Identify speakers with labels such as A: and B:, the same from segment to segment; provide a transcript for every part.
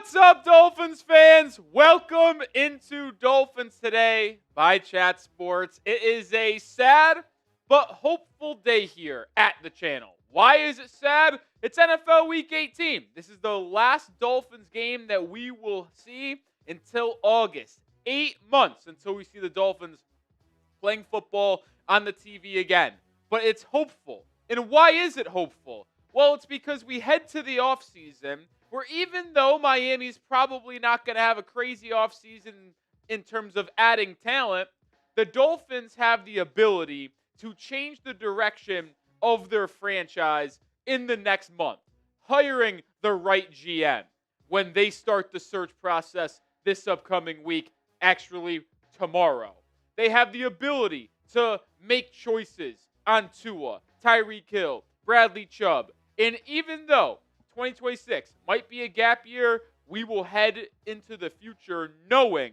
A: What's up, Dolphins fans? Welcome into Dolphins Today by Chat Sports. It is a sad but hopeful day here at the channel. Why is it sad? It's NFL Week 18. This is the last Dolphins game that we will see until August. 8 months until we see the Dolphins playing football on the TV again. But it's hopeful. And why is it hopeful? Well, it's because we head to the offseason where even though Miami's probably not going to have a crazy offseason in terms of adding talent, the Dolphins have the ability to change the direction of their franchise in the next month, hiring the right GM when they start the search process this upcoming week, actually tomorrow. They have the ability to make choices on Tua, Tyreek Hill, Bradley Chubb, and even though 2026 might be a gap year, we will head into the future knowing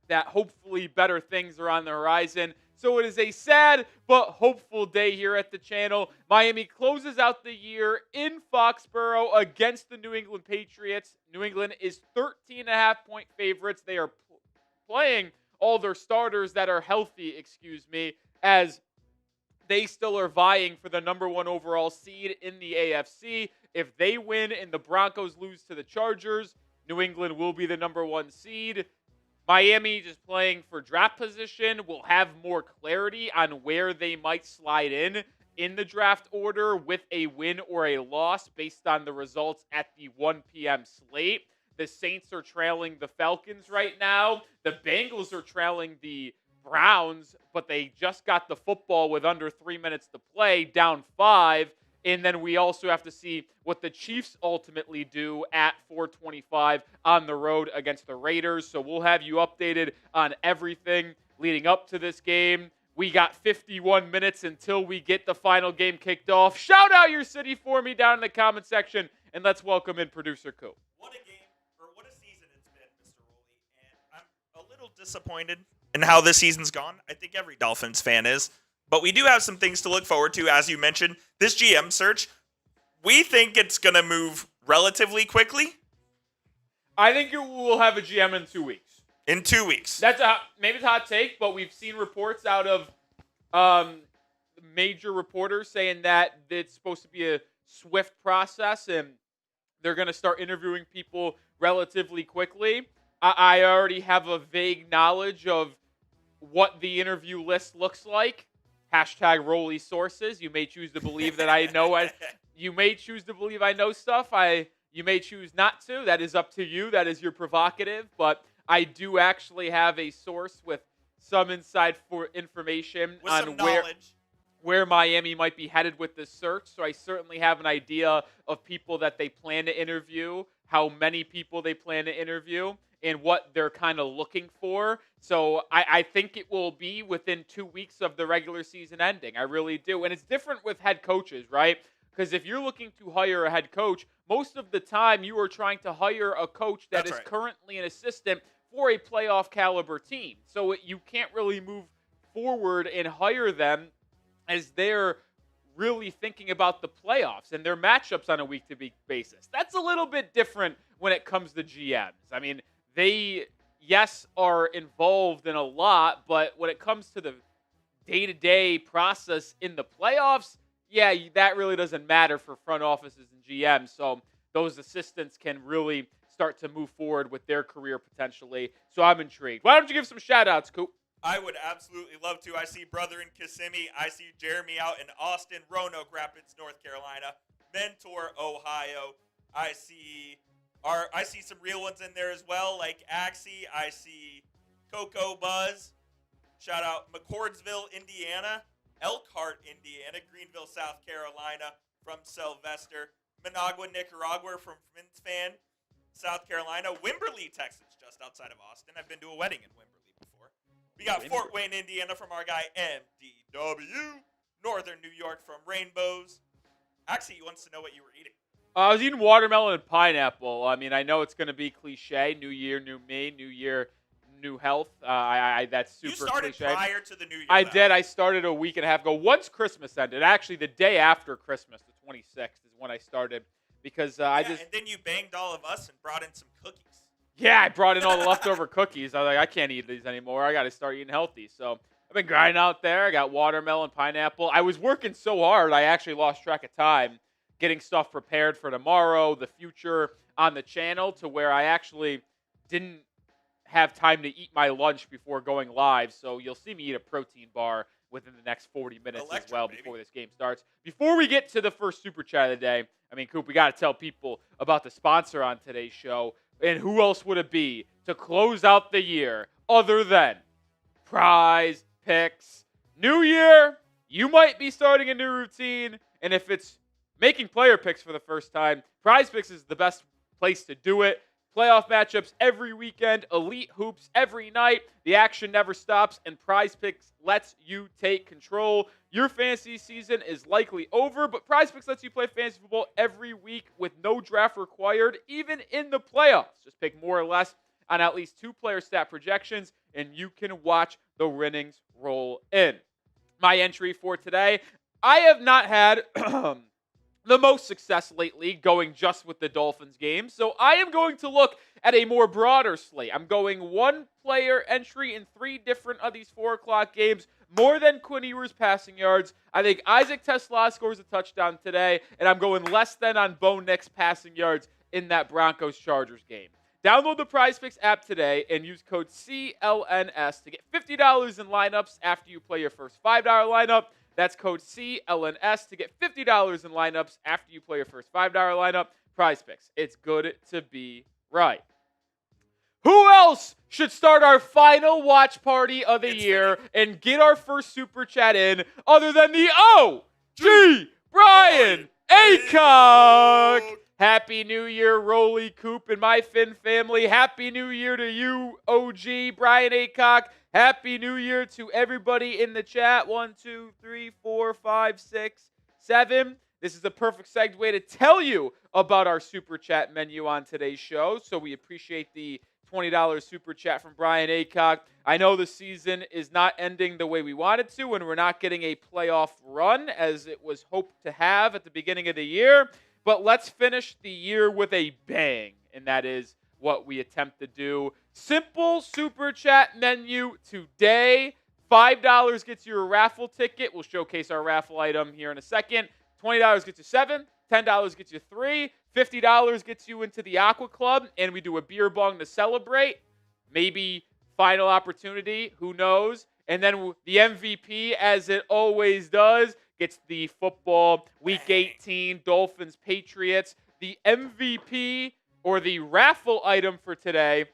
A: that hopefully better things are on the horizon. So it is a sad but hopeful day here at the channel. Miami closes out the year in Foxborough against the New England Patriots. New England is 13.5-point favorites. They are playing all their starters that are healthy, as they still are vying for the number one overall seed in the AFC. If they win and the Broncos lose to the Chargers, New England will be the number one seed. Miami just playing for draft position will have more clarity on where they might slide in the draft order with a win or a loss based on the results at the 1 p.m. slate. The Saints are trailing the Falcons right now. The Bengals are trailing the Browns, but they just got the football with under 3 minutes to play, down 5. And then we also have to see what the Chiefs ultimately do at 4:25 on the road against the Raiders. So we'll have you updated on everything leading up to this game. We got 51 minutes until we get the final game kicked off. Shout out your city for me down in the comment section, and let's welcome in Producer Coop.
B: What a game, or what a season it's been, Mr. Rowley. And I'm a little disappointed in how this season's gone. I think every Dolphins fan is. But we do have some things to look forward to. As you mentioned, this GM search, we think it's going to move relatively quickly.
A: I think we'll have a GM in 2 weeks.
B: In 2 weeks.
A: That's maybe it's a hot take, but we've seen reports out of major reporters saying that it's supposed to be a swift process and they're going to start interviewing people relatively quickly. I already have a vague knowledge of what the interview list looks like. Hashtag Rolly sources. You may choose to believe that I know. You may choose to believe I know stuff. You may choose not to. That is up to you. That is your prerogative. But I do actually have a source with some inside information
B: with
A: on where Miami might be headed with this search. So I certainly have an idea of people that they plan to interview, how many people they plan to interview, and what they're kind of looking for. So I think it will be within 2 weeks of the regular season ending. I really do. And it's different with head coaches, right? Because if you're looking to hire a head coach, most of the time you are trying to hire a coach that is currently an assistant for a playoff caliber team. So you can't really move forward and hire them as they're really thinking about the playoffs and their matchups on a week-to-week basis. That's a little bit different when it comes to GMs. I mean, they, yes, are involved in a lot, but when it comes to the day-to-day process in the playoffs, yeah, that really doesn't matter for front offices and GMs. So those assistants can really start to move forward with their career potentially. So I'm intrigued. Why don't you give some shout-outs, Coop?
B: I would absolutely love to. I see brother in Kissimmee. I see Jeremy out in Austin, Roanoke Rapids, North Carolina, Mentor, Ohio. I see some real ones in there as well, like Axie. I see Coco Buzz. Shout out McCordsville, Indiana. Elkhart, Indiana. Greenville, South Carolina from Sylvester. Managua, Nicaragua from Fan, South Carolina. Wimberley, Texas, just outside of Austin. I've been to a wedding in Wimberley before. We got Fort Wayne, Indiana from our guy MDW. Northern New York from Rainbows. Actually, he wants to know what you were eating.
A: I was eating watermelon and pineapple. I mean, I know it's going to be cliche. New year, new me. New year, new health. That's super cliche.
B: You started prior to the new year.
A: I did. I started a week and a half ago. Once Christmas ended, actually the day after Christmas, the 26th, is when I started because
B: And then you banged all of us and brought in some cookies.
A: Yeah, I brought in all the leftover cookies. I was like, I can't eat these anymore. I got to start eating healthy. So I've been grinding out there. I got watermelon, pineapple. I was working so hard, I actually lost track of time getting stuff prepared for tomorrow, the future on the channel, to where I actually didn't have time to eat my lunch before going live. So you'll see me eat a protein bar within the next 40 minutes as well before this game starts. Before we get to the first Super Chat of the day, I mean, Coop, we got to tell people about the sponsor on today's show. And who else would it be to close out the year other than Prize Picks? New year, you might be starting a new routine. And if it's making player picks for the first time, Prize Picks is the best place to do it. Playoff matchups every weekend, elite hoops every night. The action never stops, and Prize Picks lets you take control. Your fantasy season is likely over, but Prize Picks lets you play fantasy football every week with no draft required, even in the playoffs. Just pick more or less on at least 2 player stat projections, and you can watch the winnings roll in. My entry for today, I have not had the most success lately going just with the Dolphins game. So I am going to look at a more broader slate. I'm going 1 player entry in 3 different of these 4 o'clock games, more than Quinn Ewers passing yards. I think Isaac Tesla scores a touchdown today, and I'm going less than on Bo Nix passing yards in that Broncos-Chargers game. Download the Prize Picks app today and use code CLNS to get $50 in lineups after you play your first $5 lineup. That's code CLNS to get $50 in lineups after you play your first $5 lineup. Prize Picks. It's good to be right. Who else should start our final watch party of the year and get our first Super Chat in other than the OG Brian Aycock? Happy New Year, Rolly Coop and my Finn family. Happy New Year to you, OG Brian Aycock. Happy New Year to everybody in the chat. 1, 2, 3, 4, 5, 6, 7. This is the perfect segue to tell you about our Super Chat menu on today's show. So we appreciate the $20 Super Chat from Brian Aycock. I know the season is not ending the way we wanted to, and we're not getting a playoff run as it was hoped to have at the beginning of the year. But let's finish the year with a bang, and that is what we attempt to do. Simple Super Chat menu today. $5 gets you a raffle ticket. We'll showcase our raffle item here in a second. $20 gets you 7. $10 gets you 3. $50 gets you into the Aqua Club, and we do a beer bong to celebrate. Maybe final opportunity. Who knows? And then the MVP, as it always does, gets the football Week 18 Dolphins Patriots. The MVP or the raffle item for today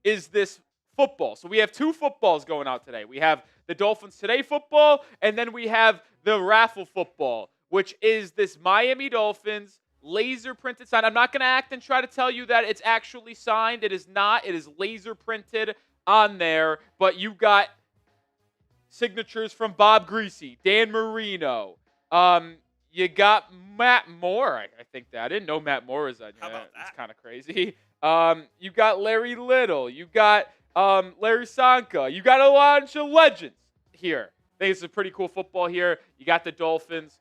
A: is this football. So we have 2 footballs going out today. We have the Dolphins Today football, and then we have the raffle football, which is this Miami Dolphins laser printed sign. I'm not going to act and try to tell you that it's actually signed. It is not. It is laser printed on there, but you got signatures from Bob Greasy, Dan Marino. You got Matt Moore. I think that. I didn't know Matt Moore was on here.
B: How about that?
A: It's kind of crazy. You got Larry Little. You got Larry Sanka. You got a bunch of legends here. I think it's a pretty cool football here. You got the Dolphins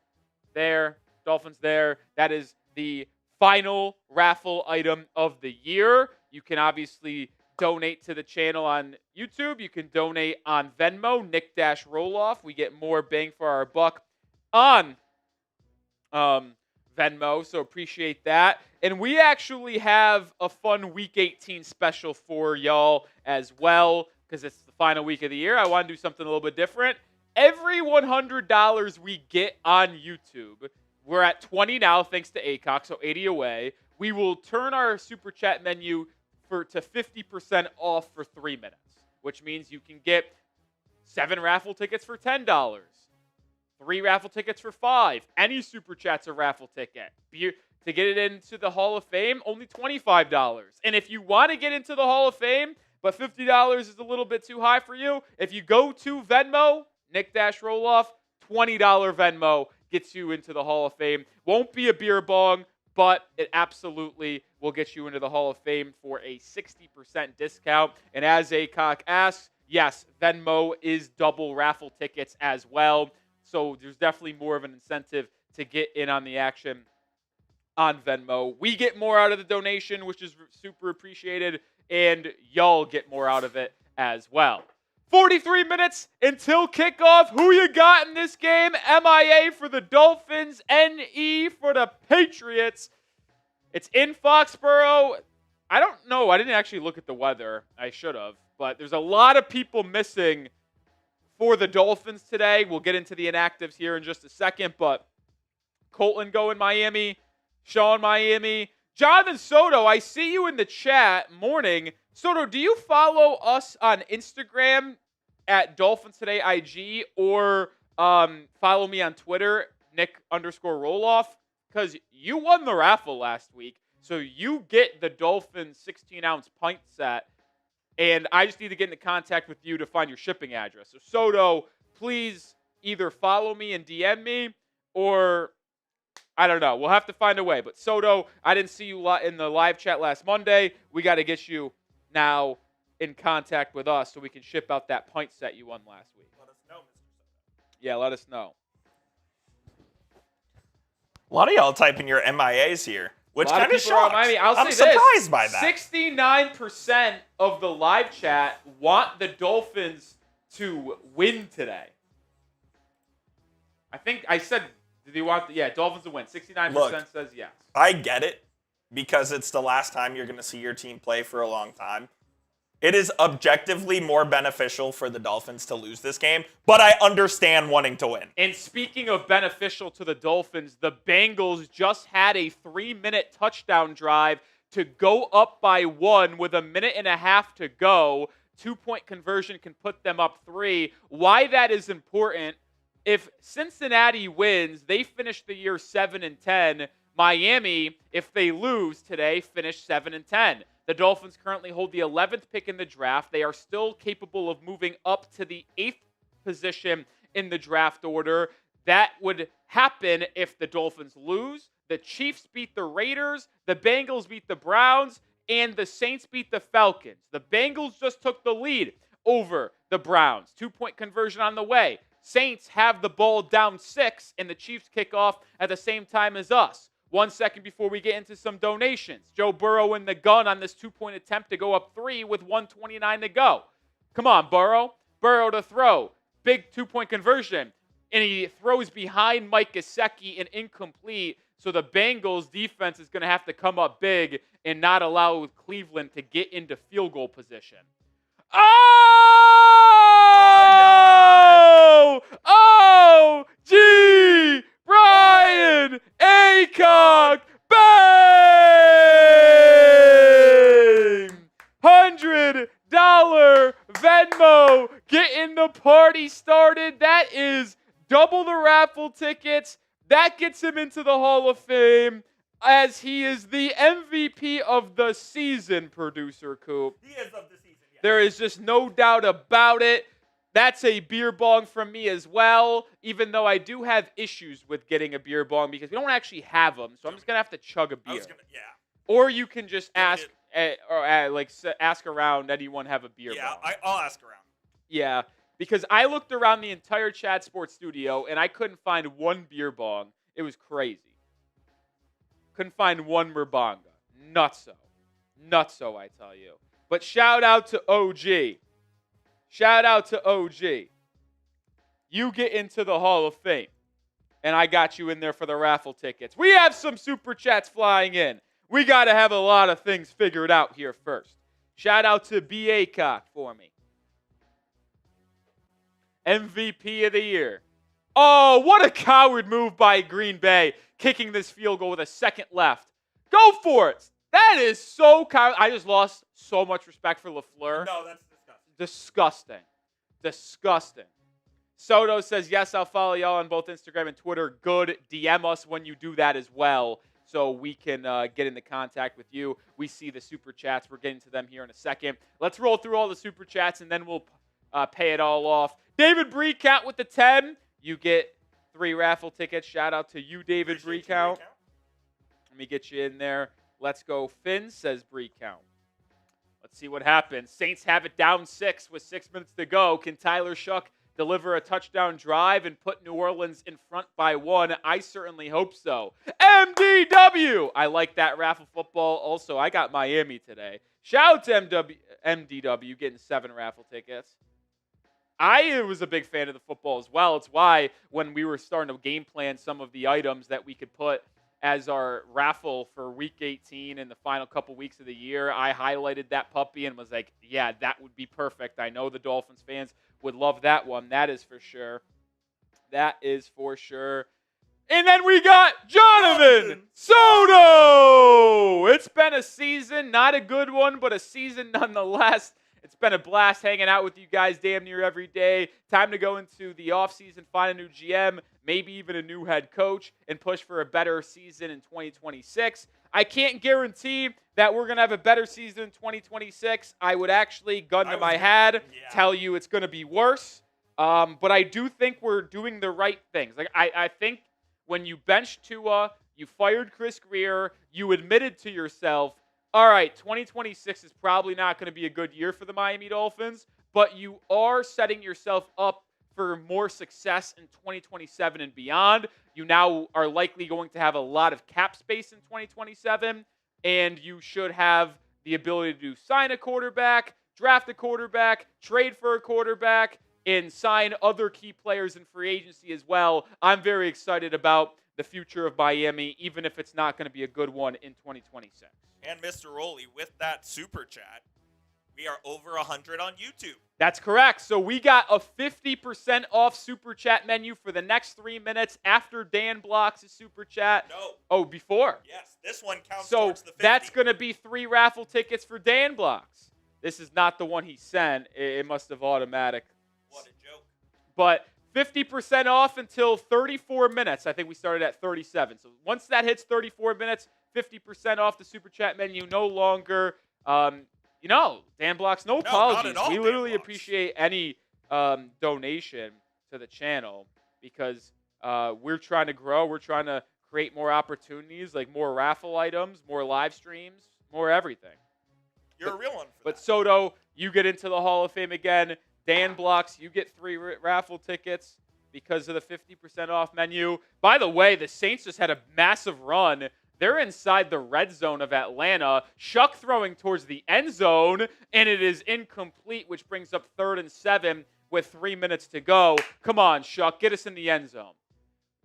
A: there. Dolphins there. That is the final raffle item of the year. You can obviously donate to the channel on YouTube. You can donate on Venmo, Nick-Roloff. We get more bang for our buck on Venmo, so appreciate that. And we actually have a fun Week 18 special for y'all as well, because it's the final week of the year. I want to do something a little bit different. Every $100 we get on YouTube, we're at 20 now thanks to ACOC, so 80 away. We will turn our Super Chat menu to 50% off for 3 minutes, which means you can get 7 raffle tickets for $10. 3 raffle tickets for $5. Any Super Chat's a raffle ticket. To get it into the Hall of Fame, only $25. And if you want to get into the Hall of Fame, but $50 is a little bit too high for you, if you go to Venmo, Nick-Roloff, $20 Venmo gets you into the Hall of Fame. Won't be a beer bong, but it absolutely will get you into the Hall of Fame for a 60% discount. And as ACOC asks, yes, Venmo is double raffle tickets as well. So there's definitely more of an incentive to get in on the action on Venmo. We get more out of the donation, which is super appreciated, and y'all get more out of it as well. 43 minutes until kickoff. Who you got in this game? MIA for the Dolphins, NE for the Patriots. It's in Foxborough. I don't know. I didn't actually look at the weather. I should have. But there's a lot of people missing for the Dolphins today. We'll get into the inactives here in just a second. But Colton going Miami. Sean Miami. Jonathan Soto, I see you in the chat. Morning. Soto, do you follow us on Instagram at Dolphins Today IG or follow me on Twitter, Nick_Roloff? Because you won the raffle last week. So you get the Dolphins 16-ounce pint set. And I just need to get into contact with you to find your shipping address. So Soto, please either follow me and DM me or I don't know. We'll have to find a way. But Soto, I didn't see you in the live chat last Monday. We got to get you now in contact with us so we can ship out that pint set you won last week.
B: Let us know, Mr. Soto.
A: Yeah, let us know.
C: A lot of y'all typing your MIAs here, which kind of shocks.
A: I'm
C: surprised by that.
A: 69% of the live chat want the Dolphins to win today. I think I said, did you want Dolphins to win? 69% says yes.
C: I get it because it's the last time you're going to see your team play for a long time. It is objectively more beneficial for the Dolphins to lose this game, but I understand wanting to win.
A: And speaking of beneficial to the Dolphins, the Bengals just had a 3-minute touchdown drive to go up by 1 with a minute and a half to go. 2-point conversion can put them up 3. Why that is important, if Cincinnati wins, they finish the year 7-10. Miami, if they lose today, finish 7-10. The Dolphins currently hold the 11th pick in the draft. They are still capable of moving up to the 8th position in the draft order. That would happen if the Dolphins lose. The Chiefs beat the Raiders. The Bengals beat the Browns. And the Saints beat the Falcons. The Bengals just took the lead over the Browns. 2-point conversion on the way. Saints have the ball down 6, and the Chiefs kick off at the same time as us. 1 second before we get into some donations. Joe Burrow in the gun on this 2-point attempt to go up 3 with 1:29 to go. Come on, Burrow. Burrow to throw. Big 2-point conversion. And he throws behind Mike Gesicki and incomplete. So the Bengals defense is going to have to come up big and not allow Cleveland to get into field goal position. Oh, G. Brian Aycock, bang! $100 Venmo, getting the party started. That is double the raffle tickets. That gets him into the Hall of Fame as he is the MVP of the season, Producer Coop.
B: He is of the season, yes.
A: There is just no doubt about it. That's a beer bong from me as well, even though I do have issues with getting a beer bong because we don't actually have them, so I'm just going to have to chug a beer. Or you can just ask ask around, anyone have a beer bong?
B: Yeah, I'll ask around.
A: Yeah, because I looked around the entire Chat Sports studio, and I couldn't find one beer bong. It was crazy. Couldn't find one Murbanga. Nutso, I tell you. But shout out to OG. Shout out to OG. You get into the Hall of Fame. And I got you in there for the raffle tickets. We have some super chats flying in. We got to have a lot of things figured out here first. Shout out to B.A. Cock for me. MVP of the year. Oh, what a coward move by Green Bay. Kicking this field goal with a second left. Go for it. That is so coward. I just lost so much respect for LaFleur.
B: No, that's
A: Disgusting. Soto says, yes, I'll follow y'all on both Instagram and Twitter. Good. DM us when you do that as well so we can get into contact with you. We see the super chats. We're getting to them here in a second. Let's roll through all the super chats, and then we'll pay it all off. David Breecount with the 10. You get 3 raffle tickets. Shout out to you, David Breecount. Let me get you in there. Let's go. Finn says Breecount. Let's see what happens. Saints have it down 6 with 6 minutes to go. Can Tyler Shuck deliver a touchdown drive and put New Orleans in front by 1? I certainly hope so. MDW! I like that raffle football. Also, I got Miami today. Shout out to MDW getting 7 raffle tickets. I was a big fan of the football as well. It's why when we were starting to game plan some of the items that we could put as our raffle for Week 18 and the final couple weeks of the year, I highlighted that puppy and was like, yeah, that would be perfect. I know the Dolphins fans would love that one. That is for sure. That is for sure. And then we got Jonathan Soto. It's been a season, not a good one, but a season nonetheless. It's been a blast hanging out with you guys damn near every day. Time to go into the offseason, find a new GM, maybe even a new head coach, and push for a better season in 2026. I can't guarantee that we're going to have a better season in 2026. I would actually, gun to my head, tell you it's going to be worse. But I do think we're doing the right things. Like I think when you benched Tua, you fired Chris Greer, you admitted to yourself, all right, 2026 is probably not going to be a good year for the Miami Dolphins, but you are setting yourself up for more success in 2027 and beyond. You now are likely going to have a lot of cap space in 2027, and you should have the ability to sign a quarterback, draft a quarterback, trade for a quarterback, and sign other key players in free agency as well. I'm very excited about the future of Miami, even if it's not going to be a good one in 2026.
B: And Mr. Rowley, with that super chat, we are over 100 on YouTube.
A: That's correct. So we got a 50% off super chat menu for the next 3 minutes after Dan blocks his super chat.
B: No.
A: Oh, before?
B: Yes, this one counts
A: so
B: towards the 50.
A: That's going to be 3 raffle tickets for Dan blocks. This is not the one he sent. It must have automatic.
B: What a joke.
A: But 50% off until 34 minutes. I think we started at 37. So once that hits 34 minutes, 50% off the super chat menu. No longer, Dan Blocks, no apologies.
B: Not at all,
A: we literally
B: Dan Blocks.
A: appreciate any donation to the channel because we're trying to grow. We're trying to create more opportunities, like more raffle items, more live streams, more everything.
B: You're a real one for
A: But
B: that.
A: Soto, you get into the Hall of Fame again. Dan Blocks, you get 3 raffle tickets because of the 50% off menu. By the way, the Saints just had a massive run. They're inside the red zone of Atlanta. Shuck throwing towards the end zone, and it is incomplete, which brings up 3rd and 7 with 3 minutes to go. Come on, Shuck, get us in the end zone.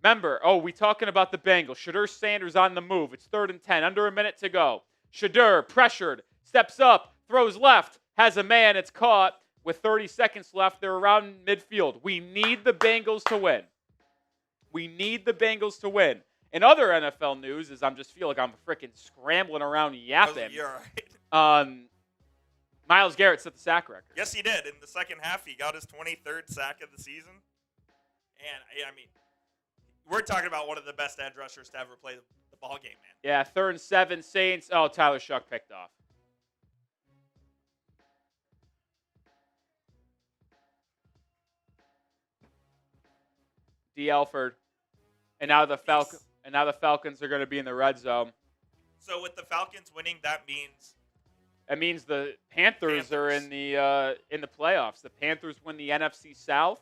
A: Remember, we talking about the Bengals. Shadur Sanders on the move. It's 3rd and 10, under a minute to go. Shadur, pressured, steps up, throws left, has a man, it's caught. With 30 seconds left, they're around midfield. We need the Bengals to win. We need the Bengals to win. In other NFL news, is I'm just feel like I'm freaking scrambling around yapping.
B: You're right.
A: Myles Garrett set the sack record.
B: Yes, he did. In the second half, he got his 23rd sack of the season. And, I mean, we're talking about one of the best edge rushers to ever play the ball game, man.
A: Yeah, 3rd and 7, Saints. Oh, Tyler Shuck picked off. D. Elford. And now the Falcons are going to be in the red zone.
B: So with the Falcons winning, that means
A: the Panthers are in the playoffs. The Panthers win the NFC South.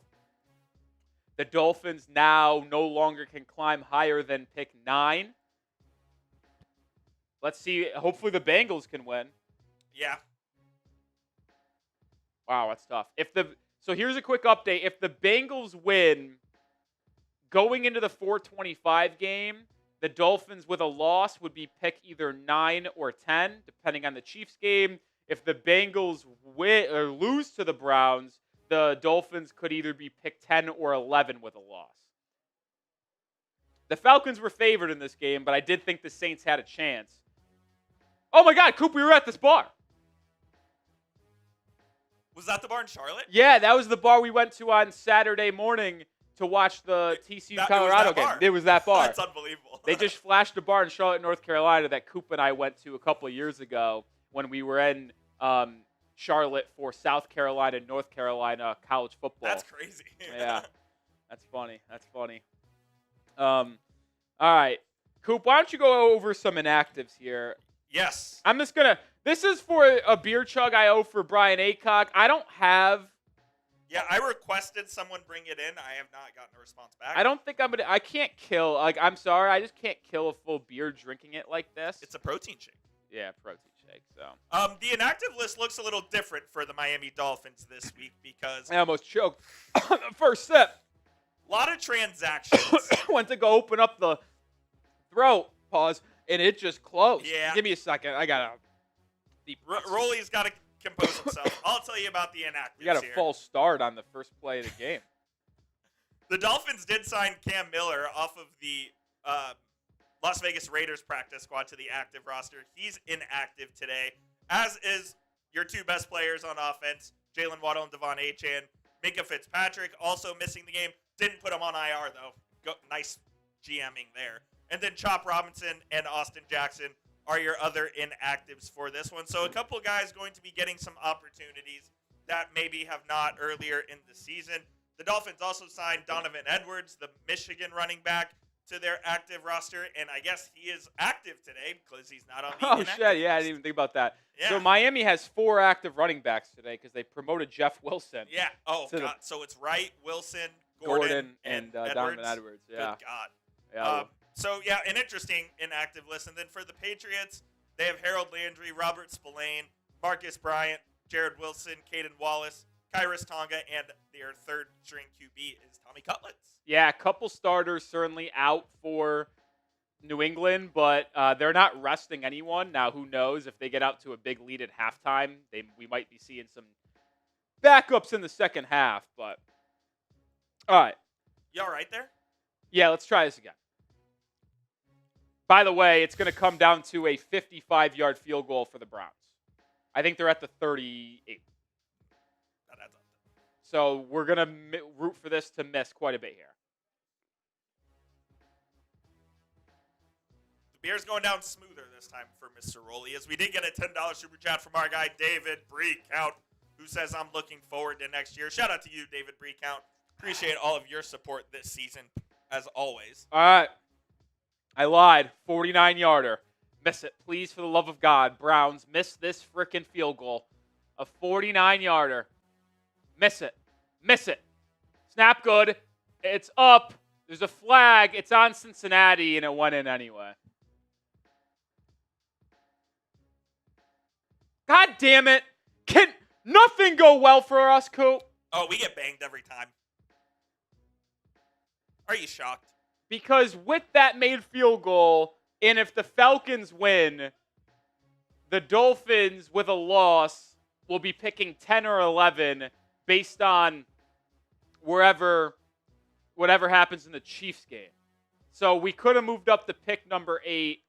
A: The Dolphins now no longer can climb higher than pick 9. Let's see. Hopefully the Bengals can win.
B: Yeah.
A: Wow, that's tough. So here's a quick update. If the Bengals win, going into the 425 game, the Dolphins with a loss would be pick either 9 or 10, depending on the Chiefs game. If the Bengals win or lose to the Browns, the Dolphins could either be pick 10 or 11 with a loss. The Falcons were favored in this game, but I did think the Saints had a chance. Oh my God, Coop, we were at this bar.
B: Was that the bar in Charlotte?
A: Yeah, that was the bar we went to on Saturday morning to watch the TCU Colorado game. It was that bar.
B: That's unbelievable.
A: They just flashed a bar in Charlotte, North Carolina that Coop and I went to a couple of years ago when we were in Charlotte for South Carolina, North Carolina college football.
B: That's crazy.
A: Yeah, that's funny. All right, Coop, why don't you go over some inactives here?
B: Yes.
A: I'm just going to – this is for a beer chug I owe for Brian Aycock. I don't have
B: Yeah, I requested someone bring it in. I have not gotten a response back.
A: I don't think I can't kill. Like, I'm sorry. I just can't kill a full beer drinking it like this.
B: It's a protein shake.
A: Yeah, protein shake. So.
B: The inactive list looks a little different for the Miami Dolphins this week because
A: I almost choked on the first sip.
B: a lot of transactions.
A: Went to go open up the throat, pause, and it just closed.
B: Yeah.
A: Give me a second. I got to deep.
B: Rolly's got to compose himself. I'll tell you about the inactives
A: You got a
B: here.
A: false start on the first play of the game.
B: The Dolphins did sign Cam Miller off of the Las Vegas Raiders practice squad to the active roster. He's inactive today, as is your two best players on offense, Jaylen Waddle and Achane. Minkah Fitzpatrick also missing the game. Didn't put him on IR, though. Nice GMing there. And then Chop Robinson and Austin Jackson are your other inactives for this one. So a couple of guys going to be getting some opportunities that maybe have not earlier in the season. The Dolphins also signed Donovan Edwards, the Michigan running back, to their active roster, and I guess he is active today because he's not on the
A: Oh,
B: inactive
A: shit. Yeah, I
B: list.
A: didn't even think about that.
B: Yeah.
A: So Miami has 4 active running backs today because they promoted Jeff Wilson.
B: Yeah. Oh,
A: to the-
B: God. So it's Wright, Wilson,
A: Gordon
B: and
A: Donovan Edwards. Yeah.
B: Good God.
A: Yeah.
B: So, yeah, an interesting inactive list. And then for the Patriots, they have Harold Landry, Robert Spillane, Marcus Bryant, Jared Wilson, Caden Wallace, Kyrus Tonga, and their third-string QB is Tommy Cutlets.
A: Yeah, a couple starters certainly out for New England, but they're not resting anyone. Now, who knows? If they get out to a big lead at halftime, we might be seeing some backups in the second half. But, all right.
B: You all right there?
A: Yeah, let's try this again. By the way, it's going to come down to a 55-yard field goal for the Browns. I think they're at the 38.
B: That adds up.
A: So we're going to root for this to miss quite a bit here.
B: The beer's going down smoother this time for Mr. Rolly, as we did get a $10 super chat from our guy, David Breakout, who says, I'm looking forward to next year. Shout out to you, David Breakout. Appreciate all of your support this season, as always.
A: All right. I lied. 49-yarder. Miss it. Please, for the love of God. Browns, miss this frickin' field goal. A 49-yarder. Miss it. Miss it. Snap good. It's up. There's a flag. It's on Cincinnati, and it went in anyway. God damn it. Can nothing go well for us, Coop?
B: Oh, we get banged every time. Are you shocked?
A: Because with that made field goal, and if the Falcons win, the Dolphins with a loss will be picking 10 or 11 based on whatever happens in the Chiefs game. So we could have moved up to pick number 8.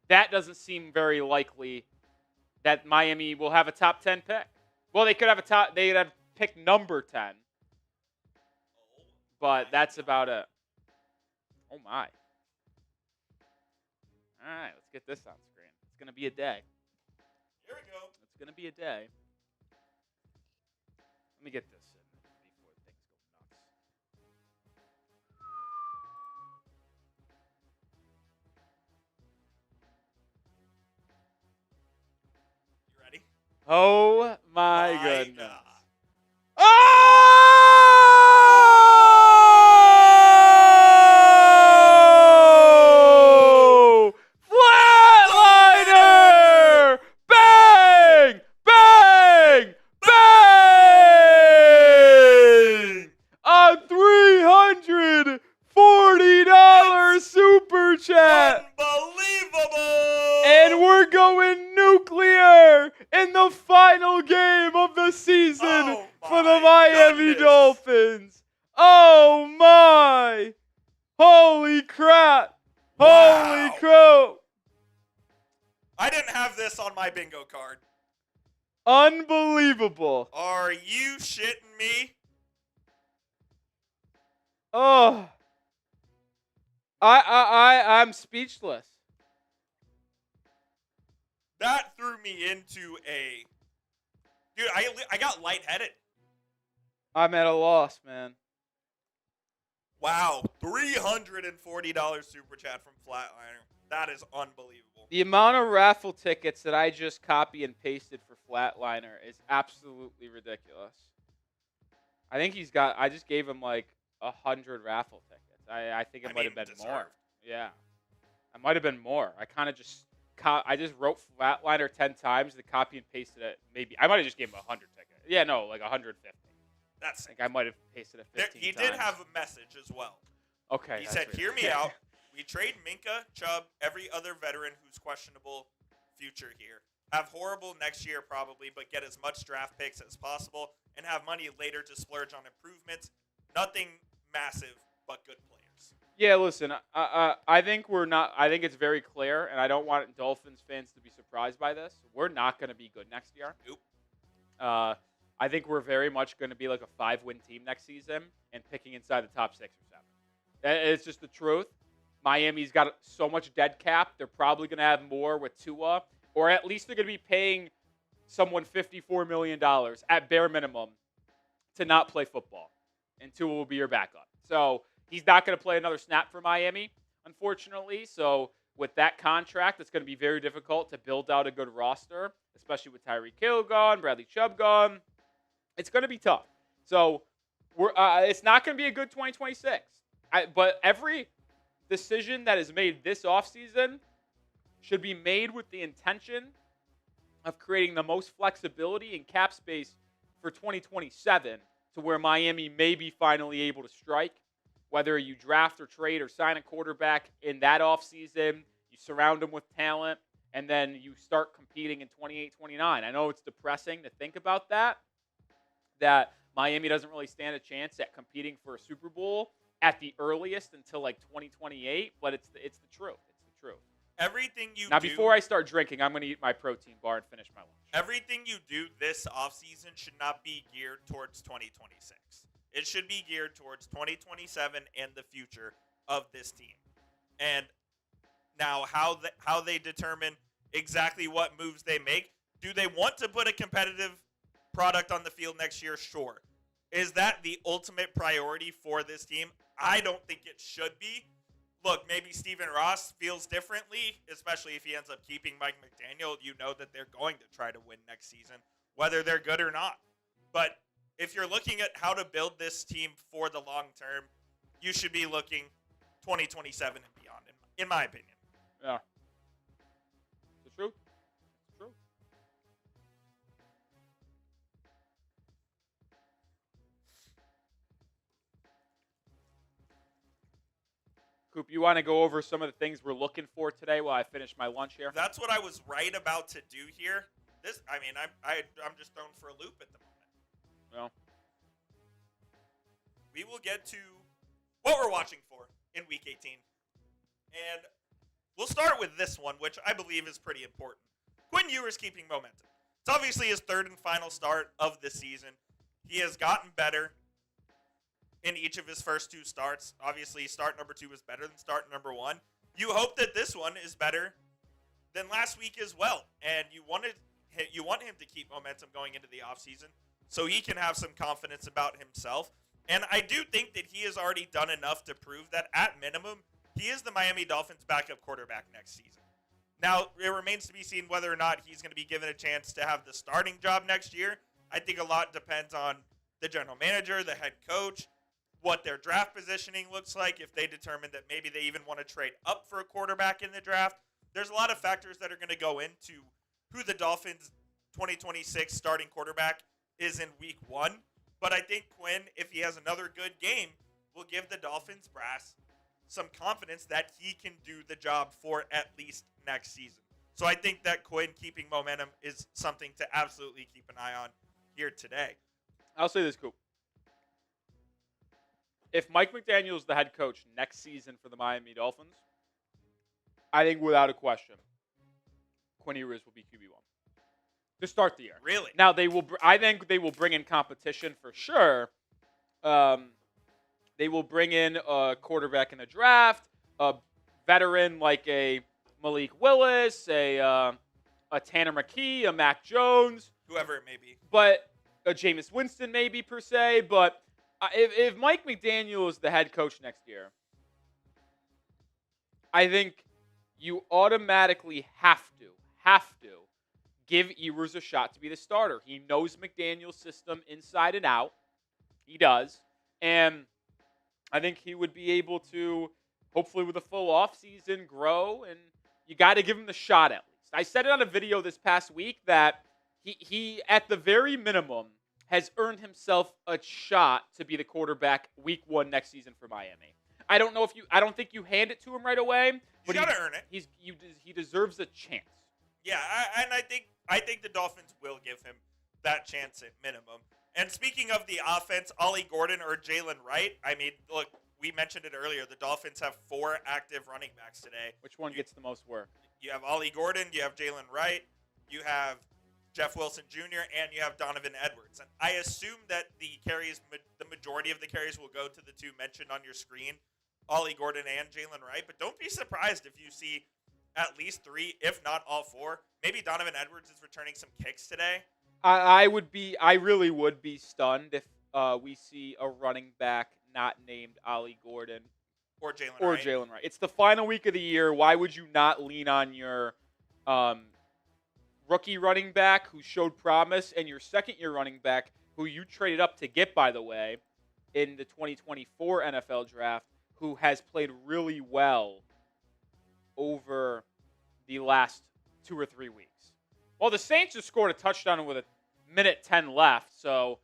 A: That doesn't seem very likely that Miami will have a top 10 pick. Well, they'd have pick number 10. But that's about it. Oh, my. All right, let's get this on screen. It's going to be a day.
B: Here we go.
A: It's going to be a day. Let me get this in before things go nuts.
B: You ready?
A: Oh, my goodness.
B: God.
A: Oh! Flatliner! Bang! Bang! Bang! A $340 super chat!
B: Unbelievable!
A: And we're going nuclear in the final game of the season for the Miami Dolphins. Oh my! Holy crap!
B: Wow.
A: Holy crap!
B: I didn't have this on my bingo card.
A: Unbelievable!
B: Are you shitting me?
A: Oh, I'm speechless.
B: That threw me into a... Dude, I got lightheaded.
A: I'm at a loss, man.
B: Wow. $340 super chat from Flatliner. That is unbelievable.
A: The amount of raffle tickets that I just copy and pasted for Flatliner is absolutely ridiculous. I think he's got. I just gave him like 100 raffle tickets. I think it might have been
B: deserved.
A: more. Yeah, it might have been more. I kind of just. I just wrote Flatliner 10 times, the copy and pasted it. Maybe I might have just gave him 100 tickets. Yeah, no, like 150.
B: That's
A: I think I might have pasted it 15
B: He
A: times.
B: did have a message as well.
A: Okay.
B: He said, "Hear me out. We trade Minkah, Chubb, every other veteran who's questionable future here. Have horrible next year probably, but get as much draft picks as possible and have money later to splurge on improvements. Nothing massive, but good players."
A: Yeah, listen, I think we're not. I think it's very clear, and I don't want Dolphins fans to be surprised by this. We're not going to be good next year.
B: Nope.
A: I think we're very much going to be like a 5-win team next season and picking inside the top 6 or 7. It's just the truth. Miami's got so much dead cap. They're probably going to have more with Tua, or at least they're going to be paying someone $54 million at bare minimum to not play football, and Tua will be your backup. So he's not going to play another snap for Miami, unfortunately. So with that contract, it's going to be very difficult to build out a good roster, especially with Tyreek Hill gone, Bradley Chubb gone. It's going to be tough. So it's not going to be a good 2026. But every decision that is made this offseason should be made with the intention of creating the most flexibility and cap space for 2027 to where Miami may be finally able to strike. Whether you draft or trade or sign a quarterback in that offseason, you surround them with talent, and then you start competing in 28, 29. I know it's depressing to think about that Miami doesn't really stand a chance at competing for a Super Bowl at the earliest until like 2028, but it's the truth. It's the truth.
B: Everything you
A: now,
B: do,
A: before I start drinking, I'm going to eat my protein bar and finish my lunch.
B: everything you do this offseason should not be geared towards 2026. It should be geared towards 2027 and the future of this team. And now how they determine exactly what moves they make. Do they want to put a competitive product on the field next year? Sure. Is that the ultimate priority for this team? I don't think it should be. Look, maybe Stephen Ross feels differently, especially if he ends up keeping Mike McDaniel. You know that they're going to try to win next season, whether they're good or not. But if you're looking at how to build this team for the long term, you should be looking 2027 and beyond, in my opinion.
A: Yeah. It's true. It's true. Coop, you want to go over some of the things we're looking for today while I finish my lunch here?
B: That's what I was right about to do here. I'm just thrown for a loop at the moment.
A: Well,
B: we will get to what we're watching for in Week 18. And we'll start with this one, which I believe is pretty important. Quinn Ewers keeping momentum. It's obviously his third and final start of the season. He has gotten better in each of his first 2 starts. Obviously, start number 2 was better than start number 1. You hope that this one is better than last week as well. And you want him to keep momentum going into the offseason so he can have some confidence about himself. And I do think that he has already done enough to prove that at minimum, he is the Miami Dolphins backup quarterback next season. Now, it remains to be seen whether or not he's going to be given a chance to have the starting job next year. I think a lot depends on the general manager, the head coach, what their draft positioning looks like, if they determine that maybe they even want to trade up for a quarterback in the draft. There's a lot of factors that are going to go into who the Dolphins' 2026 starting quarterback is in week 1. But I think Quinn, if he has another good game, will give the Dolphins brass some confidence that he can do the job for at least next season. So I think that Quinn keeping momentum is something to absolutely keep an eye on here today.
A: I'll say this, Coop. If Mike McDaniel's the head coach next season for the Miami Dolphins, I think without a question, Quinn Ewers will be QB1 to start the year.
B: Really?
A: Now I think they will bring in competition for sure. They will bring in a quarterback in the draft, a veteran like a Malik Willis, a Tanner McKee, a Mac Jones,
B: Whoever it may be.
A: but a Jameis Winston maybe per se. But if Mike McDaniel is the head coach next year, I think you automatically have to give Ewers a shot to be the starter. He knows McDaniel's system inside and out. He does. And I think he would be able to, hopefully with a full offseason, grow. And you got to give him the shot at least. I said it on a video this past week that he at the very minimum, has earned himself a shot to be the quarterback week 1 next season for Miami. I don't think you hand it to him right away, but
B: He's got to earn it.
A: He deserves a chance.
B: Yeah, I think the Dolphins will give him that chance at minimum. And speaking of the offense, Ollie Gordon or Jaylen Wright, I mean, look, we mentioned it earlier. The Dolphins have 4 active running backs today.
A: Which one gets the most work?
B: You have Ollie Gordon, you have Jaylen Wright, you have Jeff Wilson Jr., and you have Donovan Edwards. And I assume that the majority of the carries will go to the 2 mentioned on your screen, Ollie Gordon and Jaylen Wright. But don't be surprised if you see at least 3, if not all 4. Maybe Donovan Edwards is returning some kicks today.
A: I really would be stunned if we see a running back not named Ollie Gordon
B: or Jaylen Wright.
A: It's the final week of the year. Why would you not lean on your rookie running back who showed promise and your second-year running back who you traded up to get, by the way, in the 2024 NFL draft, who has played really well over the last 2 or 3 weeks? Well, the Saints just scored a touchdown with a minute 10 left, so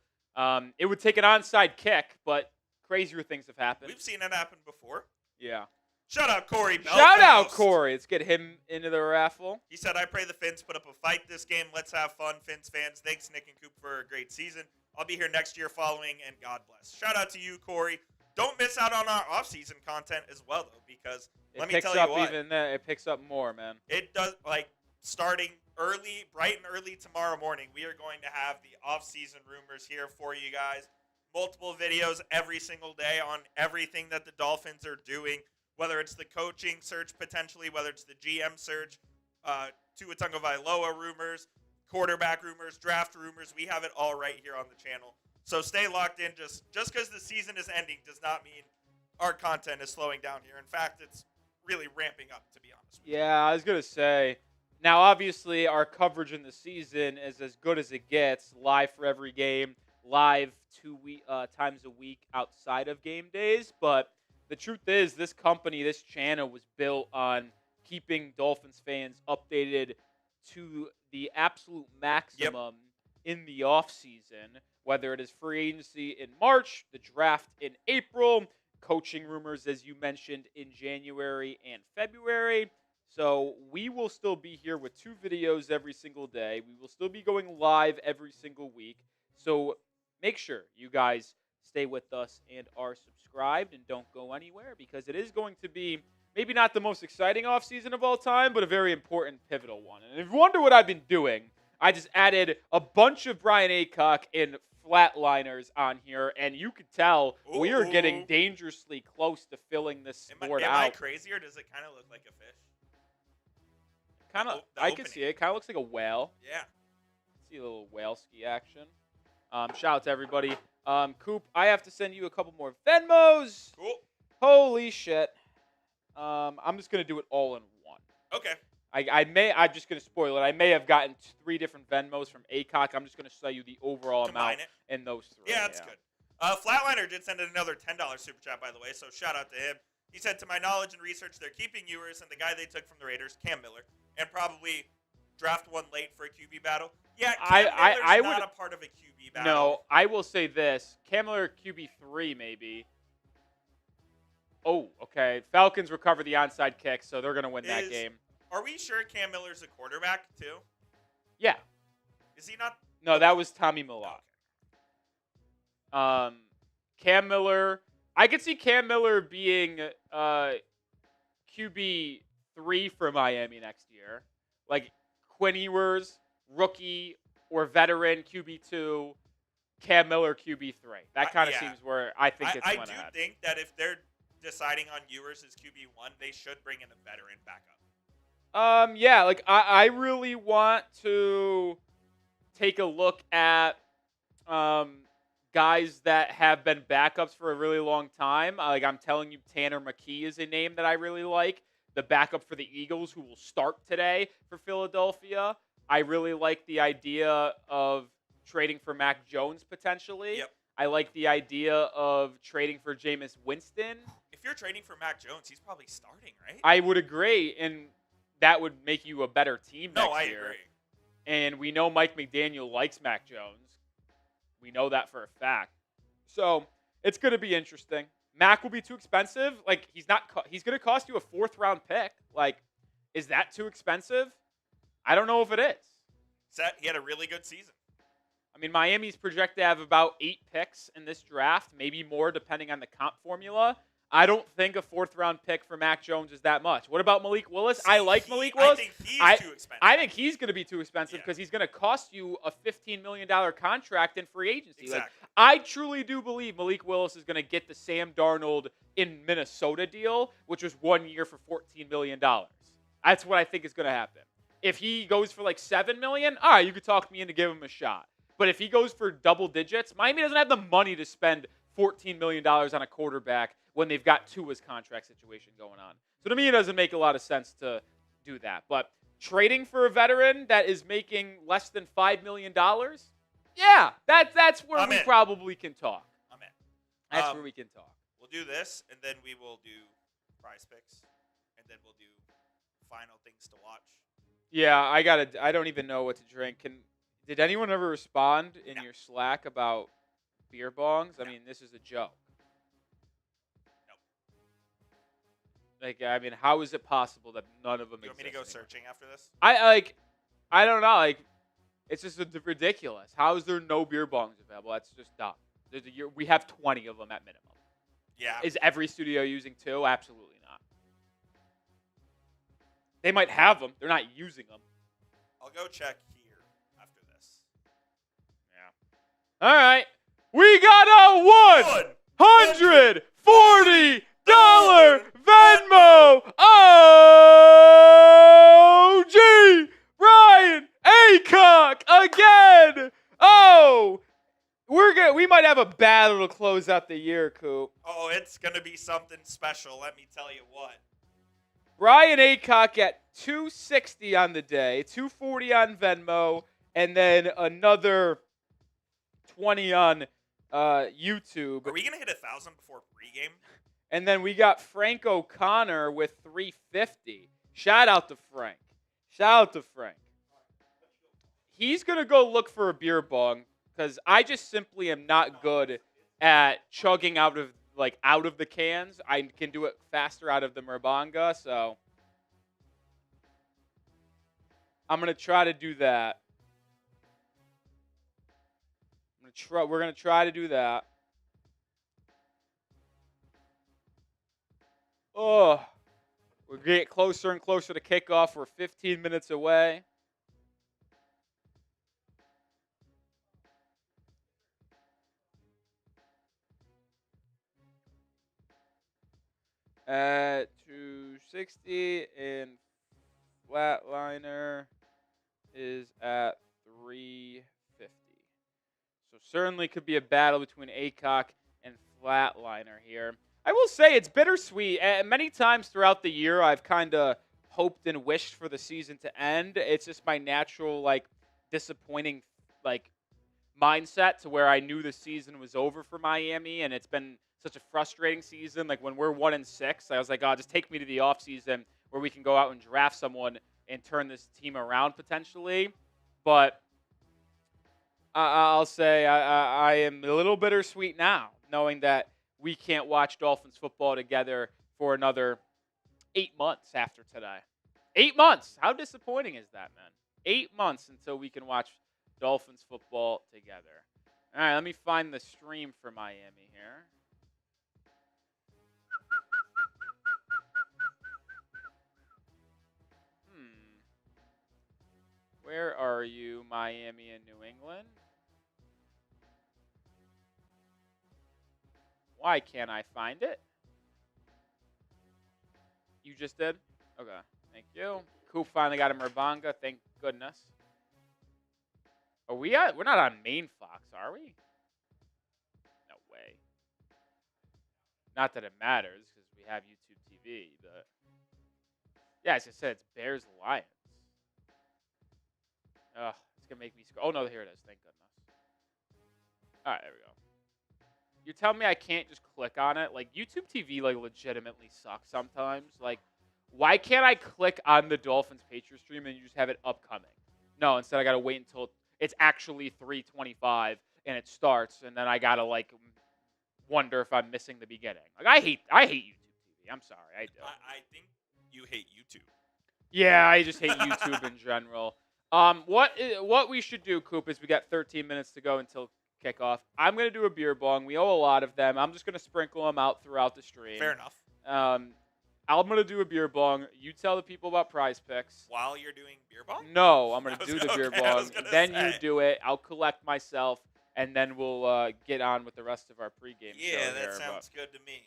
A: it would take an onside kick, but crazier things have happened.
B: We've seen it happen before.
A: Yeah.
B: Shout out Corey Belfast.
A: Shout out Corey. Let's get him into the raffle.
B: He said, I pray the Fins put up a fight this game. Let's have fun, Fins fans. Thanks, Nick and Coop, for a great season. I'll be here next year following, and God bless. Shout out to you, Corey. Don't miss out on our off-season content as well, though, because let me tell you what.
A: It picks up more, man.
B: It does, starting early, bright and early tomorrow morning, we are going to have the off-season rumors here for you guys. Multiple videos every single day on everything that the Dolphins are doing, whether it's the coaching search potentially, whether it's the GM search, Tua Tagovailoa rumors, quarterback rumors, draft rumors. We have it all right here on the channel. So stay locked in. Just because the season is ending does not mean our content is slowing down here. In fact, it's really ramping up, to be honest with you.
A: Yeah, I was going to say, now obviously our coverage in the season is as good as it gets, live for every game, live 2 times a week outside of game days, but the truth is, this company, this channel was built on keeping Dolphins fans updated to the absolute maximum in the offseason, whether it is free agency in March, the draft in April, coaching rumors, as you mentioned, in January and February. So we will still be here with 2 videos every single day. We will still be going live every single week. So make sure you guys stay with us and are subscribed and don't go anywhere, because it is going to be maybe not the most exciting offseason of all time, but a very important, pivotal one. And if you wonder what I've been doing, I just added a bunch of Brian Aycock and flatliners on here, and you could tell we are getting dangerously close to filling this sport out.
B: Am I crazy, or does it kind of look like a fish?
A: Kind of. I can see it. It kind of looks like a whale.
B: Yeah.
A: See a little whale ski action. Shout out to everybody. Coop, I have to send you a couple more Venmos.
B: Cool.
A: Holy shit. I'm just going to do it all in one.
B: Okay.
A: I'm just going to spoil it. I may have gotten 3 different Venmos from Aycock. I'm just going to sell you the overall amount in those 3.
B: Yeah, that's good. Flatliner did send in another $10 super chat, by the way, so shout out to him. He said, to my knowledge and research, they're keeping Ewers and the guy they took from the Raiders, Cam Miller, and probably draft one late for a QB battle. Yeah, Cam Miller's not a part of a QB battle.
A: No, I will say this. Cam Miller, QB3 maybe. Oh, okay. Falcons recover the onside kick, so they're going to win that game.
B: Are we sure Cam Miller's a quarterback, too?
A: Yeah.
B: Is he not?
A: No, that was Tommy Millock.
B: Okay.
A: Cam Miller. I could see Cam Miller being QB3 for Miami next year. Like Quinn Ewers, rookie or veteran QB2, Cam Miller QB3. That kind of seems where I think it's went ahead.
B: I do think that if they're deciding on Ewers as QB1, they should bring in a veteran backup.
A: Yeah, like I really want to take a look at guys that have been backups for a really long time. Like I'm telling you, Tanner McKee is a name that I really like. The backup for the Eagles, who will start today for Philadelphia. I really like the idea of trading for Mac Jones potentially.
B: Yep.
A: I like the idea of trading for Jameis Winston.
B: If you're trading for Mac Jones, he's probably starting, right?
A: I would agree, and that would make you a better team next
B: I
A: year.
B: agree.
A: And we know Mike McDaniel likes Mac Jones. We know that for a fact. So it's going to be interesting. Mac will be too expensive. Like, he's going to cost you a 4th-round pick. Like, is that too expensive? I don't know if it is.
B: He had a really good season.
A: I mean, Miami's projected to have about 8 picks in this draft, maybe more depending on the comp formula. I don't think a 4th-round pick for Mac Jones is that much. What about Malik Willis? I like Malik Willis.
B: I think he's too expensive.
A: I think he's going to be too expensive because he's going to cost you a $15 million contract in free agency.
B: Exactly.
A: Like, I truly do believe Malik Willis is going to get the Sam Darnold in Minnesota deal, which was 1 year for $14 million. That's what I think is going to happen. If he goes for like $7 million, all right, you could talk me into giving him a shot. But if he goes for double digits, Miami doesn't have the money to spend $14 million on a quarterback when they've got Tua's contract situation going on. So to me, it doesn't make a lot of sense to do that. But trading for a veteran that is making less than $5 million, yeah, that's where we probably can talk.
B: I'm in.
A: That's where we can talk.
B: We'll do this, and then we will do prize picks, and then we'll do final things to watch.
A: Yeah, I don't even know what to drink. Did anyone ever respond in your Slack about beer bongs? I mean, this is a joke. Like, I mean, how is it possible that none of them exist?
B: You want me to go searching after this?
A: I don't know. Like, it's just ridiculous. How is there no beer bongs available? That's just dumb. We have 20 of them at minimum.
B: Yeah.
A: Is every studio using 2? Absolutely not. They might have them. They're not using them.
B: I'll go check here after this.
A: Yeah. All right. We got a $140 Venmo. OG Brian Aycock again. Oh, we might have a battle to close out the year, Coop.
B: Oh, it's gonna be something special. Let me tell you what.
A: Brian Aycock at $260 on the day, $240 on Venmo, and then another $20 on YouTube.
B: Are we gonna hit 1,000 before pregame?
A: And then we got Frank O'Connor with $350. Shout out to Frank. He's gonna go look for a beer bong because I just simply am not good at chugging out of the cans. I can do it faster out of the Merbanga, so I'm gonna try to do that. We're gonna try to do that. Oh, we're getting closer and closer to kickoff. We're 15 minutes away. At 260 and Flatliner is at 350. So certainly could be a battle between Aycock and Flatliner here. I will say it's bittersweet. Many times throughout the year, I've kind of hoped and wished for the season to end. It's just my natural, disappointing, mindset to where I knew the season was over for Miami, and it's been such a frustrating season. Like, when we're 1-6, I was like, oh, just take me to the offseason where we can go out and draft someone and turn this team around potentially. But I'll say I am a little bittersweet now, knowing that we can't watch Dolphins football together for another 8 months after today. 8 months. How disappointing is that, man? 8 months until we can watch Dolphins football together. All right, let me find the stream for Miami here. Where are you, Miami and New England? Why can't I find it? You just did? Okay, thank you. Coop finally got a Merbanga, thank goodness. Are we we're not on main Fox, are we? No way. Not that it matters, because we have YouTube TV, but yeah, as I said, it's Bears-Lions. Ugh, it's going to make me scroll. Oh, no, here it is. Thank goodness. All right, there we go. you're telling me I can't just click on it? Like, YouTube TV, like, legitimately sucks sometimes. Like, why can't I click on the Dolphins Patriots stream and you just have it upcoming? No, instead I got to wait until it's actually 3:25 and it starts, and then I got to, like, wonder if I'm missing the beginning. Like, I hate YouTube TV. I'm sorry. I do.
B: I think you hate YouTube.
A: Yeah, I just hate YouTube in general. What we should do, Coop, is we got 13 minutes to go until kickoff. I'm going to do a beer bong. We owe a lot of them. I'm just going to sprinkle them out throughout the stream.
B: Fair enough.
A: I'm going to do a beer bong. You tell the people about Prize Picks.
B: While you're doing beer bong?
A: No, I'm going to do the beer
B: okay,
A: bong. Then
B: say.
A: you do it. I'll collect myself, and then we'll get on with the rest of our pregame show.
B: Yeah, that
A: here,
B: sounds good to me.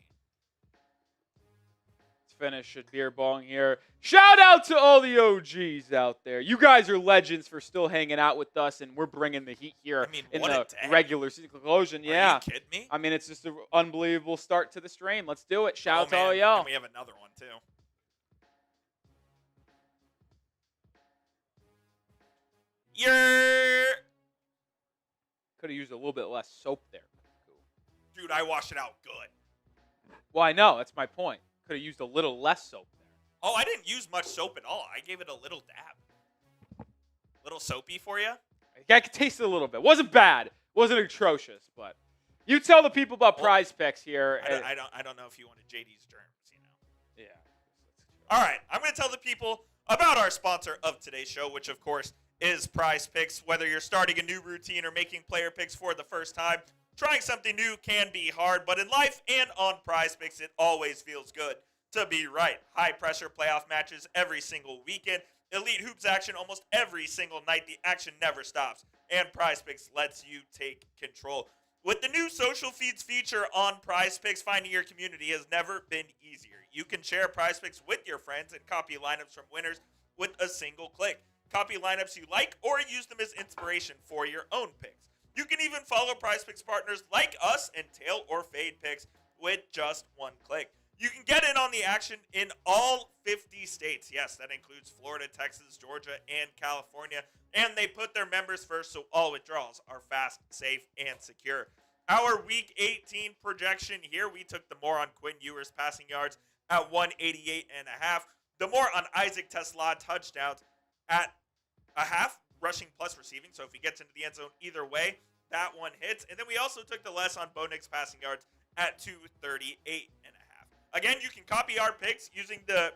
A: Finish a beer bong here. Shout out to all the OGs out there. You guys are legends for still hanging out with us, and we're bringing the heat here in the regular season conclusion. Yeah.
B: Are you kidding me?
A: I mean, it's just an unbelievable start to the stream. Let's do it. Shout out to all
B: man.
A: y'all.
B: And we have another one, too.
A: Could have used a little bit less soap there.
B: Dude, I washed it out good.
A: Well, I know. That's my point. Could have used a little less soap there.
B: Oh, I didn't use much soap at all. I gave it a little dab. Little soapy for you?
A: I could taste it a little bit. Wasn't bad. Wasn't atrocious, but you tell the people about Prize Picks here.
B: I don't know if you wanted JD's germs, you know.
A: Yeah.
B: All right, I'm going to tell the people about our sponsor of today's show, which of course is Prize Picks. Whether you're starting a new routine or making player picks for the first time, trying something new can be hard, but in life and on Prize Picks, it always feels good to be right. High-pressure playoff matches every single weekend. Elite hoops action almost every single night. The action never stops, and Prize Picks lets you take control. With the new social feeds feature on Prize Picks, finding your community has never been easier. You can share Prize Picks with your friends and copy lineups from winners with a single click. Copy lineups you like or use them as inspiration for your own picks. You can even follow Prize Picks partners like us and tail or fade picks with just one click. You can get in on the action in all 50 states. Yes, that includes Florida, Texas, Georgia, and California. And they put their members first, so all withdrawals are fast, safe, and secure. Our Week 18 projection here, we took the more on Quinn Ewers passing yards at 188.5. The more on Isaac Tesla touchdowns at a half, rushing plus receiving. So if he gets into the end zone either way, that one hits. And then we also took the less on Bo Nix passing yards at 238.5. Again, you can copy our picks using the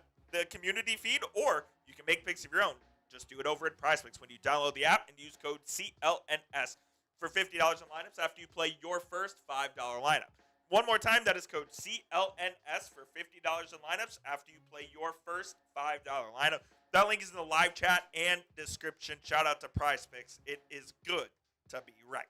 B: community feed, or you can make picks of your own. Just do it over at Prize Picks when you download the app and use code CLNS for $50 in lineups after you play your first $5 lineup. One more time, that is code CLNS for $50 in lineups after you play your first $5 lineup. That link is in the live chat and description. Shout out to Prize Picks. It is good to be right.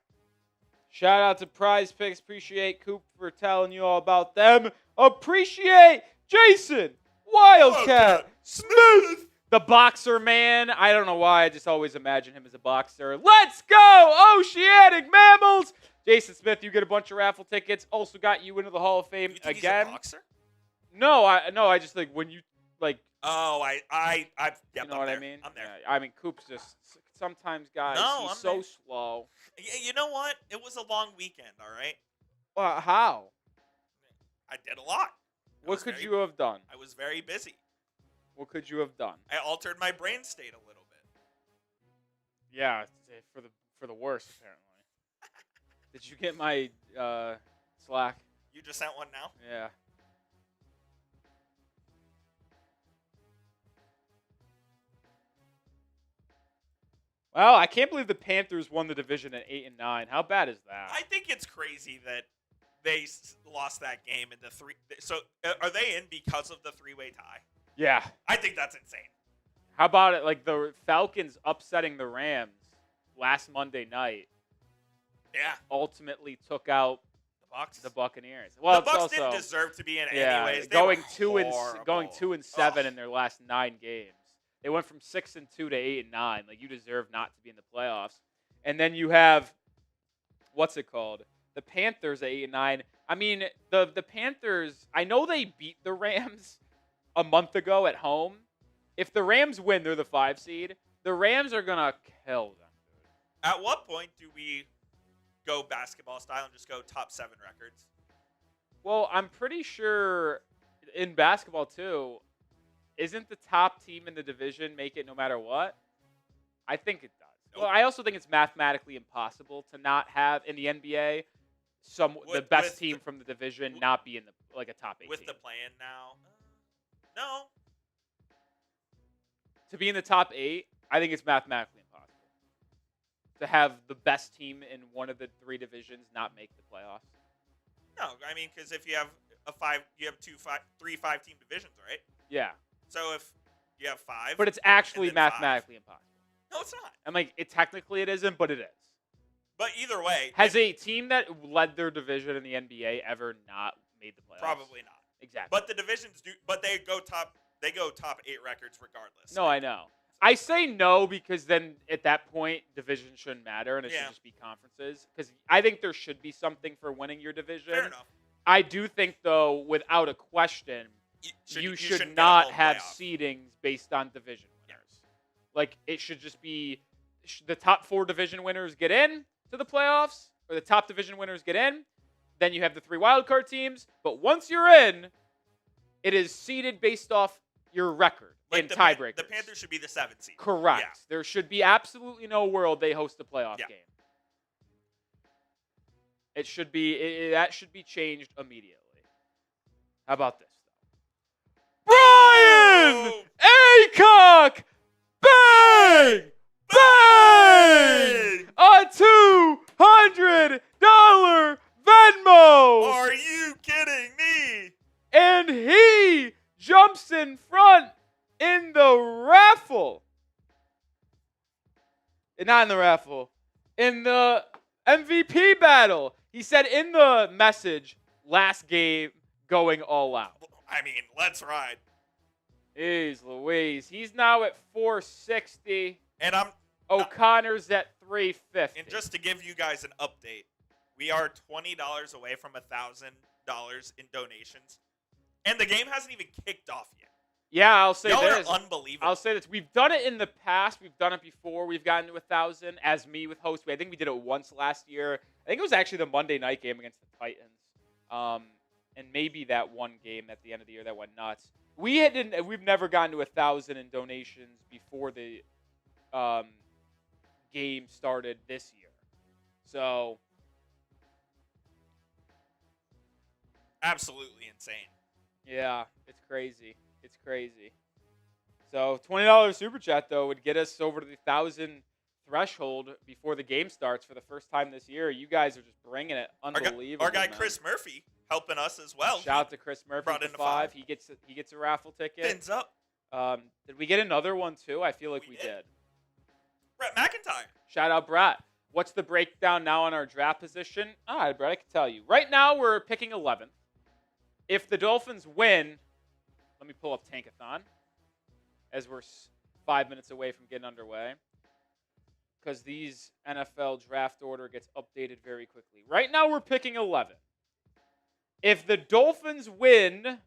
A: Shout out to Prize Picks. Appreciate Coop for telling you all about them. Appreciate Jason Wildcat Smith, the boxer man. I don't know why. I just always imagine him as a boxer. Let's go, Oceanic Mammals. Jason Smith, you get a bunch of raffle tickets. Also got you into the Hall of Fame
B: You think
A: again.
B: He's a boxer?
A: No, I just think when you like.
B: Oh, I
A: You know what I mean?
B: I'm there.
A: Yeah, I mean, Coop's just sometimes, guys.
B: No,
A: he's
B: I'm
A: so
B: there.
A: slow.
B: You know what? It was a long weekend, all right?
A: How?
B: I did a lot.
A: What could you have done?
B: I was very busy.
A: What could you have done?
B: I altered my brain state a little bit.
A: Yeah, for the worst, apparently. Did you get my Slack?
B: You just sent one now?
A: Yeah. Well, I can't believe the Panthers won the division at 8-9. How bad is that?
B: I think it's crazy that they lost that game in the three. So are they in because of the three-way tie?
A: Yeah.
B: I think that's insane.
A: How about it? Like the Falcons upsetting the Rams last Monday night.
B: Yeah.
A: Ultimately took out the Buccaneers. Well,
B: the Bucs
A: also,
B: didn't deserve to be in
A: yeah,
B: anyways. They
A: going
B: were
A: 2-7 in their last 9 games. They went from 6-2 to 8-9. Like, you deserve not to be in the playoffs. And then you have, what's it called? The Panthers at 8-9. I mean, the Panthers, I know they beat the Rams a month ago at home. If the Rams win, they're the 5 seed. The Rams are going to kill them.
B: At what point do we go basketball style and just go top 7 records?
A: Well, I'm pretty sure in basketball too, isn't the top team in the division make it no matter what? I think it does.
B: Nope.
A: Well, I also think it's mathematically impossible to not have in the NBA the best team from the division not be in a top 8
B: with
A: team.
B: the play-in now. No.
A: To be in the top 8, I think it's mathematically impossible. To have the best team in one of the 3 divisions not make the playoffs.
B: No, I mean, because if you have you have 3 5-team divisions, right?
A: Yeah.
B: So if you have 5,
A: but it's actually mathematically impossible.
B: No, it's not.
A: I'm like, technically it isn't, but it is.
B: But either way,
A: has a team that led their division in the NBA ever not made the playoffs?
B: Probably not.
A: Exactly.
B: But the divisions do. But they go top 8 records regardless.
A: No, I know. I say no because then at that point divisions shouldn't matter and it should just be conferences. Because I think there should be something for winning your division.
B: Fair enough.
A: I do think though, without a question, you should not have seedings based on division winners. Like it should just be the top 4 division winners get in to the playoffs, or the top division winners get in. Then you have the 3 wildcard teams. But once you're in, it is seeded based off your record in tiebreakers.
B: The Panthers should be the 7th seed.
A: Correct.
B: Yeah.
A: There should be absolutely no world they host a playoff game. It should be that should be changed immediately. How about this? Brian Aycock, bang, bang, a $200 Venmo.
B: Are you kidding me?
A: And he jumps in front in the raffle. Not in the raffle. In the MVP battle. He said in the message, last game going all out.
B: I mean, let's ride.
A: Jeez Louise. He's now at 460.
B: And
A: O'Connor's at 350.
B: And just to give you guys an update, we are $20 away from $1,000 in donations. And the game hasn't even kicked off yet.
A: Yeah, I'll say
B: Y'all
A: this.
B: are unbelievable.
A: I'll say this. We've done it in the past. We've done it before. We've gotten to 1,000 as me with host. I think we did it once last year. I think it was actually the Monday night game against the Titans. And maybe that one game at the end of the year that went nuts. We've never gotten to 1,000 in donations before the game started this year. So
B: absolutely insane.
A: Yeah, it's crazy. It's crazy. So $20 super chat though would get us over to the 1,000 threshold before the game starts for the first time this year. You guys are just bringing it, unbelievable.
B: Our guy Chris Murphy helping us as well.
A: Shout out to Chris Murphy for 5. He gets a raffle ticket.
B: Fins up.
A: Did we get another one too? I feel like we did.
B: Brett McIntyre.
A: Shout out Brett. What's the breakdown now on our draft position? All right, Brett, I can tell you. Right now we're picking 11th. If the Dolphins win, let me pull up Tankathon as we're 5 minutes away from getting underway because these NFL draft order gets updated very quickly. Right now we're picking 11. If the Dolphins win,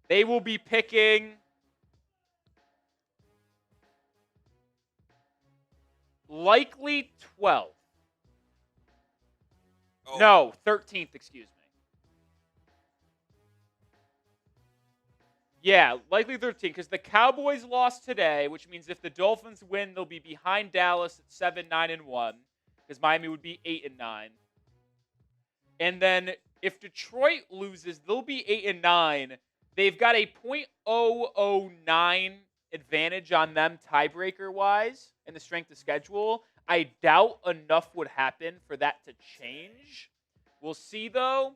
A: they will be picking likely 12th.
B: Oh.
A: No, 13th, excuse me. Yeah, likely 13th because the Cowboys lost today, which means if the Dolphins win, they'll be behind Dallas at 7, 9, and 1 because Miami would be 8 and 9. And then if Detroit loses, they'll be 8 and 9. They've got a .009 advantage on them tiebreaker-wise in the strength of schedule. I doubt enough would happen for that to change. We'll see, though.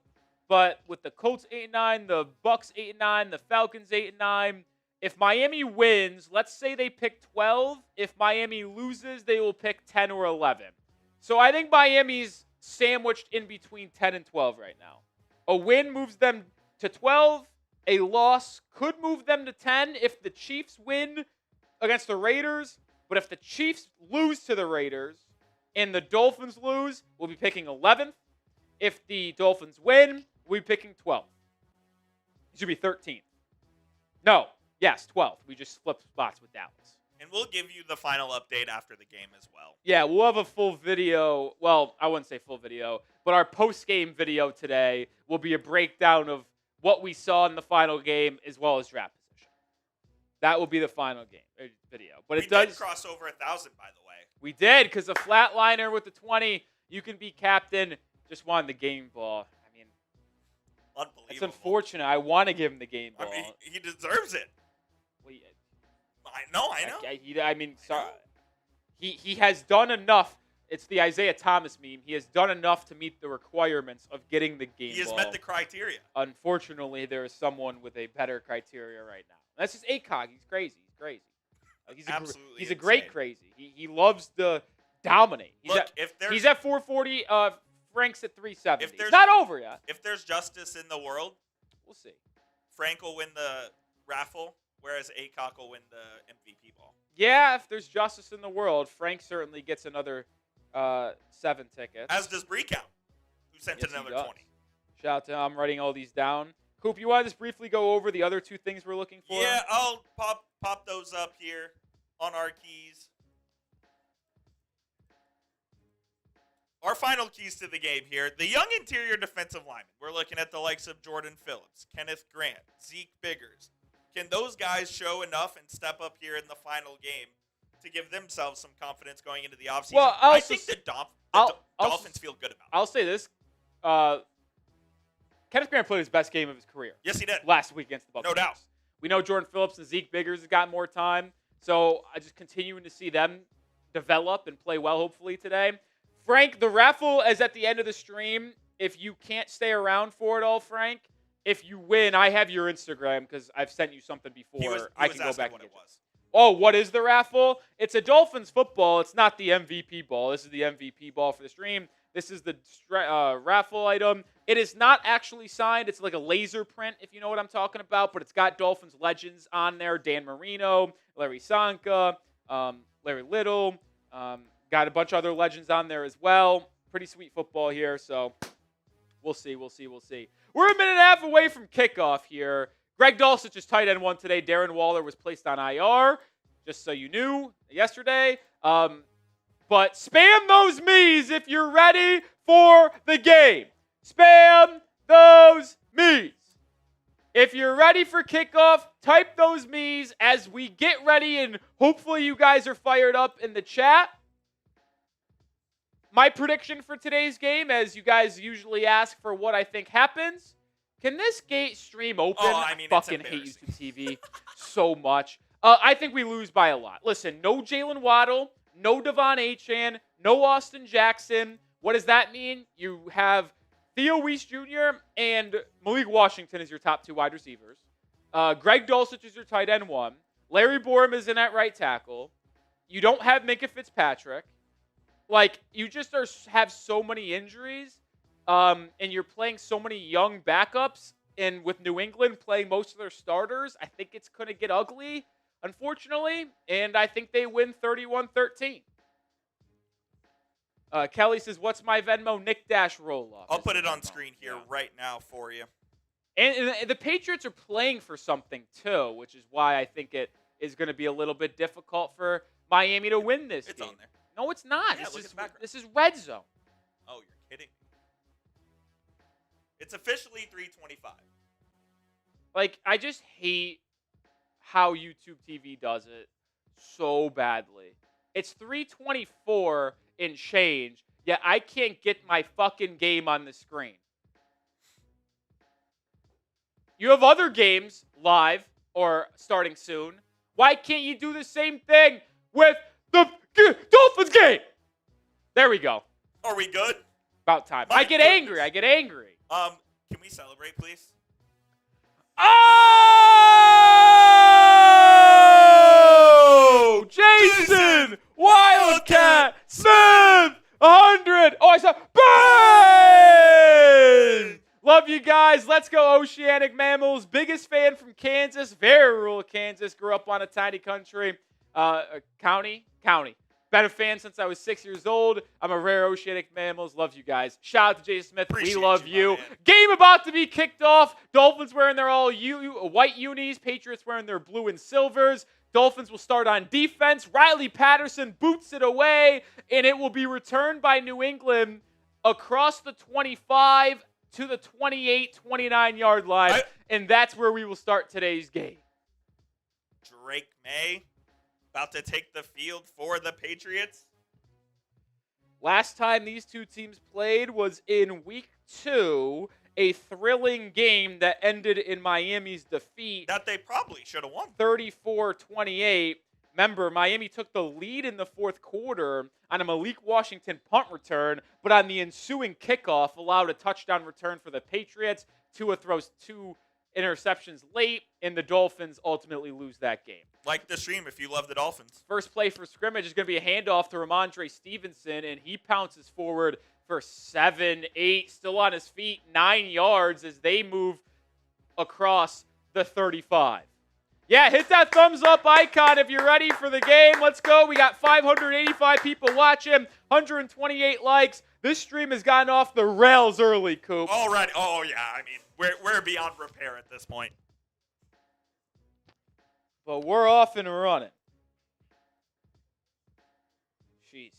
A: But with the Colts 8-9, the Bucks 8-9, the Falcons 8-9, if Miami wins, let's say they pick 12. If Miami loses, they will pick 10 or 11. So I think Miami's sandwiched in between 10 and 12 right now. A win moves them to 12. A loss could move them to 10 if the Chiefs win against the Raiders. But if the Chiefs lose to the Raiders and the Dolphins lose, we'll be picking 11th. If the Dolphins win, we'll be picking 12th. It should be 13th. No. Yes, 12th. We just flipped spots with Dallas.
B: And we'll give you the final update after the game as well.
A: Yeah, we'll have a full video. Well, I wouldn't say full video, but our post-game video today will be a breakdown of what we saw in the final game as well as draft position. That will be the final game video. But
B: we did cross over 1,000, by the way.
A: We did, because a flatliner with the 20, you can be captain. Just wanted the game ball. I mean,
B: unbelievable.
A: It's unfortunate. I want to give him the game ball.
B: I mean, he deserves it.
A: Well, yeah.
B: I know.
A: I mean, sorry. He has done enough. It's the Isaiah Thomas meme. He has done enough to meet the requirements of getting the game ball.
B: He has met the criteria.
A: Unfortunately, there is someone with a better criteria right now. That's just ACOG. He's crazy. He's a great crazy. He loves to dominate. He's at 440. Frank's at 370. It's not over yet.
B: If there's justice in the world,
A: we'll see.
B: Frank will win the raffle, whereas ACOG will win the MVP ball.
A: Yeah, if there's justice in the world, Frank certainly gets another 7 tickets.
B: As does Breakout, who sent in another 20.
A: Shout out to him. I'm writing all these down. Coop, you want to just briefly go over the other 2 things we're looking for?
B: Yeah, I'll pop those up here on our keys. Our final keys to the game here. The young interior defensive linemen. We're looking at the likes of Jordyn Phillips, Kenneth Grant, Zeke Biggers. Can those guys show enough and step up here in the final game to give themselves some confidence going into the offseason?
A: Well,
B: I think the Dolphins feel good about it.
A: I'll say this. Kenneth Grant played his best game of his career.
B: Yes, he did.
A: Last week against the Buccaneers.
B: No doubt.
A: We know Jordyn Phillips and Zeke Biggers have got more time. So I just continuing to see them develop and play well, hopefully, today. Frank, the raffle is at the end of the stream. If you can't stay around for it all, Frank, if you win, I have your Instagram because I've sent you something before. I can go back and get it. Oh, what is the raffle? It's a Dolphins football. It's not the MVP ball. This is the MVP ball for the stream. This is the raffle item. It is not actually signed. It's like a laser print, if you know what I'm talking about, but it's got Dolphins legends on there. Dan Marino, Larry Sanka, Larry Little. Got a bunch of other legends on there as well. Pretty sweet football here, so we'll see. We're a minute and a half away from kickoff here. Greg Dulcich is tight end 1 today. Darren Waller was placed on IR, just so you knew, yesterday. But spam those me's if you're ready for the game. Spam those me's. If you're ready for kickoff, type those me's as we get ready, and hopefully you guys are fired up in the chat. My prediction for today's game, as you guys usually ask for what I think happens, can this gate stream open?
B: I
A: fucking hate YouTube TV so much. I think we lose by a lot. Listen, no Jaylen Waddle, no Devon Achane, no Austin Jackson. What does that mean? You have Theo Weiss Jr. and Malik Washington as your top 2 wide receivers. Greg Dulcich is your tight end 1. Larry Borum is in at right tackle. You don't have Minkah Fitzpatrick. Like, you just have so many injuries, and you're playing so many young backups, and with New England playing most of their starters, I think it's going to get ugly, unfortunately, and I think they win 31-13. Kelly says, what's my Venmo Nick Dash roll-off?
B: I'll put it on screen here right now for you.
A: And the Patriots are playing for something, too, which is why I think it is going to be a little bit difficult for Miami to win this game.
B: It's on there.
A: No, it's not.
B: Yeah,
A: This is red zone.
B: Oh, you're kidding. It's officially 325.
A: Like, I just hate how YouTube TV does it so badly. It's 324 and change, yet I can't get my fucking game on the screen. You have other games live or starting soon. Why can't you do the same thing with the Dolphins game? There we go.
B: Are we good?
A: About time. I get angry.
B: Can we celebrate, please?
A: Oh! Jason! Wildcat! Smith! 100! Oh, I saw... Bang! Love you guys. Let's go, Oceanic Mammals. Biggest fan from Kansas. Very rural Kansas. Grew up on a tiny country. County. Been a fan since I was 6 years old. I'm a rare oceanic mammals. Love you guys. Shout out to Jason Smith.
B: Appreciate
A: we love
B: you,
A: you.
B: my man.
A: Game about to be kicked off. Dolphins wearing their all white unis. Patriots wearing their blue and silvers. Dolphins will start on defense. Riley Patterson boots it away, and it will be returned by New England across the 25 to the 28, 29-yard line, and that's where we will start today's game.
B: Drake May about to take the field for the Patriots.
A: Last time these two teams played was in week 2, a thrilling game that ended in Miami's defeat.
B: That they probably should have won.
A: 34-28. Remember, Miami took the lead in the fourth quarter on a Malik Washington punt return, but on the ensuing kickoff allowed a touchdown return for the Patriots. Tua throws 2 interceptions late, and the Dolphins ultimately lose that game.
B: Like the stream if you love the Dolphins.
A: First play for scrimmage is going to be a handoff to Ramondre Stevenson, and he pounces forward for 7, 8, still on his feet, 9 yards as they move across the 35. Yeah, hit that thumbs up icon if you're ready for the game. Let's go. We got 585 people watching, 128 likes. This stream has gotten off the rails early, Coop.
B: Already. Oh, yeah. I mean, we're beyond repair at this point.
A: But we're off and running. Jeez.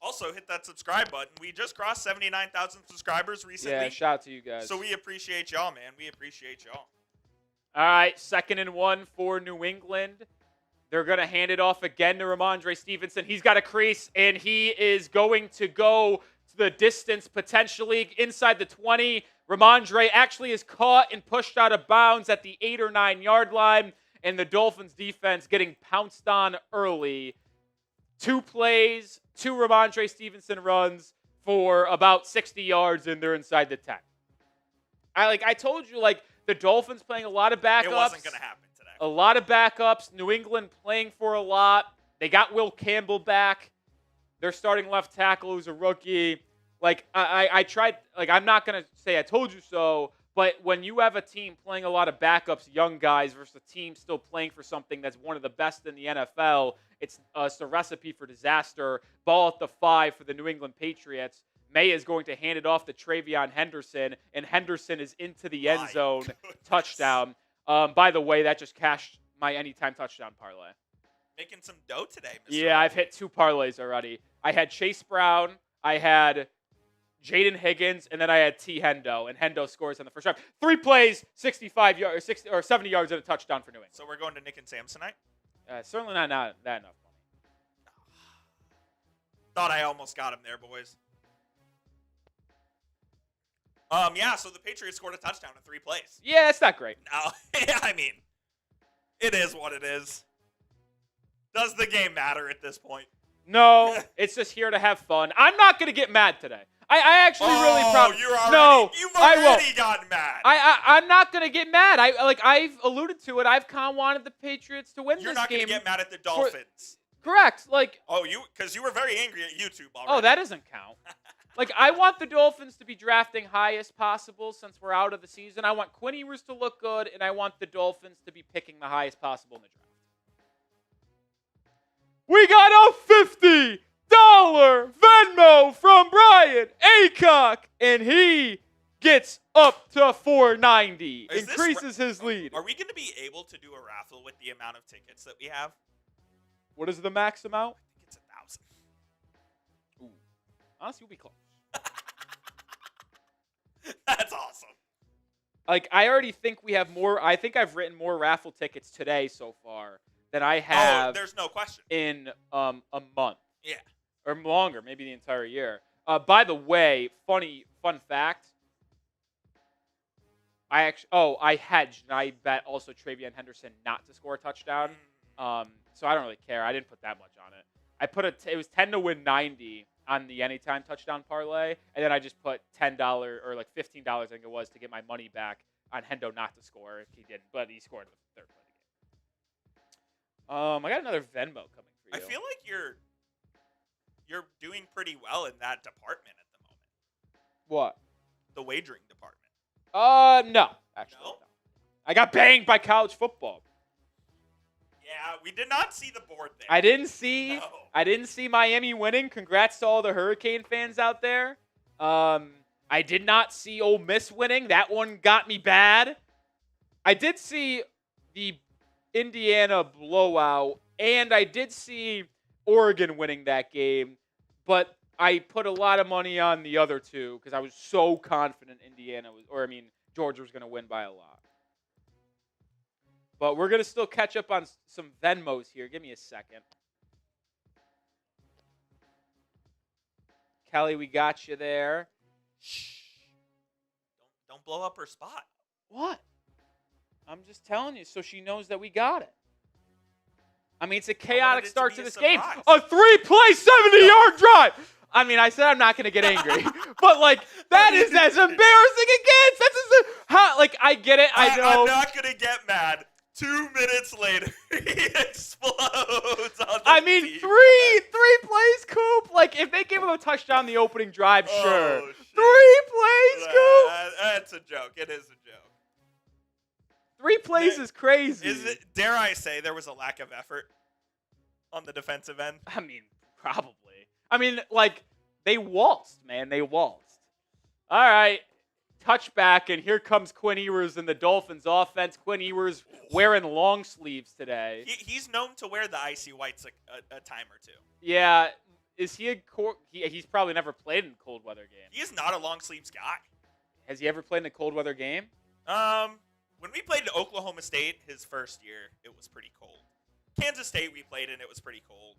B: Also, hit that subscribe button. We just crossed 79,000 subscribers recently.
A: Yeah, shout out to you guys.
B: So we appreciate y'all, man. We appreciate y'all.
A: All right, 2nd and 1 for New England. They're going to hand it off again to Ramondre Stevenson. He's got a crease, and he is going to go to the distance, potentially inside the 20. Ramondre actually is caught and pushed out of bounds at the 8 or 9 yard line, and the Dolphins defense getting pounced on early. 2 plays, 2 Ramondre Stevenson runs for about 60 yards, and they're inside the 10. I told you, the Dolphins playing a lot of backups.
B: It wasn't going to happen today.
A: A lot of backups. New England playing for a lot. They got Will Campbell back. They're starting left tackle who's a rookie. I tried, I'm not going to say I told you so, but when you have a team playing a lot of backups, young guys, versus a team still playing for something that's one of the best in the NFL, it's a recipe for disaster. Ball at the 5 for the New England Patriots. May is going to hand it off to Travion Henderson, and Henderson is into the end zone. Touchdown. By the way, that just cashed my anytime touchdown parlay.
B: Making some dough today, Mr.
A: Yeah, I've hit 2 parlays already. I had Chase Brown, I had Jaden Higgins, and then I had T. Hendo, and Hendo scores on the first drive. 3 plays, 65 yards, 60 or 70 yards, and a touchdown for New England.
B: So we're going to Nick and Sam's tonight?
A: Certainly not that enough money.
B: Thought I almost got him there, boys. Yeah, so the Patriots scored a touchdown in 3 plays.
A: Yeah, it's not great.
B: No, I mean, it is what it is. Does the game matter at this point?
A: No, it's just here to have fun. I'm not going to get mad today. I actually really proud.
B: You've already gotten mad.
A: I'm not going to get mad. I've alluded to it. I've kind of wanted the Patriots to win this game.
B: You're not going to get mad at the Dolphins.
A: Correct.
B: Because you were very angry at YouTube already.
A: Oh, that doesn't count. I want the Dolphins to be drafting highest possible since we're out of the season. I want Quinn Ewers to look good, and I want the Dolphins to be picking the highest possible in the draft. We got a $50 Venmo from Brian Aycock, and he gets up to $4.90. Increases his lead.
B: Are we going to be able to do a raffle with the amount of tickets that we have?
A: What is the max amount?
B: I think it's 1,000.
A: Ooh. Honestly, we'll be close.
B: That's awesome.
A: I already think we have more. I think I've written more raffle tickets today so far than I have.
B: Oh, there's no question.
A: In a month.
B: Yeah.
A: Or longer, maybe the entire year. By the way, fun fact. I hedged and I bet also Travion Henderson not to score a touchdown. So I don't really care. I didn't put that much on it. I put it was 10 to win 90 on the anytime touchdown parlay, and then I just put $10 or $15, I think it was, to get my money back on Hendo not to score if he didn't, but he scored the 3rd play of the game. I got another Venmo coming for you.
B: I feel like you're doing pretty well in that department at the moment.
A: What?
B: The wagering department.
A: No. Actually, no. I got banged by college football.
B: Yeah, Yeah, we did not see the board there.
A: I didn't see
B: No.
A: Miami winning. Congrats to all the Hurricane fans out there. I did not see Ole Miss winning. That one got me bad. I did see the Indiana blowout, and I did see Oregon winning that game, but I put a lot of money on the other two because I was so confident Georgia was going to win by a lot. But we're going to still catch up on some Venmos here. Give me a second. Kelly, we got you there.
B: Shh. Don't blow up her spot.
A: What? I'm just telling you so she knows that we got it. I mean, it's a chaotic start to this game. A 3-play, 70-yard drive. I mean, I said I'm not going to get angry. But, that is as embarrassing against. I get it. I know.
B: I'm not going to get mad. 2 minutes later, he explodes on the
A: I mean,
B: field.
A: three plays, Coop. If they gave him a touchdown the opening drive, sure.
B: Oh, shit.
A: 3 plays, Coop.
B: That's a joke. It is a joke.
A: 3 plays is crazy.
B: Dare I say there was a lack of effort on the defensive end?
A: I mean, probably. I mean, they waltzed, man. They waltzed. All right. Touchback, and here comes Quinn Ewers in the Dolphins offense. Quinn Ewers wearing long sleeves today.
B: He's known to wear the icy whites a time or two.
A: Yeah. Is he he's probably never played in a cold weather game.
B: He is not a long sleeves guy.
A: Has he ever played in a cold weather game?
B: When we played at Oklahoma State his first year, it was pretty cold. Kansas State we played in, it was pretty cold.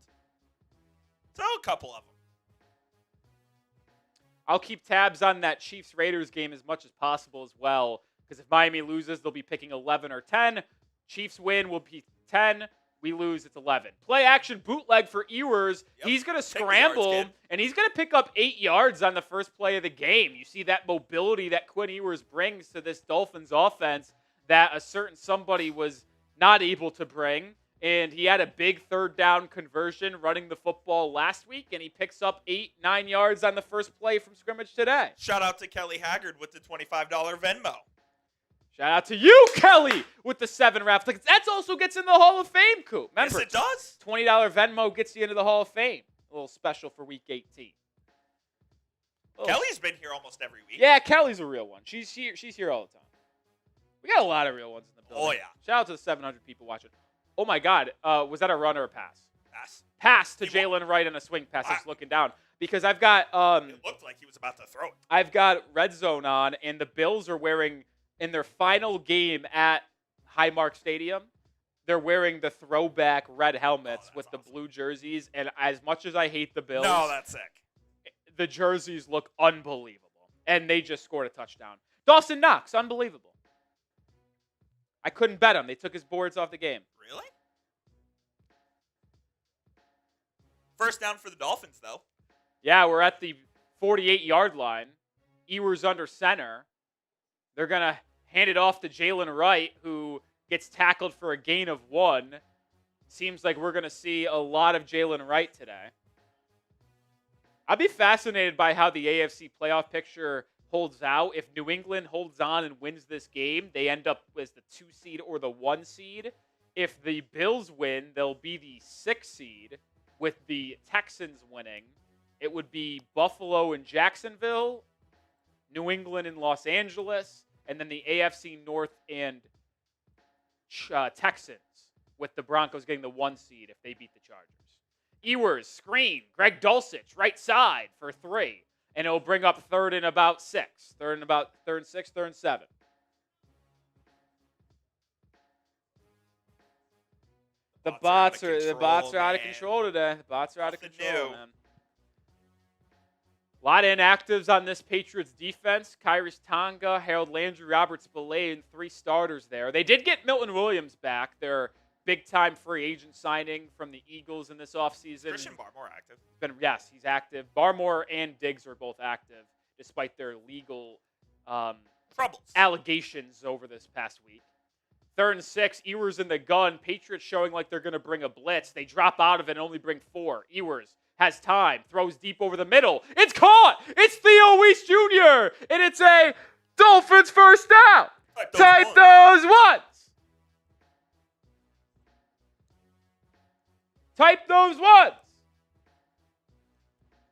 B: So a couple of them.
A: I'll keep tabs on that Chiefs-Raiders game as much as possible as well, because if Miami loses, they'll be picking 11 or 10. Chiefs win, will be 10. We lose, it's 11. Play action bootleg for Ewers.
B: Yep.
A: He's going to
B: Take the
A: scramble,
B: yards, kid.
A: and he's going to pick up 8 yards on the first play of the game. You see that mobility that Quinn Ewers brings to this Dolphins offense that a certain somebody was not able to bring. And he had a big third down conversion running the football last week, and he picks up 8-9 yards on the first play from scrimmage today.
B: Shout out to Kelly Haggard with the $25 Venmo.
A: Shout out to you, Kelly, with the 7 Raffle tickets. That also gets in the Hall of Fame, Coop. Remember,
B: Yes, it does.
A: $20 Venmo gets you into the Hall of Fame. A little special for Week 18.
B: Kelly's been here almost every week.
A: Yeah, Kelly's a real one. She's here all the time. We got a lot of real ones in the building.
B: Oh, yeah.
A: Shout out to the 700 people watching. Oh, my God. Was that a run or a pass?
B: Pass.
A: Pass to Jaylen Wright on a swing pass. I was looking down. Because I've got
B: It looked like he was about to throw it.
A: I've got Red Zone on, and the Bills are wearing, in their final game at Highmark Stadium, they're wearing the throwback red helmets with the blue jerseys. And as much as I hate the Bills,
B: No, that's sick.
A: the jerseys look unbelievable. And they just scored a touchdown. Dawson Knox, unbelievable. I couldn't bet him. They took his boards off the game.
B: Really? First down for the Dolphins, though.
A: Yeah, we're at the 48-yard line. Ewers under center. They're going to hand it off to Jaylen Wright, who gets tackled for a gain of 1. Seems like we're going to see a lot of Jaylen Wright today. I'd be fascinated by how the AFC playoff picture holds out. If New England holds on and wins this game, they end up as the 2 seed or the 1 seed. If the Bills win, they'll be the 6 seed with the Texans winning. It would be Buffalo and Jacksonville, New England and Los Angeles, and then the AFC North and Texans, with the Broncos getting the 1 seed if they beat the Chargers. Ewers, screen, Greg Dulcich, right side for 3. And it'll bring up third and about 6. Third and 6, third and 7. The bots are out of control today. The bots are out of control, man. A lot of inactives on this Patriots defense. Kyrus Tonga, Harold Landry, Robert Spillane, 3 starters there. They did get Milton Williams back. Their big-time free agent signing from the Eagles in this offseason.
B: Christian Barmore active.
A: Yes, he's active. Barmore and Diggs are both active, despite their legal
B: Troubles.
A: allegations over this past week. Third and 6, Ewers in the gun. Patriots showing like they're going to bring a blitz. They drop out of it and only bring 4. Ewers has time, throws deep over the middle. It's caught! It's Theo Weiss Jr., and it's a Dolphins first down. Tight those ones. Type those ones.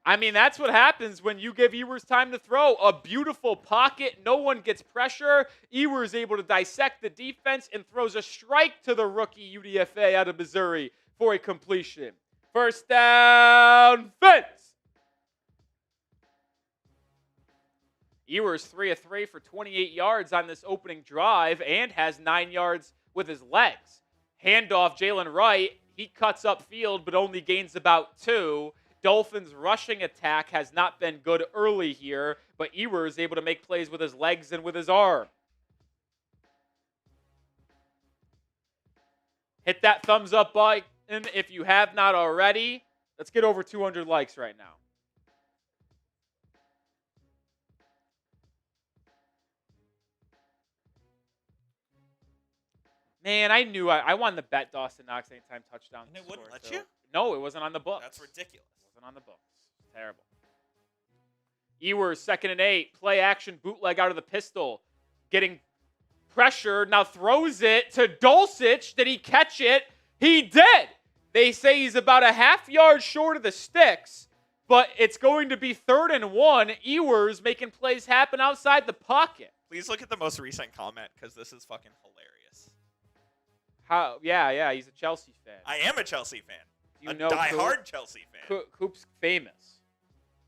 A: I mean, that's what happens when you give Ewers time to throw. A beautiful pocket. No one gets pressure. Ewers able to dissect the defense and throws a strike to the rookie UDFA out of Missouri for a completion. First down, Fitz. Ewers 3 of 3 for 28 yards on this opening drive and has 9 yards with his legs. Handoff, Jaylen Wright. He cuts upfield but only gains about 2. Dolphins' rushing attack has not been good early here, but Ewers is able to make plays with his legs and with his arm. Hit that thumbs up button if you have not already. Let's get over 200 likes right now. Man, I knew I wanted to bet Dawson Knox anytime touchdown.
B: And it wouldn't let you?
A: No, it wasn't on the books.
B: That's ridiculous.
A: It wasn't on the books. Terrible. Ewers, 2nd and 8. Play action bootleg out of the pistol. Getting pressure. Now throws it to Dulcich. Did he catch it? He did. They say he's about a half yard short of the sticks, but it's going to be 3rd and 1. Ewers making plays happen outside the pocket.
B: Please look at the most recent comment because this is fucking hilarious.
A: How? Yeah, he's a Chelsea fan.
B: I am a Chelsea fan.
A: You know
B: die-hard Chelsea fan.
A: Coop's famous.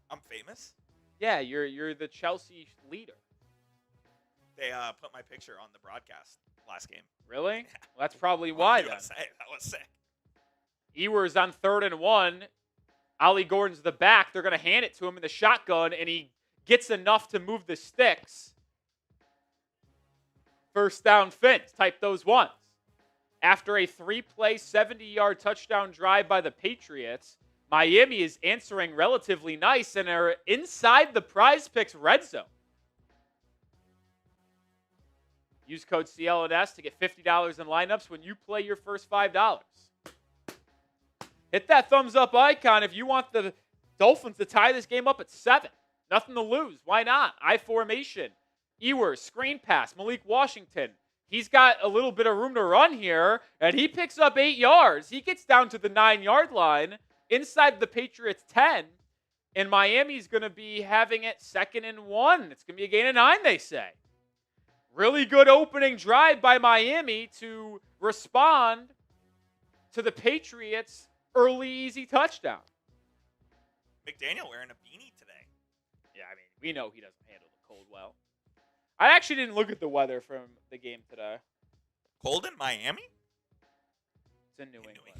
B: I'm famous?
A: Yeah, you're the Chelsea leader.
B: They put my picture on the broadcast last game.
A: Really? Well, that's probably why then.
B: That was sick.
A: Ewers on 3rd and 1. Ollie Gordon's the back. They're going to hand it to him in the shotgun, and he gets enough to move the sticks. First down, Fitz. Type those ones. After a 3-play, 70-yard touchdown drive by the Patriots, Miami is answering relatively nice and are inside the Prize Picks red zone. Use code CLNS to get $50 in lineups when you play your first $5. Hit that thumbs up icon if you want the Dolphins to tie this game up at 7. Nothing to lose. Why not? I formation. Ewers, screen pass. Malik Washington. He's got a little bit of room to run here, and he picks up 8 yards. He gets down to the 9-yard line inside the Patriots' 10, and Miami's going to be having it 2nd and 1. It's going to be a gain of 9, they say. Really good opening drive by Miami to respond to the Patriots' early, easy touchdown.
B: McDaniel wearing a beanie today.
A: Yeah, I mean, we know he doesn't handle the cold well. I actually didn't look at the weather from the game today.
B: Cold in Miami?
A: It's in New England.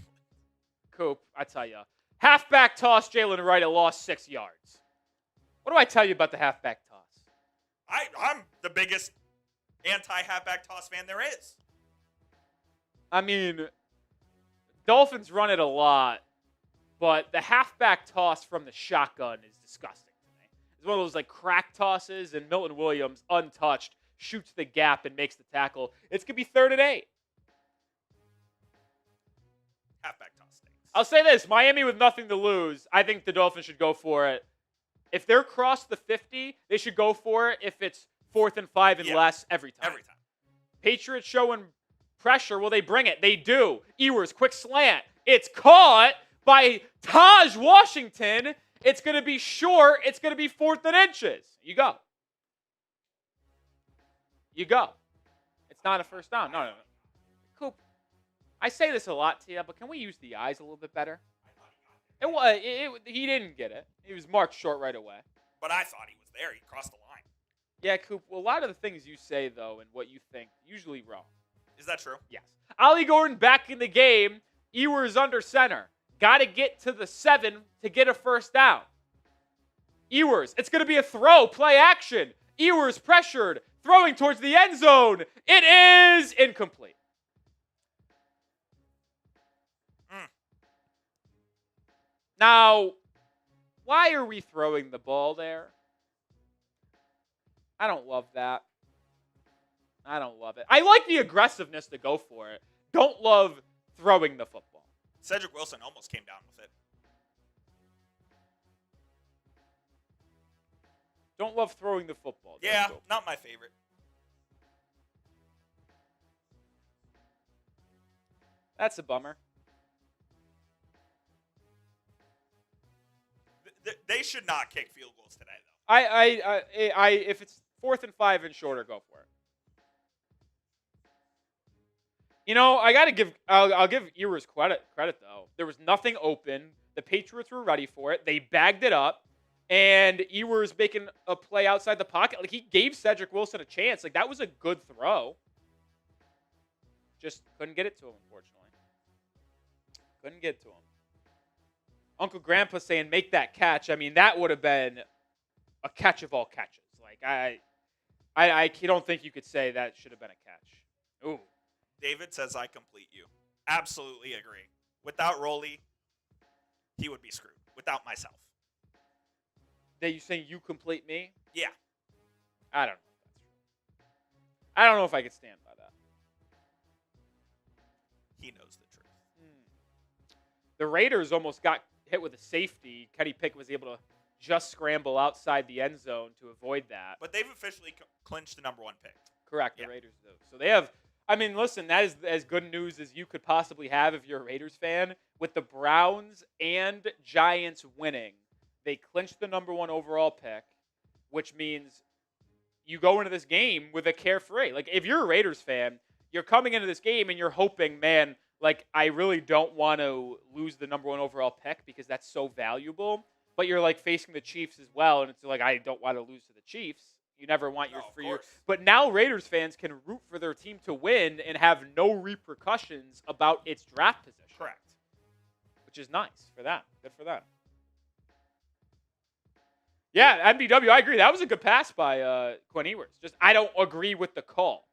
A: Coop, I tell you. Halfback toss, Jaylen Wright, it lost 6 yards. What do I tell you about the halfback toss?
B: I'm the biggest anti-halfback toss fan there is.
A: I mean, Dolphins run it a lot, but the halfback toss from the shotgun is disgusting to me. It's one of those like crack tosses, and Milton Williams, untouched, shoots the gap and makes the tackle. It's going to be 3rd and 8.
B: Halfback toss stinks.
A: I'll say this, Miami with nothing to lose, I think the Dolphins should go for it. If they're across the 50, they should go for it if it's 4th and 5 and less every time.
B: Every time.
A: Patriots showing pressure. Will they bring it? They do. Ewers, quick slant. It's caught by Taj Washington. It's going to be short. It's going to be 4th and inches. You go. You go. It's not a first down. No. Coop, I say this a lot to you, but can we use the eyes a little bit better? He didn't get it. He was marked short right away.
B: But I thought he was there. He crossed the line.
A: Yeah, Coop, well, a lot of the things you say, though, and what you think, usually wrong.
B: Is that true?
A: Yes. Ollie Gordon back in the game. Ewers under center. Got to get to the 7 to get a first down. Ewers, it's going to be a throw, play action. Ewers pressured, throwing towards the end zone. It is incomplete. Now, why are we throwing the ball there? I don't love that. I don't love it. I like the aggressiveness to go for it. Don't love throwing the football.
B: Cedric Wilson almost came down with it.
A: Don't love throwing the football.
B: Yeah, not my favorite.
A: That's a bummer.
B: They should not kick field goals today, though.
A: If it's 4th and 5 and shorter, go for it. I'll give Ewers credit though. There was nothing open. The Patriots were ready for it. They bagged it up, and Ewers making a play outside the pocket. Like, he gave Cedric Wilson a chance. Like, that was a good throw. Just couldn't get it to him, unfortunately. Couldn't get to him. Uncle Grandpa saying, make that catch. I mean, that would have been a catch of all catches. Like, I don't think you could say that should have been a catch. Ooh.
B: David says, I complete you. Absolutely agree. Without Rolly, he would be screwed. Without myself.
A: That you saying you complete me?
B: Yeah.
A: I don't know. I don't know if I could stand by that.
B: He knows the truth.
A: The Raiders almost got hit with a safety. Kenny Pickett was able to just scramble outside the end zone to avoid that.
B: But they've officially clinched the number 1 pick.
A: Correct, the Raiders do. So they have, I mean, listen, that is as good news as you could possibly have if you're a Raiders fan. With the Browns and Giants winning, they clinched the number 1 overall pick, which means you go into this game with a carefree. Like, if you're a Raiders fan, you're coming into this game and you're hoping, man, like, I really don't want to lose the number 1 overall pick because that's so valuable. But you're, like, facing the Chiefs as well, and it's like, I don't want to lose to the Chiefs. You never want yours for your. But now Raiders fans can root for their team to win and have no repercussions about its draft position.
B: Correct.
A: Which is nice for them. Good for them. Yeah, MBW, I agree. That was a good pass by Quinn Ewers. Just, I don't agree with the call.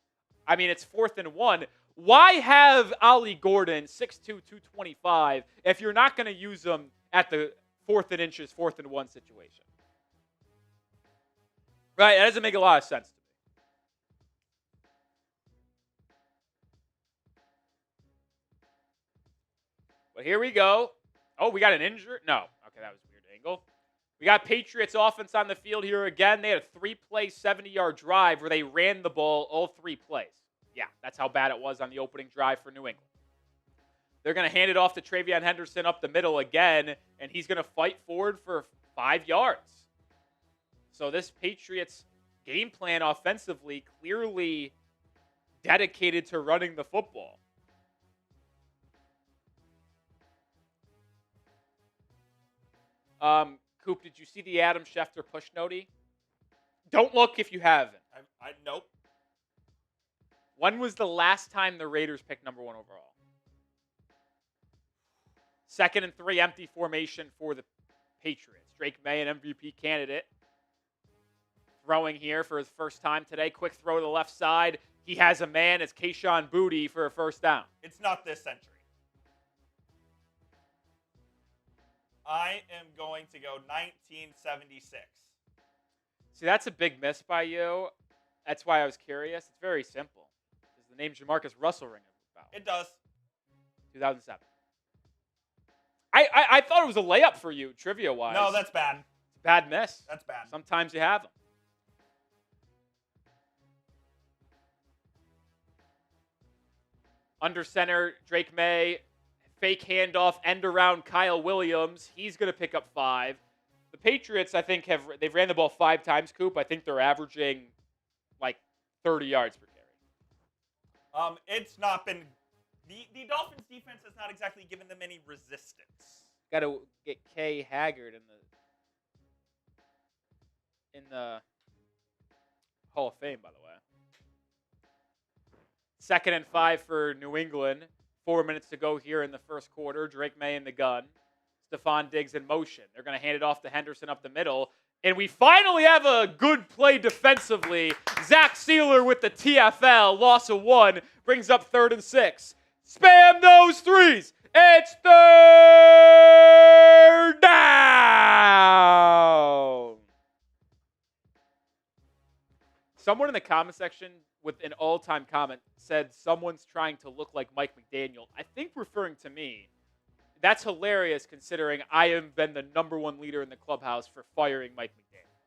A: I mean, it's 4th and 1. Why have Ollie Gordon, 6'2", 225, if you're not going to use him at the 4th and inches, 4th and 1 situation? Right, that doesn't make a lot of sense to me. But here we go. Oh, we got an injury? No. Okay, that was a weird angle. We got Patriots offense on the field here again. They had a 3-play, 70-yard drive where they ran the ball all 3 plays. Yeah, that's how bad it was on the opening drive for New England. They're going to hand it off to Travion Henderson up the middle again, and he's going to fight forward for 5 yards. So this Patriots game plan offensively clearly dedicated to running the football. Coop, did you see the Adam Schefter push notey? Don't look if you haven't.
B: Nope.
A: When was the last time the Raiders picked number 1 overall? 2nd and 3 empty formation for the Patriots. Drake May, an MVP candidate. Throwing here for his first time today. Quick throw to the left side. He has a man. It's Kayshon Boutte for a first down.
B: It's not this century. I am going to go 1976.
A: See, that's a big miss by you. That's why I was curious. It's very simple. Does the name Jamarcus Russell ring a bell?
B: It does.
A: 2007. I thought it was a layup for you, trivia-wise.
B: No, that's bad.
A: It's a bad miss.
B: That's bad.
A: Sometimes you have them. Under center, Drake May. Fake handoff, end around Kyle Williams. He's going to pick up 5. The Patriots, I think, they've ran the ball 5 times, Coop. I think they're averaging like 30 yards per carry.
B: It's not been the Dolphins defense has not exactly given them any resistance.
A: Got to get Kay Haggard in the Hall of Fame, by the way. 2nd and 5 for New England. 4 minutes to go here in the first quarter. Drake May in the gun. Stephon Diggs in motion. They're going to hand it off to Henderson up the middle. And we finally have a good play defensively. Zach Sealer with the TFL. Loss of 1. Brings up 3rd and 6. Spam those 3s. It's 3rd down. Someone in the comment section with an all-time comment said someone's trying to look like Mike McDaniel. I think referring to me. That's hilarious considering I have been the number 1 leader in the clubhouse for firing Mike McDaniel.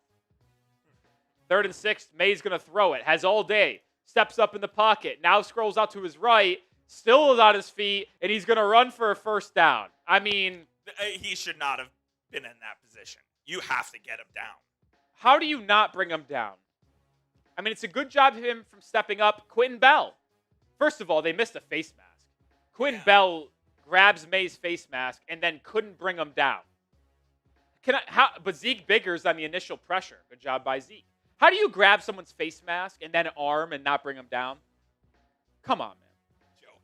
A: 3rd and 6, May's going to throw it. Has all day. Steps up in the pocket. Now scrolls out to his right. Still is on his feet. And he's going to run for a first down. I mean,
B: he should not have been in that position. You have to get him down.
A: How do you not bring him down? I mean, it's a good job of him from stepping up. Quinton Bell. First of all, they missed a face mask. Quinton Bell grabs May's face mask and then couldn't bring him down. But Zeke Biggers on the initial pressure. Good job by Zeke. How do you grab someone's face mask and then arm and not bring him down? Come on, man.
B: Joke.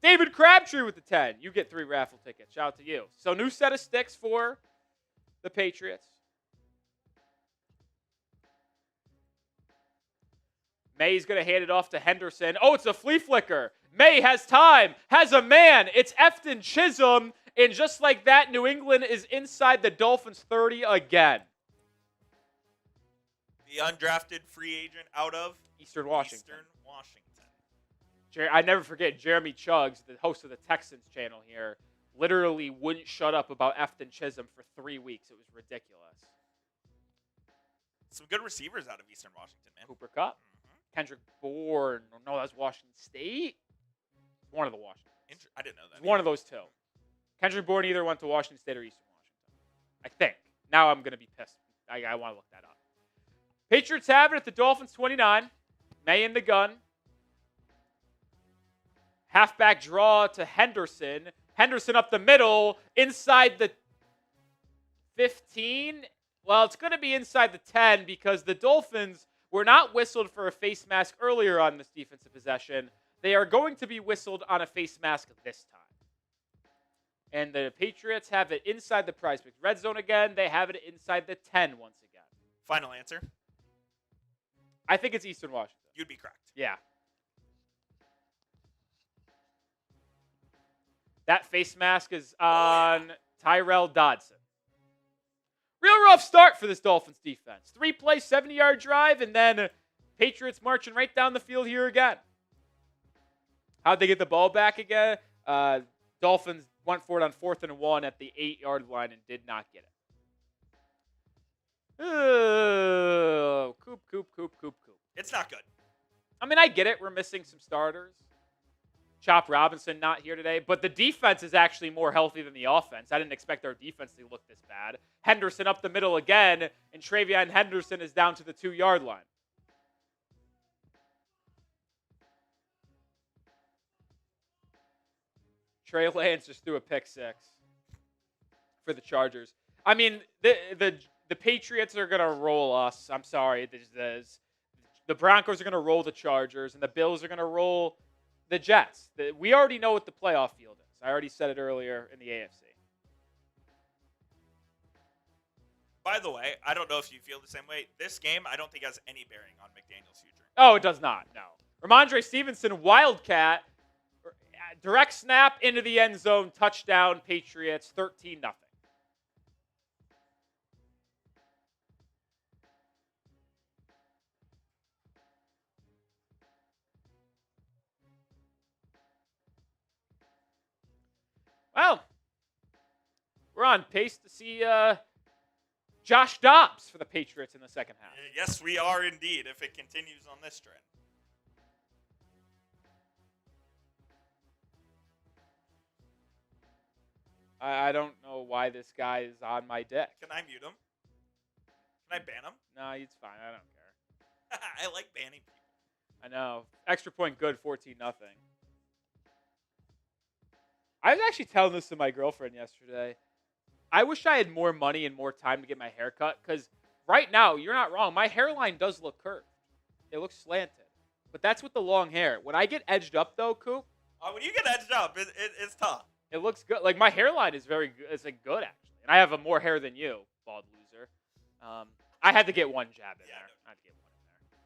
A: David Crabtree with the 10. You get 3 raffle tickets. Shout out to you. So new set of sticks for the Patriots. May's going to hand it off to Henderson. Oh, it's a flea flicker. May has time, has a man. It's Efton Chisholm. And just like that, New England is inside the Dolphins 30 again.
B: The undrafted free agent out of
A: Eastern Washington. I never forget Jeremy Chuggs, the host of the Texans channel here, literally wouldn't shut up about Efton Chisholm for 3 weeks. It was ridiculous.
B: Some good receivers out of Eastern Washington, man.
A: Cooper Kupp. Kendrick Bourne. No, that was Washington State. One of the Washington.
B: I didn't know that.
A: One of those two. Kendrick Bourne either went to Washington State or Eastern Washington. I think. Now I'm going to be pissed. I want to look that up. Patriots have it at the Dolphins 29. May in the gun. Halfback draw to Henderson. Henderson up the middle. Inside the 15. Well, it's going to be inside the 10 because the Dolphins were not whistled for a face mask earlier on this defensive possession. They are going to be whistled on a face mask this time. And the Patriots have it inside the Prize Picks red zone again. They have it inside the 10 once again.
B: Final answer?
A: I think it's Eastern Washington.
B: You'd be correct.
A: Yeah. That face mask is on Tyrell Dodson. Real rough start for this Dolphins defense. 3-play, 70-yard drive, and then Patriots marching right down the field here again. How'd they get the ball back again? Dolphins went for it on 4th and 1 at the 8-yard line and did not get it. Coop.
B: It's not good.
A: I mean, I get it. We're missing some starters. Chop Robinson not here today, but the defense is actually more healthy than the offense. I didn't expect our defense to look this bad. Henderson up the middle again, and Travion Henderson is down to the 2-yard line. Trey Lance just threw a pick 6 for the Chargers. I mean, the Patriots are going to roll us. I'm sorry. The Broncos are going to roll the Chargers, and the Bills are going to roll the Jets. We already know what the playoff field is. I already said it earlier in the AFC.
B: By the way, I don't know if you feel the same way. This game, I don't think has any bearing on McDaniel's future.
A: Oh, it does not. No. Ramondre Stevenson, Wildcat, direct snap into the end zone, touchdown, Patriots, 13-0. Well, we're on pace to see Josh Dobbs for the Patriots in the second half.
B: Yes, we are indeed, if it continues on this trend.
A: I don't know why this guy is on my deck.
B: Can I mute him? Can I ban him?
A: No, he's fine. I don't care.
B: I like banning people.
A: I know. Extra point good, 14-0. I was actually telling this to my girlfriend yesterday. I wish I had more money and more time to get my hair cut because right now, you're not wrong. My hairline does look curved. It looks slanted. But that's with the long hair. When I get edged up, though, Coop.
B: When you get edged up, it's tough.
A: It looks good. Like, my hairline is very good. It's, like, good, actually. And I have more hair than you, bald loser. I had to get one jab in there. I had to get one in there.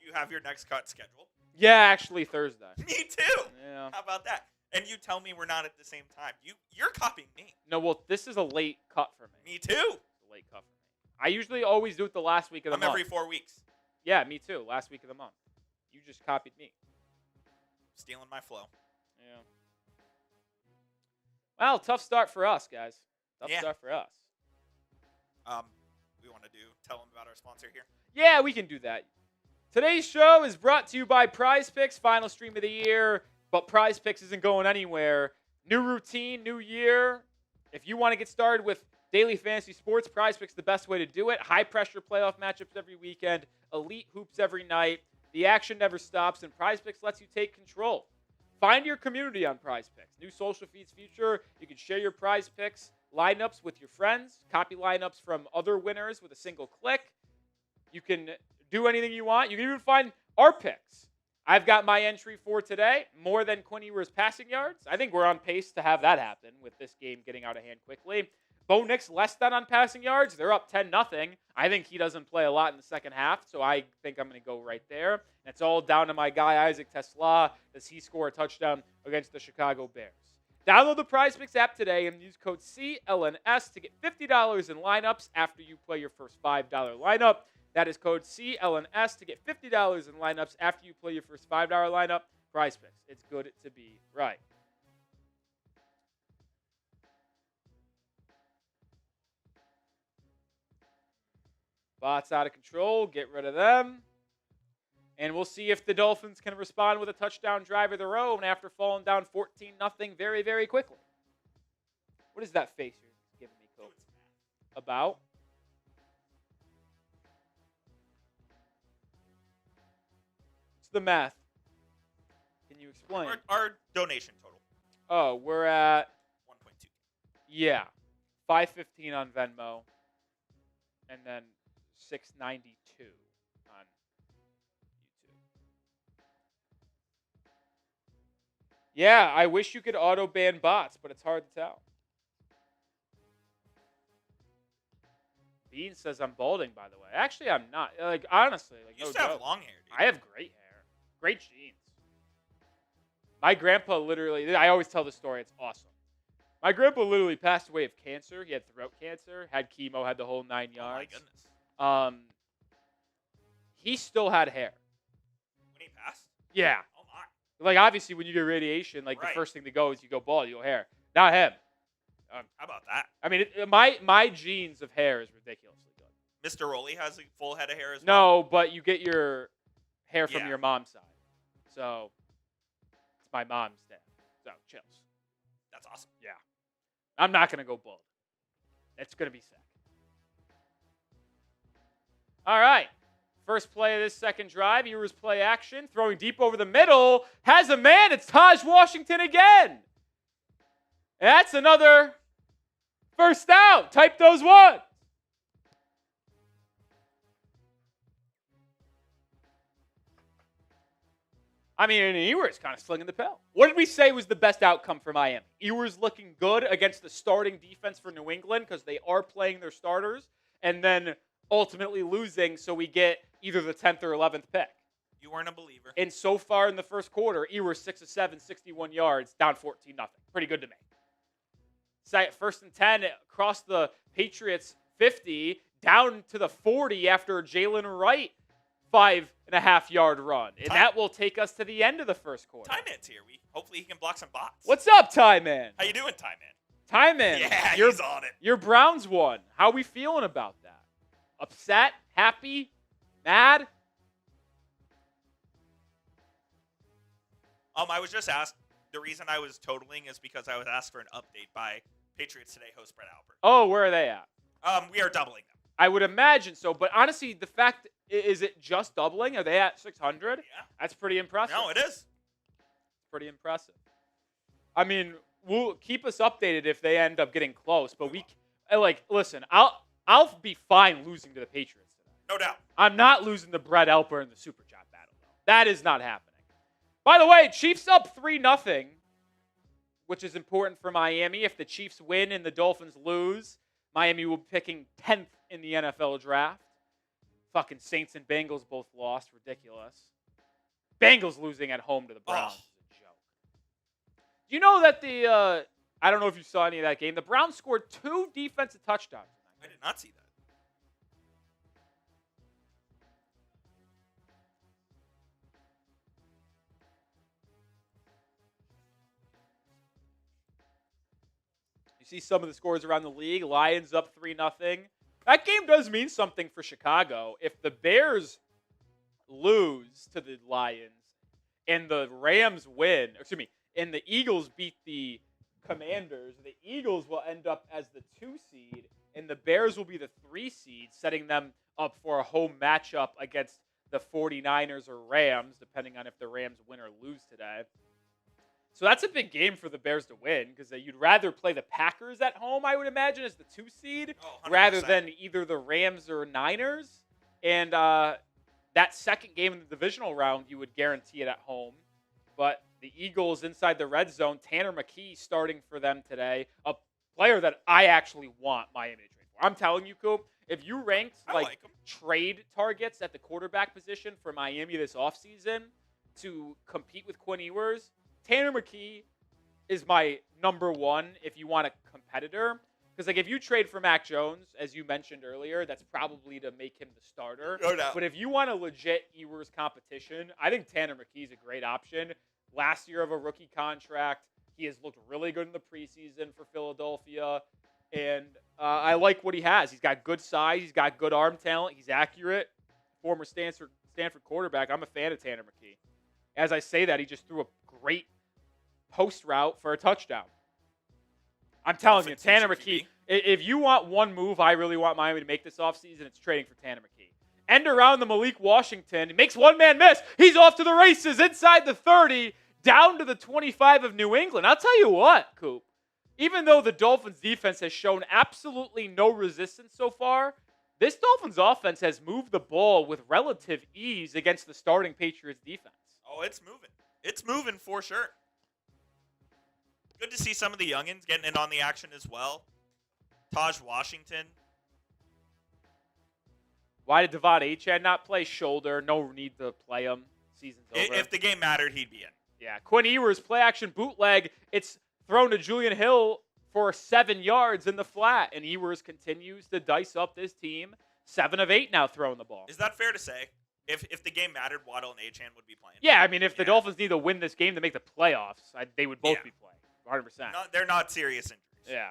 B: Do you have your next cut scheduled?
A: Yeah, actually, Thursday.
B: Me too.
A: Yeah.
B: How about that? And you tell me we're not at the same time. You're copying me.
A: No, well, this is a late cut for me.
B: Me too.
A: It's a late cut for me. I usually always do it the last week of the month.
B: I'm every 4 weeks.
A: Yeah, me too. Last week of the month. You just copied me.
B: Stealing my flow.
A: Yeah. Well, tough start for us, guys. Tough start for us.
B: We want to tell them about our sponsor here.
A: Yeah, we can do that. Today's show is brought to you by Prize Picks, final stream of the year. But Prize Picks isn't going anywhere. New routine, new year. If you want to get started with daily fantasy sports, Prize Picks the best way to do it. High-pressure playoff matchups every weekend, elite hoops every night. The action never stops, and Prize Picks lets you take control. Find your community on Prize Picks. New social feeds feature. You can share your Prize Picks lineups with your friends, copy lineups from other winners with a single click. You can do anything you want. You can even find our picks. I've got my entry for today, more than Quinn Ewers passing yards. I think we're on pace to have that happen with this game getting out of hand quickly. Bo Nix less than on passing yards. They're up 10-0. I think he doesn't play a lot in the second half, so I think I'm going to go right there. And it's all down to my guy, Isaac Tesla. Does he score a touchdown against the Chicago Bears? Download the Prize Picks app today and use code CLNS to get $50 in lineups after you play your first $5 lineup. That is code CLNS to get $50 in lineups after you play your first $5 lineup. Prize Picks. It's good to be right. Bots out of control. Get rid of them. And we'll see if the Dolphins can respond with a touchdown drive of their own after falling down 14-0 very, very quickly. What is that face you're giving me, Coach? About? What's the math? Can you explain?
B: Our donation total.
A: Oh, we're at
B: 1.2.
A: Yeah, $5.15 on Venmo, and then $6.92 on YouTube. Yeah, I wish you could auto ban bots, but it's hard to tell. Bean says I'm balding, by the way. Actually, I'm not. Like, honestly, like,
B: You
A: no
B: used to have
A: joke.
B: long hair, dude.
A: I have great hair. Great genes. My grandpa literally, I always tell this story. It's awesome. My grandpa literally passed away of cancer. He had throat cancer, had chemo, had the whole 9 yards.
B: Oh, my goodness.
A: He still had hair.
B: When he passed?
A: Yeah.
B: Oh, my.
A: Like, obviously, when you get radiation, like,
B: Right.
A: the first thing to go is you go bald, you go hair. Not him.
B: How about that?
A: I mean, my genes of hair is ridiculously good.
B: Mr. Rowley has a full head of hair as well.
A: No, but you get your hair from
B: Yeah.
A: your mom's side. So, it's my mom's dad. So, chills.
B: That's awesome.
A: Yeah. I'm not going to go bald. It's going to be sick. All right. First play of this second drive. Ewers play action. Throwing deep over the middle. Has a man. It's Taj Washington again. And that's another first down. Type those ones. I mean, and Ewers kind of slinging the pill. What did we say was the best outcome for Miami? Ewers looking good against the starting defense for New England because they are playing their starters, and then ultimately losing so we get either the 10th or 11th pick.
B: You weren't a believer.
A: And so far in the first quarter, Ewers 6 of 7, 61 yards, down 14-0. Pretty good to me. First and 10 across the Patriots 50, down to the 40 after a Jaylen Wright 5.5-yard run. And that will take us to the end of the first quarter.
B: Ty Man's here. Hopefully he can block some bots.
A: What's up, Ty Man?
B: How you doing, Ty Man?
A: Ty Man.
B: Yeah, he's on it.
A: Your Browns won. How we feeling about that? Upset? Happy? Mad?
B: I was just asked. The reason I was totaling is because I was asked for an update by Patriots Today host Brett Albert.
A: Oh, where are they at?
B: We are doubling them.
A: I would imagine so, but honestly, the fact, is it just doubling? Are they at 600?
B: Yeah.
A: That's pretty impressive.
B: No, it is.
A: Pretty impressive. I mean, we'll keep us updated if they end up getting close, but listen, I'll be fine losing to the Patriots today.
B: No doubt.
A: I'm not losing to Brett Elper in the Super Chat battle, though. That is not happening. By the way, Chiefs up 3-0, which is important for Miami. If the Chiefs win and the Dolphins lose, Miami will be picking 10th in the NFL draft. Fucking Saints and Bengals both lost. Ridiculous. Bengals losing at home to the Browns is a joke. Do you know that I don't know if you saw any of that game. The Browns scored 2 defensive touchdowns.
B: I did not see that.
A: You see some of the scores around the league. Lions up 3-0. That game does mean something for Chicago. If the Bears lose to the Lions and the Rams win, and the Eagles beat the Commanders. The Eagles will end up as the 2 seed, and the Bears will be the 3 seed, setting them up for a home matchup against the 49ers or Rams, depending on if the Rams win or lose today. So that's a big game for the Bears to win, because you'd rather play the Packers at home, I would imagine, as the 2 seed, rather than either the Rams or Niners. And that second game in the divisional round, you would guarantee it at home. But the Eagles inside the red zone, Tanner McKee starting for them today, a player that I actually want Miami to trade for. I'm telling you, Coop, if you ranked trade targets at the quarterback position for Miami this offseason to compete with Quinn Ewers, Tanner McKee is my number one if you want a competitor. Because if you trade for Mac Jones, as you mentioned earlier, that's probably to make him the starter.
B: No doubt.
A: But if you want a legit Ewers competition, I think Tanner McKee is a great option. Last year of a rookie contract, he has looked really good in the preseason for Philadelphia. And I like what he has. He's got good size. He's got good arm talent. He's accurate. Former Stanford quarterback. I'm a fan of Tanner McKee. As I say that, he just threw a great post route for a touchdown. I'm telling you, Tanner McKee, if you want one move I really want Miami to make this offseason, it's trading for Tanner McKee. End around the Malik Washington. He makes one man miss. He's off to the races inside the 30, down to the 25 of New England. I'll tell you what, Coop. Even though the Dolphins defense has shown absolutely no resistance so far, this Dolphins offense has moved the ball with relative ease against the starting Patriots defense.
B: Oh, it's moving. It's moving for sure. Good to see some of the youngins getting in on the action as well. Taj Washington.
A: Why did Achane not play? Shoulder. No need to play him. Season's over.
B: If the game mattered, he'd be in.
A: Yeah. Quinn Ewers, play action bootleg. It's thrown to Julian Hill for 7 yards in the flat. And Ewers continues to dice up this team. 7 of 8 now throwing the ball.
B: Is that fair to say? If the game mattered, Waddle and Achane would be playing.
A: Yeah, I mean, if the Dolphins need to win this game to make the playoffs, they would both be playing. 100%.
B: They're not serious injuries.
A: Yeah.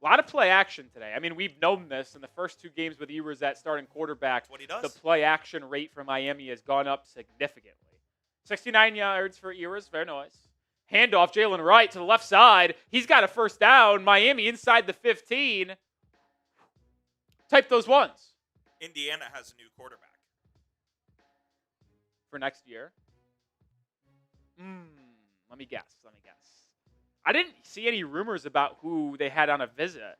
A: A lot of play action today. I mean, we've known this in the first 2 games with Ewers at starting quarterback.
B: That's what he does.
A: The play action rate for Miami has gone up significantly. 69 yards for Ewers. Very nice. Handoff, Jaylen Wright to the left side. He's got a first down. Miami inside the 15. Type those ones.
B: Indiana has a new quarterback.
A: For next year? Let me guess. I didn't see any rumors about who they had on a visit.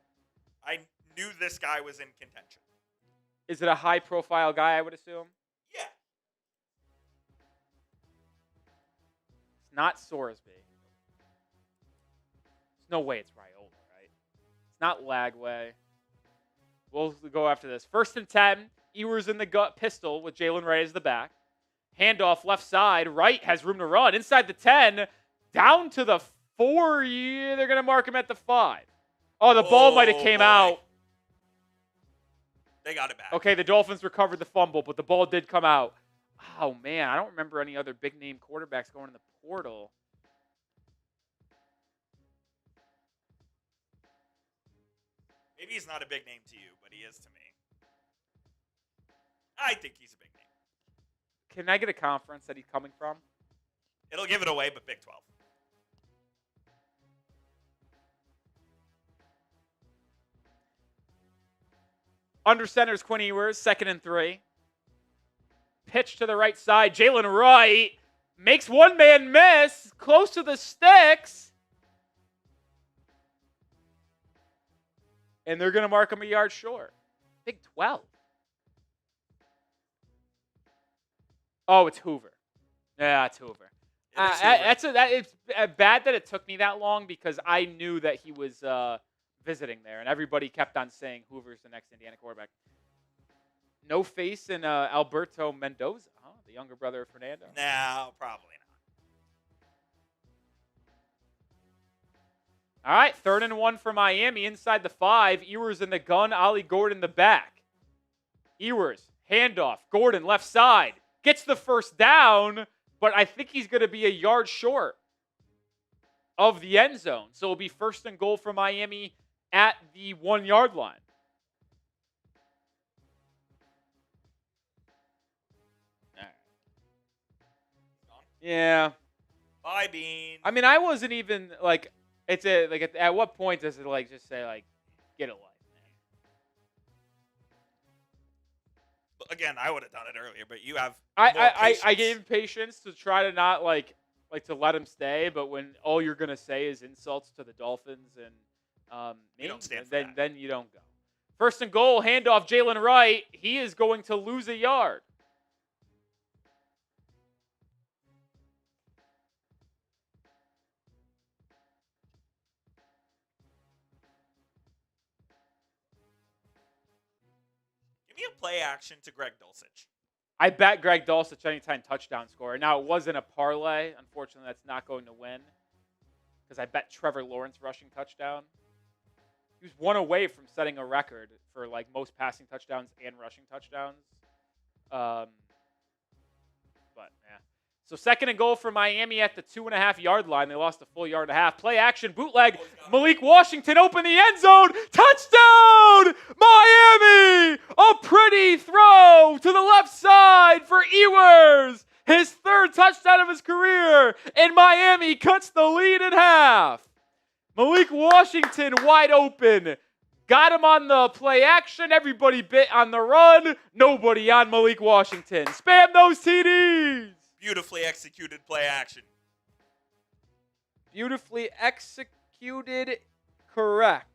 B: I knew this guy was in contention.
A: Is it a high-profile guy, I would assume?
B: Yeah.
A: It's not Sorsby. There's no way it's Raiola, right? It's not Lagway. We'll go after this. 1st and 10. Ewers in the gut pistol with Jaylen Wright as the back. Handoff left side. Wright has room to run. Inside the 10. Down to the 4. Yeah, they're going to mark him at the 5. Oh, the ball might have came out.
B: They got it back.
A: Okay, the Dolphins recovered the fumble, but the ball did come out. Oh, man, I don't remember any other big-name quarterbacks going in the portal.
B: Maybe he's not a big name to you, but he is to me. I think he's a big name.
A: Can I get a conference that he's coming from?
B: It'll give it away, but Big 12.
A: Under center is Quinn Ewers, 2nd and 3. Pitch to the right side. Jaylen Wright makes one man miss, close to the sticks. And they're going to mark him a yard short. Big 12. Oh, it's Hoover. Yeah, it's Hoover. It's bad that it took me that long because I knew that he was visiting there, and everybody kept on saying Hoover's the next Indiana quarterback. No face in Alberto Mendoza, huh? The younger brother of Fernando.
B: No, probably not.
A: All right, 3rd and 1 for Miami inside the 5. Ewers in the gun, Ollie Gordon the back. Ewers, handoff, Gordon left side. Gets the first down, but I think he's going to be a yard short of the end zone. So it'll be 1st and goal for Miami at the 1-yard line. Yeah.
B: Bye, Bean.
A: I mean, I wasn't even like, at what point does it like just say like, get a life, man?
B: Again, I would have done it earlier, but you have more
A: I
B: patience.
A: gave him patience to try to not like to let him stay, but when all you're gonna say is insults to the Dolphins and me,
B: You don't stand for
A: then
B: that.
A: you don't go. First and goal, handoff, Jaylen Wright. He is going to lose a yard.
B: Give me a play action to Greg Dulcich.
A: I bet Greg Dulcich anytime touchdown scorer. Now, it wasn't a parlay. Unfortunately, that's not going to win because I bet Trevor Lawrence rushing touchdown. He was one away from setting a record for like most passing touchdowns and rushing touchdowns. But yeah. So second and goal for Miami at the 2.5-yard line. They lost a full yard and a half. Play action, bootleg. Malik Washington open the end zone. Touchdown, Miami! A pretty throw to the left side for Ewers. His third touchdown of his career. And Miami cuts the lead in half. Malik Washington wide open. Got him on the play action. Everybody bit on the run. Nobody on Malik Washington. Spam those TDs.
B: Beautifully executed play action.
A: Beautifully executed. Correct.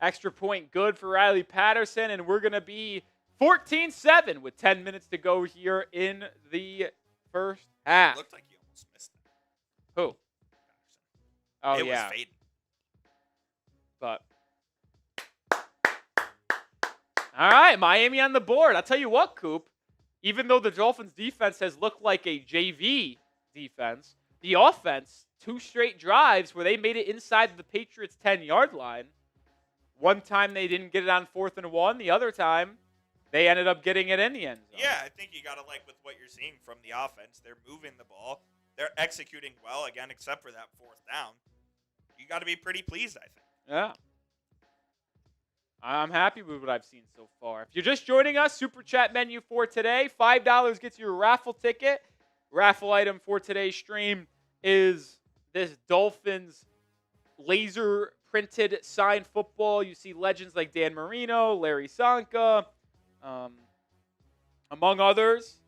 A: Extra point good for Riley Patterson, and we're going to be 14-7 with 10 minutes to go here in the first half.
B: It looked like you almost missed that.
A: Who? Oh,
B: it
A: yeah.
B: was fading.
A: But all right, Miami on the board. I'll tell you what, Coop. Even though the Dolphins defense has looked like a JV defense, the offense, 2 straight drives where they made it inside the Patriots' 10-yard line. One time they didn't get it on 4th and 1. The other time they ended up getting it in the end zone.
B: Yeah, I think you got to like with what you're seeing from the offense. They're moving the ball. They're executing well, again, except for that 4th down. You got to be pretty pleased, I think.
A: Yeah. I'm happy with what I've seen so far. If you're just joining us, Super Chat menu for today, $5 gets you a raffle ticket. Raffle item for today's stream is this Dolphins laser printed signed football. You see legends like Dan Marino, Larry Sanka, among others.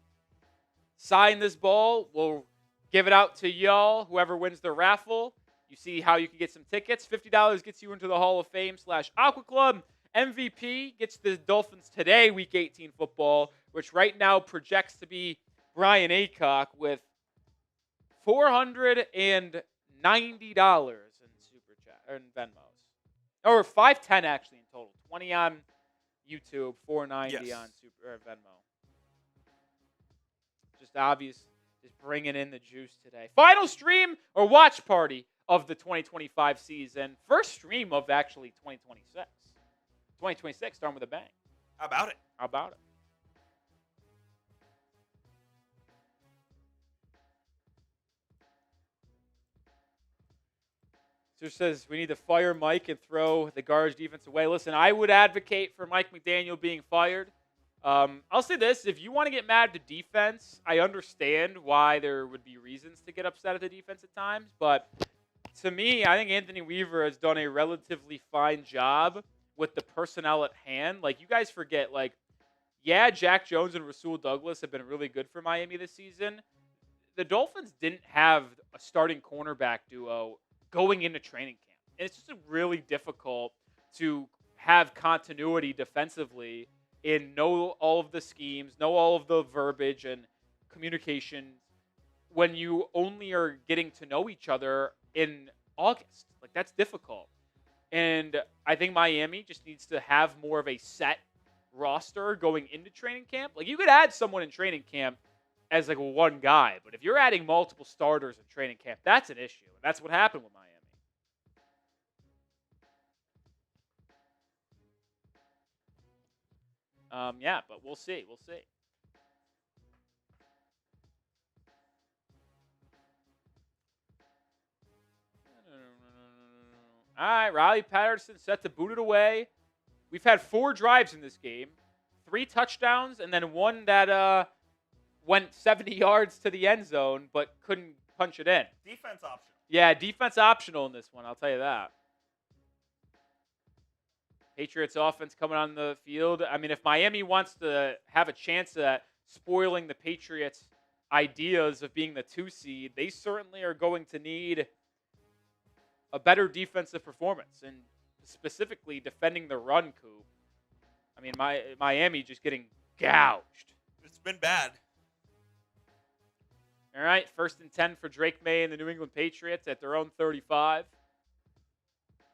A: Sign this ball. We'll give it out to y'all, whoever wins the raffle. You see how you can get some tickets. $50 gets you into the Hall of Fame / Aqua Club. MVP gets the Dolphins today, Week 18 football, which right now projects to be Brian Aycock with $490 in Super Chat or in Venmos, or $510 actually in total. 20 on YouTube, $490
B: Yes.
A: on Super or Venmo. Just obvious, just bringing in the juice today. Final stream or watch party of the 2025 season. First stream of actually 2026. 2026 starting with a bang.
B: How about it?
A: How about it? So it says we need to fire Mike and throw the garbage defense away. Listen, I would advocate for Mike McDaniel being fired. I'll say this. If you want to get mad at the defense, I understand why there would be reasons to get upset at the defense at times. But to me, I think Anthony Weaver has done a relatively fine job with the personnel at hand. Like, you guys forget, like, yeah, Jack Jones and Rasul Douglas have been really good for Miami this season. The Dolphins didn't have a starting cornerback duo going into training camp. And it's just really difficult to have continuity defensively and know all of the schemes, know all of the verbiage and communication when you only are getting to know each other in August. Like, that's difficult. And I think Miami just needs to have more of a set roster going into training camp. Like, you could add someone in training camp as like one guy, but if you're adding multiple starters in training camp, that's an issue. And that's what happened with Miami. Yeah, but we'll see. We'll see. All right, Riley Patterson set to boot it away. We've had 4 drives in this game, 3 touchdowns, and then one that went 70 yards to the end zone but couldn't punch it in.
C: Defense optional.
A: Yeah, defense optional in this one, I'll tell you that. Patriots offense coming on the field. I mean, if Miami wants to have a chance at spoiling the Patriots' ideas of being the 2 seed, they certainly are going to need a better defensive performance, and specifically defending the run, Coop. I mean, Miami just getting gouged.
B: It's been bad.
A: All right, 1st and 10 for Drake May and the New England Patriots at their own 35.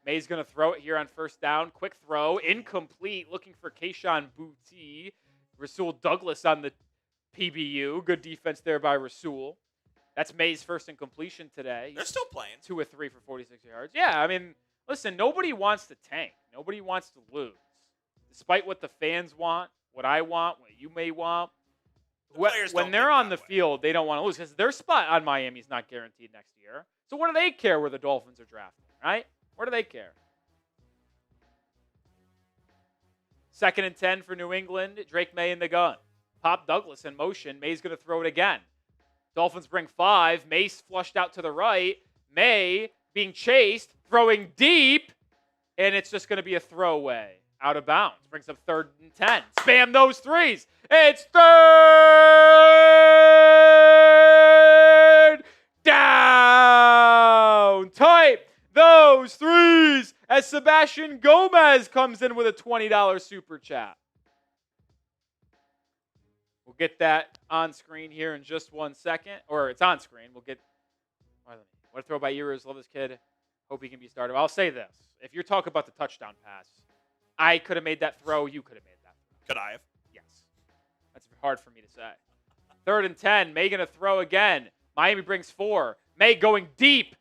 A: May's going to throw it here on 1st down. Quick throw, incomplete, looking for Kayshon Boutte. Rasul Douglas on the PBU. Good defense there by Rasul. That's May's 1st incompletion today.
B: They're still playing.
A: 2 of 3 for 46 yards. Yeah, I mean, listen, nobody wants to tank. Nobody wants to lose. Despite what the fans want, what I want, what you may want. When they're on the field, they don't want to lose because their spot on Miami is not guaranteed next year. So what do they care where the Dolphins are drafting, right? Where do they care? 2nd and 10 for New England. Drake May in the gun. Pop Douglas in motion. May's going to throw it again. Dolphins bring 5. May's flushed out to the right. May being chased, throwing deep, and it's just going to be a throwaway. Out of bounds. Brings up 3rd and 10. Spam those 3s. It's 3rd down. Type those 3s as Sebastian Gomez comes in with a $20 super chat. We'll get that on screen here in just 1 second. Or it's on screen. We'll get... What a throw by Ewers. Love this kid. Hope he can be started. I'll say this. If you're talking about the touchdown pass, I could have made that throw. You could have made that throw.
B: Could I have?
A: Yes. That's hard for me to say. 3rd and 10. May going to throw again. Miami brings 4. May going deep.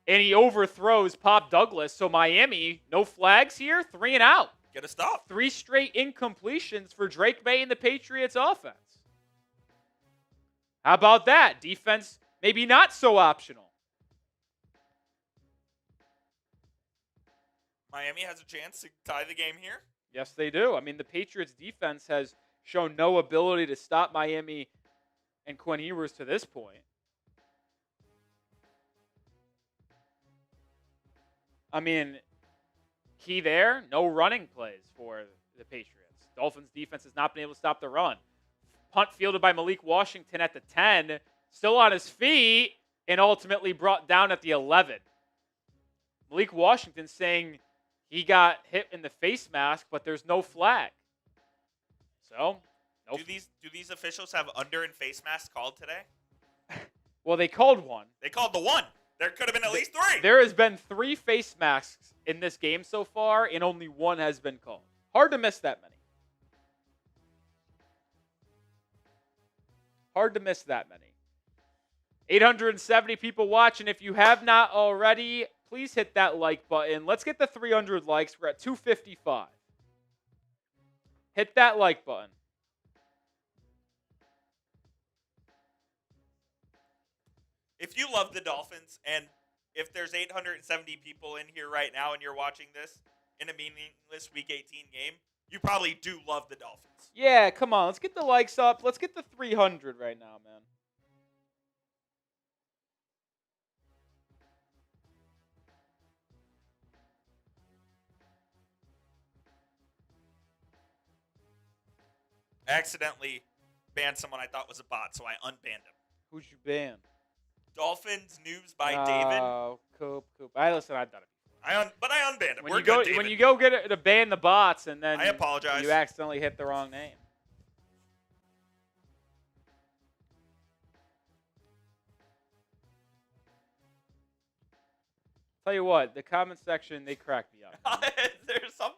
A: And he overthrows Pop Douglas. So Miami, no flags here. 3 and out.
B: Get a stop.
A: 3 straight incompletions for Drake May and the Patriots offense. How about that? Defense maybe not so optional.
B: Miami has a chance to tie the game here.
A: Yes, they do. I mean, the Patriots defense has shown no ability to stop Miami and Quinton Ewers to this point. I mean, key there, no running plays for the Patriots. Dolphins defense has not been able to stop the run. Punt fielded by Malik Washington at the 10, still on his feet, and ultimately brought down at the 11. Malik Washington saying he got hit in the face mask, but there's no flag. So,
B: do these officials have under and face masks called today?
A: Well, they called one.
B: They called the one. There could have been at least 3.
A: There has been 3 face masks in this game so far, and only one has been called. Hard to miss that many. Hard to miss that many. 870 people watching. If you have not already, please hit that like button. Let's get the 300 likes. We're at 255. Hit that like button.
B: If you love the Dolphins, and if there's 870 people in here right now and you're watching this in a meaningless Week 18 game, you probably do love the Dolphins.
A: Yeah, come on. Let's get the likes up. Let's get the 300 right now, man.
B: I accidentally banned someone I thought was a bot, so I unbanned him.
A: Who'd you ban?
B: Dolphins news by David.
A: Oh, Coop. Listen, I've done it.
B: But I unbanned him.
A: When you go get it to ban the bots, and then
B: I apologize.
A: You accidentally hit the wrong name. Tell you what, the comment section, they cracked me up.
B: There's some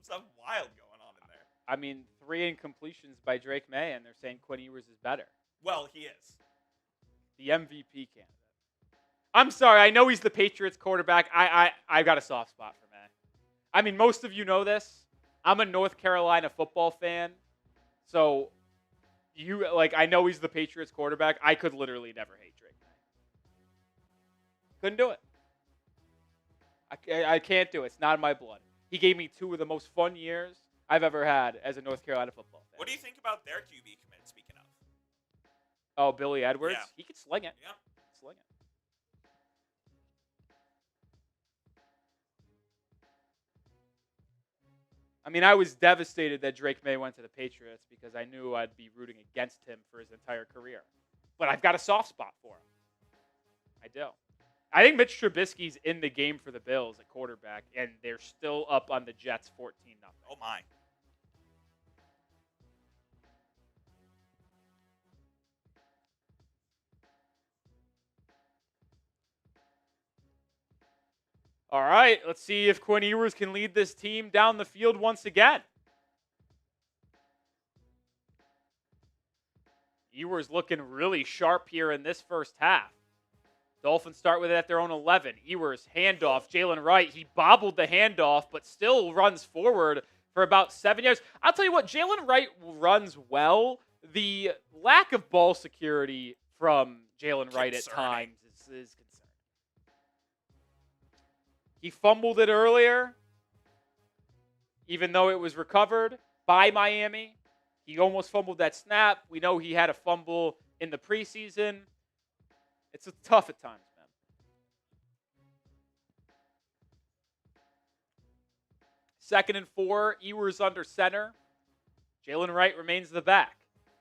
B: stuff wild going on in there.
A: I mean, 3 incompletions by Drake May, and they're saying Quinton Ewers is better.
B: Well, he is.
A: The MVP candidate. I'm sorry, I know he's the Patriots quarterback. I got a soft spot for May. I mean, most of you know this. I'm a North Carolina football fan. So, I know he's the Patriots quarterback. I could literally never hate Drake May. Couldn't do it. I can't do it. It's not in my blood. He gave me 2 of the most fun years I've ever had as a North Carolina football fan.
B: What do you think about their QB commit, speaking of?
A: Oh, Billy Edwards?
B: Yeah.
A: He could sling it.
B: Yeah.
A: Sling it. I mean, I was devastated that Drake May went to the Patriots because I knew I'd be rooting against him for his entire career. But I've got a soft spot for him. I do. I think Mitch Trubisky's in the game for the Bills at quarterback, and they're still up on the Jets 14-0.
B: Oh, my.
A: All right, let's see if Quinn Ewers can lead this team down the field once again. Ewers looking really sharp here in this first half. Dolphins start with it at their own 11. Ewers, handoff. Jaylen Wright, he bobbled the handoff, but still runs forward for about 7 yards. I'll tell you what, Jaylen Wright runs well. The lack of ball security from Jaylen Wright at times is concerning. He fumbled it earlier, even though it was recovered by Miami. He almost fumbled that snap. We know he had a fumble in the preseason. It's tough at times, man. Second and 4, Ewers under center. Jaylen Wright remains the back.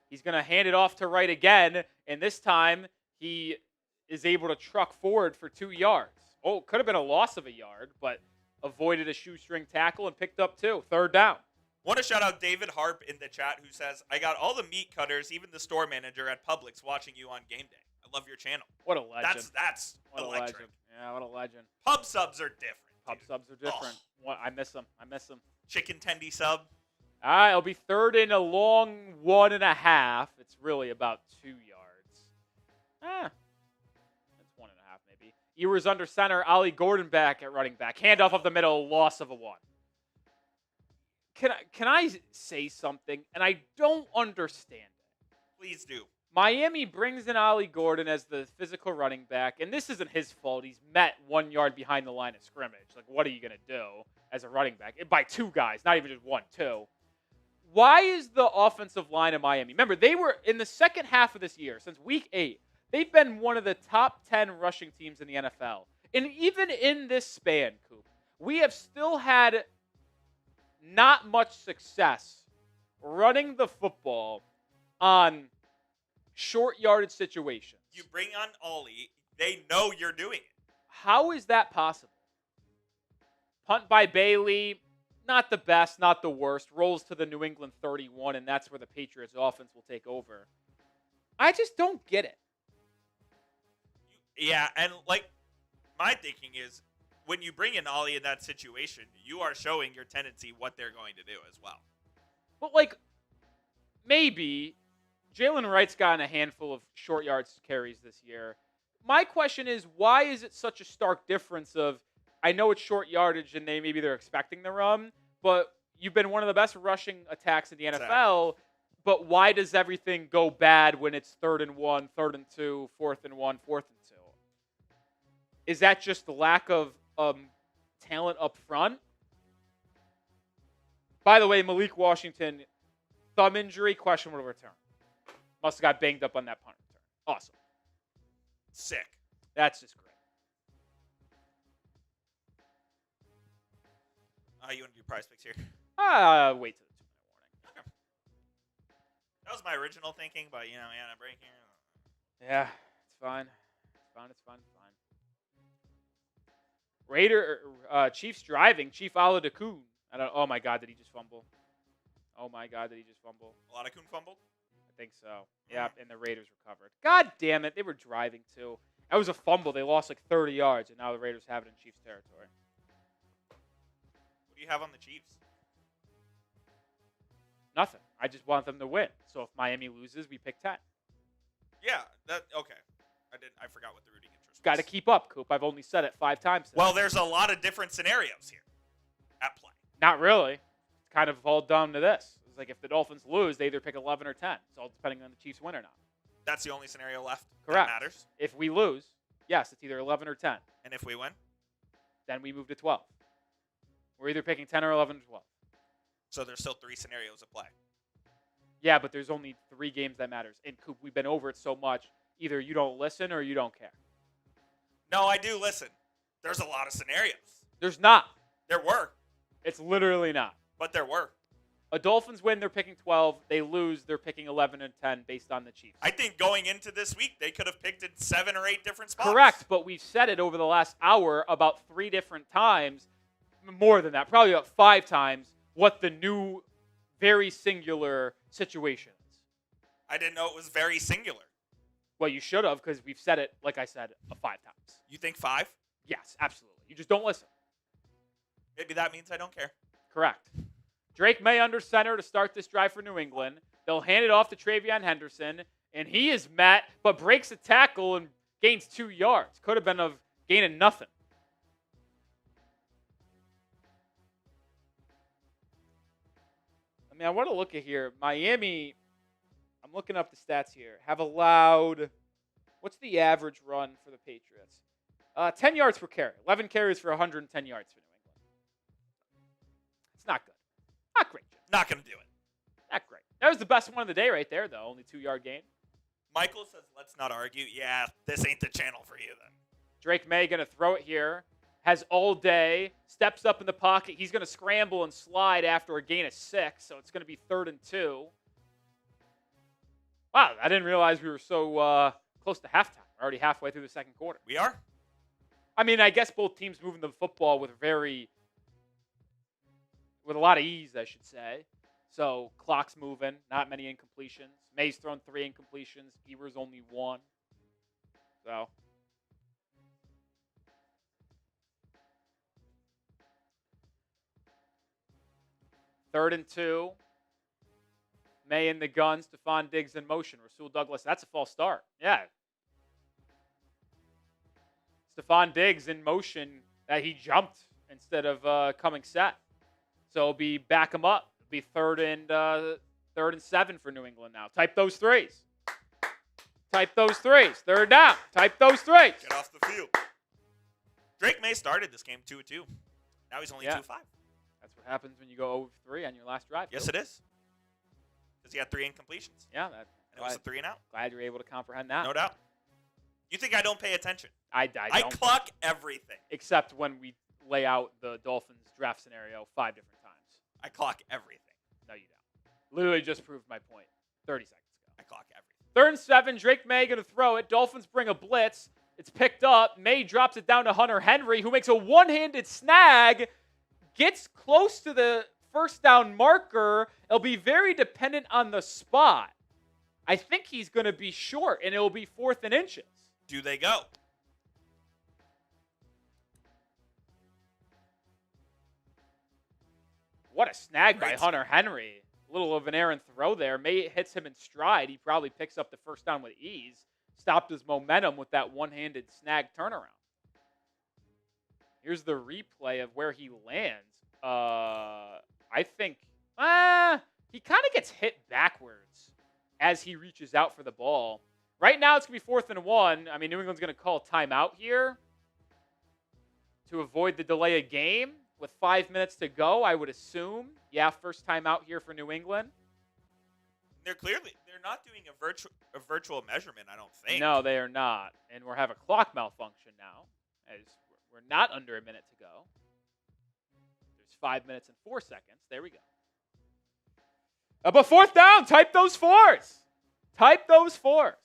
A: He's going to hand it off to Wright again, and this time he is able to truck forward for 2 yards. Oh, could have been a loss of a yard, but avoided a shoestring tackle and picked up 2. Third down.
B: Want to shout out David Harp in the chat who says, I got all the meat cutters, even the store manager at Publix watching you on game day. I love your channel.
A: What a legend.
B: That's
A: what
B: electric.
A: A legend. Yeah, what a legend.
B: Pub subs are different.
A: Pub subs are different. I miss them.
B: Chicken tendy sub.
A: All right, it'll be third and a long 1.5. It's really about 2 yards. That's 1.5 maybe. Ewers under center. Ollie Gordon back at running back. Handoff up the middle. Loss of a 1. Can I say something? And I don't understand it.
B: Please do.
A: Miami brings in Ollie Gordon as the physical running back, and this isn't his fault. He's met 1 yard behind the line of scrimmage. Like, what are you going to do as a running back? By 2 guys, not even just 1, 2. Why is the offensive line of Miami? Remember, they were in the second half of this year, since week 8, they've been one of the top 10 rushing teams in the NFL. And even in this span, Coop, we have still had not much success running the football on short yardage situations.
B: You bring on Ollie, they know you're doing it.
A: How is that possible? Punt by Bailey, not the best, not the worst. Rolls to the New England 31, and that's where the Patriots offense will take over. I just don't get it.
B: Yeah, and like my thinking is when you bring in Ollie in that situation, you are showing your tendency what they're going to do as well.
A: But like maybe Jaylen Wright's gotten a handful of short yards carries this year. My question is, why is it such a stark difference of, I know it's short yardage and maybe they're expecting the run, but you've been one of the best rushing attacks in the NFL, but why does everything go bad when it's 3rd and 1, 3rd and 2, 4th and 1, 4th and 2? Is that just the lack of talent up front? By the way, Malik Washington, thumb injury, questionable return. Must have got banged up on that punt return. Awesome.
B: Sick.
A: That's just great.
B: You want to do prize picks here?
A: Wait till the 2-minute warning.
B: Okay. That was my original thinking, but a break here.
A: Yeah, it's fine. It's fine. Chiefs driving. Chief Oladapoon. Oh my God, did he just fumble? A lot of Coon fumbled? I think so. Yeah, and the Raiders recovered. God damn it, they were driving too. That was a fumble. They lost like 30 yards, and now the Raiders have it in Chiefs territory.
B: What do you have on the Chiefs?
A: Nothing. I just want them to win. So if Miami loses, we pick 10.
B: Yeah, okay. I forgot what the rooting interest was.
A: Got to keep up, Coop. I've only said it 5 times today.
B: Well, there's a lot of different scenarios here at play.
A: Not really. It's kind of all down to this. It's like if the Dolphins lose, they either pick 11 or 10. It's all depending on the Chiefs win or not.
B: That's the only scenario left
A: Correct.
B: that matters?
A: If we lose, yes, it's either 11 or 10.
B: And if we win?
A: Then we move to 12. We're either picking 10 or 11 or 12.
B: So there's still 3 scenarios at play.
A: Yeah, but there's only 3 games that matters. And Coop, we've been over it so much. Either you don't listen or you don't care.
B: No, I do listen. There's a lot of scenarios.
A: There's not.
B: There were,
A: It's literally not.
B: but there were.
A: A Dolphins win, they're picking 12. They lose, they're picking 11 and 10 based on the Chiefs.
B: I think going into this week, they could have picked it 7 or 8 different spots.
A: Correct, but we've said it over the last hour about 3 different times, more than that, probably about 5 times, what the new, very singular situation is.
B: I didn't know it was very singular.
A: Well, you should have, because we've said it, like I said, 5 times.
B: You think 5?
A: Yes, absolutely. You just don't listen.
B: Maybe that means I don't care.
A: Correct. Drake May under center to start this drive for New England. They'll hand it off to Travion Henderson, and he is met, but breaks a tackle and gains 2 yards. Could have been of gaining nothing. I mean, I want to look at here. Miami, I'm looking up the stats here, have allowed, what's the average run for the Patriots? 10 yards per carry. 11 carries for 110 yards for New England. It's not good. Not great, Jim.
B: Not going to do it.
A: Not great. That was the best one of the day right there, though. Only 2-yard gain.
B: Michael says, let's not argue. Yeah, this ain't the channel for you then.
A: Drake May going to throw it here. Has all day. Steps up in the pocket. He's going to scramble and slide after a gain of 6. So it's going to be 3rd and 2. Wow, I didn't realize we were so close to halftime. We're already halfway through the second quarter.
B: We are?
A: I mean, I guess both teams moving the football with a lot of ease, I should say. So clock's moving, not many incompletions. May's thrown 3 incompletions. Eber's only 1. So 3rd and 2. May in the gun. Stephon Diggs in motion. Rasul Douglas. That's a false start. Yeah. Stephon Diggs in motion that he jumped instead of coming set. So it'll be back him up. It'll be 3rd and 7 for New England now. Type those 3s. Type those 3s. 3rd down. Type those 3s.
B: Get off the field. Drake May started this game 2-2. Now he's only 2-5.
A: That's what happens when you go 0-3 on your last drive.
B: Yes, it is. Because he had 3 incompletions.
A: Yeah.
B: And it was a 3 and out.
A: Glad you're able to comprehend that.
B: No doubt. You think I don't pay attention?
A: I
B: I
A: don't.
B: clock everything.
A: Except when we lay out the Dolphins draft scenario 5 different times.
B: I clock everything.
A: No, you don't. Literally just proved my point 30 seconds ago.
B: I clock everything.
A: 3rd and 7. Drake May going to throw it. Dolphins bring a blitz. It's picked up. May drops it down to Hunter Henry, who makes a one-handed snag. Gets close to the first down marker. It'll be very dependent on the spot. I think he's going to be short, and it'll be 4th and inches.
B: Do they go?
A: What a snag by
B: Great.
A: Hunter Henry. A little of an errant throw there. May hits him in stride. He probably picks up the first down with ease. Stopped his momentum with that one-handed snag turnaround. Here's the replay of where he lands. I think he kind of gets hit backwards as he reaches out for the ball. Right now, it's going to be 4th and 1. I mean, New England's going to call timeout here to avoid the delay of game with 5 minutes to go, I would assume. Yeah, first timeout here for New England.
B: They're not doing a virtual measurement, I don't think.
A: No, they are not. And we'll have a clock malfunction now, as we're not under a minute to go. There's 5 minutes and 4 seconds. There we go. But 4th down, type those 4s. Type those 4s.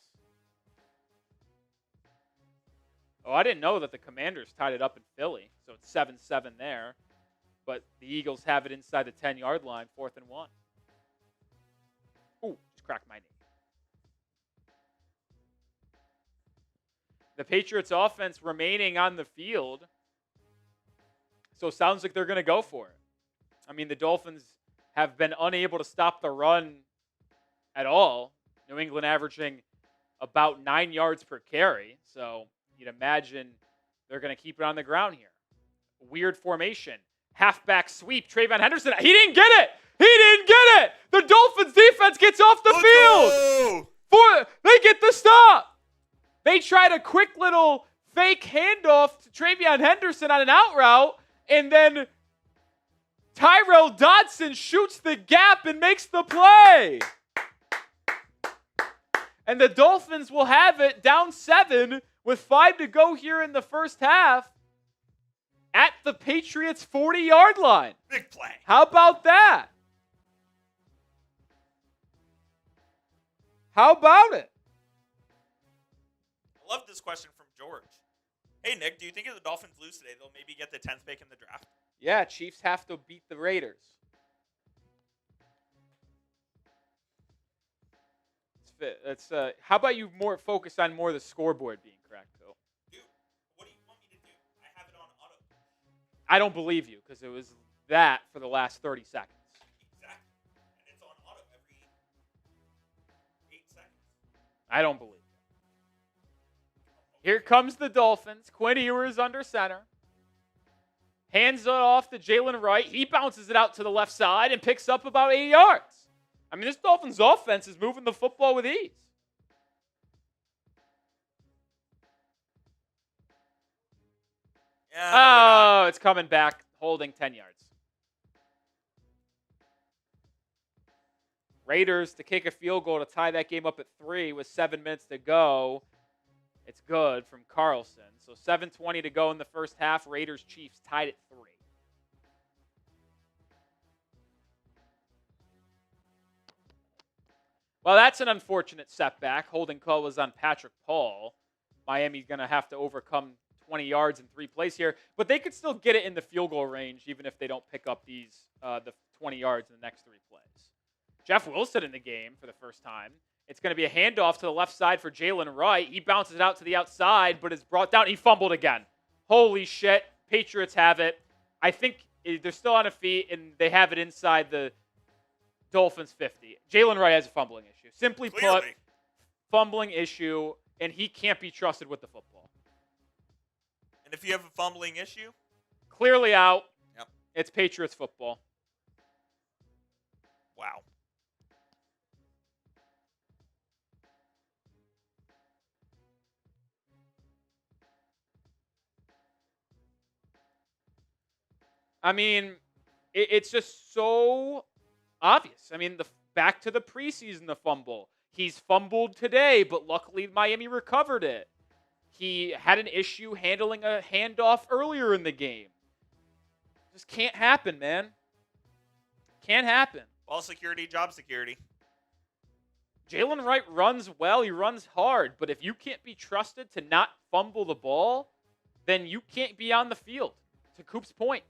A: Oh, I didn't know that the Commanders tied it up in Philly. So it's 7-7 there. But the Eagles have it inside the 10-yard line, 4th and 1. Ooh, just cracked my knee. The Patriots offense remaining on the field. So it sounds like they're going to go for it. I mean, the Dolphins have been unable to stop the run at all. New England averaging about 9 yards per carry. So you'd imagine they're going to keep it on the ground here. Weird formation. Halfback sweep. Travion Henderson. He didn't get it. He didn't get it. The Dolphins defense gets off the field. They get the stop. They tried a quick little fake handoff to Travion Henderson on an out route, and then Tyrell Dodson shoots the gap and makes the play. And the Dolphins will have it down 7 with 5 to go here in the first half at the Patriots' 40-yard line.
B: Big play.
A: How about that? How about it?
B: I love this question from George. Hey, Nick, do you think if the Dolphins lose today, they'll maybe get the 10th pick in the draft?
A: Yeah, Chiefs have to beat the Raiders. How about you more focus on more of the scoreboard being correct, though?
B: Dude, what do you want me to do? I have it on auto.
A: I don't believe you because it was that for the last 30 seconds.
B: Exactly. And it's on auto every 8 seconds.
A: I don't believe it. Here comes the Dolphins. Quinn Ewers under center. Hands it off to Jaylen Wright. He bounces it out to the left side and picks up about 80 yards. I mean, this Dolphins offense is moving the football with ease.
B: Yeah,
A: Oh, it's coming back, holding 10 yards. Raiders to kick a field goal to tie that game up at 3 with 7 minutes to go. It's good from Carlson. So 7:20 to go in the first half. Raiders-Chiefs tied at 3. Well, that's an unfortunate setback. Holding call was on Patrick Paul. Miami's going to have to overcome 20 yards in 3 plays here. But they could still get it in the field goal range even if they don't pick up the 20 yards in the next 3 plays. Jeff Wilson in the game for the first time. It's going to be a handoff to the left side for Jaylen Wright. He bounces it out to the outside, but it's brought down. He fumbled again. Holy shit. Patriots have it. I think they're still on a feet, and they have it inside the Dolphins 50. Jaylen Wright has a fumbling issue. Simply put, fumbling issue, and he can't be trusted with the football.
B: And if you have a fumbling issue?
A: Clearly out.
B: Yep.
A: It's Patriots football.
B: Wow.
A: I mean, it's just so obvious. I mean, back to the preseason, the fumble. He's fumbled today, but luckily Miami recovered it. He had an issue handling a handoff earlier in the game. Just can't happen, man. Can't happen.
B: Ball security, job security.
A: Jaylen Wright runs well. He runs hard. But if you can't be trusted to not fumble the ball, then you can't be on the field. To Coop's point.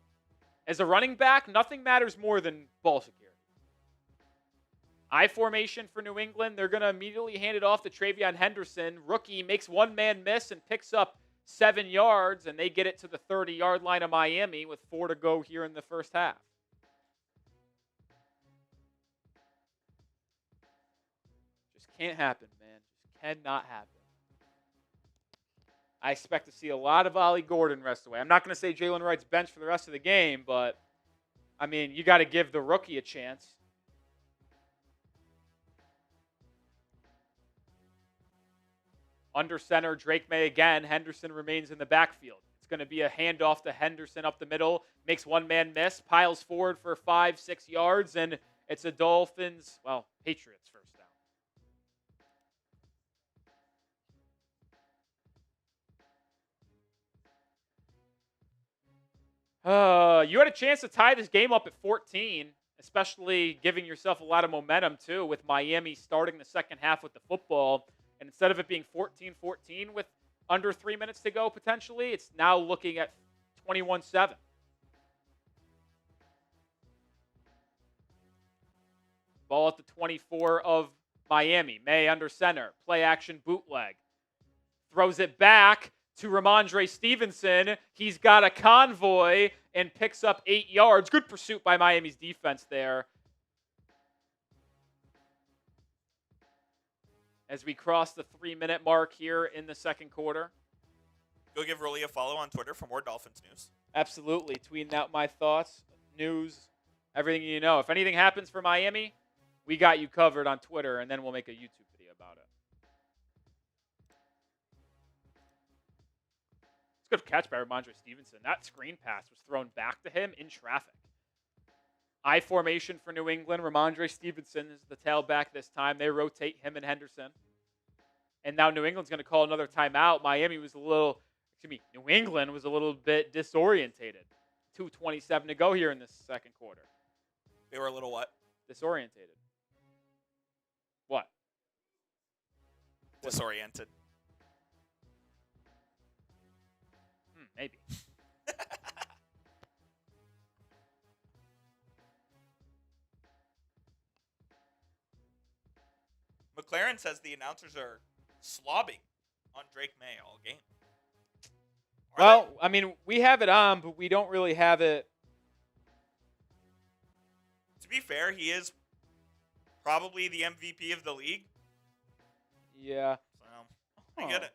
A: As a running back, nothing matters more than ball security. I formation for New England. They're going to immediately hand it off to Travion Henderson. Rookie makes one man miss and picks up 7 yards, and they get it to the 30-yard line of Miami with 4 to go here in the first half. Just can't happen, man. Just cannot happen. I expect to see a lot of Ollie Gordon rest away. I'm not going to say Jaylen Wright's bench for the rest of the game, but, I mean, you got to give the rookie a chance. Under center, Drake May again. Henderson remains in the backfield. It's going to be a handoff to Henderson up the middle. Makes one man miss. Piles forward for 5-6 yards, and it's a Dolphins, Patriots first down. You had a chance to tie this game up at 14, especially giving yourself a lot of momentum, too, with Miami starting the second half with the football. And instead of it being 14-14 with under 3 minutes to go, potentially, it's now looking at 21-7. Ball at the 24 of Miami. May under center. Play action bootleg. Throws it back to Ramondre Stevenson. He's got a convoy and picks up 8 yards. Good pursuit by Miami's defense there. As we cross the 3-minute mark here in the second quarter.
B: Go give Rolly a follow on Twitter for more Dolphins news.
A: Absolutely. Tweeting out my thoughts, news, everything you know. If anything happens for Miami, we got you covered on Twitter, and then we'll make a YouTube video about it. Good catch by Ramondre Stevenson. That screen pass was thrown back to him in traffic. I formation for New England. Ramondre Stevenson is the tailback this time. They rotate him and Henderson. And now New England's going to call another timeout. New England was a little bit disorientated. 2:27 to go here in this second quarter.
B: They were a little what?
A: Disorientated. What?
B: Disoriented.
A: Maybe.
B: McLaren says the announcers are slobbing on Drake May all game.
A: Well, I mean, we have it on, but we don't really have it.
B: To be fair, he is probably the MVP of the league.
A: Yeah.
B: So, I get it.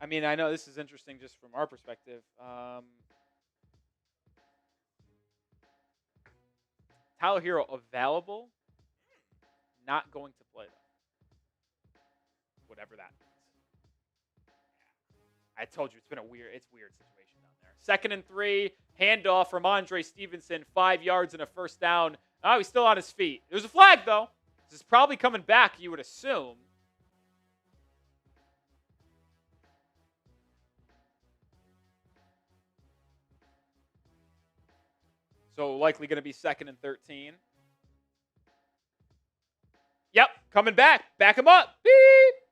A: I mean, I know this is interesting just from our perspective. Tyler Hero available, not going to play though. Whatever that means. I told you it's weird situation down there. 2nd and 3, handoff from Ramondre Stevenson, 5 yards and a first down. Oh, he's still on his feet. There's a flag though. This is probably coming back, you would assume. So likely going to be 2nd and 13. Yep, coming back. Back him up. Beep,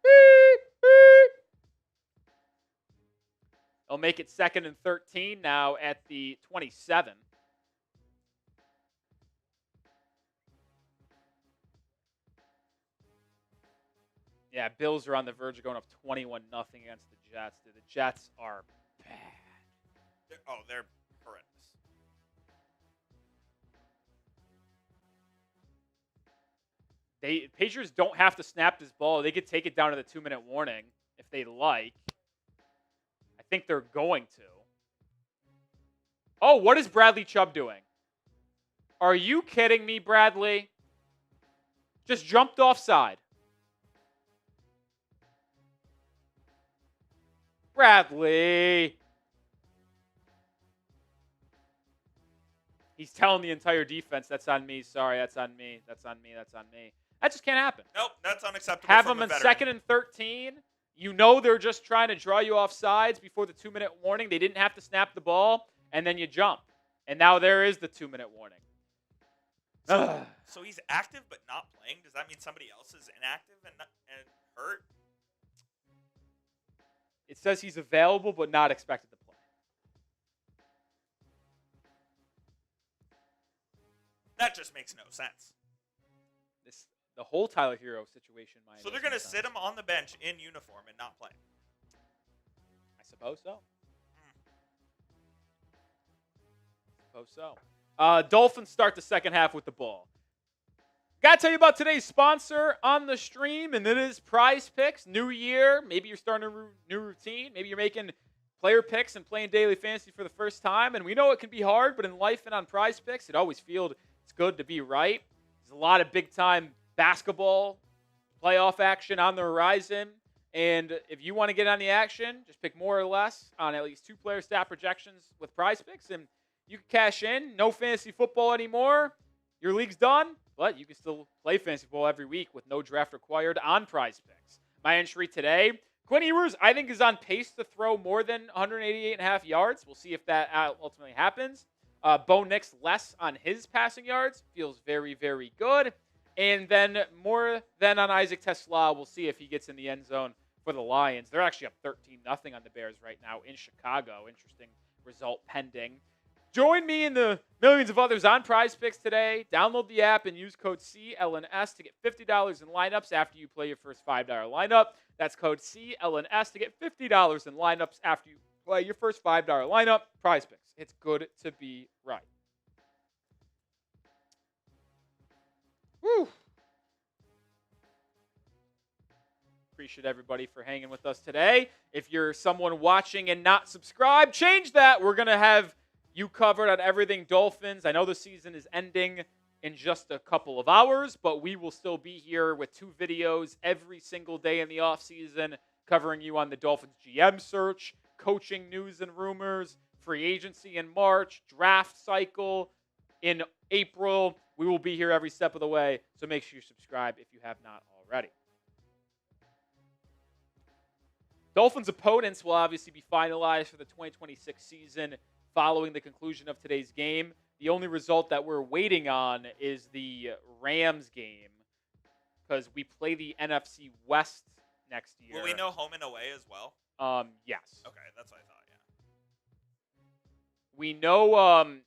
A: beep, beep. They'll make it 2nd and 13 now at the 27. Yeah, Bills are on the verge of going up 21-0 against the Jets. Dude, the Jets are bad.
B: They're horrendous.
A: Patriots don't have to snap this ball. They could take it down to the 2-minute warning if they like. I think they're going to. Oh, what is Bradley Chubb doing? Are you kidding me, Bradley? Just jumped offside. Bradley. He's telling the entire defense, that's on me. Sorry, that's on me. That's on me. That's on me. That just can't happen.
B: Nope, that's unacceptable.
A: Have them in 2nd and 13. You know they're just trying to draw you off sides before the 2-minute warning. They didn't have to snap the ball, and then you jump. And now there is the 2-minute warning.
B: So he's active but not playing? Does that mean somebody else is inactive and hurt?
A: It says he's available but not expected to play.
B: That just makes no sense.
A: The whole Tyler Hero situation.
B: So they're going to sit him on the bench in uniform and not play?
A: I suppose so. Dolphins start the second half with the ball. Got to tell you about today's sponsor on the stream, and it is Prize Picks. New year. Maybe you're starting a new routine. Maybe you're making player picks and playing daily fantasy for the first time. And we know it can be hard, but in life and on Prize Picks, it always feels it's good to be right. There's a lot of big-time basketball playoff action on the horizon. And if you want to get on the action, just pick more or less on at least 2-player stat projections with Prize Picks, and you can cash in. No fantasy football anymore. Your league's done, but you can still play fantasy football every week with no draft required on Prize Picks. My entry today, Quinn Ewers, I think, is on pace to throw more than 188.5 yards. We'll see if that ultimately happens. Bo Nix less on his passing yards. Feels very, very good. And then more than on Isaac Tesla. We'll see if he gets in the end zone for the Lions. They're actually up 13-0 on the Bears right now in Chicago. Interesting result pending. Join me and the millions of others on Prize Picks today. Download the app and use code CLNS to get $50 in lineups after you play your first $5 lineup. That's code CLNS to get $50 in lineups after you play your first $5 lineup. Prize Picks. It's good to be right. Woo. Appreciate everybody for hanging with us today. If you're someone watching and not subscribed, change that. We're going to have you covered on everything Dolphins. I know the season is ending in just a couple of hours, but we will still be here with 2 videos every single day in the offseason, covering you on the Dolphins GM search, coaching news and rumors, free agency in March, draft cycle in April. We will be here every step of the way, so make sure you subscribe if you have not already. Dolphins opponents will obviously be finalized for the 2026 season following the conclusion of today's game. The only result that we're waiting on is the Rams game because we play the NFC West next year.
B: Will we know home and away as well?
A: Yes.
B: Okay, that's what I thought, yeah.
A: We know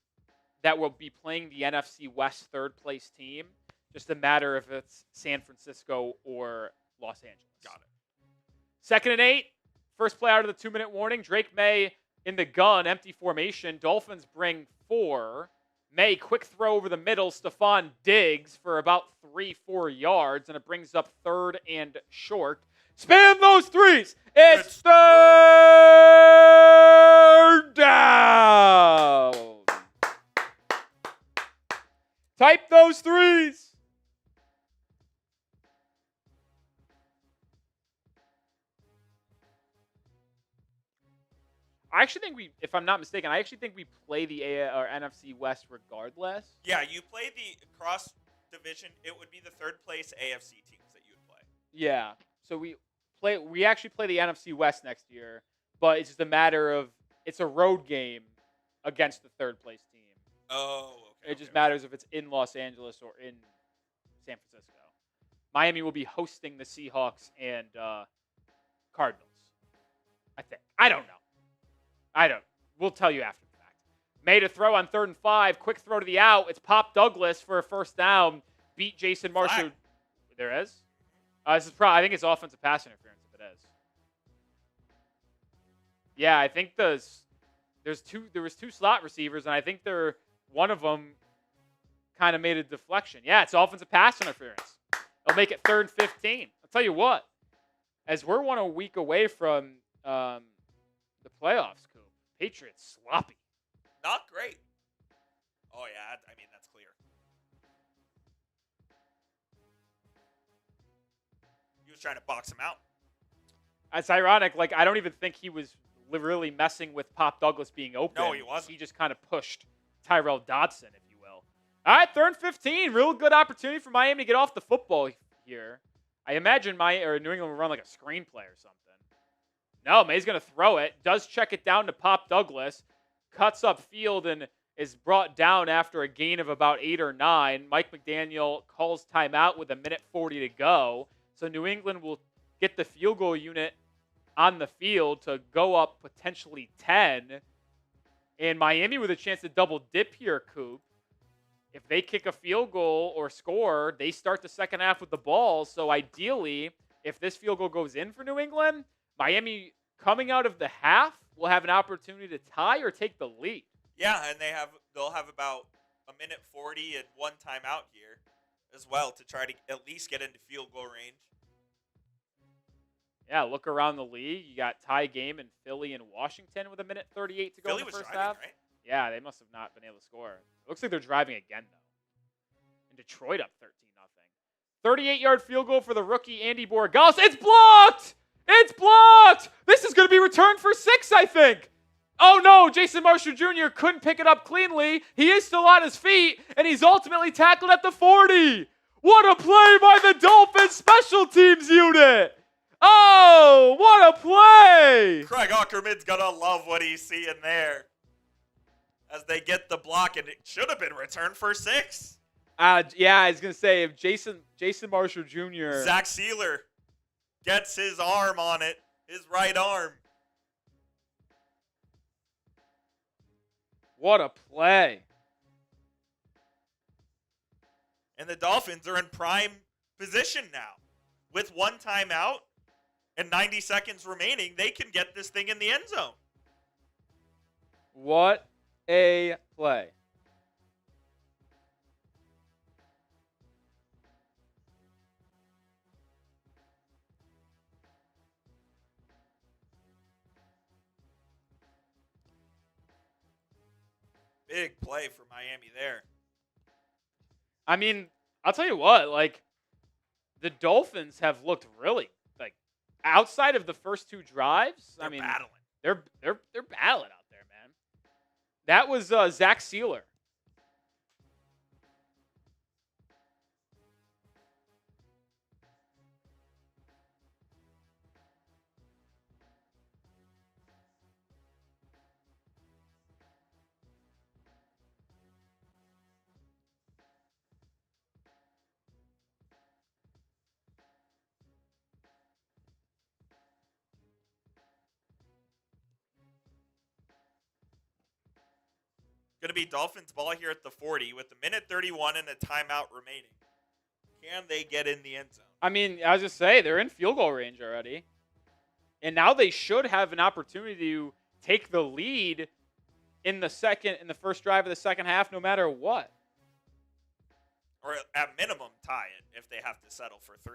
A: that we'll be playing the NFC West third place team. Just a matter if it's San Francisco or Los Angeles.
B: Got it.
A: 2nd and 8. First play out of the 2-minute warning. Drake May in the gun, empty formation. Dolphins bring 4. May, quick throw over the middle. Stephon Diggs for about 3-4 yards, and it brings up 3rd and short. Spam those threes. It's 3rd down. Type those threes. I actually think if I'm not mistaken, I actually think we play the NFC West regardless.
B: Yeah, you play the cross division. It would be the 3rd place AFC teams that you would play.
A: Yeah. So we actually play the NFC West next year, but it's just a matter of it's a road game against the 3rd place team.
B: Oh, okay.
A: It just matters if it's in Los Angeles or in San Francisco. Miami will be hosting the Seahawks and Cardinals, I think. I don't know. We'll tell you after the fact. Made a throw on 3rd and 5. Quick throw to the out. It's Pop Douglas for a first down. Beat Jason Marshall.
B: Flag.
A: There is? This is probably. I think it's offensive pass interference if it is. Yeah, I think there was 2 slot receivers, and I think one of them kind of made a deflection. Yeah, it's offensive pass interference. They'll make it 3rd and 15. I'll tell you what. As we're 1 week away from the playoffs, Coop, Patriots sloppy.
B: Not great. Oh, yeah. I mean, that's clear. He was trying to box him out.
A: It's ironic. Like, I don't even think he was really messing with Pop Douglas being open.
B: No, he wasn't.
A: He just kind of pushed Tyrell Dodson, if you will. All right, 3rd and 15. Real good opportunity for Miami to get off the football here. I imagine New England will run like a screenplay or something. No, May's going to throw it. Does check it down to Pop Douglas. Cuts up field and is brought down after a gain of about 8 or 9. Mike McDaniel calls timeout with 1:40 to go. So New England will get the field goal unit on the field to go up potentially 10. And Miami with a chance to double dip here, Coop. If they kick a field goal or score, they start the second half with the ball. So ideally, if this field goal goes in for New England, Miami coming out of the half will have an opportunity to tie or take the lead.
B: Yeah, and they'll have about 1:40 and 1 timeout here as well to try to at least get into field goal range.
A: Yeah, look around the league. You got tie game in Philly and Washington with 1:38 to go
B: Philly
A: in the
B: was
A: first
B: driving,
A: half.
B: right?
A: Yeah, they must have not been able to score. It looks like they're driving again, though. And Detroit up 13-0. 38-yard field goal for the rookie Andy Borregales. It's blocked! It's blocked! This is going to be returned for 6, I think. Oh, no. Jason Marshall Jr. couldn't pick it up cleanly. He is still on his feet, and he's ultimately tackled at the 40. What a play by the Dolphins special teams unit. Oh, what a play.
B: Craig Ackerman's going to love what he's seeing there as they get the block, and it should have been returned for 6.
A: Yeah, I was going to say, if Jason Marshall Jr.
B: Zach Sealer gets his arm on it, his right arm.
A: What a play.
B: And the Dolphins are in prime position now. With 1 timeout and 90 seconds remaining, they can get this thing in the end zone.
A: What a play.
B: Big play for Miami there.
A: I mean, I'll tell you what, like, the Dolphins have looked really, like, outside of the first 2 drives,
B: They're battling.
A: They're battling out there, man. That was Zach Sealer.
B: Going to be Dolphins ball here at the 40 with a minute 31 and a timeout remaining. Can they get in the end zone?
A: I mean, I was just say they're in field goal range already. And now they should have an opportunity to take the lead in the first drive of the second half, no matter what.
B: Or at minimum, tie it if they have to settle for 3.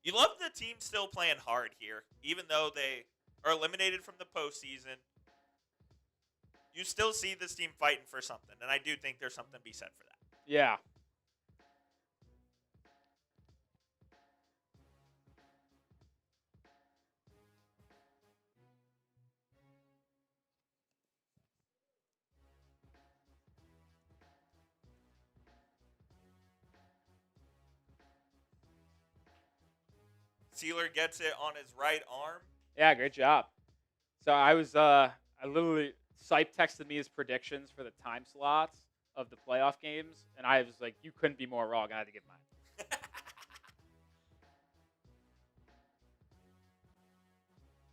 B: You love the team still playing hard here, even though they are eliminated from the postseason. You still see this team fighting for something, and I do think there's something to be said for that.
A: Yeah.
B: Sealer gets it on his right arm.
A: Yeah, great job. So I literally, Sipe texted me his predictions for the time slots of the playoff games, and I was like, you couldn't be more wrong. I had to give mine.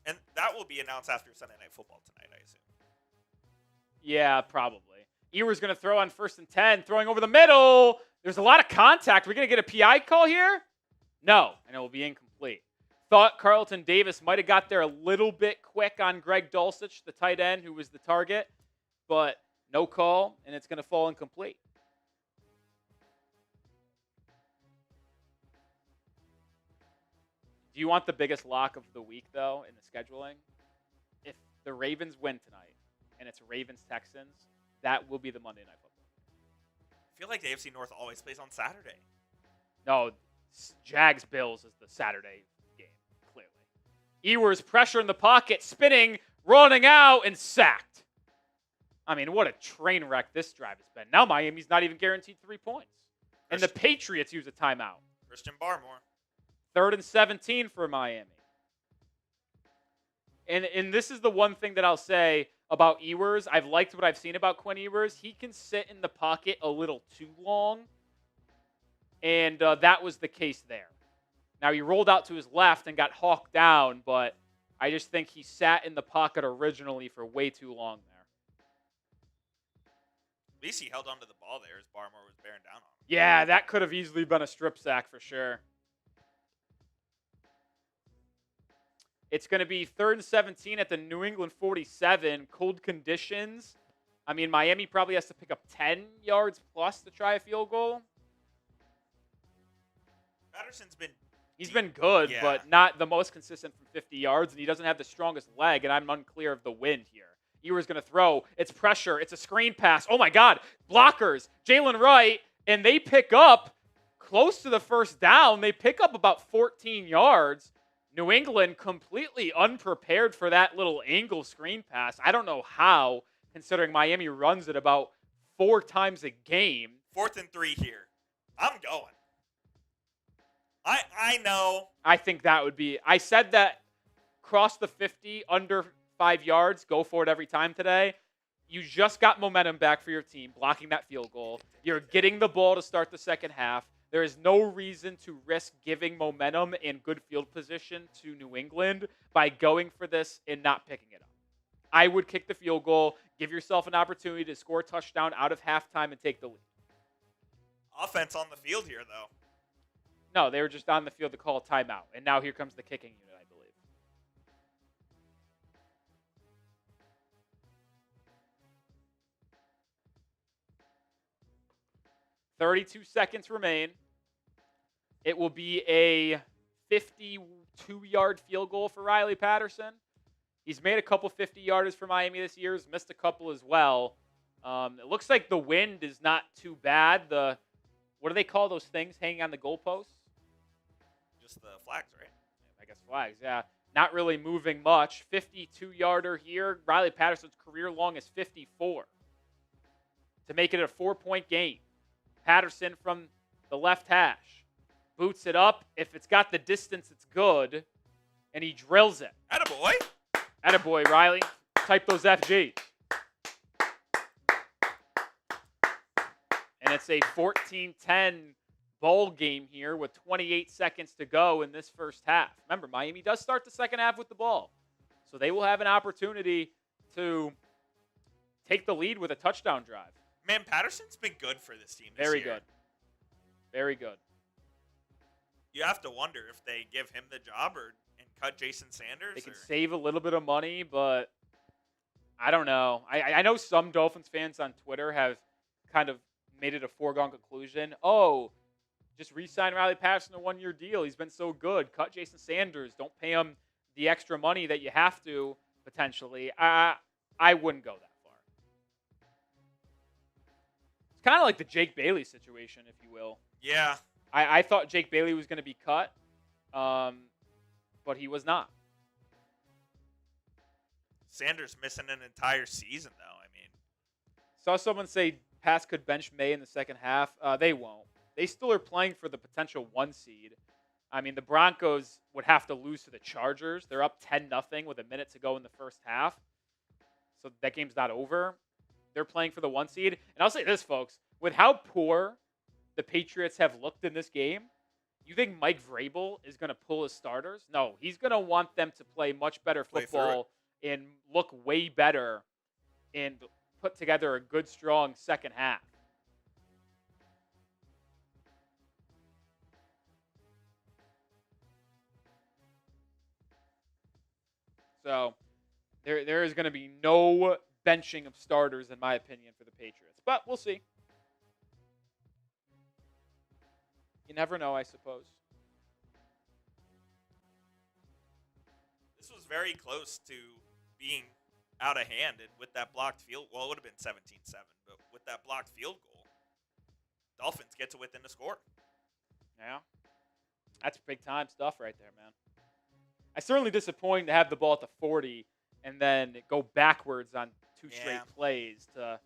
B: And that will be announced after Sunday Night Football tonight, I assume.
A: Yeah, probably. Ewer's going to throw on 1st and 10, throwing over the middle. There's a lot of contact. We're going to get a PI call here? No, and it will be incomplete. Thought Carlton Davis might have got there a little bit quick on Greg Dulcich, the tight end, who was the target, but no call, and it's going to fall incomplete. Do you want the biggest lock of the week, though, in the scheduling? If the Ravens win tonight, and it's Ravens-Texans, that will be the Monday Night Football.
B: I feel like the AFC North always plays on Saturday.
A: No, Jags-Bills is the Saturday game, clearly. Ewers pressure in the pocket, spinning, running out, and sacked. I mean, what a train wreck this drive has been. Now Miami's not even guaranteed 3 points. And the Patriots use a timeout.
B: Christian Barmore.
A: 3rd and 17 for Miami. And this is the one thing that I'll say about Ewers. I've liked what I've seen about Quinn Ewers. He can sit in the pocket a little too long. And that was the case there. Now, he rolled out to his left and got hawked down, but I just think he sat in the pocket originally for way too long there.
B: At least he held onto the ball there as Barmore was bearing down on him.
A: Yeah, that could have easily been a strip sack for sure. It's going to be 3rd and 17 at the New England 47. Cold conditions. I mean, Miami probably has to pick up 10 yards plus to try a field goal.
B: Patterson's been...
A: He's been good,
B: yeah,
A: but not the most consistent from 50 yards, and he doesn't have the strongest leg, and I'm unclear of the wind here. Ewer's going to throw. It's pressure. It's a screen pass. Oh, my God. Blockers. Jaylen Wright, and they pick up close to the first down. They pick up about 14 yards. New England completely unprepared for that little angle screen pass. I don't know how, considering Miami runs it about 4 times a game.
B: 4th and 3 here. I'm going. I know.
A: I think that would be. I said that cross the 50 under 5 yards, go for it every time today. You just got momentum back for your team, blocking that field goal. You're getting the ball to start the second half. There is no reason to risk giving momentum and good field position to New England by going for this and not picking it up. I would kick the field goal, give yourself an opportunity to score a touchdown out of halftime and take the lead.
B: Offense on the field here, though.
A: No, they were just on the field to call a timeout. And now here comes the kicking unit, I believe. .32 seconds remain. It will be a 52-yard field goal for Riley Patterson. He's made a couple 50-yarders for Miami this year. He's missed a couple as well. It looks like the wind is not too bad. What do they call those things hanging on the goalposts?
B: Just the flags, right?
A: I guess flags, yeah. Not really moving much. 52-yarder here. Riley Patterson's career long is 54 to make it a 4-point game. Patterson from the left hash. Boots it up. If it's got the distance, it's good. And he drills it.
B: Attaboy.
A: Attaboy, Riley. Type those FG. And it's a 14-10 bowl game here with 28 seconds to go in this first half. Remember, Miami does start the second half with the ball. So they will have an opportunity to take the lead with a touchdown drive.
B: Man, Patterson's been good for this team this
A: Very
B: year.
A: good. Very good.
B: You have to wonder if they give him the job and cut Jason Sanders.
A: They can save a little bit of money, but I don't know. I know some Dolphins fans on Twitter have kind of made it a foregone conclusion. Oh, just re-sign Riley Patterson a 1-year deal. He's been so good. Cut Jason Sanders. Don't pay him the extra money that you have to, potentially. I wouldn't go that far. It's kind of like the Jake Bailey situation, if you will.
B: Yeah.
A: I thought Jake Bailey was going to be cut, but he was not.
B: Sanders missing an entire season, though. I mean,
A: saw someone say Pats could bench May in the second half. They won't. They still are playing for the potential 1 seed. I mean, the Broncos would have to lose to the Chargers. They're up 10-0 with a minute to go in the first half. So that game's not over. They're playing for the 1 seed. And I'll say this, folks. With how poor the Patriots have looked in this game, you think Mike Vrabel is going to pull his starters? No, he's going to want them to play much better football and look way better and put together a good, strong second half. So there is going to be no benching of starters, in my opinion, for the Patriots. But we'll see. You never know, I suppose.
B: this was very close to being out of hand. And with that blocked field, well, it would have been 17-7. But with that blocked field goal, Dolphins get to within the score.
A: Yeah. That's big-time stuff right there, man. It's certainly disappointing to have the ball at the 40 and then go backwards on two straight plays to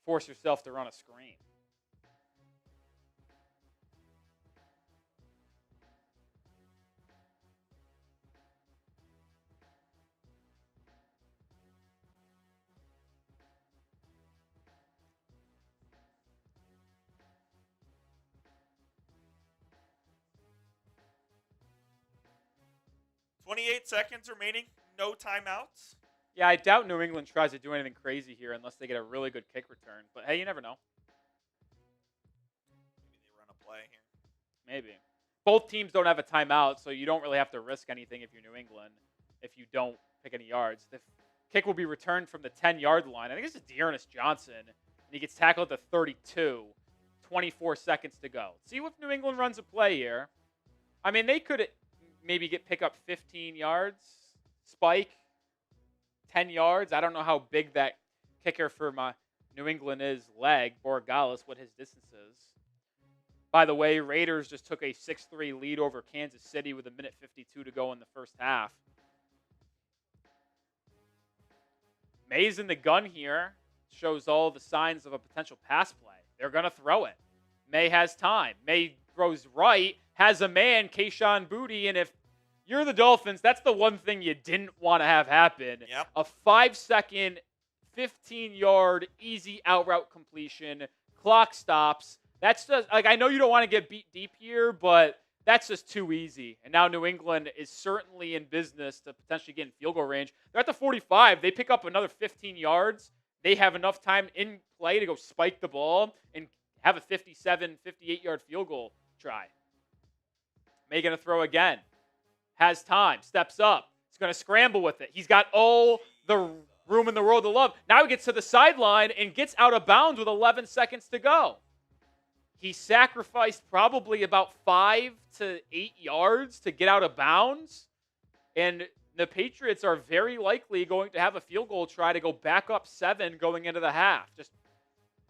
A: force yourself to run a screen.
B: .28 seconds remaining. No timeouts.
A: Yeah, I doubt New England tries to do anything crazy here unless they get a really good kick return. But, hey, you never know.
B: Maybe they run a play here.
A: Maybe. Both teams don't have a timeout, so you don't really have to risk anything if you're New England if you don't pick any yards. The kick will be returned from the 10-yard line. I think this is Dearness Johnson, and he gets tackled at the 32. 24 seconds to go. See if New England runs a play here. I mean, they could maybe pick up 15 yards, spike, 10 yards. I don't know how big that kicker for my New England is, Borregales, what his distance is. By the way, Raiders just took a 6-3 lead over Kansas City with 1:52 to go in the first half. May's in the gun here. Shows all the signs of a potential pass play. They're going to throw it. May has time. May throws right, has a man, Kayshon Boutte, and if you're the Dolphins, that's the one thing you didn't want to have happen.
B: Yep.
A: A 5-second, 15-yard, easy out route completion. Clock stops. That's just, like, I know you don't want to get beat deep here, but that's just too easy. And now New England is certainly in business to potentially get in field goal range. They're at the 45. They pick up another 15 yards. They have enough time in play to go spike the ball and have a 57, 58-yard field goal try. May going to throw again. Has time. Steps up. He's going to scramble with it. He's got all the room in the world to love. Now he gets to the sideline and gets out of bounds with 11 seconds to go. He sacrificed probably about 5 to 8 yards to get out of bounds. And the Patriots are very likely going to have a field goal try to go back up 7 going into the half. Just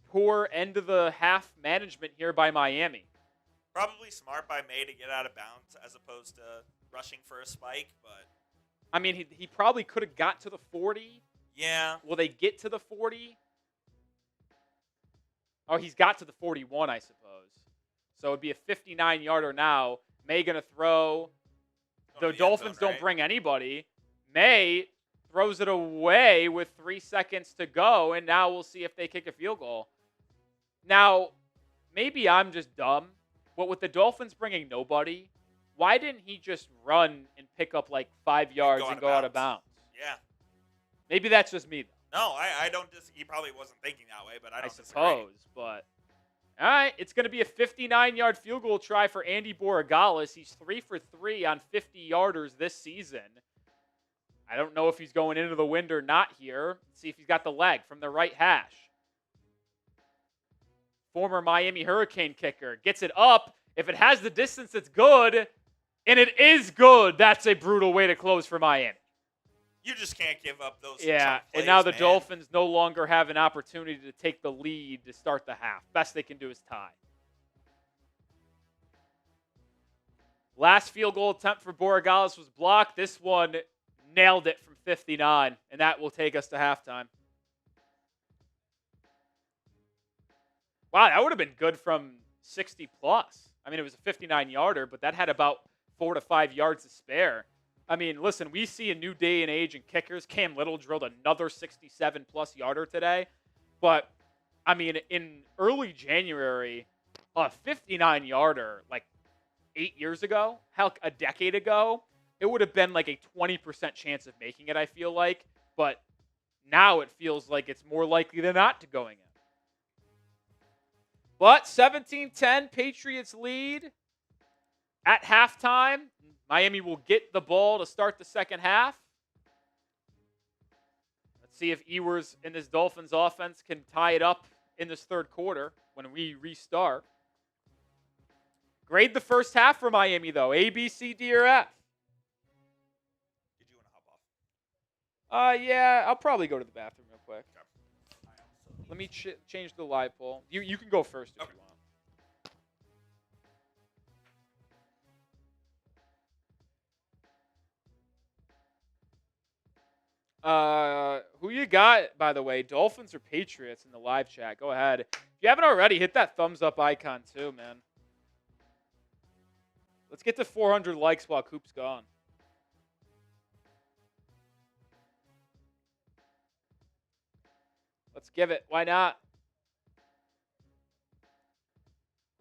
A: poor end of the half management here by Miami.
B: Probably smart by May to get out of bounds as opposed to rushing for a spike, but
A: I mean, he probably could have got to the 40.
B: yeah.
A: Will they get to the 40? Oh, he's got to the 41, I suppose. So it'd be a 59-yarder now. May going to throw. The Dolphins don't bring anybody. May throws it away with 3 seconds to go, and now we'll see if they kick a field goal. Now, maybe I'm just dumb, but with the Dolphins bringing nobody, why didn't he just run and pick up like 5 yards and go out of bounds?
B: Yeah.
A: Maybe that's just me, though.
B: No, I don't. He probably wasn't thinking that way, but I don't
A: suppose. But all right, it's going to be a 59-yard field goal try for Andy Borregales. He's 3 for 3 on 50-yarders this season. I don't know if he's going into the wind or not here. Let's see if he's got the leg from the right hash. Former Miami Hurricane kicker gets it up. If it has the distance, it's good. And it is good. That's a brutal way to close for Miami.
B: You just can't give up those.
A: Yeah,
B: plays,
A: and now the
B: man.
A: Dolphins no longer have an opportunity to take the lead to start the half. Best they can do is tie. Last field goal attempt for Borregales was blocked. This one nailed it from 59, and that will take us to halftime. Wow, that would have been good from 60 plus. I mean, it was a 59-yarder, but that had about 4 to 5 yards to spare. I mean, listen, we see a new day and age in kickers. Cam Little drilled another 67-plus yarder today. But, I mean, in early January, a 59-yarder, like 8 years ago, hell, a decade ago, it would have been like a 20% chance of making it, I feel like. But now it feels like it's more likely than not to going in. But 17-10, Patriots lead at halftime. Miami will get the ball to start the second half. Let's see if Ewers and this Dolphins offense can tie it up in this third quarter when we restart. Grade the first half for Miami, though. A, B, C, D, or F?
B: Did you want to hop off?
A: Yeah, I'll probably go to the bathroom real quick. Let me change the live poll. You can go first if you want. Who you got, by the way? Dolphins or Patriots in the live chat? Go ahead. If you haven't already, hit that thumbs up icon too, man. Let's get to 400 likes while Coop's gone. Let's give it. Why not?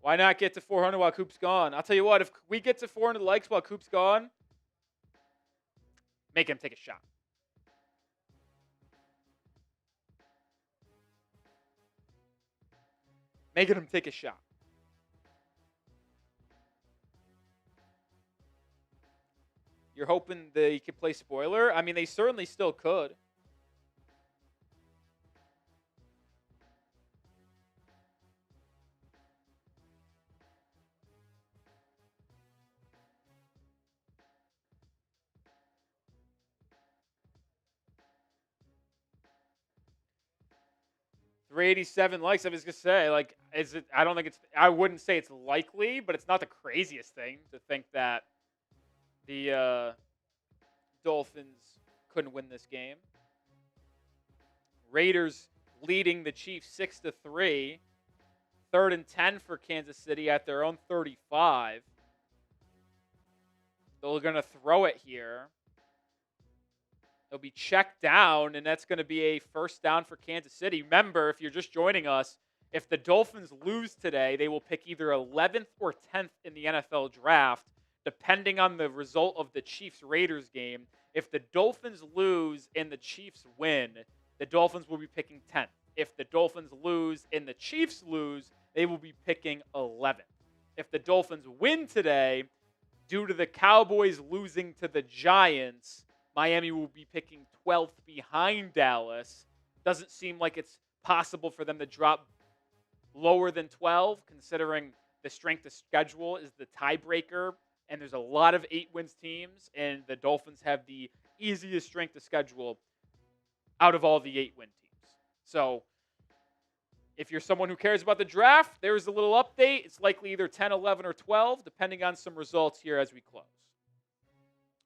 A: Why not get to 400 while Coop's gone? I'll tell you what, if we get to 400 likes while Coop's gone, make him take a shot. Making him take a shot. You're hoping they could play spoiler? I mean, they certainly still could. $387 likes. I was gonna say, like, is it? I don't think it's. I wouldn't say it's likely, but it's not the craziest thing to think that the Dolphins couldn't win this game. Raiders leading the Chiefs 6-3. 3rd and 10 for Kansas City at their own 35. They're gonna throw it here. They'll be checked down, and that's going to be a first down for Kansas City. Remember, if you're just joining us, if the Dolphins lose today, they will pick either 11th or 10th in the NFL draft, depending on the result of the Chiefs-Raiders game. If the Dolphins lose and the Chiefs win, the Dolphins will be picking 10th. If the Dolphins lose and the Chiefs lose, they will be picking 11th. If the Dolphins win today, due to the Cowboys losing to the Giants, Miami will be picking 12th behind Dallas. Doesn't seem like it's possible for them to drop lower than 12, considering the strength of schedule is the tiebreaker, and there's a lot of 8-wins teams, and the Dolphins have the easiest strength of schedule out of all the 8-win teams. So If you're someone who cares about the draft, there's a little update. It's likely either 10, 11, or 12, depending on some results here as we close.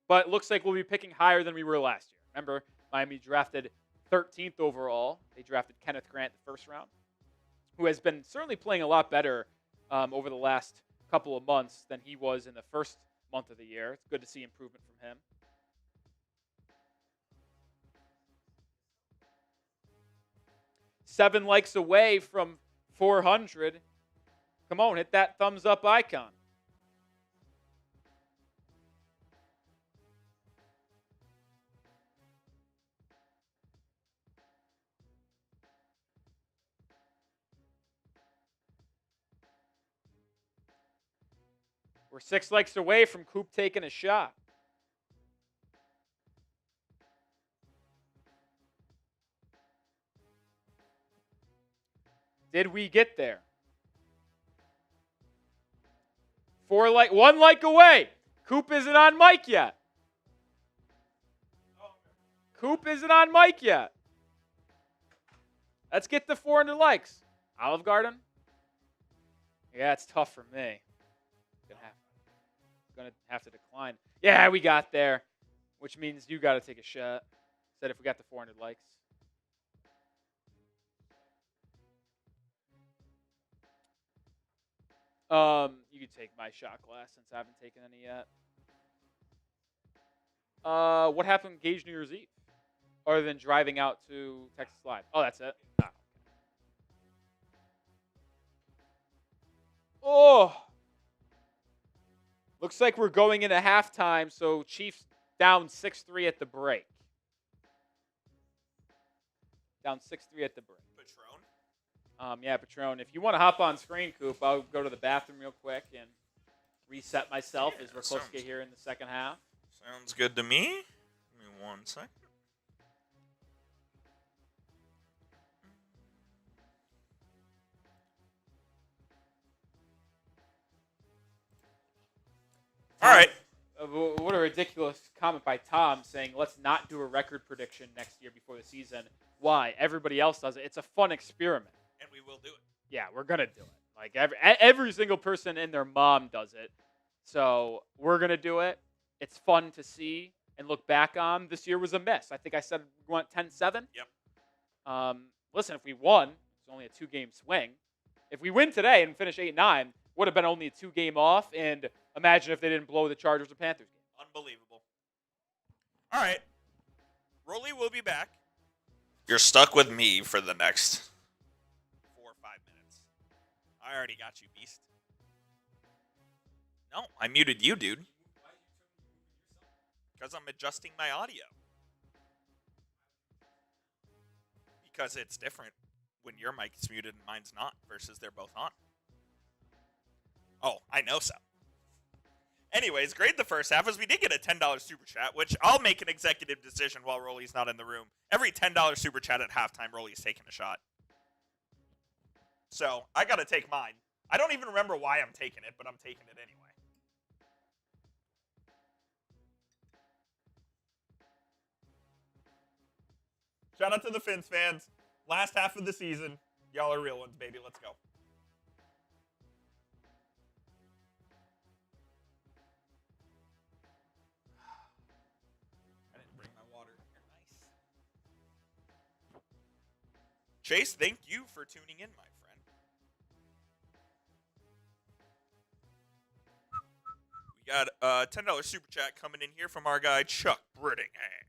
A: But it looks like we'll be picking higher than we were last year. Remember, Miami drafted 13th overall. They drafted Kenneth Grant the first round, who has been certainly playing a lot better over the last couple of months than he was in the first month of the year. It's good to see improvement from him. Seven likes away from 400. Come on, hit that thumbs up icon. We're 6 likes away from Coop taking a shot. Did we get there? 1 like away. Coop isn't on mic yet. Coop isn't on mic yet. Let's get to 400 likes. Olive Garden? Yeah, it's tough for me. Gonna have to decline. Yeah, we got there, which means you got to take a shot. Said if we got to 400 likes. You could take my shot glass since I haven't taken any yet. What happened Gage New Year's Eve? Other than driving out to Texas Live. Oh, that's it. Oh. Looks like we're going into halftime, so Chiefs down 6-3 at the break. Down 6-3 at the break.
B: Patron?
A: Yeah, Patron. If you want to hop on screen, Coop, I'll go to the bathroom real quick and reset myself as we're close to get here in the second half.
B: Sounds good to me. Give me 1 second. All right.
A: What a ridiculous comment by Tom saying, let's not do a record prediction next year before the season. Why? Everybody else does it. It's a fun experiment.
B: And we will do it.
A: Yeah, we're going to do it. Like every single person and their mom does it. So we're going to do it. It's fun to see and look back on. This year was a miss. I think I said we went 10-7.
B: Yep.
A: Listen, if we won, it's only a 2-game swing. If we win today and finish 8-9, would have been only a 2-game off, and imagine if they didn't blow the Chargers or Panthers game.
B: Unbelievable. All right. Rolly will be back. You're stuck with me for the next 4 or 5 minutes. I already got you, beast. No, I muted you, dude. Because I'm adjusting my audio. Because it's different when your mic is muted and mine's not versus they're both on. Oh, I know so. Anyways, grade the first half as we did get a $10 super chat, which I'll make an executive decision while Rolly's not in the room. Every $10 super chat at halftime, Rolly's taking a shot. So I got to take mine. I don't even remember why I'm taking it, but I'm taking it anyway. Shout out to the Fins fans. Last half of the season. Y'all are real ones, baby. Let's go. Chase, thank you for tuning in, my friend. We got a $10 super chat coming in here from our guy, Chuck Brittingham.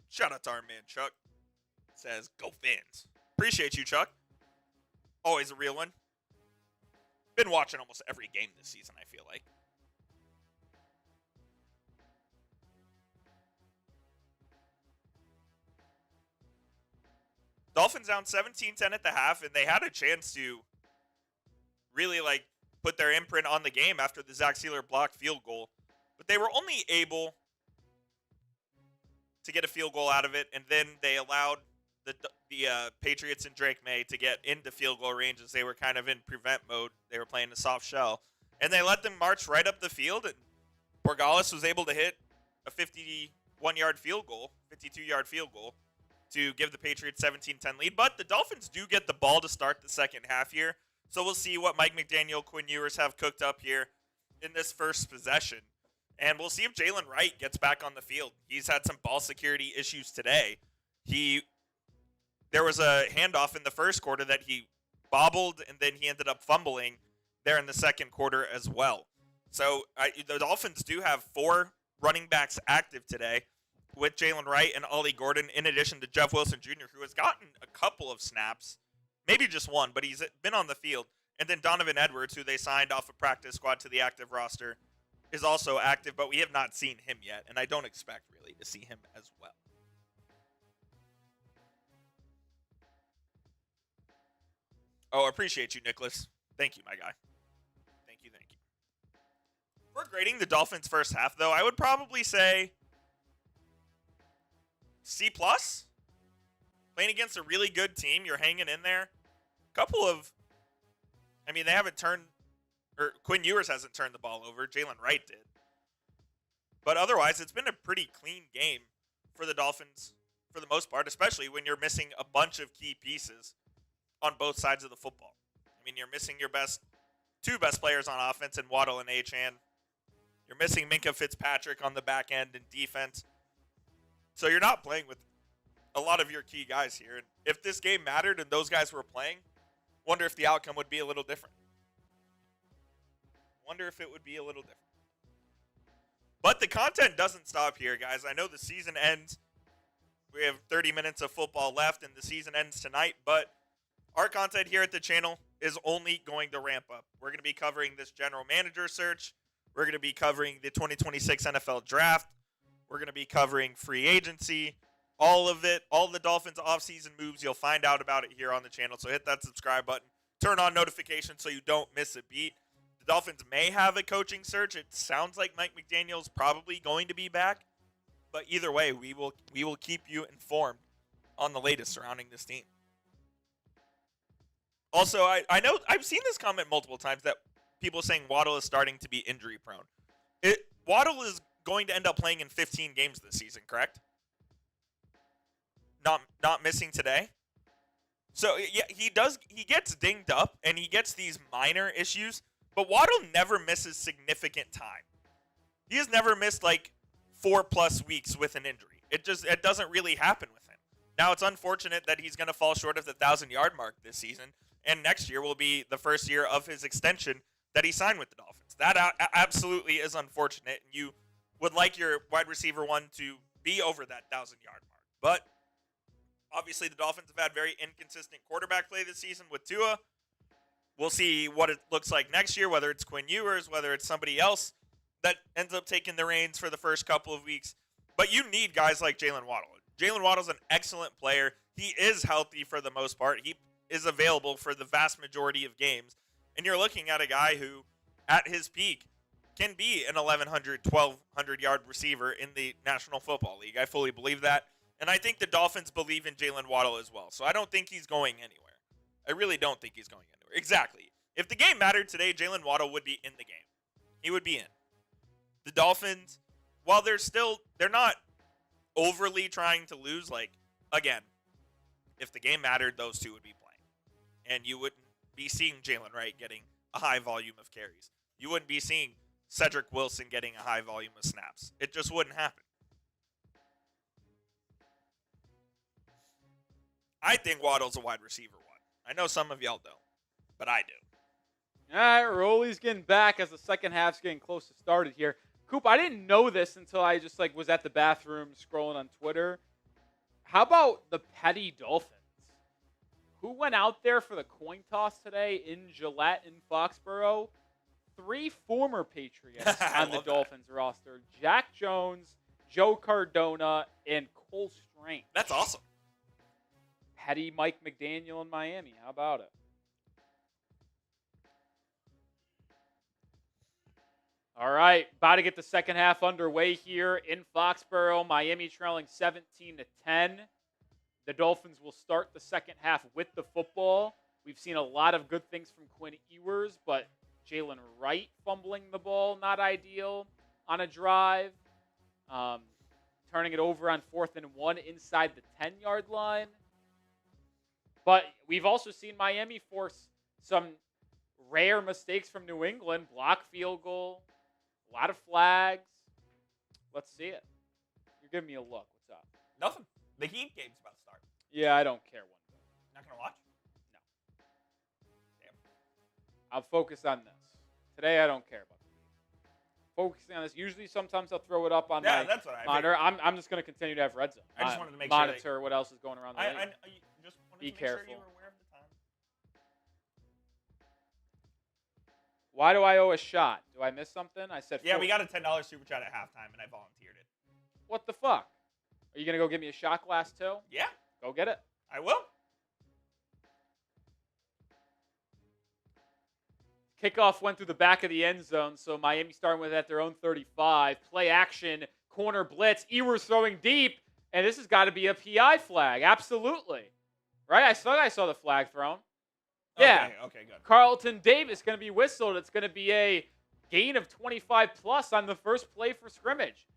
B: Shout out to our man, Chuck. Says, go Fins. Appreciate you, Chuck. Always a real one. Been watching almost every game this season, I feel like. Dolphins down 17-10 at the half, and they had a chance to really, put their imprint on the game after the Zach Sealer blocked field goal. But they were only able to get a field goal out of it, and then they allowed the Patriots and Drake May to get into field goal range as they were kind of in prevent mode. They were playing a soft shell. And they let them march right up the field, and Borgalis was able to hit a 1-yard field goal, 52-yard field goal, to give the Patriots 17-10 lead. But the Dolphins do get the ball to start the second half here. So we'll see what Mike McDaniel, Quinn Ewers have cooked up here in this first possession. And we'll see if Jaylen Wright gets back on the field. He's had some ball security issues today. There was a handoff in the first quarter that he bobbled, and then he ended up fumbling there in the second quarter as well. So the Dolphins do have 4 running backs active today with Jaylen Wright and Ollie Gordon, in addition to Jeff Wilson Jr., who has gotten a couple of snaps, maybe just one, but he's been on the field. And then Donovan Edwards, who they signed off a practice squad to the active roster, is also active, but we have not seen him yet, and I don't expect really to see him as well. Oh, appreciate you, Nicholas. Thank you, my guy. Thank you. For grading the Dolphins' first half, though, I would probably say C+. Playing against a really good team, you're hanging in there. They haven't turned, or Quinn Ewers hasn't turned the ball over. Jaylen Wright did. But otherwise, it's been a pretty clean game for the Dolphins for the most part, especially when you're missing a bunch of key pieces on both sides of the football. You're missing your two best players on offense in Waddle and Achane. You're missing Minkah Fitzpatrick on the back end in defense. So you're not playing with a lot of your key guys here. And if this game mattered and those guys were playing, wonder if the outcome would be a little different. But the content doesn't stop here, guys. I know the season ends. We have 30 minutes of football left, and the season ends tonight. But our content here at the channel is only going to ramp up. We're going to be covering this general manager search. We're going to be covering the 2026 NFL draft. We're going to be covering free agency, all of it, all the Dolphins offseason moves. You'll find out about it here on the channel. So hit that subscribe button. Turn on notifications so you don't miss a beat. The Dolphins may have a coaching search. It sounds like Mike McDaniel's probably going to be back. But either way, we will keep you informed on the latest surrounding this team. Also, I know I've seen this comment multiple times that people saying Waddle is starting to be injury prone. Waddle is going to end up playing in 15 games this season, correct? Not missing today. So yeah, he gets dinged up and he gets these minor issues, but Waddle never misses significant time. He has never missed like 4+ weeks with an injury. It doesn't really happen with him. Now it's unfortunate that he's going to fall short of the 1,000-yard mark this season, and next year will be the first year of his extension that he signed with the Dolphins. That absolutely is unfortunate. You would like your wide receiver one to be over that 1,000-yard mark. But obviously the Dolphins have had very inconsistent quarterback play this season with Tua. We'll see what it looks like next year, whether it's Quinn Ewers, whether it's somebody else that ends up taking the reins for the first couple of weeks. But you need guys like Jaylen Waddle. Jaylen Waddle's an excellent player. He is healthy for the most part. He is available for the vast majority of games. And you're looking at a guy who, at his peak, can be an 1,100, 1,200-yard receiver in the National Football League. I fully believe that. And I think the Dolphins believe in Jaylen Waddle as well. So I don't think he's going anywhere. I really don't think he's going anywhere. Exactly. If the game mattered today, Jaylen Waddle would be in the game. He would be in. The Dolphins, while they're not overly trying to lose, again, if the game mattered, those two would be playing. And you wouldn't be seeing Jaylen Wright getting a high volume of carries. You wouldn't be seeing Cedric Wilson getting a high volume of snaps. It just wouldn't happen. I think Waddle's a wide receiver one. I know some of y'all don't, but I do.
A: All right, Rolly's getting back as the second half's getting close to started here. Coop, I didn't know this until I just was at the bathroom scrolling on Twitter. How about the petty Dolphins? Who went out there for the coin toss today in Gillette in Foxborough? 3 former Patriots on the Dolphins roster. Jack Jones, Joe Cardona, and Cole Strange.
B: That's awesome.
A: Petty Mike McDaniel in Miami. How about it? All right, about to get the second half underway here in Foxborough. Miami trailing 17-10. The Dolphins will start the second half with the football. We've seen a lot of good things from Quinn Ewers, but Jaylen Wright fumbling the ball, not ideal on a drive. turning it over on 4th and 1 inside the 10-yard line. But we've also seen Miami force some rare mistakes from New England. Block field goal, a lot of flags. Let's see it. You're giving me a look. What's up?
C: Nothing. The Heat game's about to start.
A: Yeah, I don't care one bit.
C: Not going to watch?
A: No.
C: Damn.
A: I'll focus on this. Today, I don't care about the Heat. Focusing on this. Usually, sometimes I'll throw it up on my
C: that's what I
A: monitor. I'm just going to continue to have red zone.
C: I just wanted to make
A: monitor
C: sure
A: what else is going around the league.
C: I just wanted
A: Be
C: to make
A: careful.
C: sure you were aware of the time.
A: Why do I owe a shot? Do I miss something? I said
C: Yeah, we got a $10 super chat at halftime, and I volunteered it.
A: What the fuck? Are you going to go get me a shot glass too?
C: Yeah,
A: Go get it.
C: I will.
A: Kickoff went through the back of the end zone, so Miami starting with at their own 35. Play action, corner blitz. Ewers throwing deep, and this has got to be a PI flag. Absolutely. Right? I saw the flag thrown. Yeah.
C: Okay, good.
A: Carlton Davis going to be whistled. It's going to be a gain of 25 plus on the first play for scrimmage.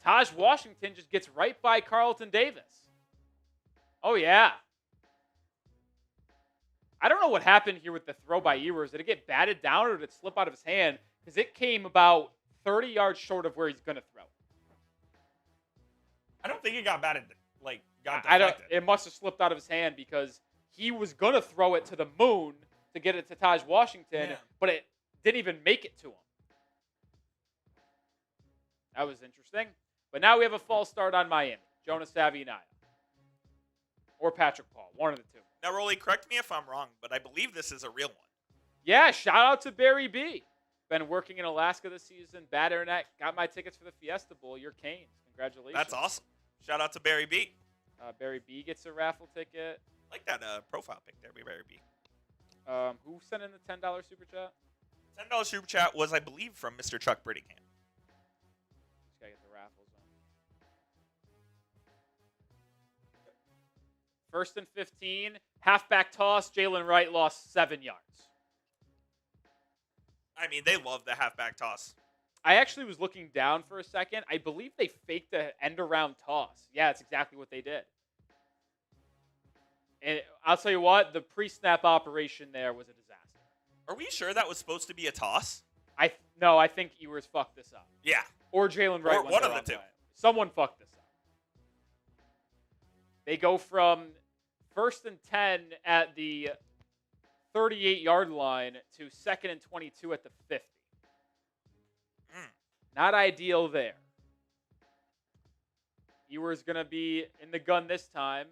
A: Taj Washington just gets right by Carlton Davis. Oh, yeah. I don't know what happened here with the throw by Ewers. Did it get batted down or did it slip out of his hand? Because it came about 30 yards short of where he's going to throw.
C: I don't think it got batted, got
A: I don't.
C: deflected.
A: It must have slipped out of his hand because he was going to throw it to the moon to get it to Taj Washington, but it didn't even make it to him. That was interesting. But now we have a false start on Miami. Jonas Savignaya. Or Patrick Paul. One of the two.
B: Now, Rolly, correct me if I'm wrong, but I believe this is a real one.
A: Yeah, shout out to Barry B. Been working in Alaska this season. Bad internet. Got my tickets for the Fiesta Bowl. You're Canes. Congratulations.
B: That's awesome. Shout out to Barry B.
A: Barry B gets a raffle ticket.
B: I like that profile pic there, Barry B.
A: Who sent in the $10 super chat?
B: $10 super chat was, I believe, from Mr. Chuck Brittingham.
A: Just gotta get the raffles on. 1st and 15. Halfback toss. Jaylen Wright lost 7 yards.
B: I mean, they love the halfback toss.
A: I actually was looking down for a second. I believe they faked the end-around toss. Yeah, that's exactly what they did. And I'll tell you what, the pre-snap operation there was a disaster.
B: Are we sure that was supposed to be a toss?
A: No, I think Ewers fucked this up.
B: Yeah.
A: Or Jaylen Wright.
B: Or one of the two.
A: Someone fucked this up. They go from 1st and 10 at the 38-yard line to 2nd and 22 at the 50. Not ideal there. Ewers going to be in the gun this time.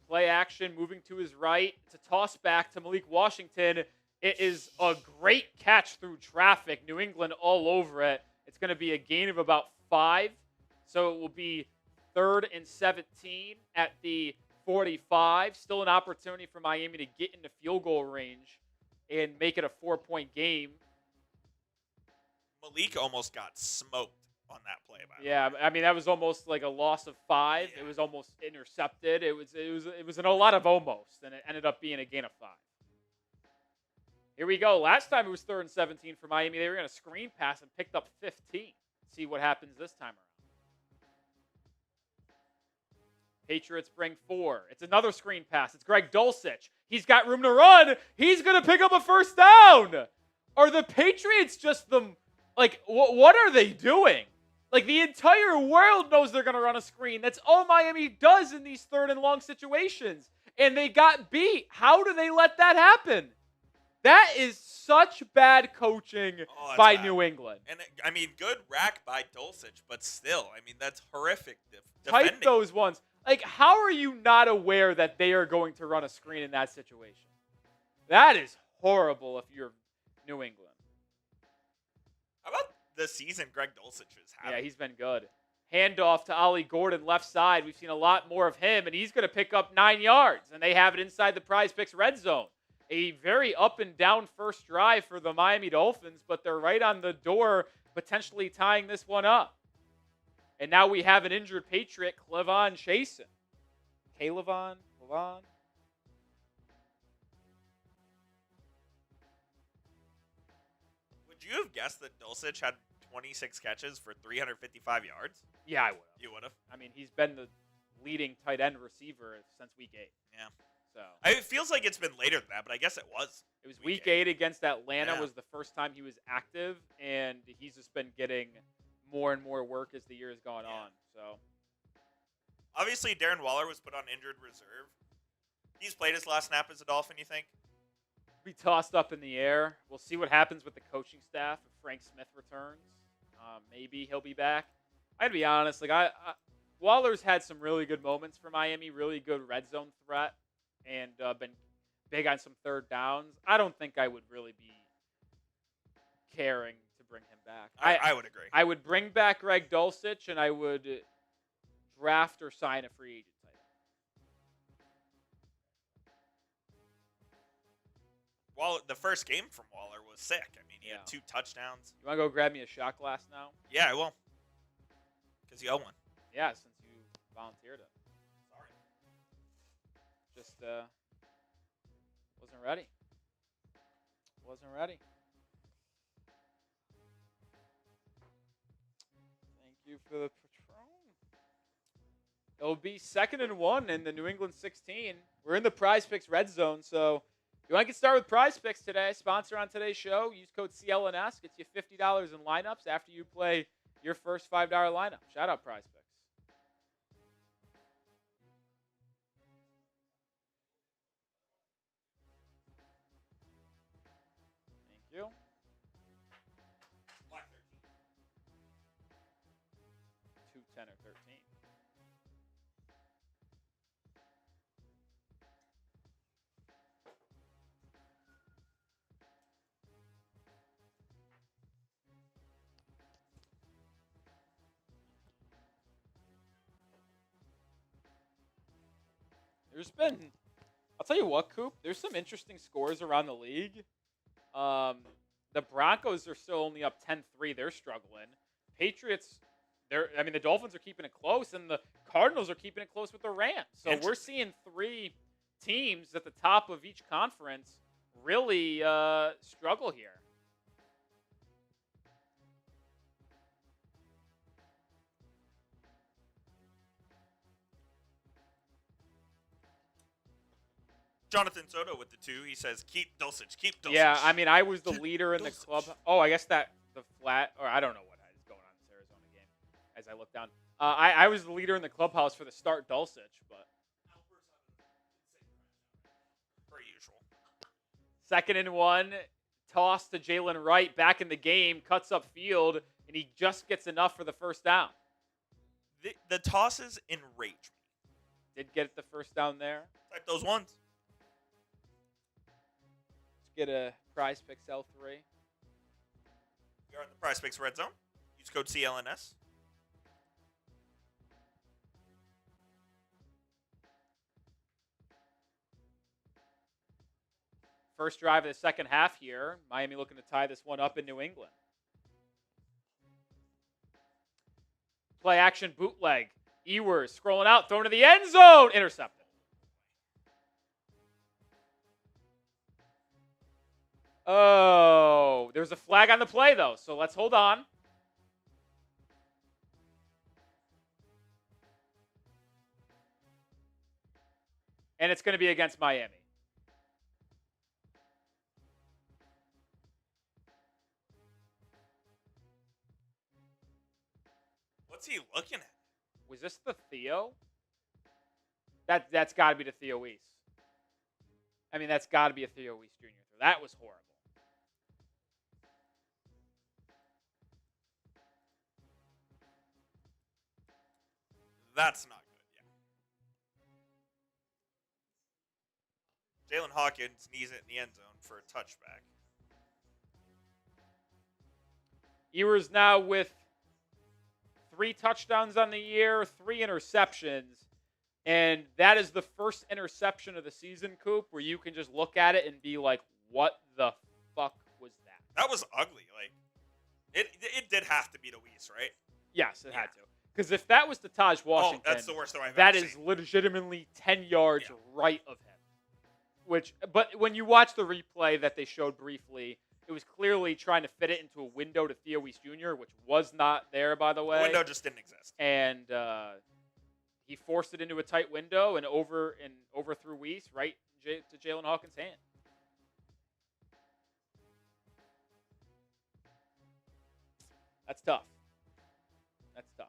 A: Play action, moving to his right. It's a toss back to Malik Washington. It is a great catch through traffic. New England all over it. It's going to be a gain of about 5. So it will be 3rd and 17 at the 45. Still an opportunity for Miami to get into field goal range and make it a 4-point game.
B: Malik almost got smoked on that play. By the way.
A: I mean, that was almost like a loss of 5.
B: Yeah.
A: It was almost intercepted. It was a lot of almost, and it ended up being a gain of 5. Here we go. Last time it was 3rd and 17 for Miami. They were going to screen pass and picked up 15. See what happens this time around. Patriots bring 4. It's another screen pass. It's Greg Dulcich. He's got room to run. He's going to pick up a first down. Are the Patriots just what are they doing? Like, the entire world knows they're going to run a screen. That's all Miami does in these 3rd and long situations. And they got beat. How do they let that happen? That is such bad coaching by
B: bad.
A: New England.
B: And, I mean, good rack by Dulcich, but still, I mean, that's horrific
A: Type
B: defending.
A: those ones. Like, how are you not aware that they are going to run a screen in that situation? That is horrible if you're New England.
B: How about the season Greg Dulcich is having?
A: Yeah, he's been good. Handoff to Ollie Gordon, left side. We've seen a lot more of him, and he's going to pick up 9 yards, and they have it inside the Prize Picks red zone. A very up and down first drive for the Miami Dolphins, but they're right on the door, potentially tying this one up. And now we have an injured Patriot, Clevon Chasen. Clevon?
B: Would you have guessed that Dulcich had 26 catches for 355 yards?
A: Yeah, I would have.
B: You would have.
A: I mean, he's been the leading tight end receiver since week 8.
B: Yeah.
A: So
B: It feels like it's been later than that, but I guess it was.
A: it was week 8 against Atlanta
B: Yeah.
A: was the first time he was active, and he's just been getting more and more work as the year has gone on. So
B: Obviously, Darren Waller was put on injured reserve. He's played his last snap as a Dolphin, you think?
A: be tossed up in the air. We'll see what happens with the coaching staff if Frank Smith returns. Maybe he'll be back. I'd be honest, Waller's had some really good moments for Miami, really good red zone threat, and been big on some third downs. I don't think I would really be caring to bring him back.
B: I would agree.
A: I would bring back Greg Dulcich, and I would draft or sign a free agent tight end.
B: The first game from Waller was sick. I mean, he had 2 touchdowns.
A: You want to go grab me a shot glass now?
B: Yeah, I will. Because you owe one.
A: Yeah, since you volunteered it.
B: Sorry.
A: Just wasn't ready. Wasn't ready. Thank you for the Patron. It'll be 2nd and 1 in the New England 16. We're in the Prize Picks red zone, so if you want to get started with Prize Picks today, sponsor on today's show, use code CLNS, gets you $50 in lineups after you play your first $5 lineup. Shout out Prize Picks. Thank you.
B: Black 13.
A: 2, 10, or 13. I'll tell you what, Coop, there's some interesting scores around the league. The Broncos are still only up 10-3. They're struggling. Patriots, the Dolphins are keeping it close, and the Cardinals are keeping it close with the Rams. So we're seeing 3 teams at the top of each conference really struggle here.
B: Jonathan Soto with the 2. He says, keep Dulcich, keep Dulcich.
A: Yeah, I was the leader in the club. Oh, I guess the flat, or I don't know what is going on in this Arizona game as I look down. I was the leader in the clubhouse for the start Dulcich, but
B: Per usual.
A: 2nd and 1, toss to Jaylen Wright back in the game, cuts up field, and he just gets enough for the first down.
B: The tosses enrage me.
A: Did get the first down there.
B: Type those ones.
A: Let's get a Prize Picks L3.
B: We are in the Prize Picks red zone. Use code CLNS.
A: First drive of the second half here. Miami looking to tie this one up in New England. Play action bootleg. Ewers scrolling out, thrown to the end zone. Intercepted. Oh, there's a flag on the play, though, so let's hold on. And it's going to be against Miami.
B: What's he looking at?
A: Was this the Theo? That's got to be the Theo Weiss. That's got to be a Theo Weiss Jr. That was horrible.
B: That's not good, yeah. Jalen Hawkins knees it in the end zone for a touchback.
A: Ewers now with 3 touchdowns on the year, 3 interceptions. And that is the first interception of the season, Coop, where you can just look at it and be like, what the fuck was that?
B: That was ugly. It did have to be the Weiss, right?
A: Yes, it had to. Because if that was to Taj Washington,
B: that's the worst throw I've
A: that
B: ever
A: is
B: seen.
A: legitimately 10 yards right of him. But when you watch the replay that they showed briefly, It was clearly trying to fit it into a window to Theo Weiss Jr., which was not there, by the way.
B: The window just didn't exist.
A: And he forced it into a tight window and overthrew Weiss right to Jaylen Hawkins' hand. That's tough. That's tough.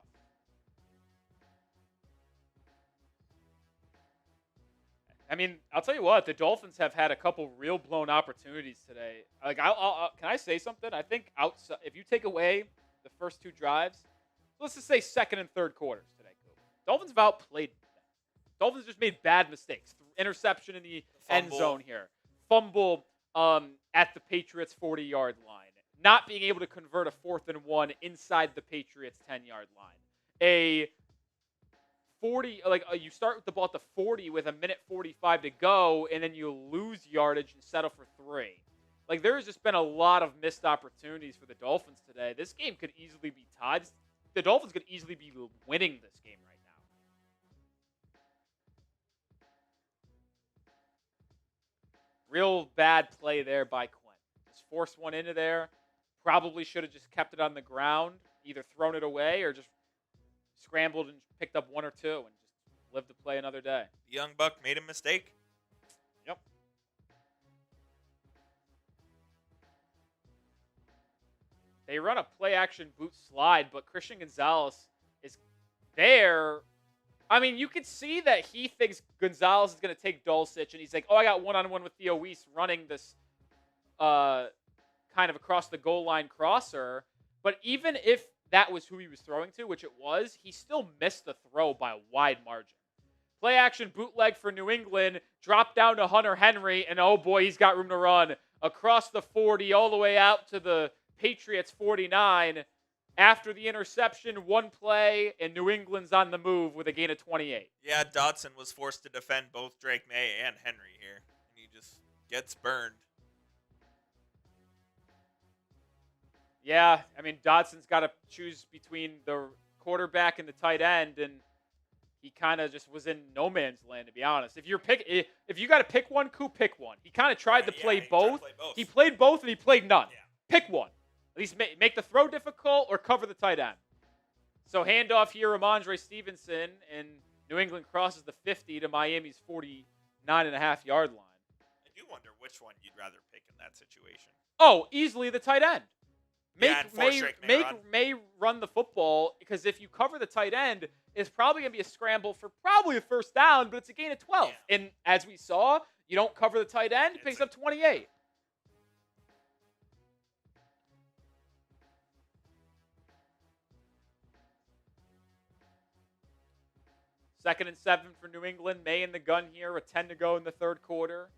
A: I mean, I'll tell you what, the Dolphins have had a couple real blown opportunities today. Like, can I say something? I think outside, if you take away the first two drives, let's just say second and third quarters today, Dolphins have outplayed them. Dolphins just made bad mistakes. Interception in the end zone here. Fumble at the Patriots' 40-yard line. Not being able to convert a 4th and 1 inside the Patriots' 10-yard line. You start with the ball at the 40 with a minute 45 to go, and then you lose yardage and settle for 3. Like, there's just been a lot of missed opportunities for the Dolphins today. This game could easily be tied. The Dolphins could easily be winning this game right now. Real bad play there by Quinton. Just forced one into there. Probably should have just kept it on the ground, either thrown it away or just scrambled and picked up 1 or 2 and just lived to play another day.
B: The young buck made a mistake.
A: Yep. They run a play-action boot slide, but Christian Gonzalez is there. I mean, you could see that he thinks Gonzalez is going to take Dulcich, and he's like, oh, I got one-on-one with Theo Weiss running this kind of across the goal line crosser. But even if that was who he was throwing to, which it was, he still missed the throw by a wide margin. Play action bootleg for New England, drop down to Hunter Henry, and oh boy, he's got room to run across the 40 all the way out to the Patriots 49. After the interception, one play, and New England's on the move with a gain of 28.
B: Yeah, Dotson was forced to defend both Drake May and Henry here, and he just gets burned.
A: Yeah, I mean, Dotson's got to choose between the quarterback and the tight end, and he kind of just was in no man's land, to be honest. If you got to pick one, Coop, pick one. He kind of tried to play both. He played both, and he played none. Yeah. Pick one. At least make the throw difficult or cover the tight end. So handoff here, Ramondre Stevenson, and New England crosses the 50 to Miami's 49.5-yard line.
B: I do wonder which one you'd rather pick in that situation.
A: Oh, easily the tight end. May run the football, because if you cover the tight end, it's probably going to be a scramble for probably a first down, but it's a gain of 12. Yeah. And as we saw, you don't cover the tight end, it picks up 28. Second and 7 for New England. May in the gun here, a 10 to go in the third quarter.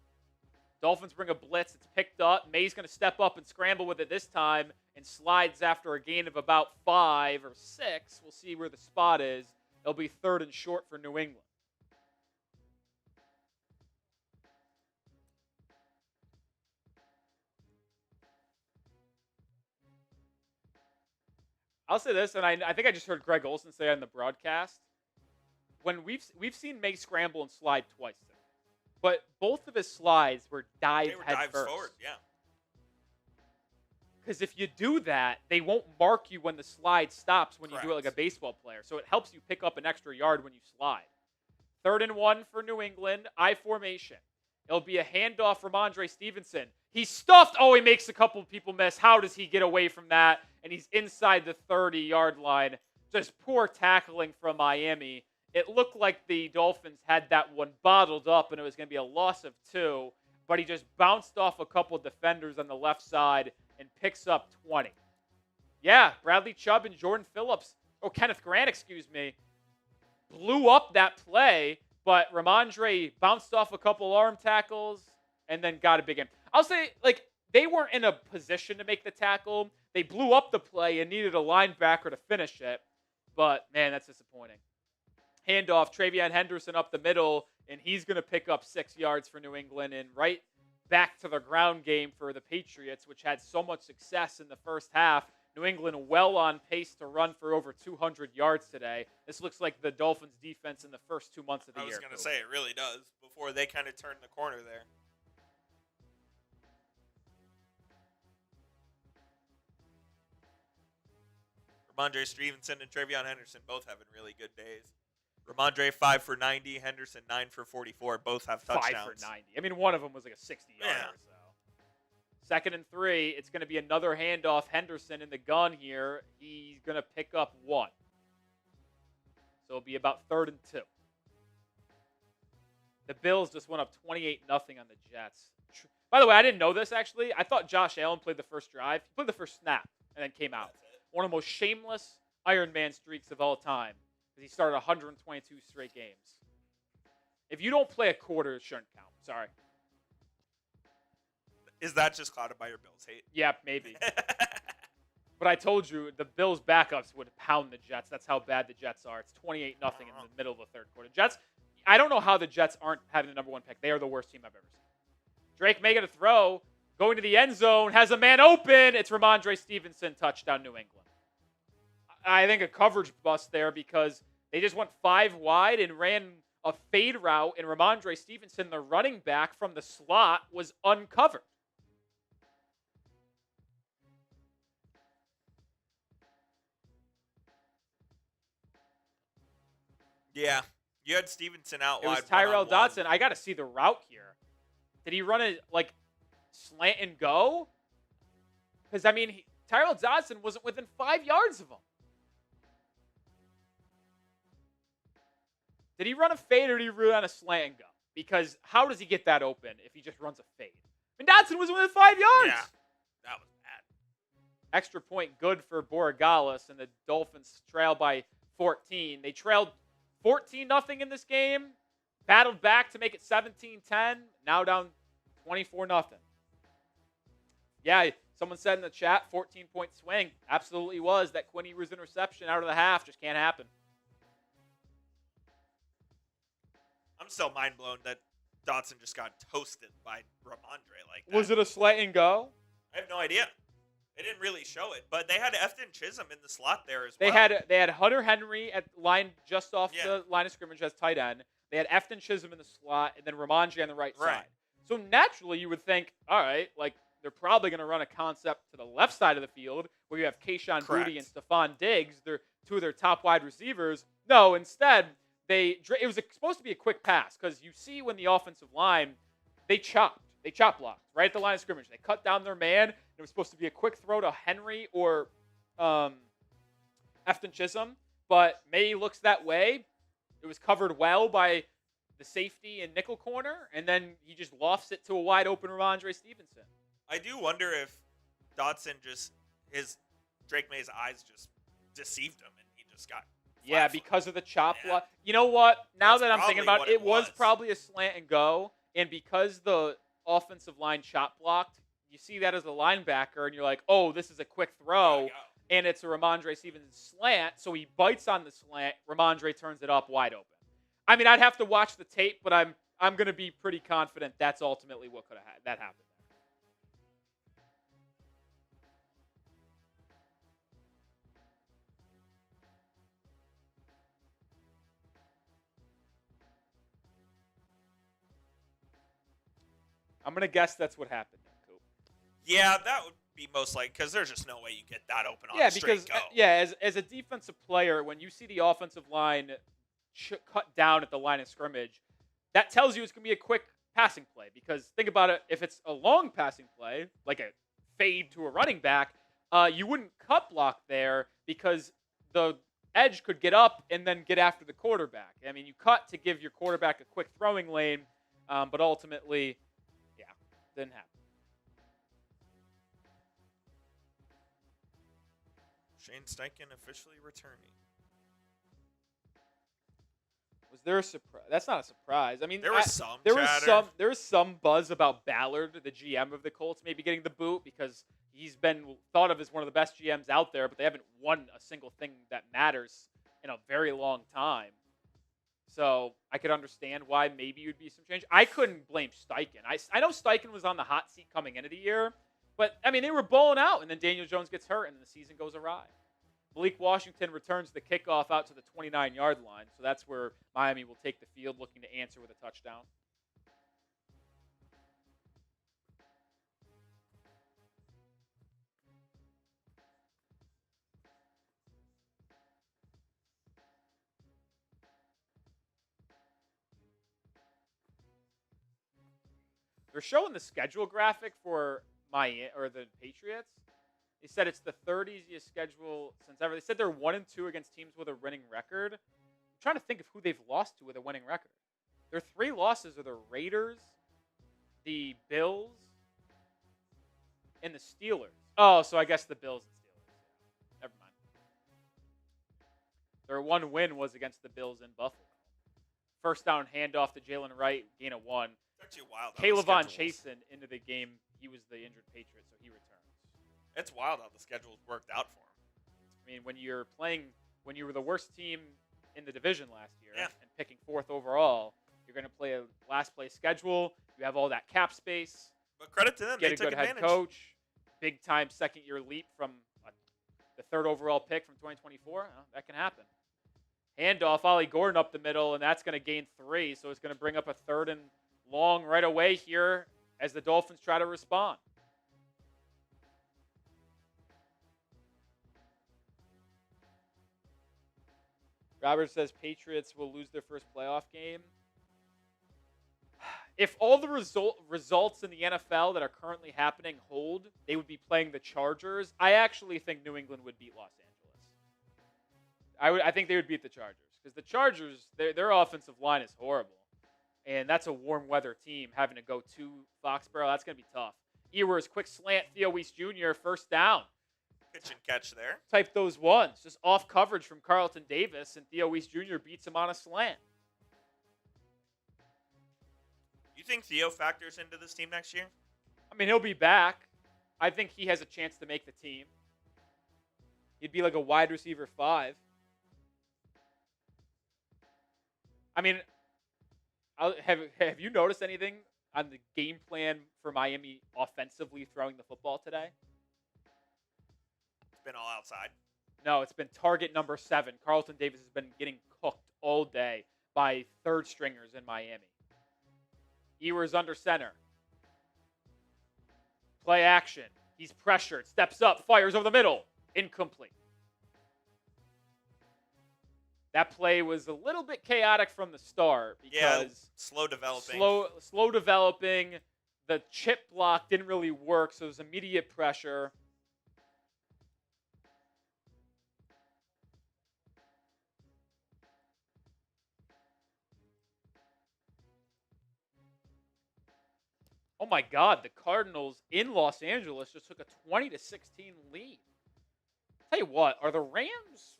A: Dolphins bring a blitz. It's picked up. May's going to step up and scramble with it this time and slides after a gain of about 5 or 6. We'll see where the spot is. It'll be 3rd and short for New England. I'll say this, and I think I just heard Greg Olsen say on the broadcast, when we've seen May scramble and slide twice today. But both of his slides were dive head first.
B: Forward, yeah.
A: Because if you do that, they won't mark you when the slide stops when you do it like a baseball player. So it helps you pick up an extra yard when you slide. 3rd and 1 for New England. I formation. It'll be a handoff from Ramondre Stevenson. He's stuffed. Oh, he makes a couple of people miss. How does he get away from that? And he's inside the 30-yard line. Just poor tackling from Miami. It looked like the Dolphins had that one bottled up, and it was going to be a loss of 2. But he just bounced off a couple of defenders on the left side and picks up 20. Yeah, Bradley Chubb and Kenneth Grant, blew up that play, but Ramondre bounced off a couple arm tackles and then got a big end. I'll say, they weren't in a position to make the tackle. They blew up the play and needed a linebacker to finish it. But, man, that's disappointing. Handoff, Travion Henderson up the middle, and he's going to pick up 6 yards for New England, and right back to the ground game for the Patriots, which had so much success in the first half. New England well on pace to run for over 200 yards today. This looks like the Dolphins' defense in the first 2 months of the year.
B: I was going to say, it really does, before they kind of turned the corner there. Ramondre Stevenson and Travion Henderson both having really good days. Ramondre 5 for 90, Henderson 9 for 44. Both have touchdowns.
A: 5 for 90. I mean, one of them was like a 60-yarder.
B: Yeah.
A: So 2nd and 3. It's going to be another handoff. Henderson in the gun here. He's going to pick up 1. So it'll be about 3rd and 2. The Bills just went up 28-0 on the Jets. By the way, I didn't know this, actually. I thought Josh Allen played the first drive. He played the first snap and then came out. One of the most shameless Iron Man streaks of all time. Because he started 122 straight games. If you don't play a quarter, it shouldn't count. Sorry.
B: Is that just clouded by your Bills hate?
A: Yeah, maybe. But I told you, the Bills' backups would pound the Jets. That's how bad the Jets are. It's 28-0 in the middle of the third quarter. Jets, I don't know how the Jets aren't having the number 1 pick. They are the worst team I've ever seen. Drake making a throw, going to the end zone, has a man open. It's Ramondre Stevenson, touchdown New England. I think a coverage bust there because they just went 5 wide and ran a fade route, and Ramondre Stevenson, the running back from the slot, was uncovered.
B: Yeah. You had Stevenson out
A: It
B: wide.
A: was Tyrell
B: one-on-one.
A: Dodson. I got to see the route here. Did he run it like slant and go? Because, I mean, Tyrell Dodson wasn't within 5 yards of him. Did he run a fade or did he run a slant and go? Because how does he get that open if he just runs a fade? I mean, Dodson was within 5 yards.
B: Yeah. That was bad.
A: Extra point good for Borregales, and the Dolphins trail by 14. They trailed 14-0 in this game, battled back to make it 17-10, now down 24-0. Yeah, someone said in the chat, 14-point swing. Absolutely was. That Quinn Ewers interception out of the half just can't happen.
B: I'm still mind blown that Dotson just got toasted by Ramondre like that.
A: Was it a slant and go?
B: I have no idea. They didn't really show it, but they had Efton Chisholm in the slot there as
A: They
B: well.
A: had Hunter Henry at line just off the line of scrimmage as tight end. They had Efton Chisholm in the slot, and then Ramondre on the right side. So naturally, you would think, all right, like they're probably going to run a concept to the left side of the field where you have Kayshon Boutte and Stephon Diggs. They're two of their top wide receivers. No, instead, it was supposed to be a quick pass because you see when the offensive line, they chop blocked right at the line of scrimmage. They cut down their man. It was supposed to be a quick throw to Henry or Efton Chisholm, but May looks that way. It was covered well by the safety and nickel corner, and then he just lofts it to a wide open Ramondre Stevenson.
B: I do wonder if Dotson Drake May's eyes just deceived him, and he just got
A: because of the chop block. You know what? Now
B: That's
A: that I'm thinking about
B: probably
A: it,
B: what it
A: was probably a slant and go, and because the offensive line chop blocked, you see that as a linebacker, and you're like, oh, this is a quick throw, and it's a Ramondre Stevenson slant, so he bites on the slant. Ramondre turns it up wide open. I mean, I'd have to watch the tape, but I'm going to be pretty confident that's ultimately what could have that happened. I'm going to guess that's what happened there, Coop.
B: Yeah, that would be most likely because there's just no way you get that open on a straight go.
A: As a defensive player, when you see the offensive line cut down at the line of scrimmage, that tells you it's going to be a quick passing play. Because think about it, if it's a long passing play, like a fade to a running back, you wouldn't cut block there because the edge could get up and then get after the quarterback. I mean, you cut to give your quarterback a quick throwing lane, but ultimately, didn't happen.
B: Shane Steichen officially returning.
A: Was there a surprise? That's not a surprise. I mean,
B: there was
A: some buzz about Ballard, the GM of the Colts, maybe getting the boot because he's been thought of as one of the best GMs out there, but they haven't won a single thing that matters in a very long time. So I could understand why maybe you'd be some change. I couldn't blame Steichen. I know Steichen was on the hot seat coming into the year, but, I mean, they were bowling out, and then Daniel Jones gets hurt, and the season goes awry. Malik Washington returns the kickoff out to the 29-yard line, so that's where Miami will take the field looking to answer with a touchdown. They're showing the schedule graphic for the Patriots. They said it's the third easiest schedule since ever. They said they're 1-2 against teams with a winning record. I'm trying to think of who they've lost to with a winning record. Their 3 losses are the Raiders, the Bills, and the Steelers. Oh, so I guess the Bills and Steelers. Never mind. Their 1 win was against the Bills in Buffalo. First down handoff to Jaylen Wright, gain of 1.
B: They're too wild.
A: Caleb Chasen into the game. He was the injured Patriot, so he returns.
B: It's wild how the schedule's worked out for him.
A: I mean, when you were the worst team in the division last year
B: Yeah.
A: and picking 4th overall, you're going to play a last place schedule. You have all that cap space.
B: But credit to them,
A: Get
B: they
A: a
B: took
A: good
B: advantage.
A: head coach. Big time second-year leap from the 3rd overall pick from 2024. That can happen. Handoff, Ollie Gordon up the middle, and that's going to gain 3. So it's going to bring up a 3rd and long right away here as the Dolphins try to respond. Robert says Patriots will lose their first playoff game. If all the results in the NFL that are currently happening hold, they would be playing the Chargers. I actually think New England would beat Los Angeles. I think they would beat the Chargers because the Chargers, their offensive line is horrible, and that's a warm weather team having to go to Foxborough. That's going to be tough. Ewers, quick slant, Theo Weiss Jr., first down.
B: Pitch and catch there.
A: Type those ones. Just off coverage from Carlton Davis, and Theo Weiss Jr. beats him on a slant.
B: You think Theo factors into this team next year?
A: I mean, he'll be back. I think he has a chance to make the team. He'd be like a wide receiver 5. I mean, have you noticed anything on the game plan for Miami offensively throwing the football today?
B: It's been all outside.
A: No, it's been target number 7. Carlton Davis has been getting cooked all day by third stringers in Miami. Ewers under center. Play action. He's pressured. Steps up. Fires over the middle. Incomplete. That play was a little bit chaotic from the start because
B: slow developing.
A: Slow developing. The chip block didn't really work, so it was immediate pressure. Oh my God, the Cardinals in Los Angeles just took a 20-16 lead. Tell you what, are the Rams,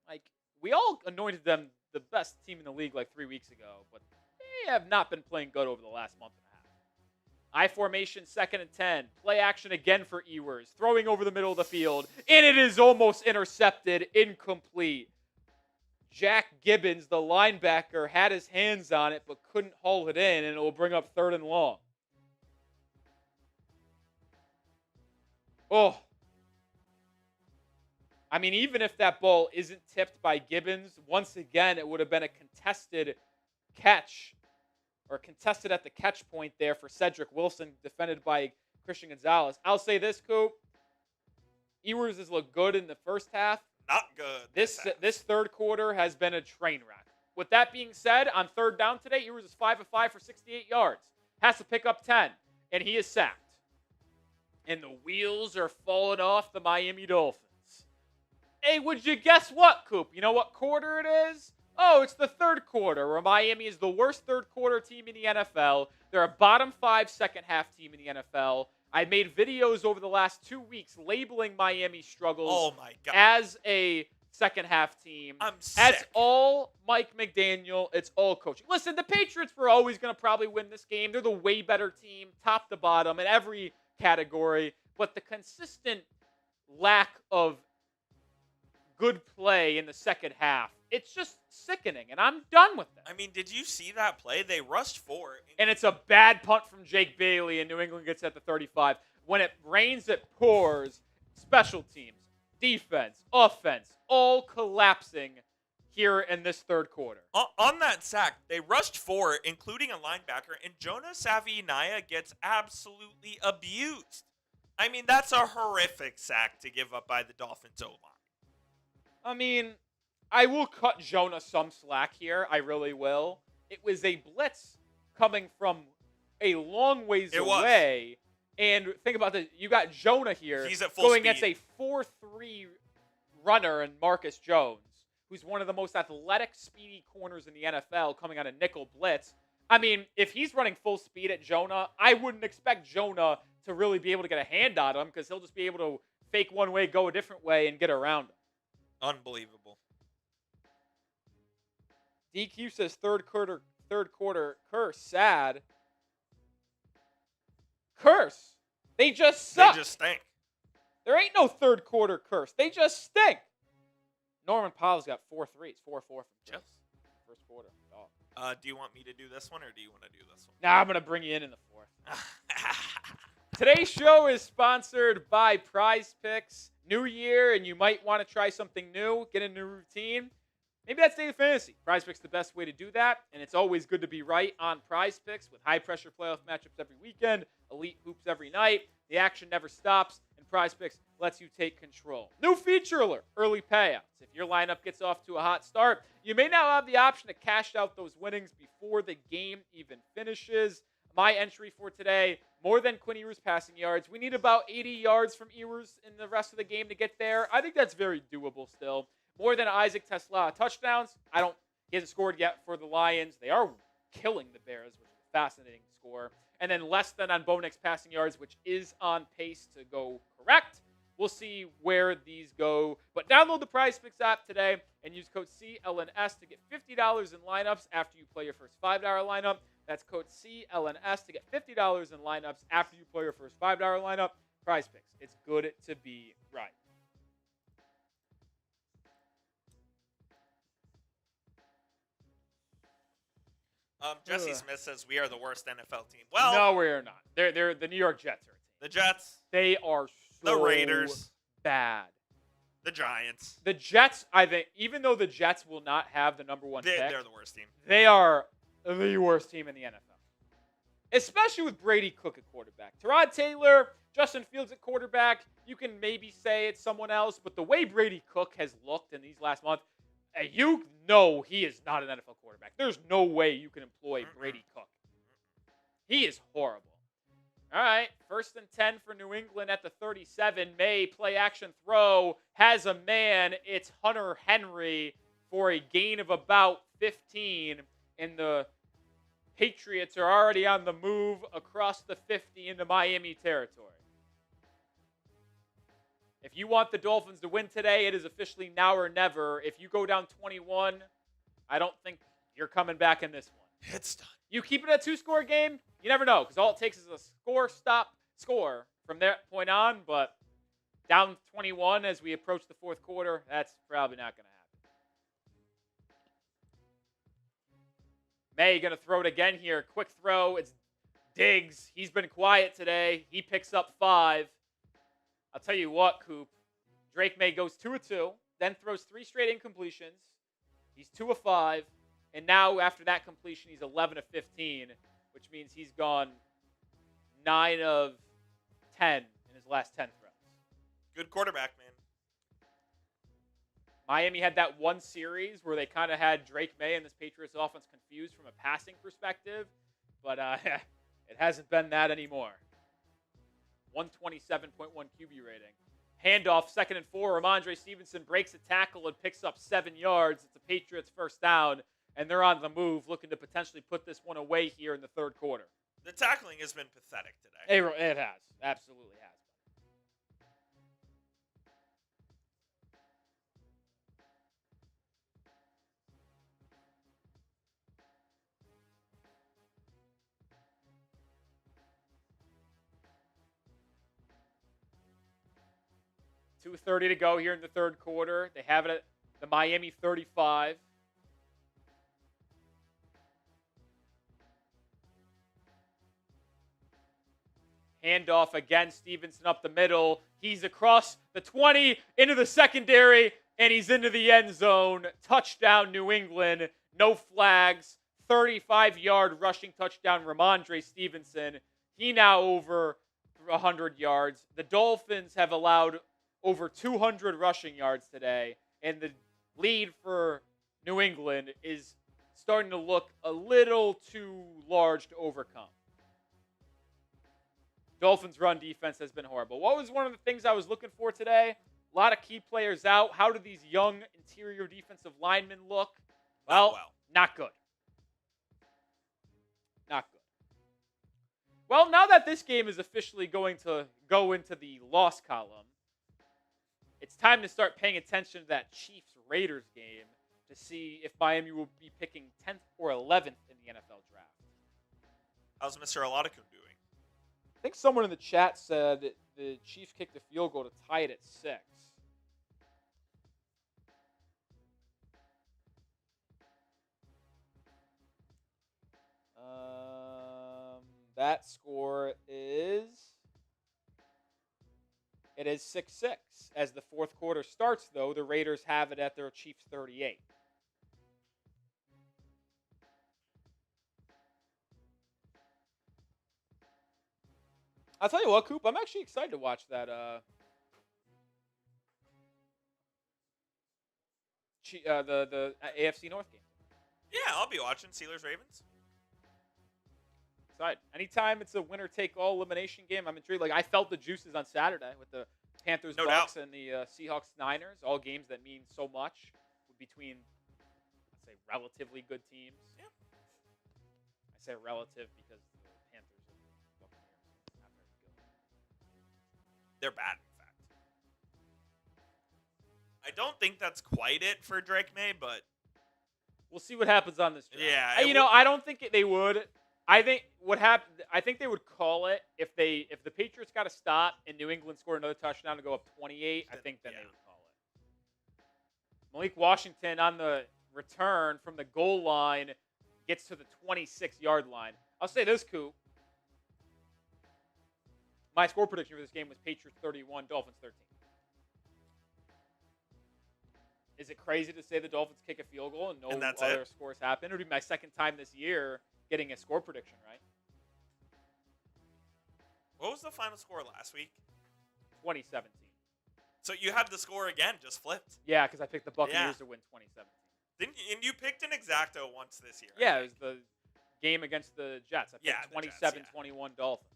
A: like, we all anointed them the best team in the league like 3 weeks ago, but they have not been playing good over the last month and a half. I formation, 2nd and 10. Play action again for Ewers, throwing over the middle of the field, and it is almost intercepted, incomplete. Jack Gibbons, the linebacker, had his hands on it but couldn't haul it in, and it will bring up 3rd and long. Oh. I mean, even if that ball isn't tipped by Gibbons, once again, it would have been a contested catch or contested at the catch point there for Cedric Wilson, defended by Christian Gonzalez. I'll say this, Coop. Ewers has looked good in the first half.
B: Not good.
A: This third quarter has been a train wreck. With that being said, on 3rd down today, Ewers is 5 of 5 for 68 yards. Has to pick up 10, and he is sacked. And the wheels are falling off the Miami Dolphins. Hey, would you guess what, Coop? You know what quarter it is? Oh, it's the 3rd quarter, where Miami is the worst 3rd quarter team in the NFL. They're a bottom 5 second half team in the NFL. I made videos over the last 2 weeks labeling Miami's struggles as a second half team.
B: I'm sick.
A: That's all Mike McDaniel. It's all coaching. Listen, the Patriots were always going to probably win this game. They're the way better team, top to bottom, in every category. But the consistent lack of good play in the second half, it's just sickening, and I'm done with that.
B: I mean, did you see that play? They rushed 4.
A: And it's a bad punt from Jake Bailey, and New England gets at the 35. When it rains, it pours. Special teams, defense, offense, all collapsing here in this 3rd quarter.
B: On that sack, they rushed 4, including a linebacker, and Jonah Savinaya gets absolutely abused. I mean, that's a horrific sack to give up by the Dolphins O-line.
A: I mean, I will cut Jonah some slack here. I really will. It was a blitz coming from a long ways away. And think about this. You got Jonah here
B: He's at full
A: going
B: speed.
A: against a 4.3 runner in Marcus Jones, who's one of the most athletic, speedy corners in the NFL, coming on a nickel blitz. I mean, if he's running full speed at Jonah, I wouldn't expect Jonah to really be able to get a hand on him because he'll just be able to fake one way, go a different way, and get around him.
B: Unbelievable.
A: DQ says third quarter curse. Sad. Curse. They just suck.
B: They just stink.
A: There ain't no third quarter curse. They just stink. Norman Powell's got 4 threes. 4-4 from
B: Just.
A: first quarter. Oh.
B: Do you want me to do this one, or do you want to do this one?
A: Nah, I'm going to bring you in the fourth. Today's show is sponsored by Prize Picks. New year, and you might want to try something new, get a new routine. Maybe that's daily fantasy. Prize Picks is the best way to do that, and it's always good to be right on Prize Picks with high-pressure playoff matchups every weekend, elite hoops every night. The action never stops, and Prize Picks lets you take control. New feature alert, early payouts. If your lineup gets off to a hot start, you may now have the option to cash out those winnings before the game even finishes. My entry for today, more than Quinn Ewers passing yards. We need about 80 yards from Ewers in the rest of the game to get there. I think that's very doable still. More than Isaac Tesla touchdowns. He hasn't scored yet for the Lions. They are killing the Bears, which is a fascinating score. And then less than on Bo Nix passing yards, which is on pace to go correct. We'll see where these go. But download the Prize Picks app today and use code CLNS to get $50 in lineups after you play your first $5 lineup. That's code CLNS to get $50 in lineups after you play your first $5 lineup. Prize Picks. It's good to be right.
B: Jesse Smith says we are the worst NFL team. Well,
A: no, we're not. They're the New York Jets are a team.
B: The Jets.
A: They are so
B: The Raiders.
A: bad.
B: The Giants.
A: The Jets, I think, even though the Jets will not have the number one pick,
B: They're the worst team.
A: they are the worst team in the NFL. Especially with Brady Cook at quarterback. Tyrod Taylor, Justin Fields at quarterback, you can maybe say it's someone else, but the way Brady Cook has looked in these last months, you know he is not an NFL quarterback. There's no way you can employ Brady Cook. He is horrible. All right, 1st and 10 for New England at the 37. May play action throw, has a man. It's Hunter Henry for a gain of about 15. And the Patriots are already on the move across the 50 into Miami territory. If you want the Dolphins to win today, it is officially now or never. If you go down 21, I don't think you're coming back in this one.
B: It's done.
A: You keep it a 2-score game, you never know, because all it takes is a score from that point on. But down 21 as we approach the fourth quarter, that's probably not going to happen. May going to throw it again here. Quick throw. It's Diggs. He's been quiet today. He picks up 5. I'll tell you what, Coop. Drake May goes 2 of 2, then throws 3 straight incompletions. He's 2 of 5. And now, after that completion, he's 11 of 15, which means he's gone 9 of 10 in his last 10 throws.
B: Good quarterback, man.
A: Miami had that one series where they kind of had Drake May and this Patriots offense confused from a passing perspective, but it hasn't been that anymore. 127.1 QB rating. Handoff, 2nd and 4. Ramondre Stevenson breaks a tackle and picks up 7 yards. It's a Patriots first down. And they're on the move, looking to potentially put this one away here in the third quarter.
B: The tackling has been pathetic today.
A: It has. Absolutely has. .2:30 to go here in the third quarter. They have it at the Miami 35. Handoff again, Stevenson up the middle. He's across the 20, into the secondary, and he's into the end zone. Touchdown, New England. No flags. 35-yard rushing touchdown, Ramondre Stevenson. He now over 100 yards. The Dolphins have allowed over 200 rushing yards today, and the lead for New England is starting to look a little too large to overcome. Dolphins' run defense has been horrible. What was one of the things I was looking for today? A lot of key players out. How do these young interior defensive linemen look? Well, not good. Not good. Well, now that this game is officially going to go into the loss column, it's time to start paying attention to that Chiefs-Raiders game to see if Miami will be picking 10th or 11th in the NFL draft.
B: How's Mr. Alatico doing?
A: I think someone in the chat said the Chiefs kicked a field goal to tie it at 6. That score is... It is 6-6. As the fourth quarter starts, though, the Raiders have it at their Chiefs 38. I'll tell you what, Coop, I'm actually excited to watch that the AFC North game.
B: Yeah, I'll be watching Steelers-Ravens.
A: Excited. Anytime it's a winner-take-all elimination game, I'm intrigued. Like, I felt the juices on Saturday with the Panthers-Bucks and the Seahawks-Niners, all games that mean so much between, let's say, relatively good teams.
B: Yeah.
A: I say relative because the Panthers and Buccaneers are not very good.
B: They're bad, in fact. I don't think that's quite it for Drake May, but
A: we'll see what happens on this drive.
B: Yeah.
A: I don't think they would. I think what happened. I think they would call it if the Patriots got a stop and New England scored another touchdown to go up 28. I think then they would call it. Malik Washington on the return from the goal line gets to the 26-yard line. I'll say this, Coop. My score prediction for this game was Patriots 31, Dolphins 13. Is it crazy to say the Dolphins kick a field goal and no other scores happen? It would be my second time this year getting a score prediction right.
B: What was the final score last week?
A: 2017.
B: So you had the score again, just flipped.
A: Yeah, because I picked the Buccaneers to win 2017.
B: And you picked an exacto once this year.
A: Yeah, it was the game against the Jets. I picked 27-21 Dolphins.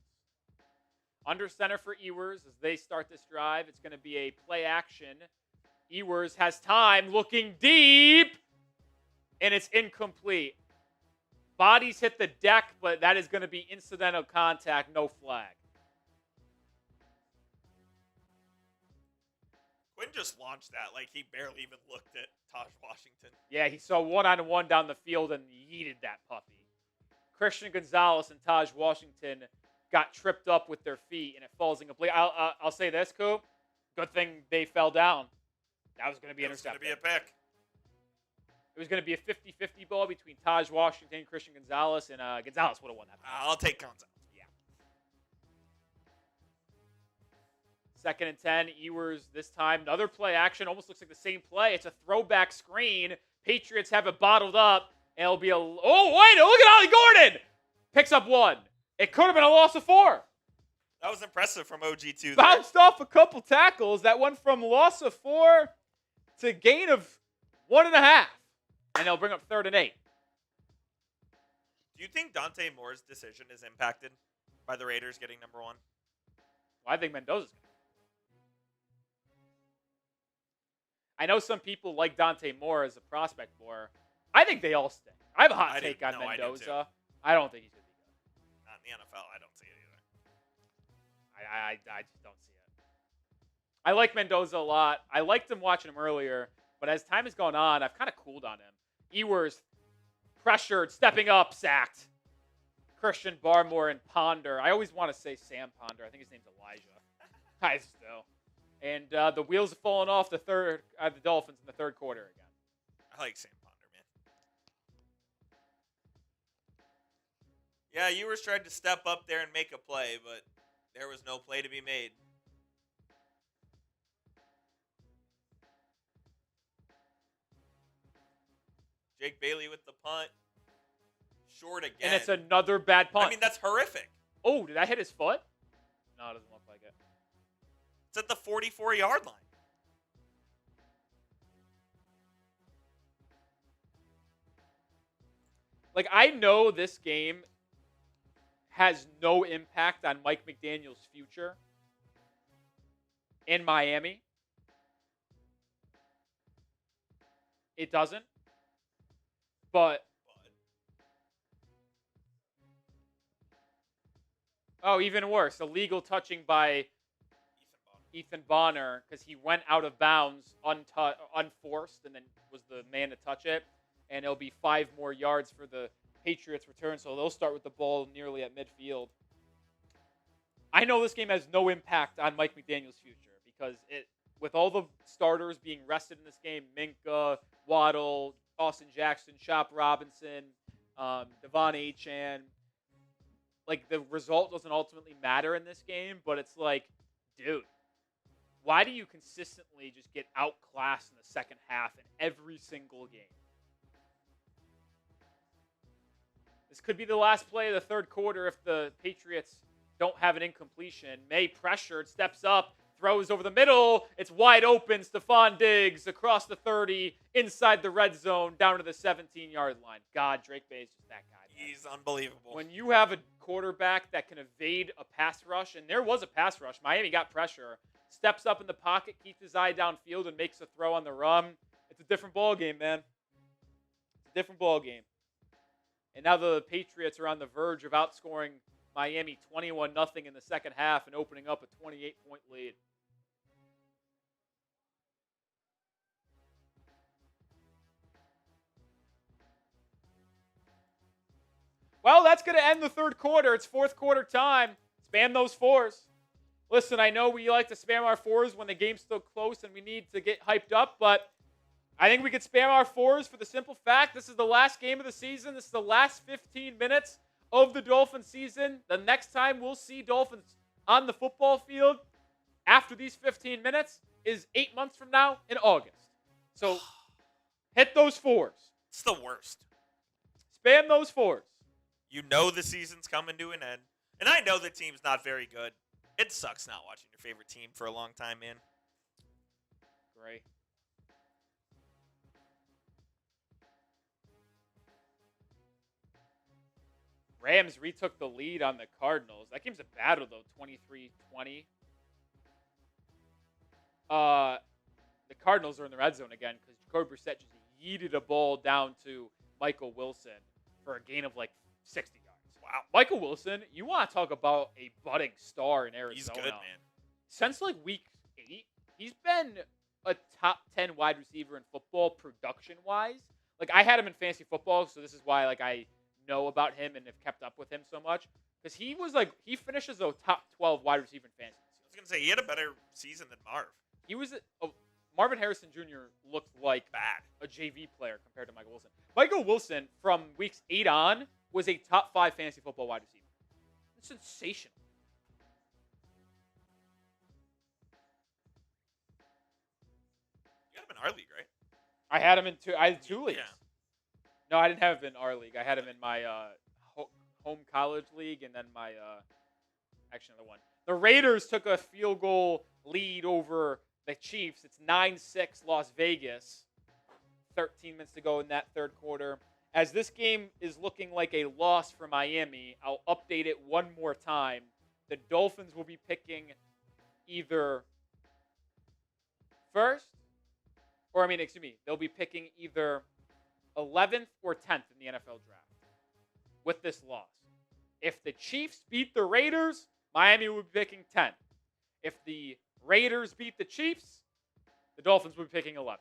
A: Under center for Ewers as they start this drive. It's going to be a play action. Ewers has time, looking deep, and it's incomplete. Bodies hit the deck, but that is going to be incidental contact, no flag.
B: Quinn just launched that like he barely even looked at Taj Washington.
A: Yeah, he saw one-on-one down the field and yeeted that puppy. Christian Gonzalez and Taj Washington got tripped up with their feet, and it falls incomplete. I'll say this, Coop. Good thing they fell down. That was going to be intercepted.
B: It was going to be a pick.
A: It was going to be a 50-50 ball between Taj Washington and Christian Gonzalez, and Gonzalez would have won that.
B: I'll take Gonzalez.
A: Yeah. 2nd and 10. Ewers this time. Another play action. Almost looks like the same play. It's a throwback screen. Patriots have it bottled up. And it'll be a... Oh, wait. Look at Ollie Gordon. Picks up 1. It could have been a loss of 4.
B: That was impressive from OG2.
A: Bounced off a couple tackles. That went from loss of 4 to gain of 1.5. And they'll bring up 3rd and 8.
B: Do you think Dante Moore's decision is impacted by the Raiders getting number 1?
A: Well, I think Mendoza's going to. I know some people like Dante Moore as a prospect more. I think they all stink. I have a hot take on Mendoza. I don't think he's going to be good.
B: Not in the NFL. I don't see it either.
A: I just don't see it. I like Mendoza a lot. I liked him watching him earlier, but as time has gone on, I've kind of cooled on him. Ewers pressured, stepping up, sacked. Christian Barmore and Ponder. I always want to say Sam Ponder. I think his name's Elijah. I still. And the wheels have fallen off the Dolphins in the 3rd quarter again.
B: I like Sam Ponder, man. Yeah, Ewers tried to step up there and make a play, but there was no play to be made. Jake Bailey with the punt. Short again.
A: And it's another bad punt.
B: I mean, that's horrific.
A: Oh, did that hit his foot? No, it doesn't look like it.
B: It's at the 44-yard line.
A: Like, I know this game has no impact on Mike McDaniel's future in Miami. It doesn't. But even worse, illegal touching by Ethan Bonner because he went out of bounds unforced and then was the man to touch it. And it'll be 5 more yards for the Patriots return, so they'll start with the ball nearly at midfield. I know this game has no impact on Mike McDaniel's future because with all the starters being rested in this game, Minkah, Waddle, Austin Jackson, Chop Robinson, Devon Achane, like the result doesn't ultimately matter in this game, but it's like, dude, why do you consistently just get outclassed in the second half in every single game? This could be the last play of the third quarter if the Patriots don't have an incompletion. May pressured, steps up, throws over the middle. It's wide open. Stephon Diggs across the 30, inside the red zone, down to the 17-yard line. God, Drake May is just that guy. Man.
B: He's unbelievable.
A: When you have a quarterback that can evade a pass rush, and there was a pass rush, Miami got pressure, steps up in the pocket, keeps his eye downfield, and makes a throw on the run. It's a different ball game, man. It's a different ball game. And now the Patriots are on the verge of outscoring Miami 21-0 in the second half and opening up a 28-point lead. Well, that's going to end the third quarter. It's fourth quarter time. Spam those 4s. Listen, I know we like to spam our 4s when the game's still close and we need to get hyped up, but I think we could spam our 4s for the simple fact this is the last game of the season. This is the last 15 minutes of the Dolphins season. The next time we'll see Dolphins on the football field after these 15 minutes is 8 months from now in August. So hit those 4s.
B: It's the worst.
A: Spam those 4s.
B: You know the season's coming to an end. And I know the team's not very good. It sucks not watching your favorite team for a long time, man.
A: Great. Rams retook the lead on the Cardinals. That game's a battle, though, 23-20. The Cardinals are in the red zone again because Jacoby Brissett just yeeted a ball down to Michael Wilson for a gain of like 60 yards. Wow. Michael Wilson, you want to talk about a budding star in Arizona.
B: He's good, man.
A: Since like week 8, he's been a top 10 wide receiver in football production-wise. Like, I had him in fantasy football, so this is why like I know about him and have kept up with him so much. Because he was like, he finishes a top 12 wide receiver in fantasy.
B: I was going to say, he had a better season than Marv.
A: He was, Marvin Harrison Jr. looked like
B: bad.
A: A JV player compared to Michael Wilson. Michael Wilson, from weeks 8 on, was a top 5 fantasy football wide receiver. It's sensational.
B: You had him in our league, right?
A: I had him in two leagues.
B: Yeah.
A: No, I didn't have him in our league. I had him in my home college league and then my actually another one. The Raiders took a field goal lead over the Chiefs. It's 9-6 Las Vegas. 13 minutes to go in that third quarter. As this game is looking like a loss for Miami, I'll update it one more time. The Dolphins will be picking either they'll be picking either 11th or 10th in the NFL draft with this loss. If the Chiefs beat the Raiders, Miami will be picking 10th. If the Raiders beat the Chiefs, the Dolphins will be picking 11th.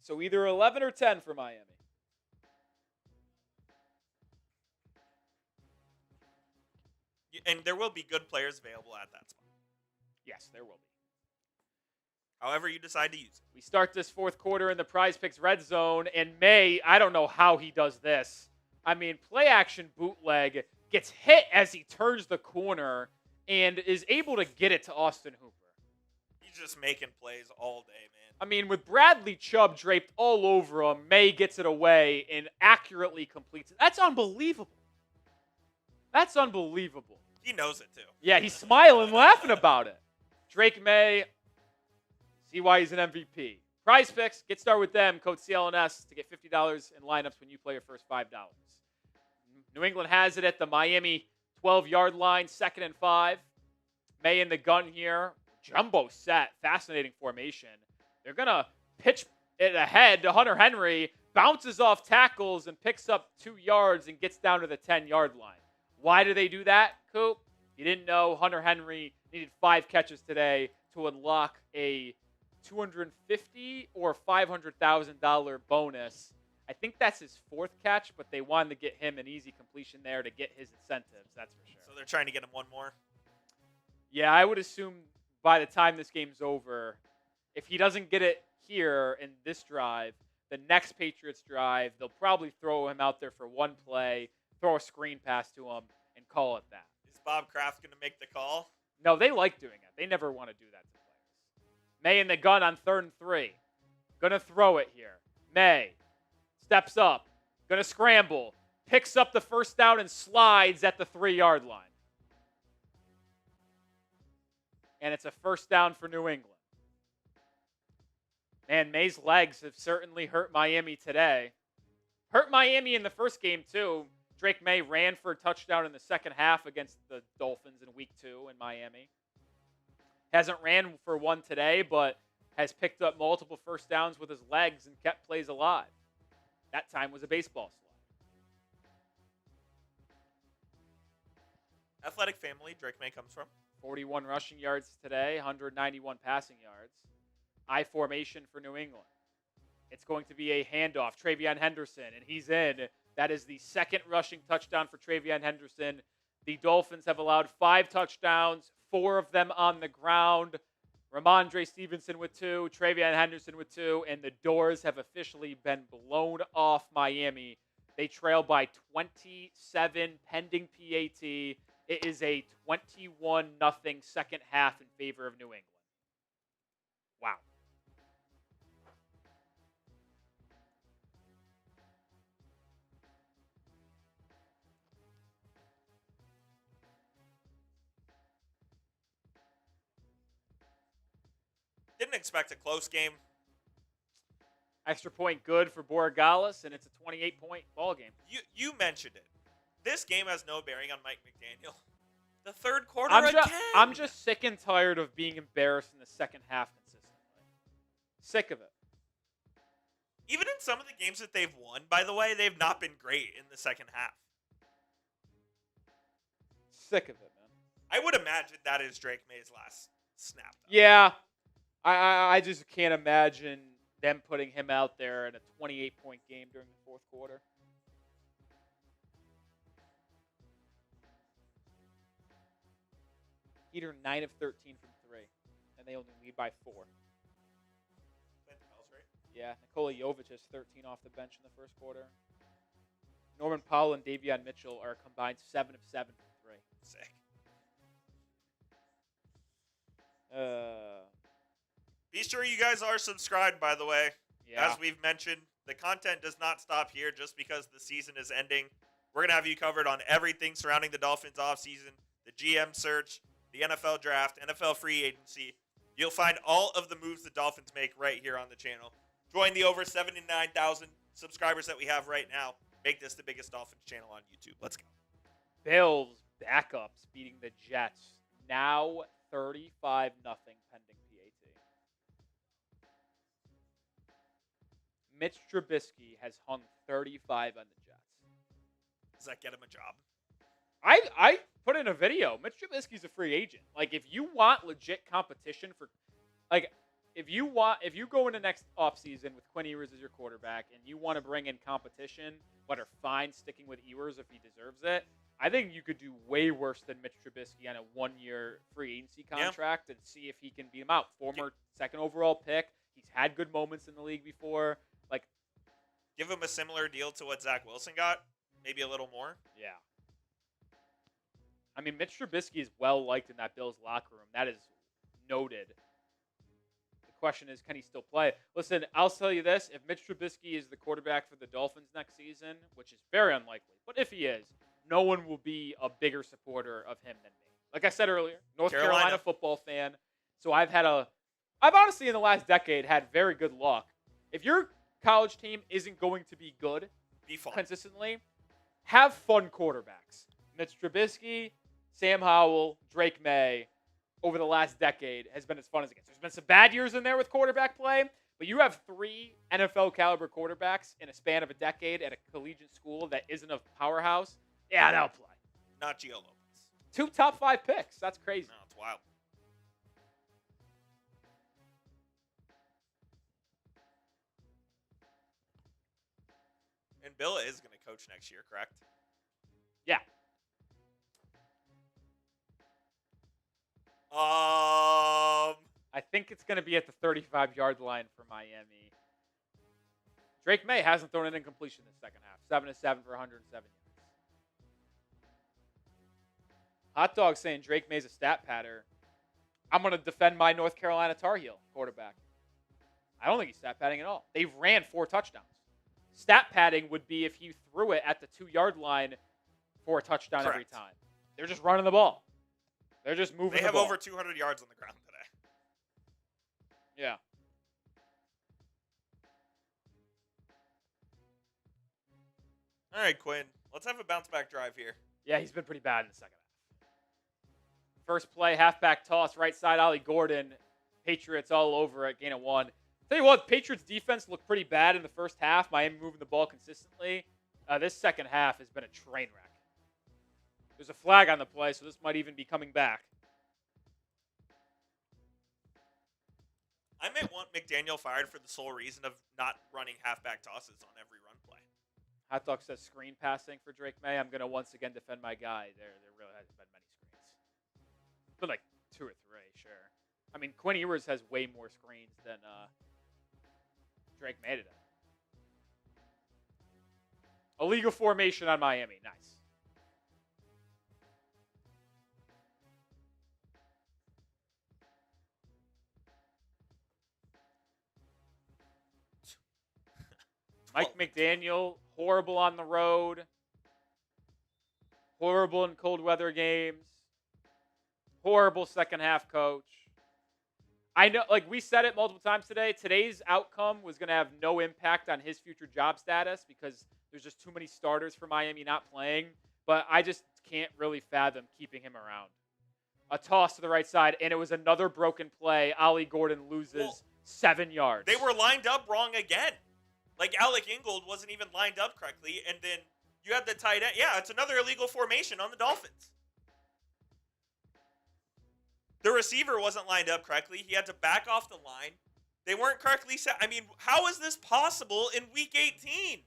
A: So either 11 or 10 for Miami.
B: And there will be good players available at that spot.
A: Yes, there will be.
B: However you decide to use it.
A: We start this fourth quarter in the Prize Picks red zone, and May, I don't know how he does this. I mean, play action bootleg gets hit as he turns the corner and is able to get it to Austin Hooper.
B: He's just making plays all day, man.
A: I mean, with Bradley Chubb draped all over him, May gets it away and accurately completes it. That's unbelievable. That's unbelievable.
B: He knows it, too.
A: Yeah, he's smiling, laughing about it. Drake May, see why he's an MVP. Prize Picks, get started with them. Code CLNS to get $50 in lineups when you play your first $5. New England has it at the Miami 12-yard line, 2nd and 5. May in the gun here. Jumbo set. Fascinating formation. They're going to pitch it ahead to Hunter Henry. Bounces off tackles and picks up 2 yards and gets down to the 10-yard line. Why do they do that, Coop? You didn't know Hunter Henry needed 5 catches today to unlock a $250,000 or $500,000 bonus. I think that's his 4th catch, but they wanted to get him an easy completion there to get his incentives, that's for sure.
B: So they're trying to get him one more?
A: Yeah, I would assume by the time this game's over, if he doesn't get it here in this drive, the next Patriots drive, they'll probably throw him out there for one play, throw a screen pass to him, and call it that.
B: Is Bob Kraft going to make the call?
A: No, they like doing it. They never want to do that to players. May in the gun on 3rd and 3. Going to throw it here. May steps up. Going to scramble. Picks up the first down and slides at the 3-yard line. And it's a first down for New England. Man, May's legs have certainly hurt Miami today. Hurt Miami in the first game, too. Drake May ran for a touchdown in the second half against the Dolphins in week 2 in Miami. Hasn't ran for one today, but has picked up multiple first downs with his legs and kept plays alive. That time was a baseball slide.
B: Athletic family Drake May comes from.
A: 41 rushing yards today, 191 passing yards. I formation for New England. It's going to be a handoff. Travion Henderson, and he's in. That is the 2nd rushing touchdown for Travion Henderson. The Dolphins have allowed 5 touchdowns, 4 of them on the ground. Ramondre Stevenson with 2, Travion Henderson with 2, and the doors have officially been blown off Miami. They trail by 27 pending PAT. It is a 21-0 second half in favor of New England. Wow.
B: Didn't expect a close game.
A: Extra point good for Borregales, and it's a 28-point ball game.
B: You mentioned it. This game has no bearing on Mike McDaniel. The 3rd quarter
A: I'm just sick and tired of being embarrassed in the second half consistently. Sick of it.
B: Even in some of the games that they've won, by the way, they've not been great in the second half.
A: Sick of it, man.
B: I would imagine that is Drake May's last snap.
A: Yeah. I just can't imagine them putting him out there in a 28-point game during the 4th quarter. Heater 9 of 13 from 3, and they only lead by 4. Yeah, Nikola Jovic has 13 off the bench in the 1st quarter. Norman Powell and Davion Mitchell are combined 7 of 7 from 3.
B: Sick. Be sure you guys are subscribed, by the way.
A: Yeah.
B: As we've mentioned, the content does not stop here just because the season is ending. We're going to have you covered on everything surrounding the Dolphins offseason, the GM search, the NFL draft, NFL free agency. You'll find all of the moves the Dolphins make right here on the channel. Join the over 79,000 subscribers that we have right now. Make this the biggest Dolphins channel on YouTube. Let's go.
A: Bills backups beating the Jets. Now 35-0 pending PAT. Mitch Trubisky has hung 35 on the Jets.
B: Does that get him a job?
A: I put in a video. Mitch Trubisky's a free agent. Like, if you want legit competition for, like, if you go into next offseason with Quinn Ewers as your quarterback and you want to bring in competition, but are fine sticking with Ewers if he deserves it, I think you could do way worse than Mitch Trubisky on a 1-year free agency contract and see if he can beat him out. Former 2nd overall pick. He's had good moments in the league before. Like,
B: give him a similar deal to what Zach Wilson got. Maybe a little more.
A: Yeah. I mean, Mitch Trubisky is well-liked in that Bills locker room. That is noted. The question is, can he still play? Listen, I'll tell you this. If Mitch Trubisky is the quarterback for the Dolphins next season, which is very unlikely, but if he is, no one will be a bigger supporter of him than me. Like I said earlier, North Carolina football fan. So I've honestly in the last decade had very good luck. If your college team isn't going to be good
B: be fun
A: consistently, have fun quarterbacks. Mitch Trubisky, Sam Howell, Drake May over the last decade has been as fun as it gets. There's been some bad years in there with quarterback play, but you have 3 NFL caliber quarterbacks in a span of a decade at a collegiate school that isn't a powerhouse. Yeah, they'll play.
B: Not Gio Lopez.
A: 2 top 5 picks. That's crazy.
B: No, it's wild. And Bill is going to coach next year, correct?
A: Yeah. I think it's going to be at the 35-yard line for Miami. Drake May hasn't thrown an incompletion in the second half. 7-7 for 107 yards. Hot Dog saying Drake May's a stat patter. I'm going to defend my North Carolina Tar Heel quarterback. I don't think he's stat padding at all. They've ran 4 touchdowns. Stat padding would be if he threw it at the 2-yard line for a touchdown
B: Correct.
A: every time. They're just running the ball. They're just moving
B: They
A: the
B: have
A: ball.
B: over 200 yards on the ground today.
A: Yeah.
B: All right, Quinn. Let's have a bounce-back drive here.
A: Yeah, he's been pretty bad in the second half. First play, halfback toss, right side, Ollie Gordon. Patriots all over it, gain of 1. Tell you what, Patriots defense looked pretty bad in the first half. Miami moving the ball consistently. This second half has been a train wreck. There's a flag on the play, so this might even be coming back.
B: I might want McDaniel fired for the sole reason of not running halfback tosses on every run play.
A: Hot Dog says screen passing for Drake May. I'm going to once again defend my guy. There really hasn't been many screens. But like 2 or 3, sure. I mean, Quinn Ewers has way more screens than Drake May today. Illegal formation on Miami. Nice. Mike McDaniel, horrible on the road. Horrible in cold weather games. Horrible second half coach. I know, like we said it multiple times today, today's outcome was going to have no impact on his future job status because there's just too many starters for Miami not playing. But I just can't really fathom keeping him around. A toss to the right side, and it was another broken play. Ollie Gordon loses 7 yards.
B: They were lined up wrong again. Like, Alec Ingold wasn't even lined up correctly, and then you had the tight end. Yeah, it's another illegal formation on the Dolphins. The receiver wasn't lined up correctly. He had to back off the line. They weren't correctly set. I mean, how is this possible in Week 18?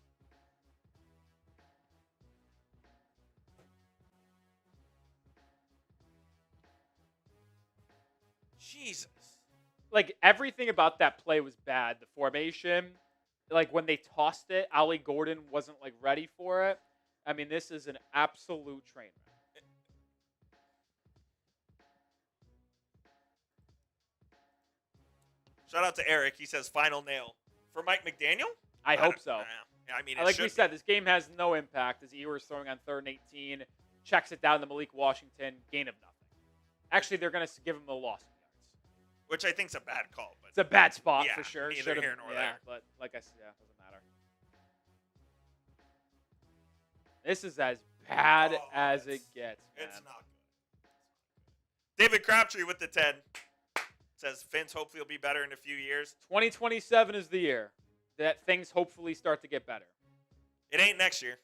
B: Jesus.
A: Like, everything about that play was bad. The formation, like, when they tossed it, Ollie Gordon wasn't, like, ready for it. I mean, this is an absolute train wreck.
B: Shout out to Eric. He says final nail. For Mike McDaniel?
A: I hope so.
B: Yeah, I mean,
A: Like we said, this game has no impact as Ewers throwing on 3rd and 18, checks it down to Malik Washington, gain of nothing. Actually, they're going to give him a loss of yards.
B: Which I think's a bad call. But
A: It's a bad spot
B: yeah,
A: for sure.
B: neither
A: Should've-
B: here nor
A: yeah,
B: there.
A: But like I said, yeah, it doesn't matter. This is as bad as it gets, man.
B: It's not good. David Crabtree with the 10. Says Vince hopefully will be better in a few years.
A: 2027 is the year that things hopefully start to get better.
B: It ain't next year.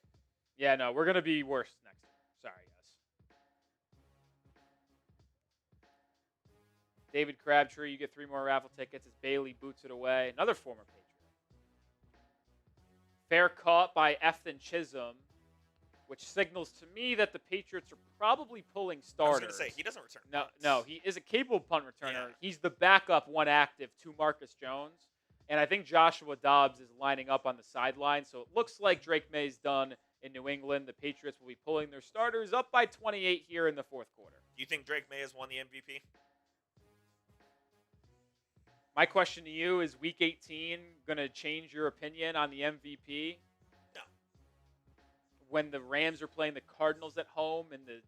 A: Yeah, no, we're going to be worse next year. Sorry, guys. David Crabtree, you get 3 more raffle tickets as Bailey boots it away. Another former Patriot. Fair caught by Efton Chisholm, which signals to me that the Patriots are probably pulling starters.
B: I was going to say, he doesn't return punts.
A: No, he is a capable punt returner.
B: Yeah.
A: He's the backup one active to Marcus Jones. And I think Joshua Dobbs is lining up on the sideline. So it looks like Drake May's done in New England. The Patriots will be pulling their starters up by 28 here in the 4th quarter.
B: Do you think Drake May has won the MVP?
A: My question to you is Week 18 going to change your opinion on the MVP?
B: No.
A: When the Rams are playing the Cardinals at home and the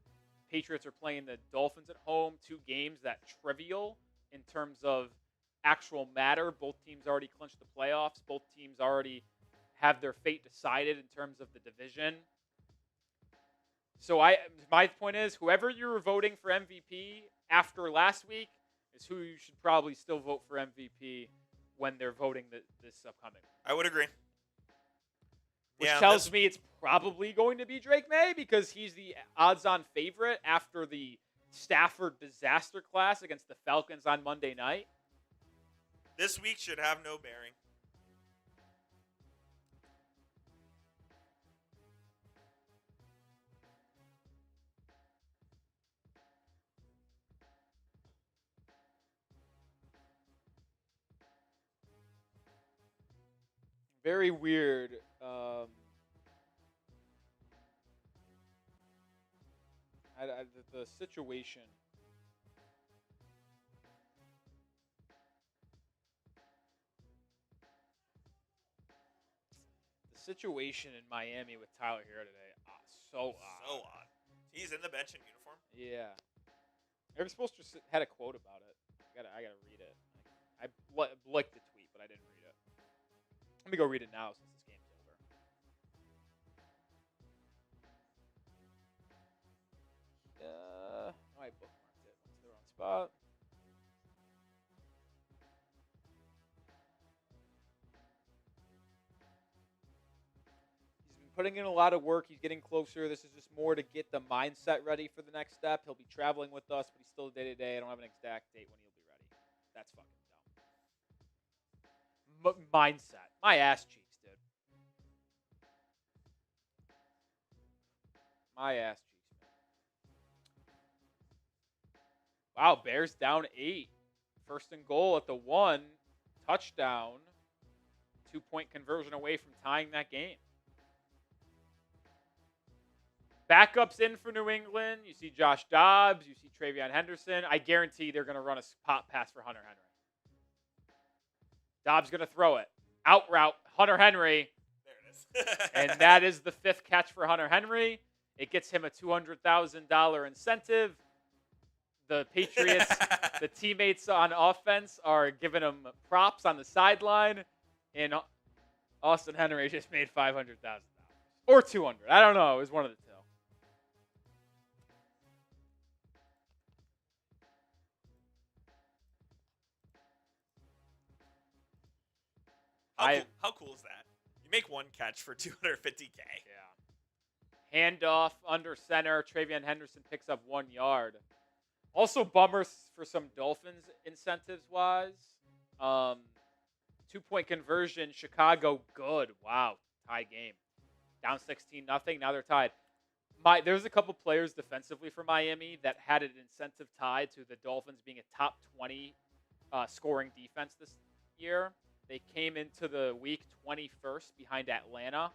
A: Patriots are playing the Dolphins at home, 2 games that trivial in terms of actual matter. Both teams already clinched the playoffs. Both teams already have their fate decided in terms of the division. So my point is, whoever you were voting for MVP after last week is who you should probably still vote for MVP when they're voting this upcoming.
B: I would agree.
A: Which tells me it's probably going to be Drake May because he's the odds-on favorite after the Stafford disaster class against the Falcons on Monday night.
B: This week should have no bearing.
A: Very weird. The situation. The situation in Miami with Tyler Hero today. So odd.
B: So odd. He's in the bench in uniform.
A: Yeah. Eric Spoelstra had a quote about it. I gotta read it. I liked the tweet, but I didn't read it. Let me go read it now since this game's over. I bookmarked it. Went to the wrong spot. He's been putting in a lot of work. He's getting closer. This is just more to get the mindset ready for the next step. He'll be traveling with us, but he's still day-to-day. I don't have an exact date when he'll be ready. That's fucking dumb. Mindset. My ass cheeks, dude. My ass cheeks, man. Wow, Bears down 8. First and goal at the 1. Touchdown. 2-point conversion away from tying that game. Backups in for New England. You see Josh Dobbs. You see Travion Henderson. I guarantee they're going to run a pop pass for Hunter Henry. Dobbs going to throw it. Out route, Hunter Henry.
B: There it is.
A: And that is the 5th catch for Hunter Henry. It gets him a $200,000 incentive. The Patriots, the teammates on offense are giving him props on the sideline. And Austin Henry just made $500,000. Or $200,000. I don't know. It was one of the two.
B: How cool is that? You make one catch for $250K.
A: Yeah. Handoff under center. Travion Henderson picks up 1 yard. Also, bummers for some Dolphins incentives-wise. 2-point conversion. Chicago, good. Wow. Tie game. Down 16-0. Now they're tied. There's a couple players defensively for Miami that had an incentive tied to the Dolphins being a top 20 scoring defense this year. They came into the week 21st behind Atlanta,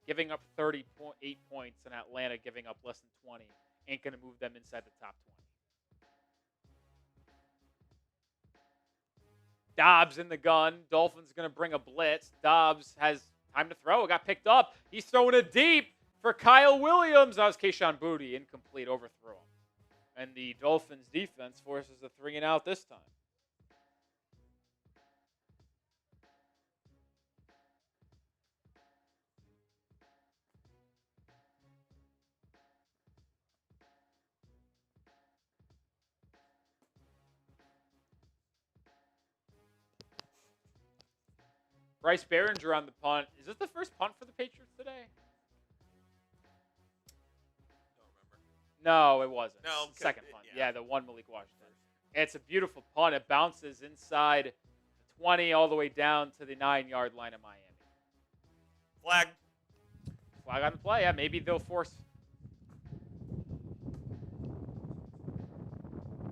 A: giving up 38 points, and Atlanta giving up less than 20. Ain't going to move them inside the top 20. Dobbs in the gun. Dolphins going to bring a blitz. Dobbs has time to throw. It got picked up. He's throwing it deep for Kyle Williams. That was Kayshon Boutte. Incomplete. Overthrew him. And the Dolphins defense forces a 3-and-out this time. Bryce Behringer on the punt. Is this the first punt for the Patriots today?
B: Don't remember.
A: No, it wasn't.
B: No,
A: It's the second punt.
B: yeah.
A: Yeah, the one Malik Washington. It's a beautiful punt. It bounces inside the 20 all the way down to the 9-yard line of Miami.
B: Flag.
A: Flag on the play. Yeah, maybe they'll force.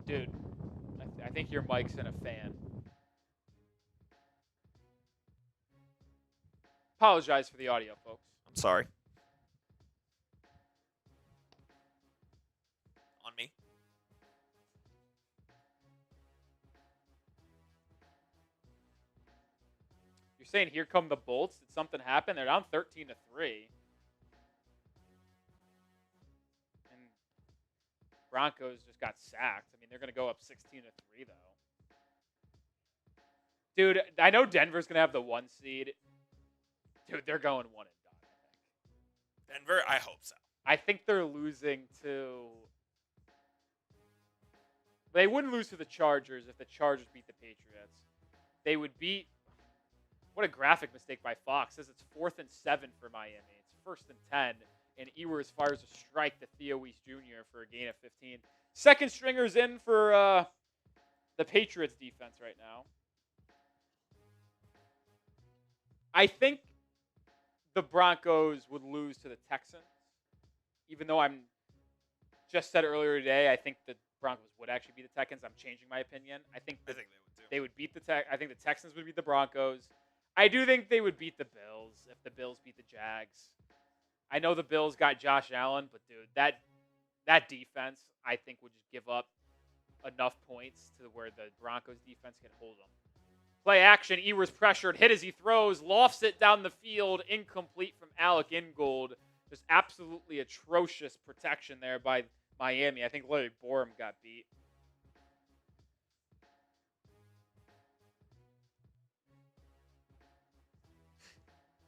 A: Dude, I think your mic's in a fan. Apologize for the audio, folks.
B: I'm sorry. On me.
A: You're saying here come the Bolts? Did something happen? They're down 13-3. And Broncos just got sacked. I mean, they're going to go up 16-3 though. Dude, I know Denver's going to have the 1 seed. Dude, they're going 1 and done, I think.
B: Denver, I hope so.
A: I think they're losing to. They wouldn't lose to the Chargers if the Chargers beat the Patriots. They would beat. What a graphic mistake by Fox. Says it's 4th and 7 for Miami. It's 1st and 10. And Ewers fires a strike to Theo Weiss Jr. for a gain of 15. Second stringer's in for the Patriots defense right now. I think the Broncos would lose to the Texans. Even though I'm just said earlier today, I think the Broncos would actually beat the Texans. I'm changing my opinion. I think
B: they would too.
A: They would beat I think the Texans would beat the Broncos. I do think they would beat the Bills if the Bills beat the Jags. I know the Bills got Josh Allen, but dude, that defense I think would just give up enough points to where the Broncos defense can hold them. Play action. Ewers pressured, hit as he throws, lofts it down the field, incomplete from Alec Ingold. Just absolutely atrocious protection there by Miami. I think Larry Borum got beat.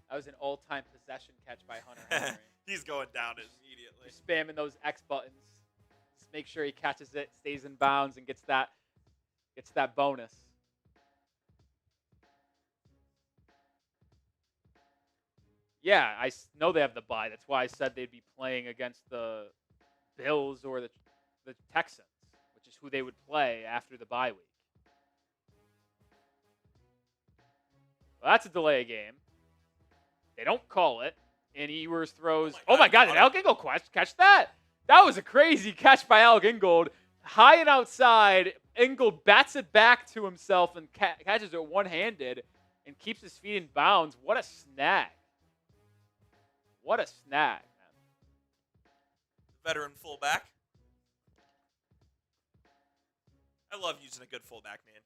A: That was an all-time possession catch by Hunter Henry.
B: He's going down immediately.
A: Just spamming those X buttons. Just make sure he catches it, stays in bounds, and gets that bonus. Yeah, I know they have the bye. That's why I said they'd be playing against the Bills or the Texans, which is who they would play after the bye week. Well, that's a delay game. They don't call it, and Ewers throws. Oh my God! Did Alec Ingold catch that? That was a crazy catch by Alec Ingold. High and outside, Ingold bats it back to himself and catches it one-handed and keeps his feet in bounds. What a snag! What a snag, man.
B: Veteran fullback. I love using a good fullback, man.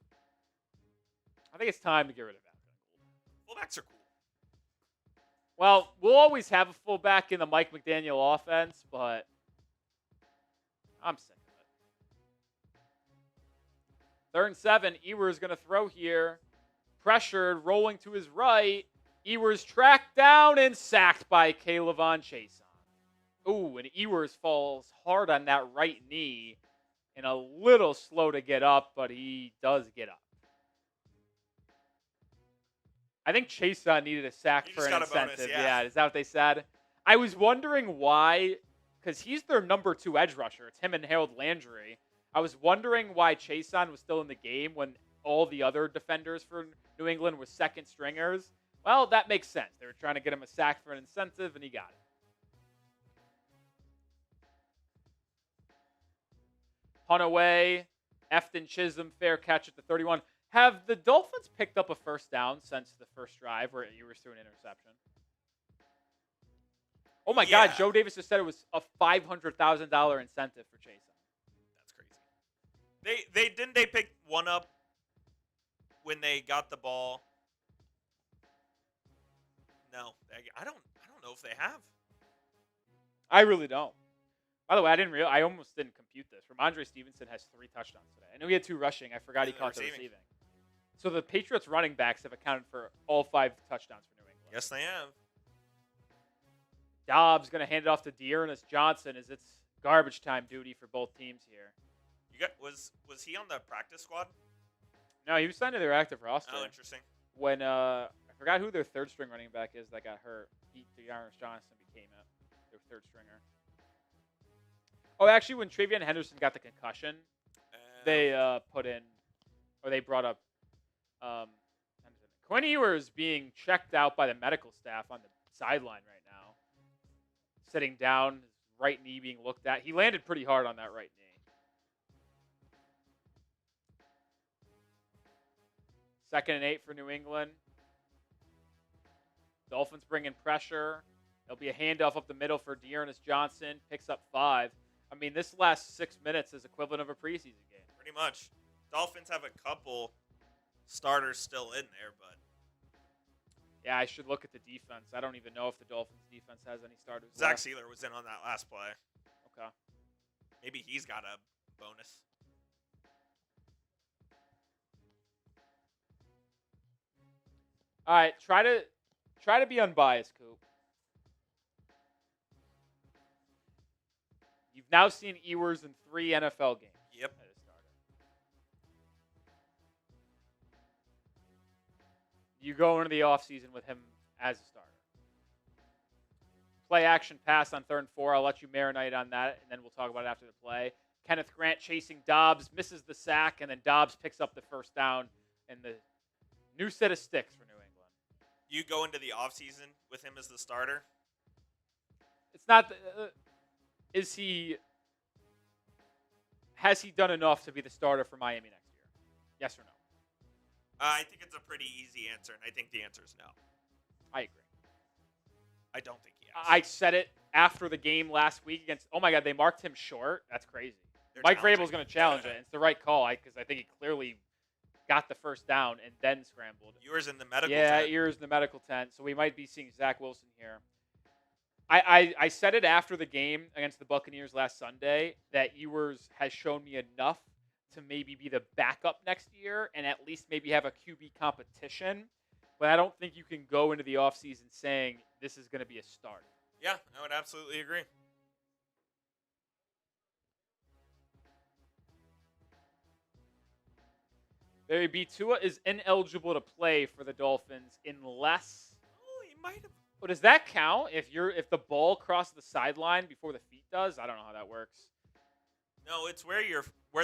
A: I think it's time to get rid of that.
B: Fullbacks are cool.
A: Well, we'll always have a fullback in the Mike McDaniel offense, but I'm sick of it. 3rd and 7. Ewers going to throw here. Pressured, rolling to his right. Ewers tracked down and sacked by Kaylavon Chason. Ooh, and Ewers falls hard on that right knee and a little slow to get up, but he does get up. I think Chason needed a sack for an incentive.
B: Bonus, yeah.
A: Is that what they said? I was wondering why, because he's their number 2 edge rusher. It's him and Harold Landry. I was wondering why Chason was still in the game when all the other defenders for New England were second stringers. Well, that makes sense. They were trying to get him a sack for an incentive, and he got it. Punt away. Efton Chisholm, fair catch at the 31. Have the Dolphins picked up a first down since the first drive where Ewers threw an interception? Oh, my God. Joe Davis just said it was a $500,000 incentive for Chason.
B: That's crazy. They pick one up when they got the ball. No, I don't know if they have.
A: I really don't. By the way, I almost didn't compute this. Ramondre Stevenson has 3 touchdowns today. I know he had 2 rushing. I forgot he caught the receiving. So the Patriots running backs have accounted for all 5 touchdowns for New England.
B: Yes, they have.
A: Dobbs going to hand it off to Dearness Johnson as it's garbage time duty for both teams here.
B: Was he on the practice squad?
A: No, he was signed to their active roster.
B: Oh, interesting.
A: When I forgot who their 3rd string running back is that got hurt. Dearness Johnson became their 3rd stringer. Oh, actually, when Travion Henderson got the concussion, they brought up Quinn Ewers being checked out by the medical staff on the sideline right now. Sitting down, his right knee being looked at. He landed pretty hard on that right knee. 2nd and 8 for New England. Dolphins bring in pressure. There'll be a handoff up the middle for Dearness Johnson. Picks up 5. I mean, this last 6 minutes is equivalent of a preseason game.
B: Pretty much. Dolphins have a couple starters still in there, but
A: yeah, I should look at the defense. I don't even know if the Dolphins defense has any starters
B: Zach
A: left.
B: Sealer was in on that last play.
A: Okay.
B: Maybe he's got a bonus.
A: All right, try to be unbiased, Coop. You've now seen Ewers in 3 NFL games.
B: Yep.
A: As a starter. You go into the offseason with him as a starter. Play action pass on 3rd and 4. I'll let you marinate on that, and then we'll talk about it after the play. Kenneth Grant chasing Dobbs, misses the sack, and then Dobbs picks up the first down and the new set of sticks for New England.
B: You go into the offseason with him as the starter?
A: It's not has he done enough to be the starter for Miami next year? Yes or no?
B: I think it's a pretty easy answer, and I think the answer is no.
A: I agree.
B: I don't think he has.
A: I said it after the game last week against. Oh my God, they marked him short. That's crazy.
B: They're
A: Mike
B: challenging.
A: Vrabel's going to challenge it. It's the right call because I think he clearly got the first down and then scrambled.
B: Ewers in the medical
A: Yeah,
B: tent.
A: Ewers in the medical tent. So we might be seeing Zach Wilson here. I said it after the game against the Buccaneers last Sunday that Ewers has shown me enough to maybe be the backup next year and at least maybe have a QB competition. But I don't think you can go into the offseason saying this is going to be a start.
B: Yeah, I would absolutely agree.
A: Barry B. Tua is ineligible to play for the Dolphins unless.
B: Oh, he might have.
A: But does that count if the ball crosses the sideline before the feet does? I don't know how that works.
B: No, it's where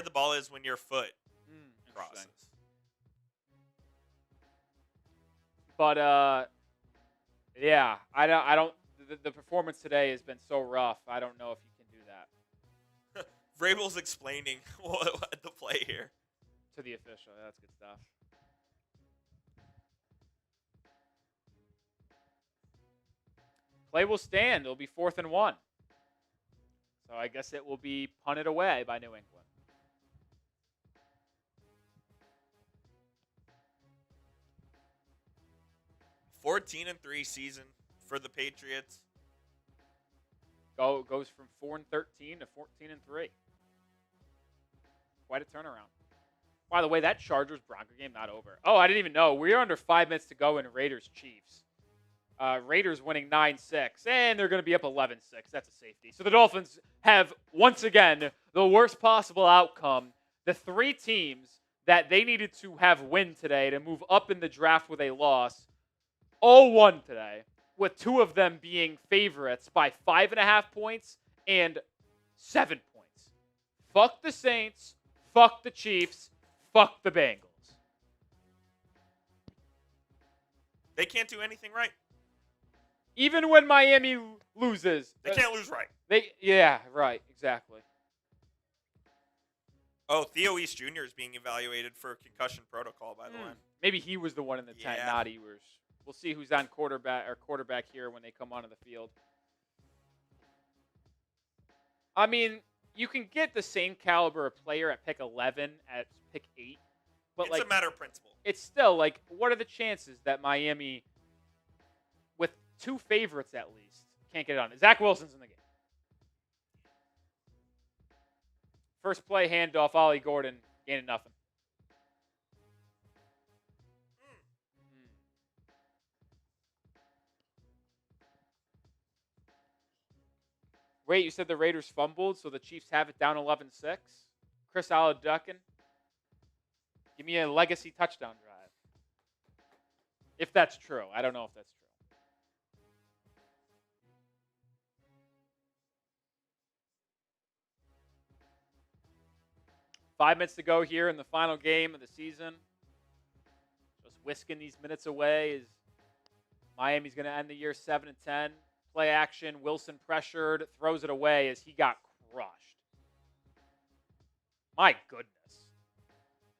B: the ball is when your foot crosses.
A: Interesting. But yeah, I don't. The performance today has been so rough. I don't know if you can do that
B: Vrabel's explaining what the play here.
A: to the official. That's good stuff. Play will stand. It'll be 4th and 1. So I guess it will be punted away by New England.
B: $14-3 season for the Patriots.
A: Goes from 4-13 to 14-3. Quite a turnaround. By the way, that Chargers-Bronco game not over. Oh, I didn't even know. We're under 5 minutes to go in Raiders-Chiefs. Raiders winning 9-6, and they're going to be up 11-6. That's a safety. So the Dolphins have, once again, the worst possible outcome. The 3 teams that they needed to have win today to move up in the draft with a loss, all won today, with 2 of them being favorites by 5.5 points and 7 points. Fuck the Saints. Fuck the Chiefs. Fuck the Bengals.
B: They can't do anything right.
A: Even when Miami loses.
B: They can't lose right.
A: Yeah, right, exactly.
B: Oh, Theo East Jr. is being evaluated for concussion protocol, by the way.
A: Maybe he was the one in the tent,
B: Yeah.
A: not Ewers. We'll see who's on quarterback here when they come onto the field. I mean, you can get the same caliber of player at pick 11 at pick 8, but
B: It's a matter of principle.
A: it's still like, what are the chances that Miami, with 2 favorites at least, can't get it on? Zach Wilson's in the game. First play handoff, Ollie Gordon gaining nothing. Wait, you said the Raiders fumbled, so the Chiefs have it down 11-6? Chris Aladuckin? Give me a legacy touchdown drive. If that's true. I don't know if that's true. Five minutes to go here in the final game of the season. Just whisking these minutes away as Miami's going to end the year 7-10. Play action. Wilson pressured. Throws it away as he got crushed. My goodness.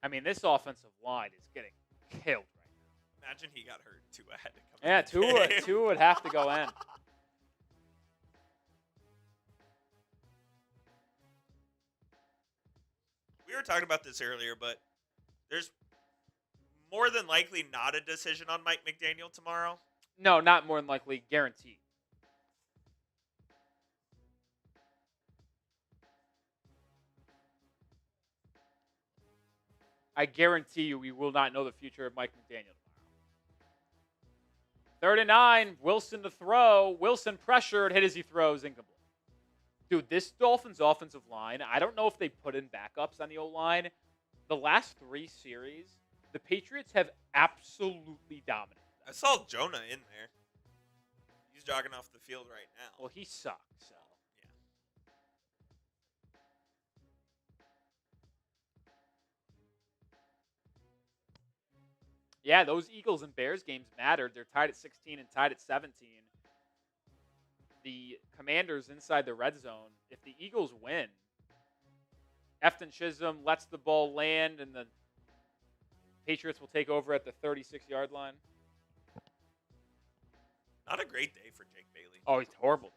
A: I mean, this offensive line is getting killed right now.
B: Imagine he got hurt. Tua had to come
A: Yeah,
B: in the game.
A: Tua would have to go in.
B: We were talking about this earlier, but there's more than likely not a decision on Mike McDaniel tomorrow.
A: No, not more than likely. Guaranteed. I guarantee you we will not know the future of Mike McDaniel tomorrow. 3rd and 9. Wilson to throw. Wilson pressured. Hit as he throws. Incomplete. Dude, this Dolphins offensive line, I don't know if they put in backups on the O-line. The last 3 series, the Patriots have absolutely dominated.
B: I saw Jonah in there. He's jogging off the field right now.
A: Well, he sucks. So. Yeah, those Eagles and Bears games mattered. They're tied at 16 and tied at 17. The Commanders inside the red zone. If the Eagles win, Efton Chisholm lets the ball land, and the Patriots will take over at the 36-yard line.
B: Not a great day for Jake Bailey.
A: Oh, he's horrible.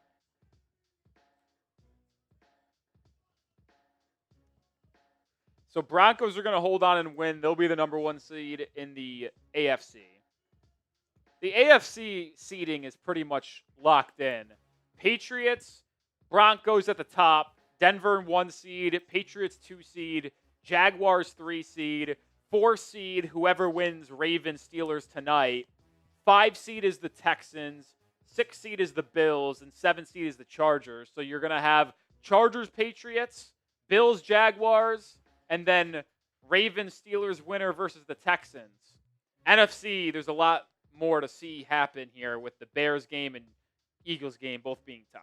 A: So Broncos are going to hold on and win. They'll be the number 1 seed in the AFC. The AFC seeding is pretty much locked in. Patriots, Broncos at the top, Denver 1 seed, Patriots 2 seed, Jaguars 3 seed, 4 seed, whoever wins Ravens, Steelers tonight. 5 seed is the Texans, 6 seed is the Bills, and 7 seed is the Chargers. So you're going to have Chargers, Patriots, Bills, Jaguars, and then Ravens, Steelers winner versus the Texans. NFC, there's a lot more to see happen here with the Bears game and Eagles game both being tied.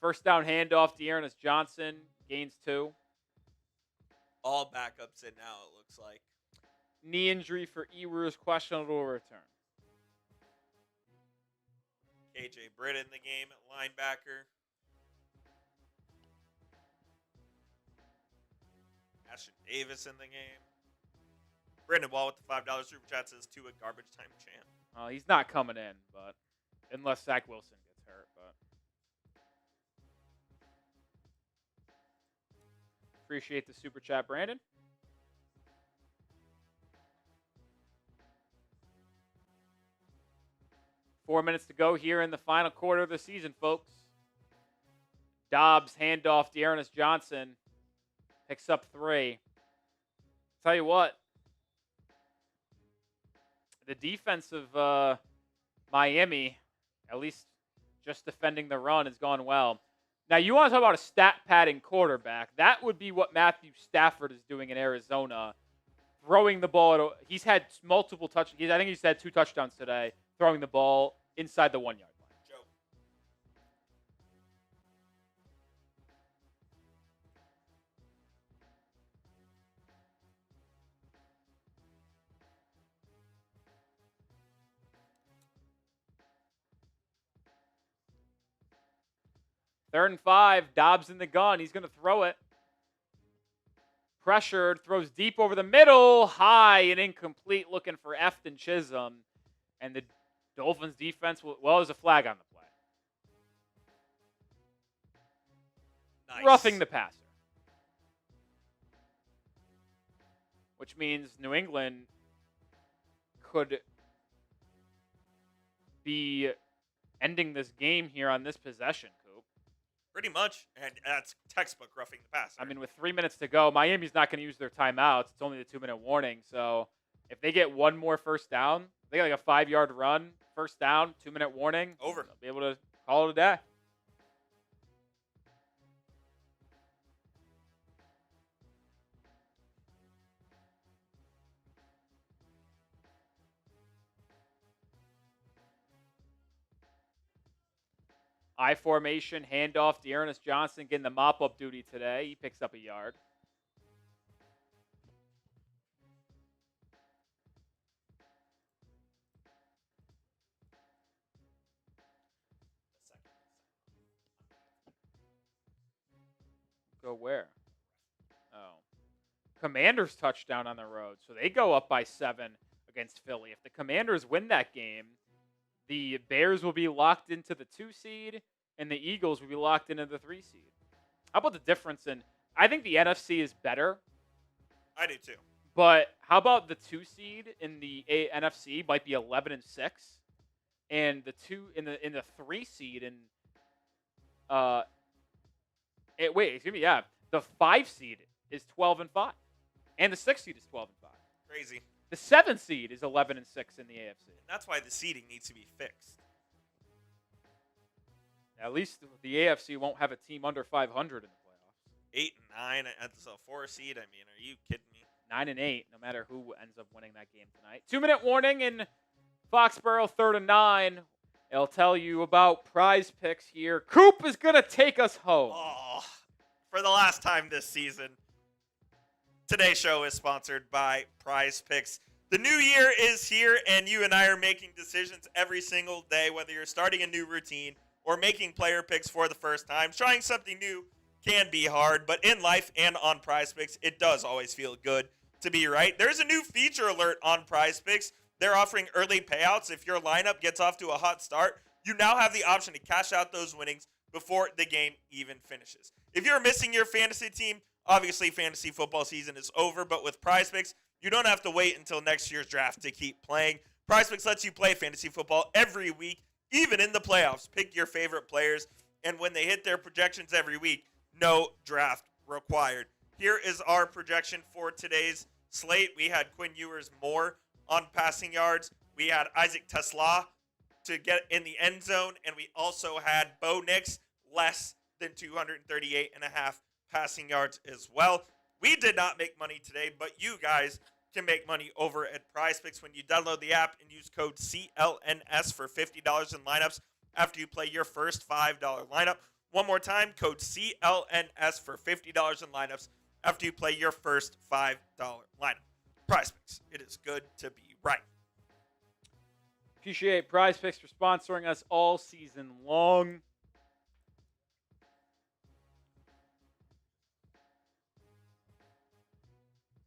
A: First down handoff, Dearness Johnson gains 2.
B: All backups in now, it looks like.
A: Knee injury for Ewers, questionable return.
B: KJ Britt in the game at linebacker. Ashton Davis in the game. Brandon Wall with the $5 super chat says to a garbage time champ.
A: He's not coming in, but unless Zach Wilson gets hurt. But appreciate the super chat, Brandon. Four minutes to go here in the final quarter of the season, folks. Dobbs handoff, Dearness Johnson picks up 3. Tell you what, the defense of Miami, at least just defending the run, has gone well. Now, you want to talk about a stat padding quarterback. That would be what Matthew Stafford is doing in Arizona, throwing the ball. He's had multiple touchdowns. I think he's had 2 touchdowns today, throwing the ball inside the 1-yard line.
B: Joe.
A: Third and 5, Dobbs in the gun. He's going to throw it. Pressured, throws deep over the middle, high and incomplete, looking for Efton Chisholm. And the Dolphins defense, there's a flag on the play.
B: Nice.
A: Roughing the passer. Which means New England could be ending this game here on this possession, Coop.
B: Pretty much. And that's textbook roughing the passer.
A: I mean, with 3 minutes to go, Miami's not going to use their timeouts. It's only the 2-minute warning. So if they get one more first down, they got like a 5-yard run, first down, 2-minute warning.
B: Over.
A: They'll be able to call it a day. I formation, handoff, Dearness Johnson getting the mop-up duty today. He picks up a yard. Go where? Oh. Commanders touchdown on the road. So they go up by 7 against Philly. If the Commanders win that game, the Bears will be locked into the 2 seed, and the Eagles will be locked into the 3 seed. How about the difference in? I think the NFC is better.
B: I do too.
A: But how about the 2 seed in the NFC might be 11-6, and the 3 seed in the 5 seed is 12-5, and the 6 seed is 12-5.
B: Crazy.
A: The 7 seed is 11-6 in the AFC.
B: And that's why the seeding needs to be fixed.
A: At least the AFC won't have a team under 500 in the playoffs.
B: 8 and 9 at the 4 seed. I mean, are you kidding me?
A: 9 and 8, no matter who ends up winning that game tonight. 2-minute warning in Foxborough, 3rd and 9. It'll tell you about Prize Picks here. Coop is going to take us home.
B: Oh, for the last time this season, today's show is sponsored by Prize Picks. The new year is here, and you and I are making decisions every single day, whether you're starting a new routine or making player picks for the first time. Trying something new can be hard, but in life and on Prize Picks, it does always feel good to be right. There's a new feature alert on Prize Picks. They're offering early payouts. If your lineup gets off to a hot start, you now have the option to cash out those winnings before the game even finishes. If you're missing your fantasy team, obviously fantasy football season is over, but with Prize Picks, you don't have to wait until next year's draft to keep playing. Prize Picks lets you play fantasy football every week, even in the playoffs. Pick your favorite players, and when they hit their projections every week, no draft required. Here is our projection for today's slate. We had Quinn Ewers more on passing yards. We had Isaac Tesla to get in the end zone, and we also had Bo Nix less than 238.5 passing yards as well. We did not make money today, but you guys can make money over at Prize Picks when you download the app and use code CLNS for $50 in lineups after you play your first $5 lineup. One more time, code CLNS for $50 in lineups after you play your first $5 lineup. Prize Picks. It is good to be right.
A: Appreciate Prize Picks for sponsoring us all season long.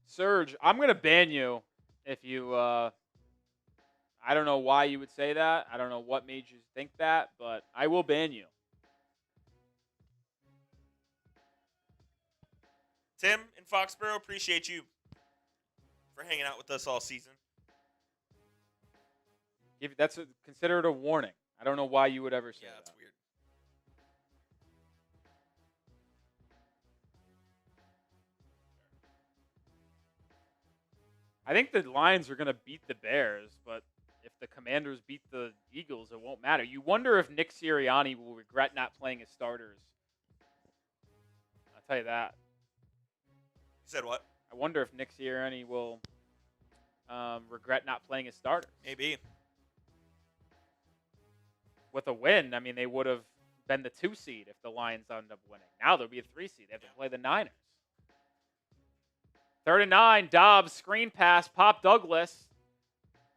A: Serge, I'm going to ban you if you, I don't know why you would say that. I don't know what made you think that, but I will ban you.
B: Tim in Foxborough, appreciate you for hanging out with us all season.
A: That's considered a warning. I don't know why you would ever say that.
B: That's weird.
A: I think the Lions are going to beat the Bears, but if the Commanders beat the Eagles, it won't matter. You wonder if Nick Sirianni will regret not playing his starters. I'll tell you that.
B: You said what?
A: I wonder if Nick Sirianni will regret not playing his starters.
B: Maybe.
A: With a win, I mean, they would have been the 2 seed if the Lions ended up winning. Now they'll be a 3 seed. They have to play the Niners. 3rd and 9, Dobbs, screen pass, Pop Douglas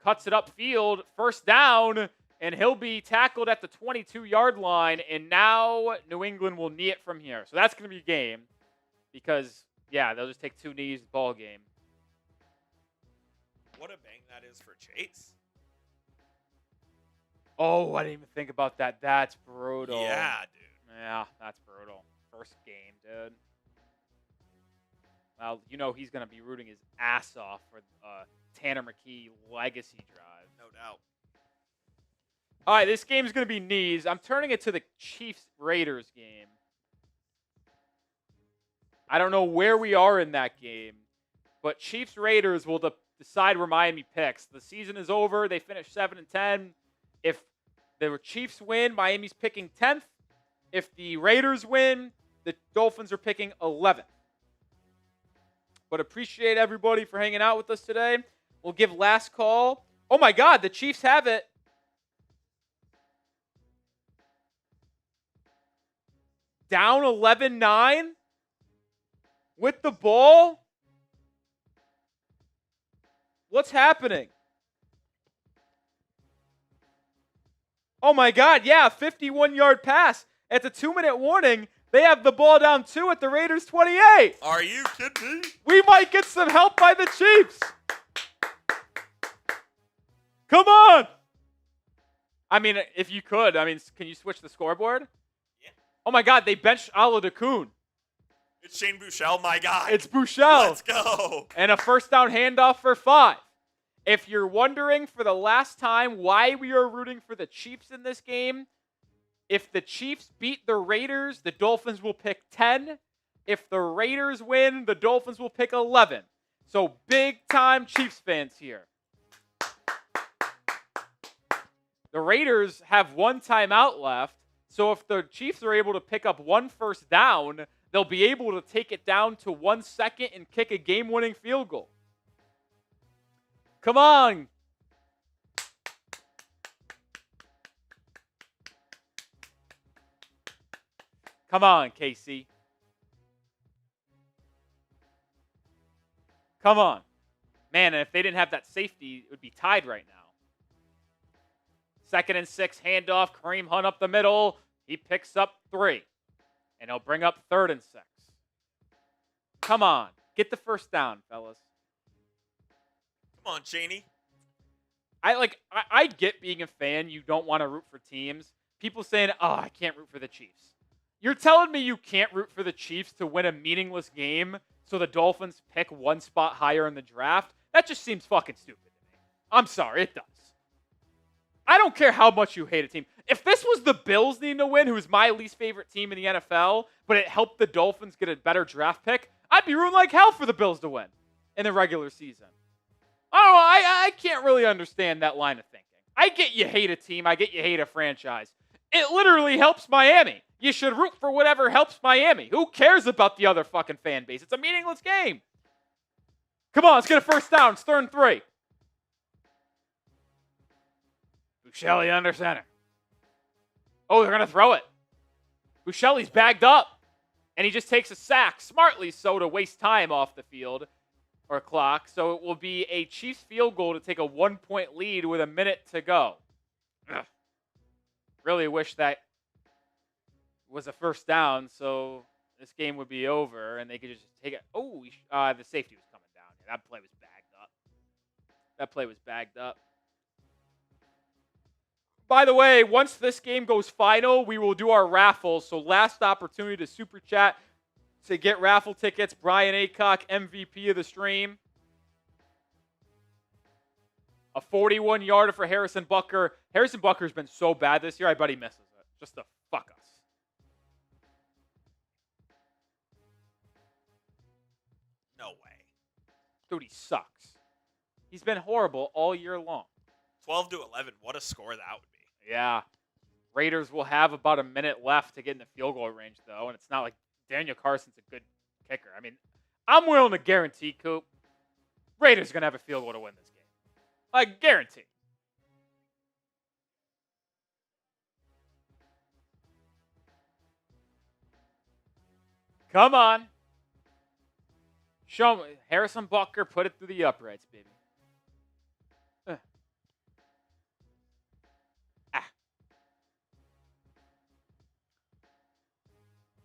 A: cuts it upfield, first down, and he'll be tackled at the 22-yard line, and now New England will knee it from here. So that's going to be a game because, yeah, they'll just take 2 knees, ball game.
B: What a bang that is for Chase.
A: Oh, I didn't even think about that. That's brutal.
B: Yeah, dude.
A: Yeah, that's brutal. First game, dude. Well, you know he's going to be rooting his ass off for Tanner McKee legacy drive.
B: No doubt.
A: All right, this game's going to be knees. I'm turning it to the Chiefs-Raiders game. I don't know where we are in that game, but Chiefs-Raiders will decide where Miami picks. The season is over. They finished 7-10. If the Chiefs win, Miami's picking 10th. If the Raiders win, the Dolphins are picking 11th. But appreciate everybody for hanging out with us today. We'll give last call. Oh, my God, the Chiefs have it. Down 11-9 with the ball. What's happening? Oh, my God, yeah, 51-yard pass. At the 2-minute warning, they have the ball down 2 at the Raiders' 28.
B: Are you kidding me?
A: We might get some help by the Chiefs. Come on. I mean, if you could, can you switch the scoreboard?
B: Yeah.
A: Oh, my God, they benched Aladakun.
B: It's Shane Buechele, my guy.
A: It's Buechele.
B: Let's go.
A: And a first down handoff for 5. If you're wondering for the last time why we are rooting for the Chiefs in this game, if the Chiefs beat the Raiders, the Dolphins will pick 10. If the Raiders win, the Dolphins will pick 11. So big-time Chiefs fans here. The Raiders have 1 timeout left, So if the Chiefs are able to pick up 1 first down, they'll be able to take it down to 1 second and kick a game-winning field goal. Come on. Come on, KC. Come on. Man, and if they didn't have that safety, it would be tied right now. 2nd and 6, handoff, Kareem Hunt up the middle. He picks up 3. And he'll bring up 3rd and 6. Come on. Get the first down, fellas.
B: Come on, Cheney.
A: I get being a fan. You don't want to root for teams. People saying, oh, I can't root for the Chiefs. You're telling me you can't root for the Chiefs to win a meaningless game so the Dolphins pick 1 spot higher in the draft? That just seems fucking stupid to me. I'm sorry, it does. I don't care how much you hate a team. If this was the Bills needing to win, who's my least favorite team in the NFL, but it helped the Dolphins get a better draft pick, I'd be rooting like hell for the Bills to win in the regular season. I don't know. I can't really understand that line of thinking. I get you hate a team. I get you hate a franchise. It literally helps Miami. You should root for whatever helps Miami. Who cares about the other fucking fan base? It's a meaningless game. Come on, let's get a first down. It's 3rd and 3. Bouchelli under center. Oh, they're going to throw it. Bouchelli's bagged up. And he just takes a sack, smartly so, to waste time off the field or clock. So it will be a Chiefs field goal to take a 1-point lead with a minute to go. Ugh. Really wish that was a first down, so this game would be over and they could just take it. Oh, the safety was coming down. Yeah, that play was bagged up. By the way, once this game goes final, we will do our raffle. So last opportunity to super chat to get raffle tickets. Brian Aycock, MVP of the stream. A 41-yarder for Harrison Butker. Harrison Butker's been so bad this year, I bet he misses it. Just to fuck us.
B: No way.
A: Dude, he sucks. He's been horrible all year long.
B: 12-11. What a score that would be.
A: Yeah. Raiders will have about a minute left to get in the field goal range, though, and it's not like Daniel Carson's a good kicker. I mean, I'm willing to guarantee, Coop, Raiders are going to have a field goal to win this game. Like, guarantee. Come on. Show me. Harrison Butker, put it through the uprights, baby.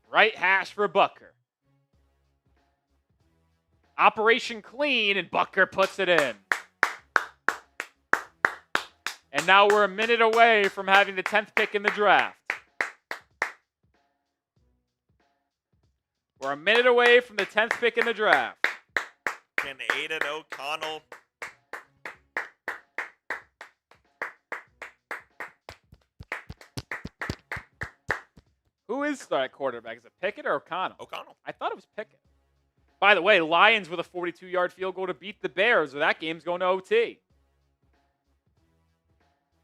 A: Right hash for Butker. Operation clean, and Butker puts it in. And now we're a minute away from having the 10th pick in the draft. We're a minute away from the 10th pick in the draft.
B: Can Aiden O'Connell...
A: Who is that quarterback? Is it Pickett or O'Connell?
B: O'Connell.
A: I thought it was Pickett. By the way, Lions with a 42-yard field goal to beat the Bears. So that game's going to OT.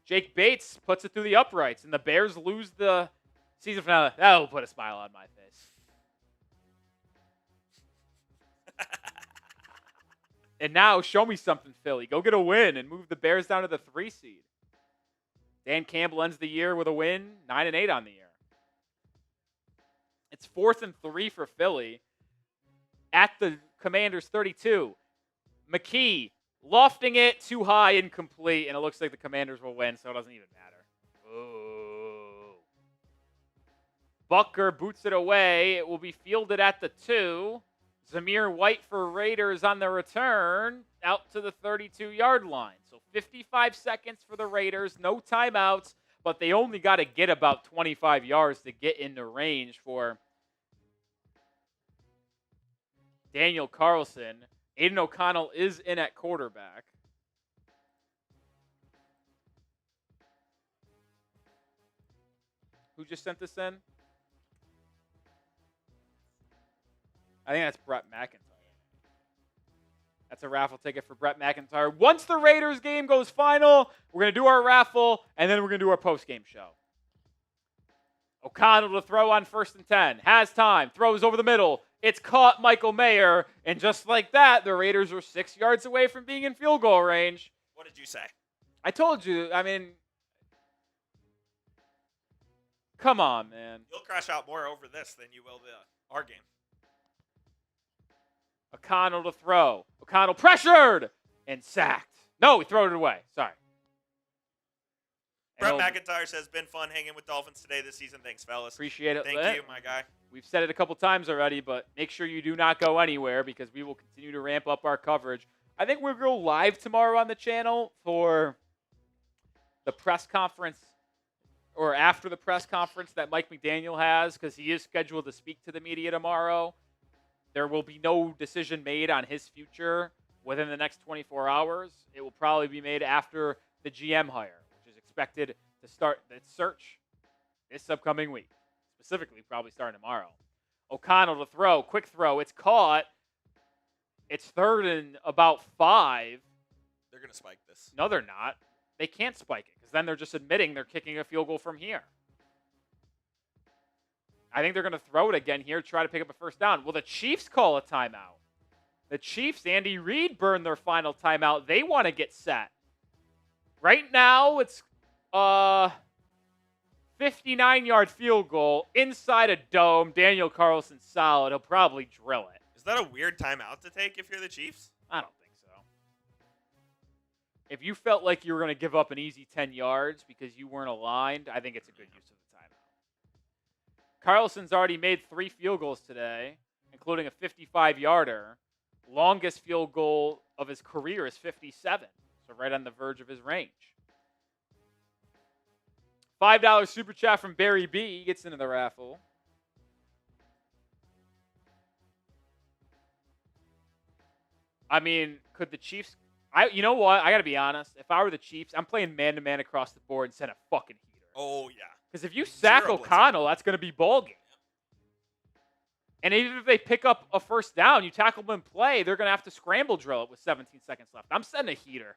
A: Jake Bates puts it through the uprights, and the Bears lose the season finale. That will put a smile on my face. And now, show me something, Philly. Go get a win and move the Bears down to the 3 seed. Dan Campbell ends the year with a win, 9-8 on the year. It's 4th and 3 for Philly at the Commanders' 32. McKee lofting it too high, incomplete, and it looks like the Commanders will win, so it doesn't even matter. Ooh. Butker boots it away. It will be fielded at the 2. Zamir White for Raiders on the return out to the 32-yard line. So 55 seconds for the Raiders, no timeouts, but they only got to get about 25 yards to get into range for Daniel Carlson. Aiden O'Connell is in at quarterback. Who just sent this in? I think that's Brett McIntyre. That's a raffle ticket for Brett McIntyre. Once the Raiders game goes final, we're going to do our raffle, and then we're going to do our post-game show. O'Connell to throw on 1st and 10. Has time. Throws over the middle. It's caught Michael Mayer. And just like that, the Raiders were 6 yards away from being in field goal range.
B: What did you say?
A: I told you. I mean, come on, man.
B: You'll crash out more over this than you will our game.
A: O'Connell to throw. O'Connell pressured and sacked. No, he threw it away. Sorry.
B: Brett McIntyre says, been fun hanging with Dolphins today this season. Thanks, fellas.
A: Appreciate it.
B: Thank you, my guy.
A: We've said it a couple times already, but make sure you do not go anywhere because we will continue to ramp up our coverage. I think we'll go live tomorrow on the channel for the press conference or after the press conference that Mike McDaniel has because he is scheduled to speak to the media tomorrow. There will be no decision made on his future within the next 24 hours. It will probably be made after the GM hire, which is expected to start the search this upcoming week. Specifically, probably starting tomorrow. O'Connell to throw. Quick throw. It's caught. It's 3rd and about 5.
B: They're going to spike this.
A: No, they're not. They can't spike it because then they're just admitting they're kicking a field goal from here. I think they're going to throw it again here, try to pick up a 1st down. Will the Chiefs call a timeout? The Chiefs, Andy Reid, burned their final timeout. They want to get set. Right now, it's 59-yard field goal inside a dome. Daniel Carlson solid. He'll probably drill it.
B: Is that a weird timeout to take if you're the Chiefs?
A: I don't think so. If you felt like you were going to give up an easy 10 yards because you weren't aligned, I think it's a good use of the timeout. Carlson's already made 3 field goals today, including a 55-yarder. Longest field goal of his career is 57, so right on the verge of his range. $5 super chat from Barry B. He gets into the raffle. I mean, could the Chiefs... You know what? I got to be honest. If I were the Chiefs, I'm playing man-to-man across the board and send a fucking heater.
B: Oh, yeah.
A: Because if you sack
B: Zero
A: O'Connell, that's going to be ball game. And even if they pick up a 1st down, you tackle them in play, they're going to have to scramble drill it with 17 seconds left. I'm sending a heater.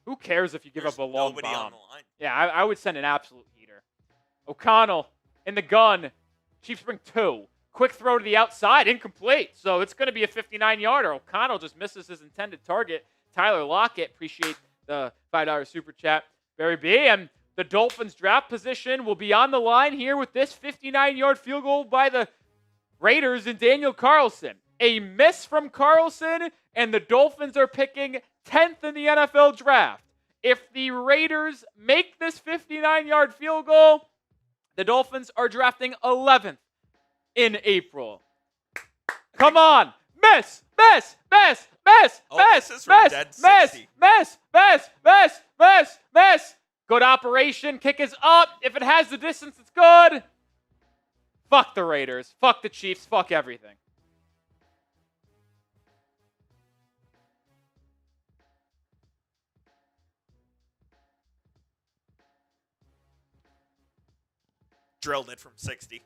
A: Who cares if you give up a long
B: nobody
A: bomb?
B: on the line.
A: Yeah, I would send an absolute heater. O'Connell in the gun. Chiefs bring 2. Quick throw to the outside, incomplete. So it's going to be a 59-yarder. O'Connell just misses his intended target. Tyler Lockett, appreciate the $5 super chat. Barry B. And the Dolphins draft position will be on the line here with this 59-yard field goal by the Raiders and Daniel Carlson. A miss from Carlson, and the Dolphins are picking 10th in the NFL draft. If the Raiders make this 59-yard field goal, the Dolphins are drafting 11th in April. Come on. Miss, miss, miss, miss, miss,
B: this is from
A: miss,
B: Dead
A: miss,
B: 60.
A: miss, miss, miss, miss, miss. Good operation. Kick is up. If it has the distance, it's good. Fuck the Raiders. Fuck the Chiefs. Fuck everything.
B: Drilled it from 60.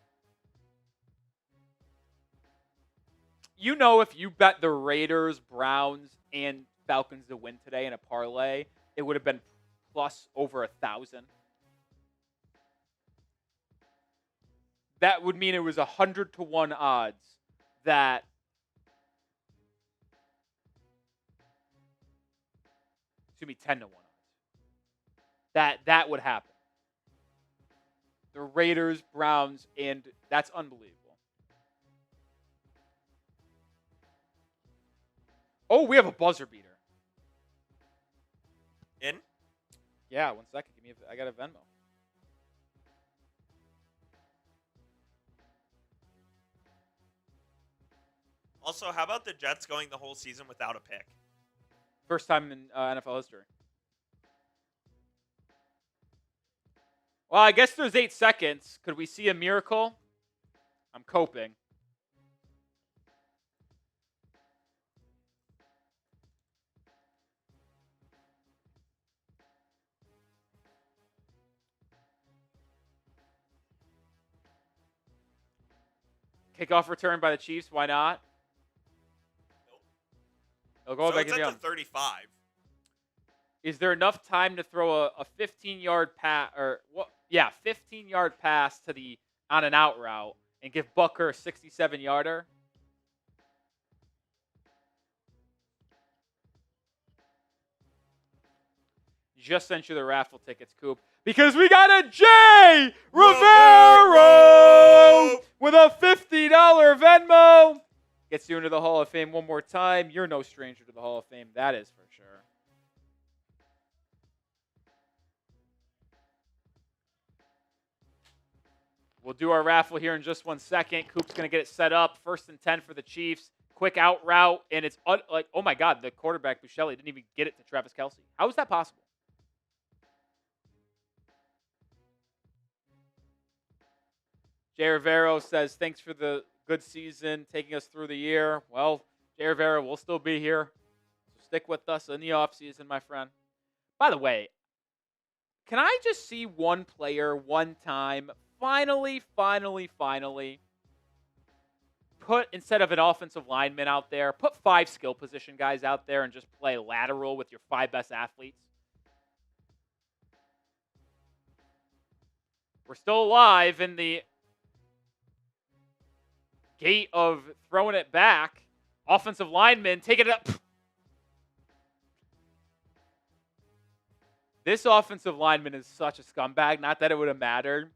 A: You know, if you bet the Raiders, Browns, and Falcons to win today in a parlay, it would have been plus over 1,000. That would mean it was 100-to-1 odds that excuse me, 10-to-1 odds that would happen. The Raiders, Browns, and that's unbelievable. Oh, we have a buzzer beater.
B: In?
A: Yeah, 1 second. I got a Venmo.
B: Also, how about the Jets going the whole season without a pick?
A: First time in NFL history. Well, I guess there's 8 seconds. Could we see a miracle? I'm coping. Kickoff return by the Chiefs. Why not?
B: Nope.
A: They'll go
B: So
A: back
B: it's
A: and
B: at
A: down.
B: the 35.
A: Is there enough time to throw a 15-yard pass or what? Yeah, 15-yard pass to the on an out route and give Butker a 67-yarder. Just sent you the raffle tickets, Coop, because we got a Jay Rivero with a $50 Venmo. Gets you into the Hall of Fame one more time. You're no stranger to the Hall of Fame. That is for sure. We'll do our raffle here in just 1 second. Coop's going to get it set up. 1st and 10 for the Chiefs. Quick out route. And it's like, oh my God, the quarterback, Buscelli, didn't even get it to Travis Kelce. How is that possible? Jay Rivero says, thanks for the good season, taking us through the year. Well, Jay Rivero will still be here. So stick with us in the offseason, my friend. By the way, can I just see one player one time finally put, instead of an offensive lineman out there, put 5 skill position guys out there and just play lateral with your 5 best athletes? We're still alive in the gate of throwing it back. Offensive lineman taking it up. This offensive lineman is such a scumbag. Not that it would have mattered,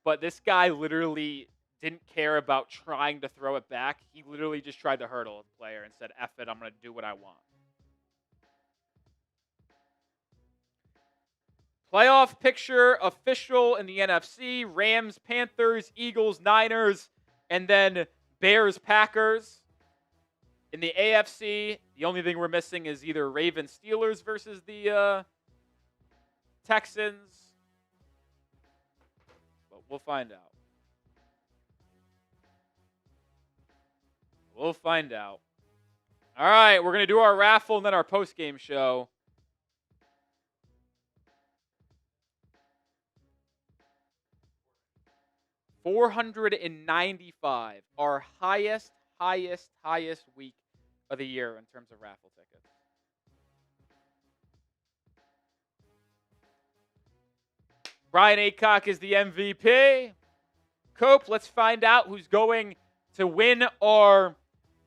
A: but this guy literally didn't care about trying to throw it back. He literally just tried to hurdle a player and said, F it, I'm going to do what I want. Playoff picture official in the NFC. Rams, Panthers, Eagles, Niners, and then Bears, Packers. In the AFC, the only thing we're missing is either Ravens, Steelers versus the Texans. But we'll find out. We'll find out. All right, we're going to do our raffle and then our post-game show. $495, our highest week of the year in terms of raffle tickets. Brian Aycock is the MVP. Cope, let's find out who's going to win our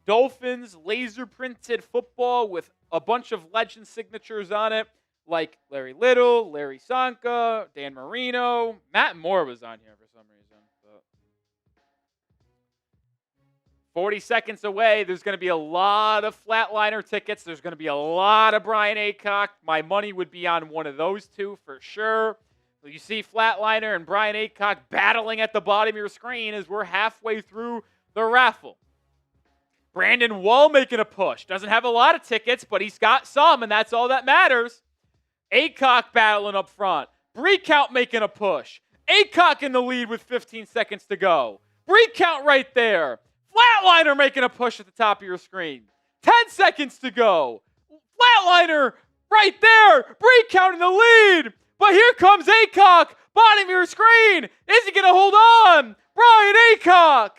A: Dolphins laser printed football with a bunch of legend signatures on it, like Larry Little, Larry Sanka, Dan Marino. Matt Moore was on here for some reason. 40 seconds away. There's going to be a lot of flatliner tickets. There's going to be a lot of Brian Aycock. My money would be on one of those two for sure. So you see flatliner and Brian Aycock battling at the bottom of your screen as we're halfway through the raffle. Brandon Wall making a push. Doesn't have a lot of tickets, but he's got some, and that's all that matters. Aycock battling up front. Breakout making a push. Aycock in the lead with 15 seconds to go. Breakout right there. Flatliner making a push at the top of your screen. 10 seconds to go. Flatliner right there. Breakout in the lead. But here comes Aycock. Bottom of your screen. Is he going to hold on? Brian Aycock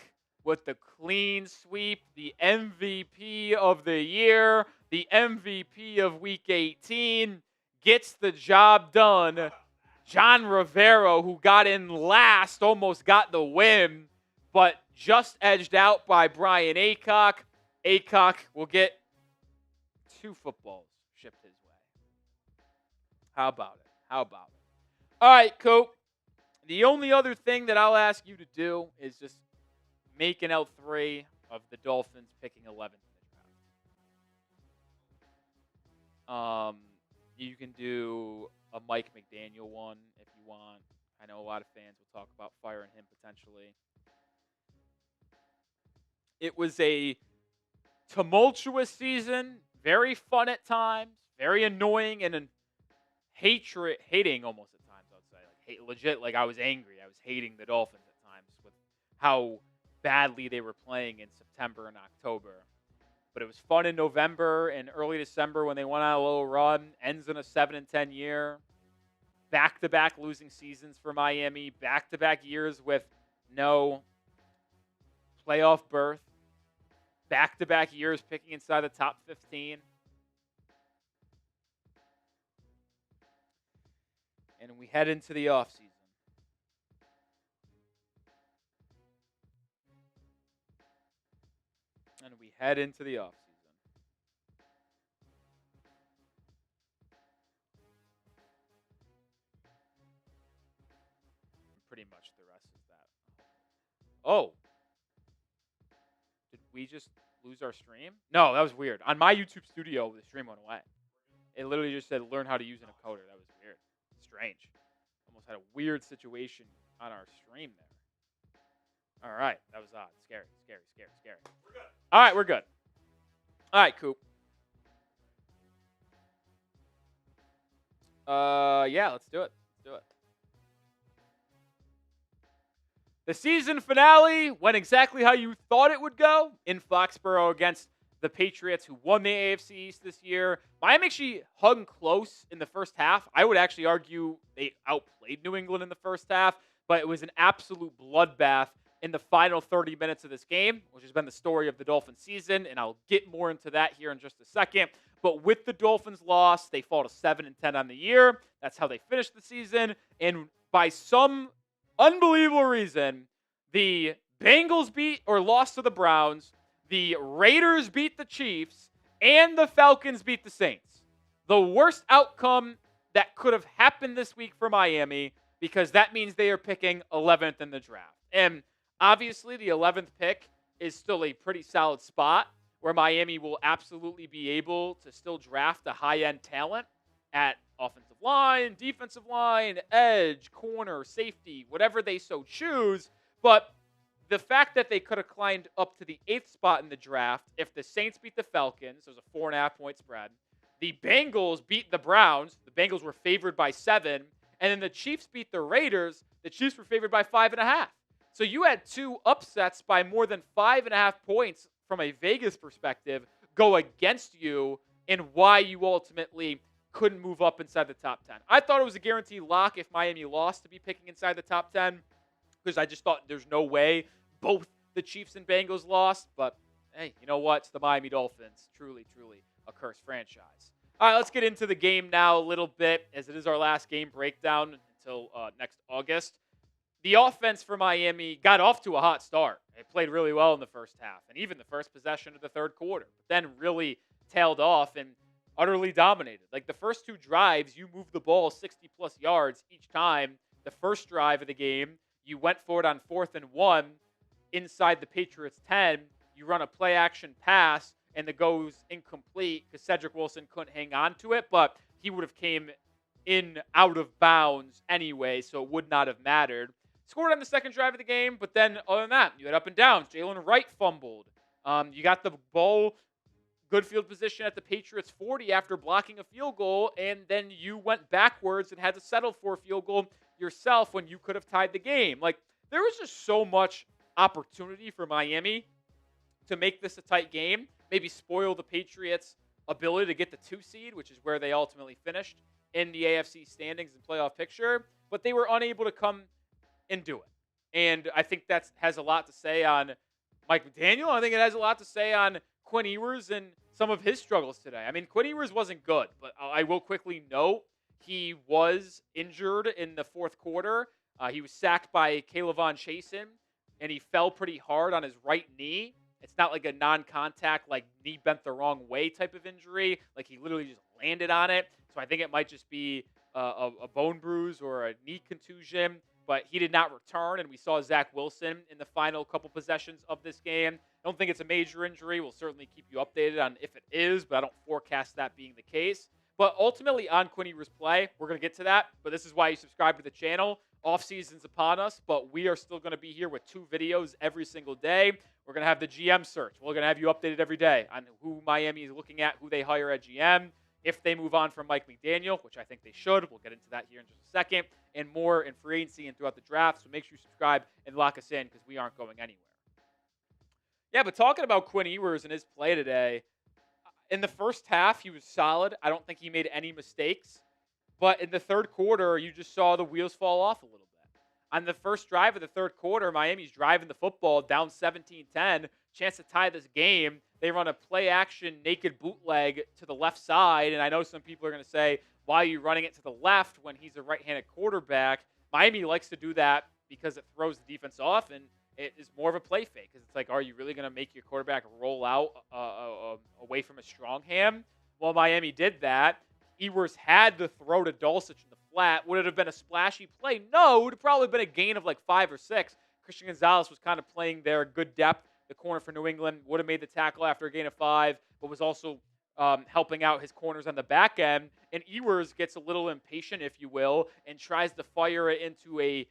A: with the clean sweep. The MVP of the year. The MVP of Week 18. Gets the job done. John Rivero, who got in last, almost got the win, but just edged out by Brian Aycock. Aycock will get 2 footballs shipped his way. How about it? How about it? All right, Cope. The only other thing that I'll ask you to do is just make an L3 of the Dolphins picking 11th in the draft. You can do a Mike McDaniel one if you want. I know a lot of fans will talk about firing him potentially. It was a tumultuous season, very fun at times, very annoying and hating almost at times, I would say. Legit, like I was angry. I was hating the Dolphins at times with how badly they were playing in September and October. But it was fun in November and early December when they went on a little run. Ends in a 7-10 year. Back-to-back losing seasons for Miami. Back-to-back years with no playoff berth. Back-to-back years picking inside the top 15. And we head into the offseason. And we head into the offseason. Pretty much the rest is that. Oh. Did we just lose our stream? No, that was weird. On my YouTube studio, the stream went away. It literally just said learn how to use an encoder. That was weird. Strange. Almost had a weird situation on our stream there. All right. That was odd. Scary.
B: We're good.
A: All right, we're good. All right, Coop. Yeah, let's do it. The season finale went exactly how you thought it would go in Foxborough against the Patriots, who won the AFC East this year. Miami actually hung close in the first half. I would actually argue they outplayed New England in the first half, but it was an absolute bloodbath in the final 30 minutes of this game, which has been the story of the Dolphins season, and I'll get more into that here in just a second. But with the Dolphins' loss, they fall to 7-10 on the year. That's how they finished the season, and by some unbelievable reason, the Bengals beat or lost to the Browns, the Raiders beat the Chiefs, and the Falcons beat the Saints. The worst outcome that could have happened this week for Miami, because that means they are picking 11th in the draft. And obviously, the 11th pick is still a pretty solid spot where Miami will absolutely be able to still draft a high-end talent at offensive line, defensive line, edge, corner, safety, whatever they so choose. But the fact that they could have climbed up to the 8th spot in the draft if the Saints beat the Falcons, there's a 4.5-point spread. The Bengals beat the Browns. The Bengals were favored by 7. And then the Chiefs beat the Raiders. The Chiefs were favored by 5.5. So you had two upsets by more than 5.5 points from a Vegas perspective go against you and why you ultimately couldn't move up inside the top 10. I thought it was a guaranteed lock if Miami lost to be picking inside the top 10 because I just thought there's no way both the Chiefs and Bengals lost. But, hey, you know what? It's the Miami Dolphins. Truly a cursed franchise. All right, let's get into the game now a little bit as it is our last game breakdown until next August. The offense for Miami got off to a hot start. It played really well in the first half and even the first possession of the third quarter, but then really tailed off and utterly dominated. Like the first two drives, you moved the ball 60-plus yards each time. The first drive of the game, you went for it on 4th and 1 inside the Patriots 10. You run a play-action pass, and it goes incomplete because Cedric Wilson couldn't hang on to it, but he would have came in out of bounds anyway, so it would not have mattered. Scored on the second drive of the game, but then other than that, you had up and downs. Jaylen Wright fumbled. You got the ball, good field position at the Patriots 40 after blocking a field goal, and then you went backwards and had to settle for a field goal yourself when you could have tied the game. Like, there was just so much opportunity for Miami to make this a tight game, maybe spoil the Patriots' ability to get the 2 seed, which is where they ultimately finished in the AFC standings and playoff picture, but they were unable to come and do it. And I think that has a lot to say on Mike McDaniel. I think it has a lot to say on Quinn Ewers and some of his struggles today. I mean, Quinn Ewers wasn't good, but I will quickly note he was injured in the fourth quarter. He was sacked by Kaylavon Chasen, and he fell pretty hard on his right knee. It's not like a non-contact, like knee bent the wrong way type of injury. Like he literally just landed on it. So I think it might just be a bone bruise or a knee contusion. But he did not return, and we saw Zach Wilson in the final couple possessions of this game. I don't think it's a major injury. We'll certainly keep you updated on if it is, but I don't forecast that being the case. But ultimately, on Quinn Ewers' play, we're going to get to that, but this is why you subscribe to the channel. Off-season's upon us, but we are still going to be here with 2 videos every single day. We're going to have the GM search. We're going to have you updated every day on who Miami is looking at, who they hire at GM, if they move on from Mike McDaniel, which I think they should. We'll get into that here in just a second, and more in free agency and throughout the draft. So make sure you subscribe and lock us in because we aren't going anywhere. Yeah, but talking about Quinn Ewers and his play today, in the first half, he was solid. I don't think he made any mistakes. But in the third quarter, you just saw the wheels fall off a little bit. On the first drive of the third quarter, Miami's driving the football down 17-10, chance to tie this game. They run a play-action naked bootleg to the left side, and I know some people are going to say, why are you running it to the left when he's a right-handed quarterback? Miami likes to do that because it throws the defense off, and it is more of a play fake because it's like, are you really going to make your quarterback roll out away from a strong hand? Well, Miami did that. Ewers had to throw to Dulcich in the flat. Would it have been a splashy play? No, it would have probably been a gain of like 5 or 6. Christian Gonzalez was kind of playing there, good depth. The corner for New England would have made the tackle after a gain of 5, but was also helping out his corners on the back end. And Ewers gets a little impatient, if you will, and tries to fire it into a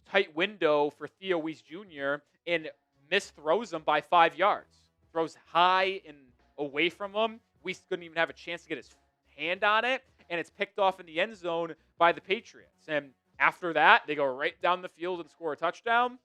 A: tight window for Theo Weiss Jr. and misthrows him by 5 yards. Throws high and away from him. Weiss couldn't even have a chance to get his hand on it, and it's picked off in the end zone by the Patriots. And after that, they go right down the field and score a touchdown,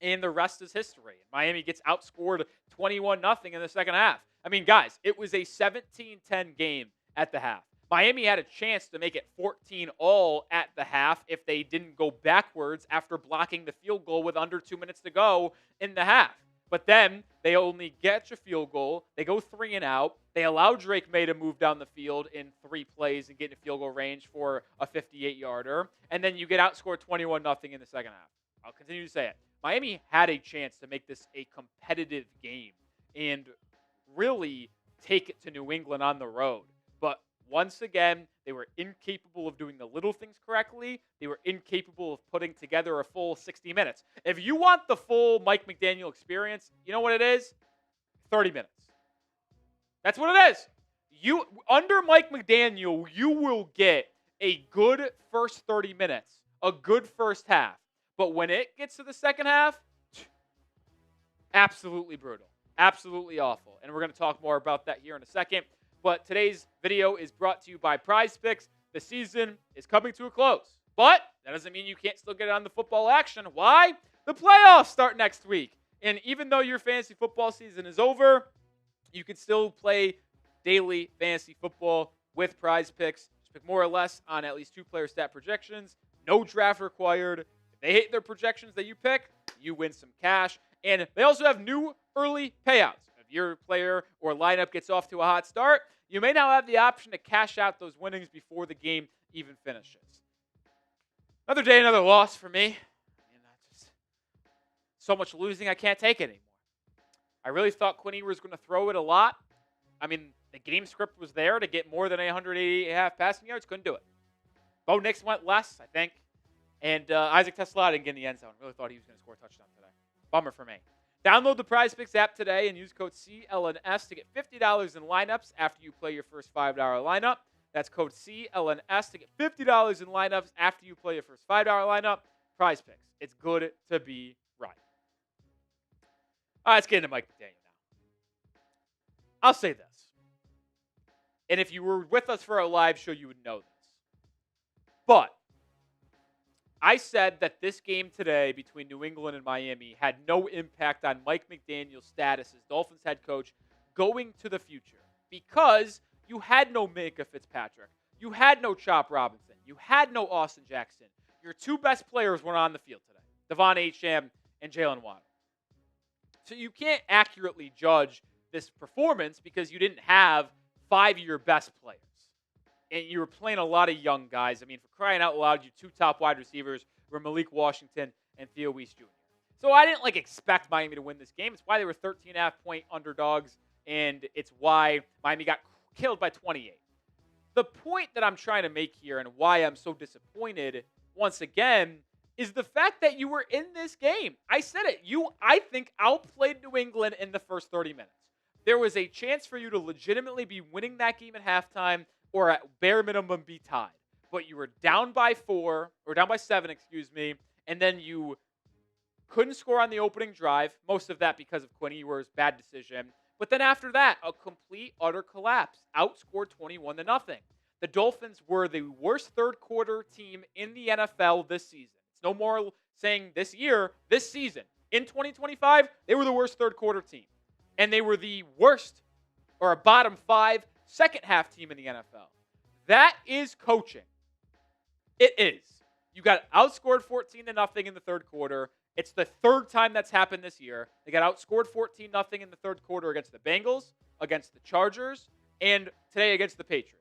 A: and the rest is history. Miami gets outscored 21-0 in the second half. I mean, guys, it was a 17-10 game at the half. Miami had a chance to make it 14-all at the half if they didn't go backwards after blocking the field goal with under 2 minutes to go in the half. But then they only get a field goal. They go 3 and out. They allow Drake May to move down the field in 3 plays and get in field goal range for a 58-yarder. And then you get outscored 21-0 in the second half. I'll continue to say it. Miami had a chance to make this a competitive game and really take it to New England on the road. But once again, they were incapable of doing the little things correctly. They were incapable of putting together a full 60 minutes. If you want the full Mike McDaniel experience, you know what it is? 30 minutes. That's what it is. Under Mike McDaniel, you will get a good first 30 minutes, a good first half. But when it gets to the second half, absolutely brutal. Absolutely awful. And we're going to talk more about that here in a second. But today's video is brought to you by Prize Picks. The season is coming to a close. But that doesn't mean you can't still get on the football action. Why? The playoffs start next week. And even though your fantasy football season is over, you can still play daily fantasy football with Prize Picks. Just pick more or less on at least 2 player stat projections. No draft required. If they hit their projections that you pick, you win some cash. And they also have new early payouts. If your player or lineup gets off to a hot start, you may now have the option to cash out those winnings before the game even finishes. Another day, another loss for me. Just so much losing, I can't take it anymore. I really thought Quinton was going to throw it a lot. I mean, the game script was there to get more than 180.5 passing yards. Couldn't do it. Bo Nix went less, I think. And Isaac Tesla didn't get in the end zone. Really thought he was going to score a touchdown today. Bummer for me. Download the Prize Picks app today and use code CLNS to get $50 in lineups after you play your first $5 lineup. That's code CLNS to get $50 in lineups after you play your first $5 lineup. Prize Picks. It's good to be right. All right, let's get into Mike McDaniel now. I'll say this. And if you were with us for our live show, you would know this. But I said that this game today between New England and Miami had no impact on Mike McDaniel's status as Dolphins head coach going to the future because you had no Minkah Fitzpatrick. You had no Chop Robinson. You had no Austin Jackson. Your 2 best players were on the field today, Devon Achane and Jaylen Waddle. So you can't accurately judge this performance because you didn't have 5 of your best players. And you were playing a lot of young guys. I mean, for crying out loud, your 2 top wide receivers were Malik Washington and Theo Weiss Jr. So I didn't expect Miami to win this game. It's why they were 13.5-point underdogs, and it's why Miami got killed by 28. The point that I'm trying to make here and why I'm so disappointed, once again, is the fact that you were in this game. I said it. You, I think, outplayed New England in the first 30 minutes. There was a chance for you to legitimately be winning that game at halftime or at bare minimum be tied. But you were down by 7, and then you couldn't score on the opening drive, most of that because of Quinton Ewers' bad decision. But then after that, a complete, utter collapse. Outscored 21-0. The Dolphins were the worst third-quarter team in the NFL this season. It's no more saying this year, this season. In 2025, they were the worst third-quarter team. And they were the worst, or a bottom 5, second-half team in the NFL. That is coaching. It is. You got outscored 14-0 in the third quarter. It's the 3rd time that's happened this year. They got outscored 14-0 in the third quarter against the Bengals, against the Chargers, and today against the Patriots.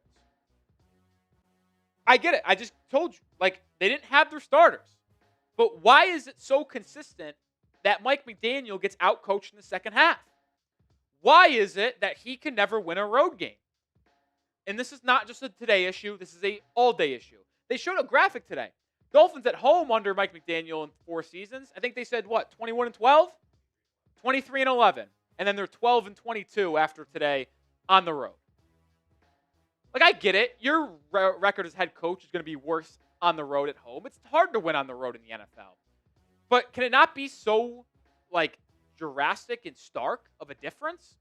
A: I get it. I just told you. They didn't have their starters. But why is it so consistent that Mike McDaniel gets outcoached in the second half? Why is it that he can never win a road game? And this is not just a today issue. This is a all-day issue. They showed a graphic today. Dolphins at home under Mike McDaniel in 4 seasons. I think they said, 21-12? 23-11. And then they're 12-22 after today on the road. Like, I get it. Your record as head coach is going to be worse on the road at home. It's hard to win on the road in the NFL. But can it not be so, drastic and stark of a difference?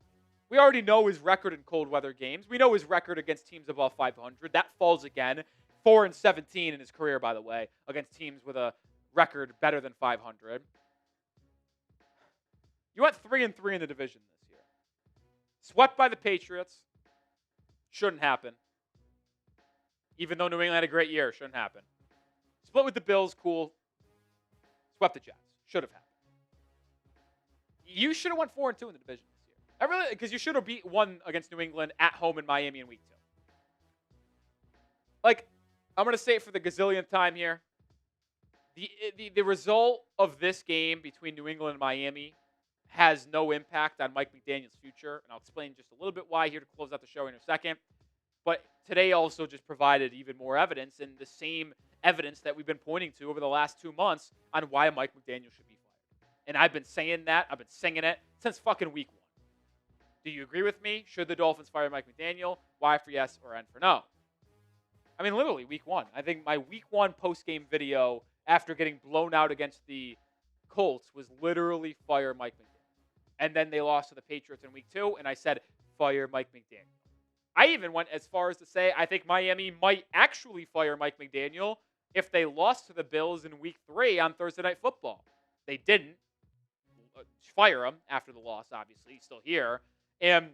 A: We already know his record in cold weather games. We know his record against teams above 500. That falls again. 4-17 in his career, by the way, against teams with a record better than 500. You went 3-3 in the division this year. Swept by the Patriots. Shouldn't happen. Even though New England had a great year, shouldn't happen. Split with the Bills, cool. Swept the Jets. Should have happened. You should have won 4-2 in the division this year. Because you should have beat one against New England at home in Miami in week 2. I'm going to say it for the gazillionth time here. The result of this game between New England and Miami has no impact on Mike McDaniel's future. And I'll explain just a little bit why here to close out the show in a second. But today also just provided even more evidence, and the same evidence that we've been pointing to over the last 2 months on why Mike McDaniel should be fired. And I've been saying that. I've been singing it since fucking week 1. Do you agree with me? Should the Dolphins fire Mike McDaniel? Y for yes or N for no? I mean, literally, week 1. I think my week 1 postgame video after getting blown out against the Colts was literally fire Mike McDaniel. And then they lost to the Patriots in week 2, and I said, fire Mike McDaniel. I even went as far as to say I think Miami might actually fire Mike McDaniel if they lost to the Bills in week 3 on Thursday Night Football. They didn't fire him after the loss, obviously. He's still here. And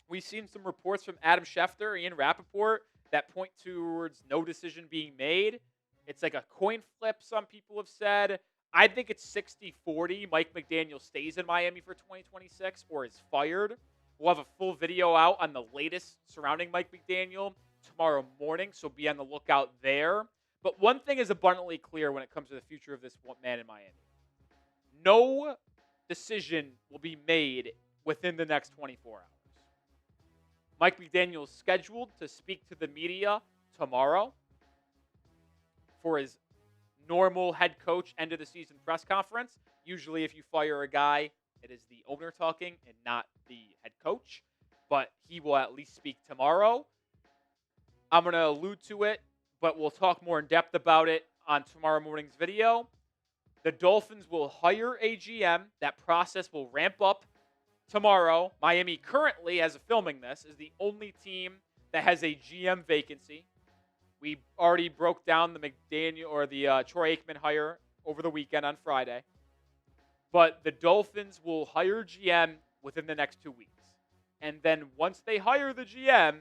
A: we've seen some reports from Adam Schefter, Ian Rappaport, that point towards no decision being made. It's like a coin flip, some people have said. I think it's 60-40. Mike McDaniel stays in Miami for 2026 or is fired. We'll have a full video out on the latest surrounding Mike McDaniel tomorrow morning, so be on the lookout there. But one thing is abundantly clear when it comes to the future of this man in Miami. No decision will be made within the next 24 hours. Mike McDaniel is scheduled to speak to the media tomorrow for his normal head coach end of the season press conference. Usually if you fire a guy, it is the owner talking and not the head coach. But he will at least speak tomorrow. I'm going to allude to it, but we'll talk more in depth about it on tomorrow morning's video. The Dolphins will hire a GM. That process will ramp up tomorrow. Miami currently, as of filming this, is the only team that has a GM vacancy. We already broke down the McDaniel or the Troy Aikman hire over the weekend on Friday. But the Dolphins will hire GM within the next 2 weeks. And then once they hire the GM,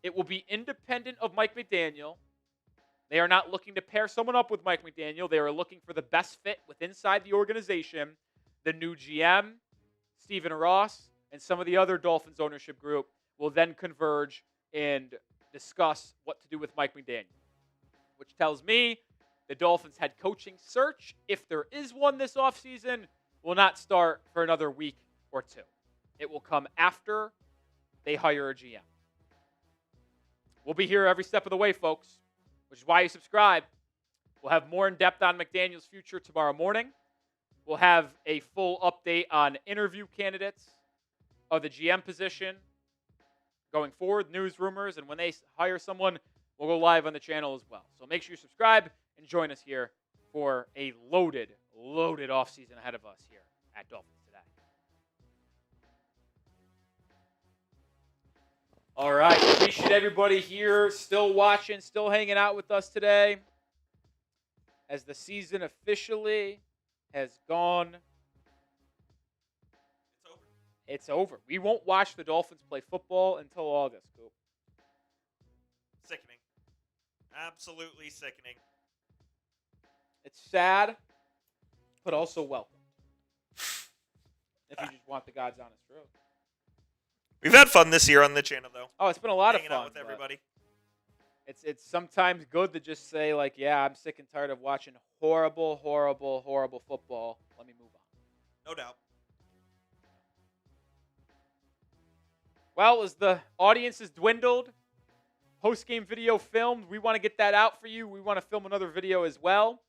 A: it will be independent of Mike McDaniel. They are not looking to pair someone up with Mike McDaniel. They are looking for the best fit within inside the organization. The new GM, Stephen Ross, and some of the other Dolphins ownership group will then converge and discuss what to do with Mike McDaniel, which tells me the Dolphins head coaching search, if there is one this offseason, will not start for another week or 2. It will come after they hire a GM. We'll be here every step of the way, folks, which is why you subscribe. We'll have more in depth on McDaniel's future tomorrow morning. We'll have a full update on interview candidates of the GM position going forward, news, rumors, and when they hire someone, we'll go live on the channel as well. So make sure you subscribe and join us here for a loaded offseason ahead of us here at Dolphins Today. All right. Appreciate everybody here still watching, still hanging out with us today as the season officially has gone. It's over. We won't watch the Dolphins play football until August, Coop.
B: Sickening. Absolutely sickening.
A: It's sad, but also welcome. If you just want the God's honest truth.
B: We've had fun this year on the channel, though.
A: Oh, it's been a lot of
B: Hanging
A: fun.
B: out with everybody.
A: It's sometimes good to just say, like, yeah, I'm sick and tired of watching horrible football. Let me move on.
B: No doubt.
A: Well, as the audience has dwindled, post-game video filmed. We want to get that out for you. We want to film another video as well.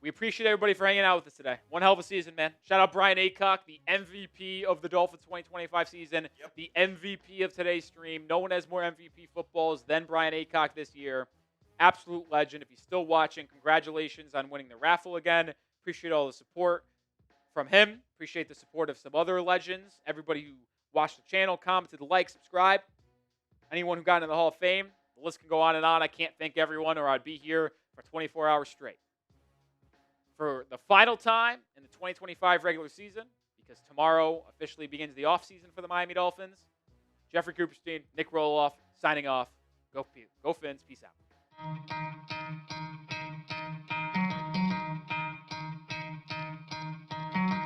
A: We appreciate everybody for hanging out with us today. One hell of a season, man. Shout out Brian Aycock, the MVP of the Dolphins 2025 season, the MVP of today's stream. No one has more MVP footballs than Brian Aycock this year. Absolute legend. If he's still watching, congratulations on winning the raffle again. Appreciate all the support from him. Appreciate the support of some other legends. Everybody who watched the channel, commented, liked, subscribed. Anyone who got into the Hall of Fame. The list can go on and on. I can't thank everyone or I'd be here for 24 hours straight. For the final time in the 2025 regular season, because tomorrow officially begins the offseason for the Miami Dolphins, Jeffrey Cooperstein, Nick Roloff, signing off. Go Fins. Peace out.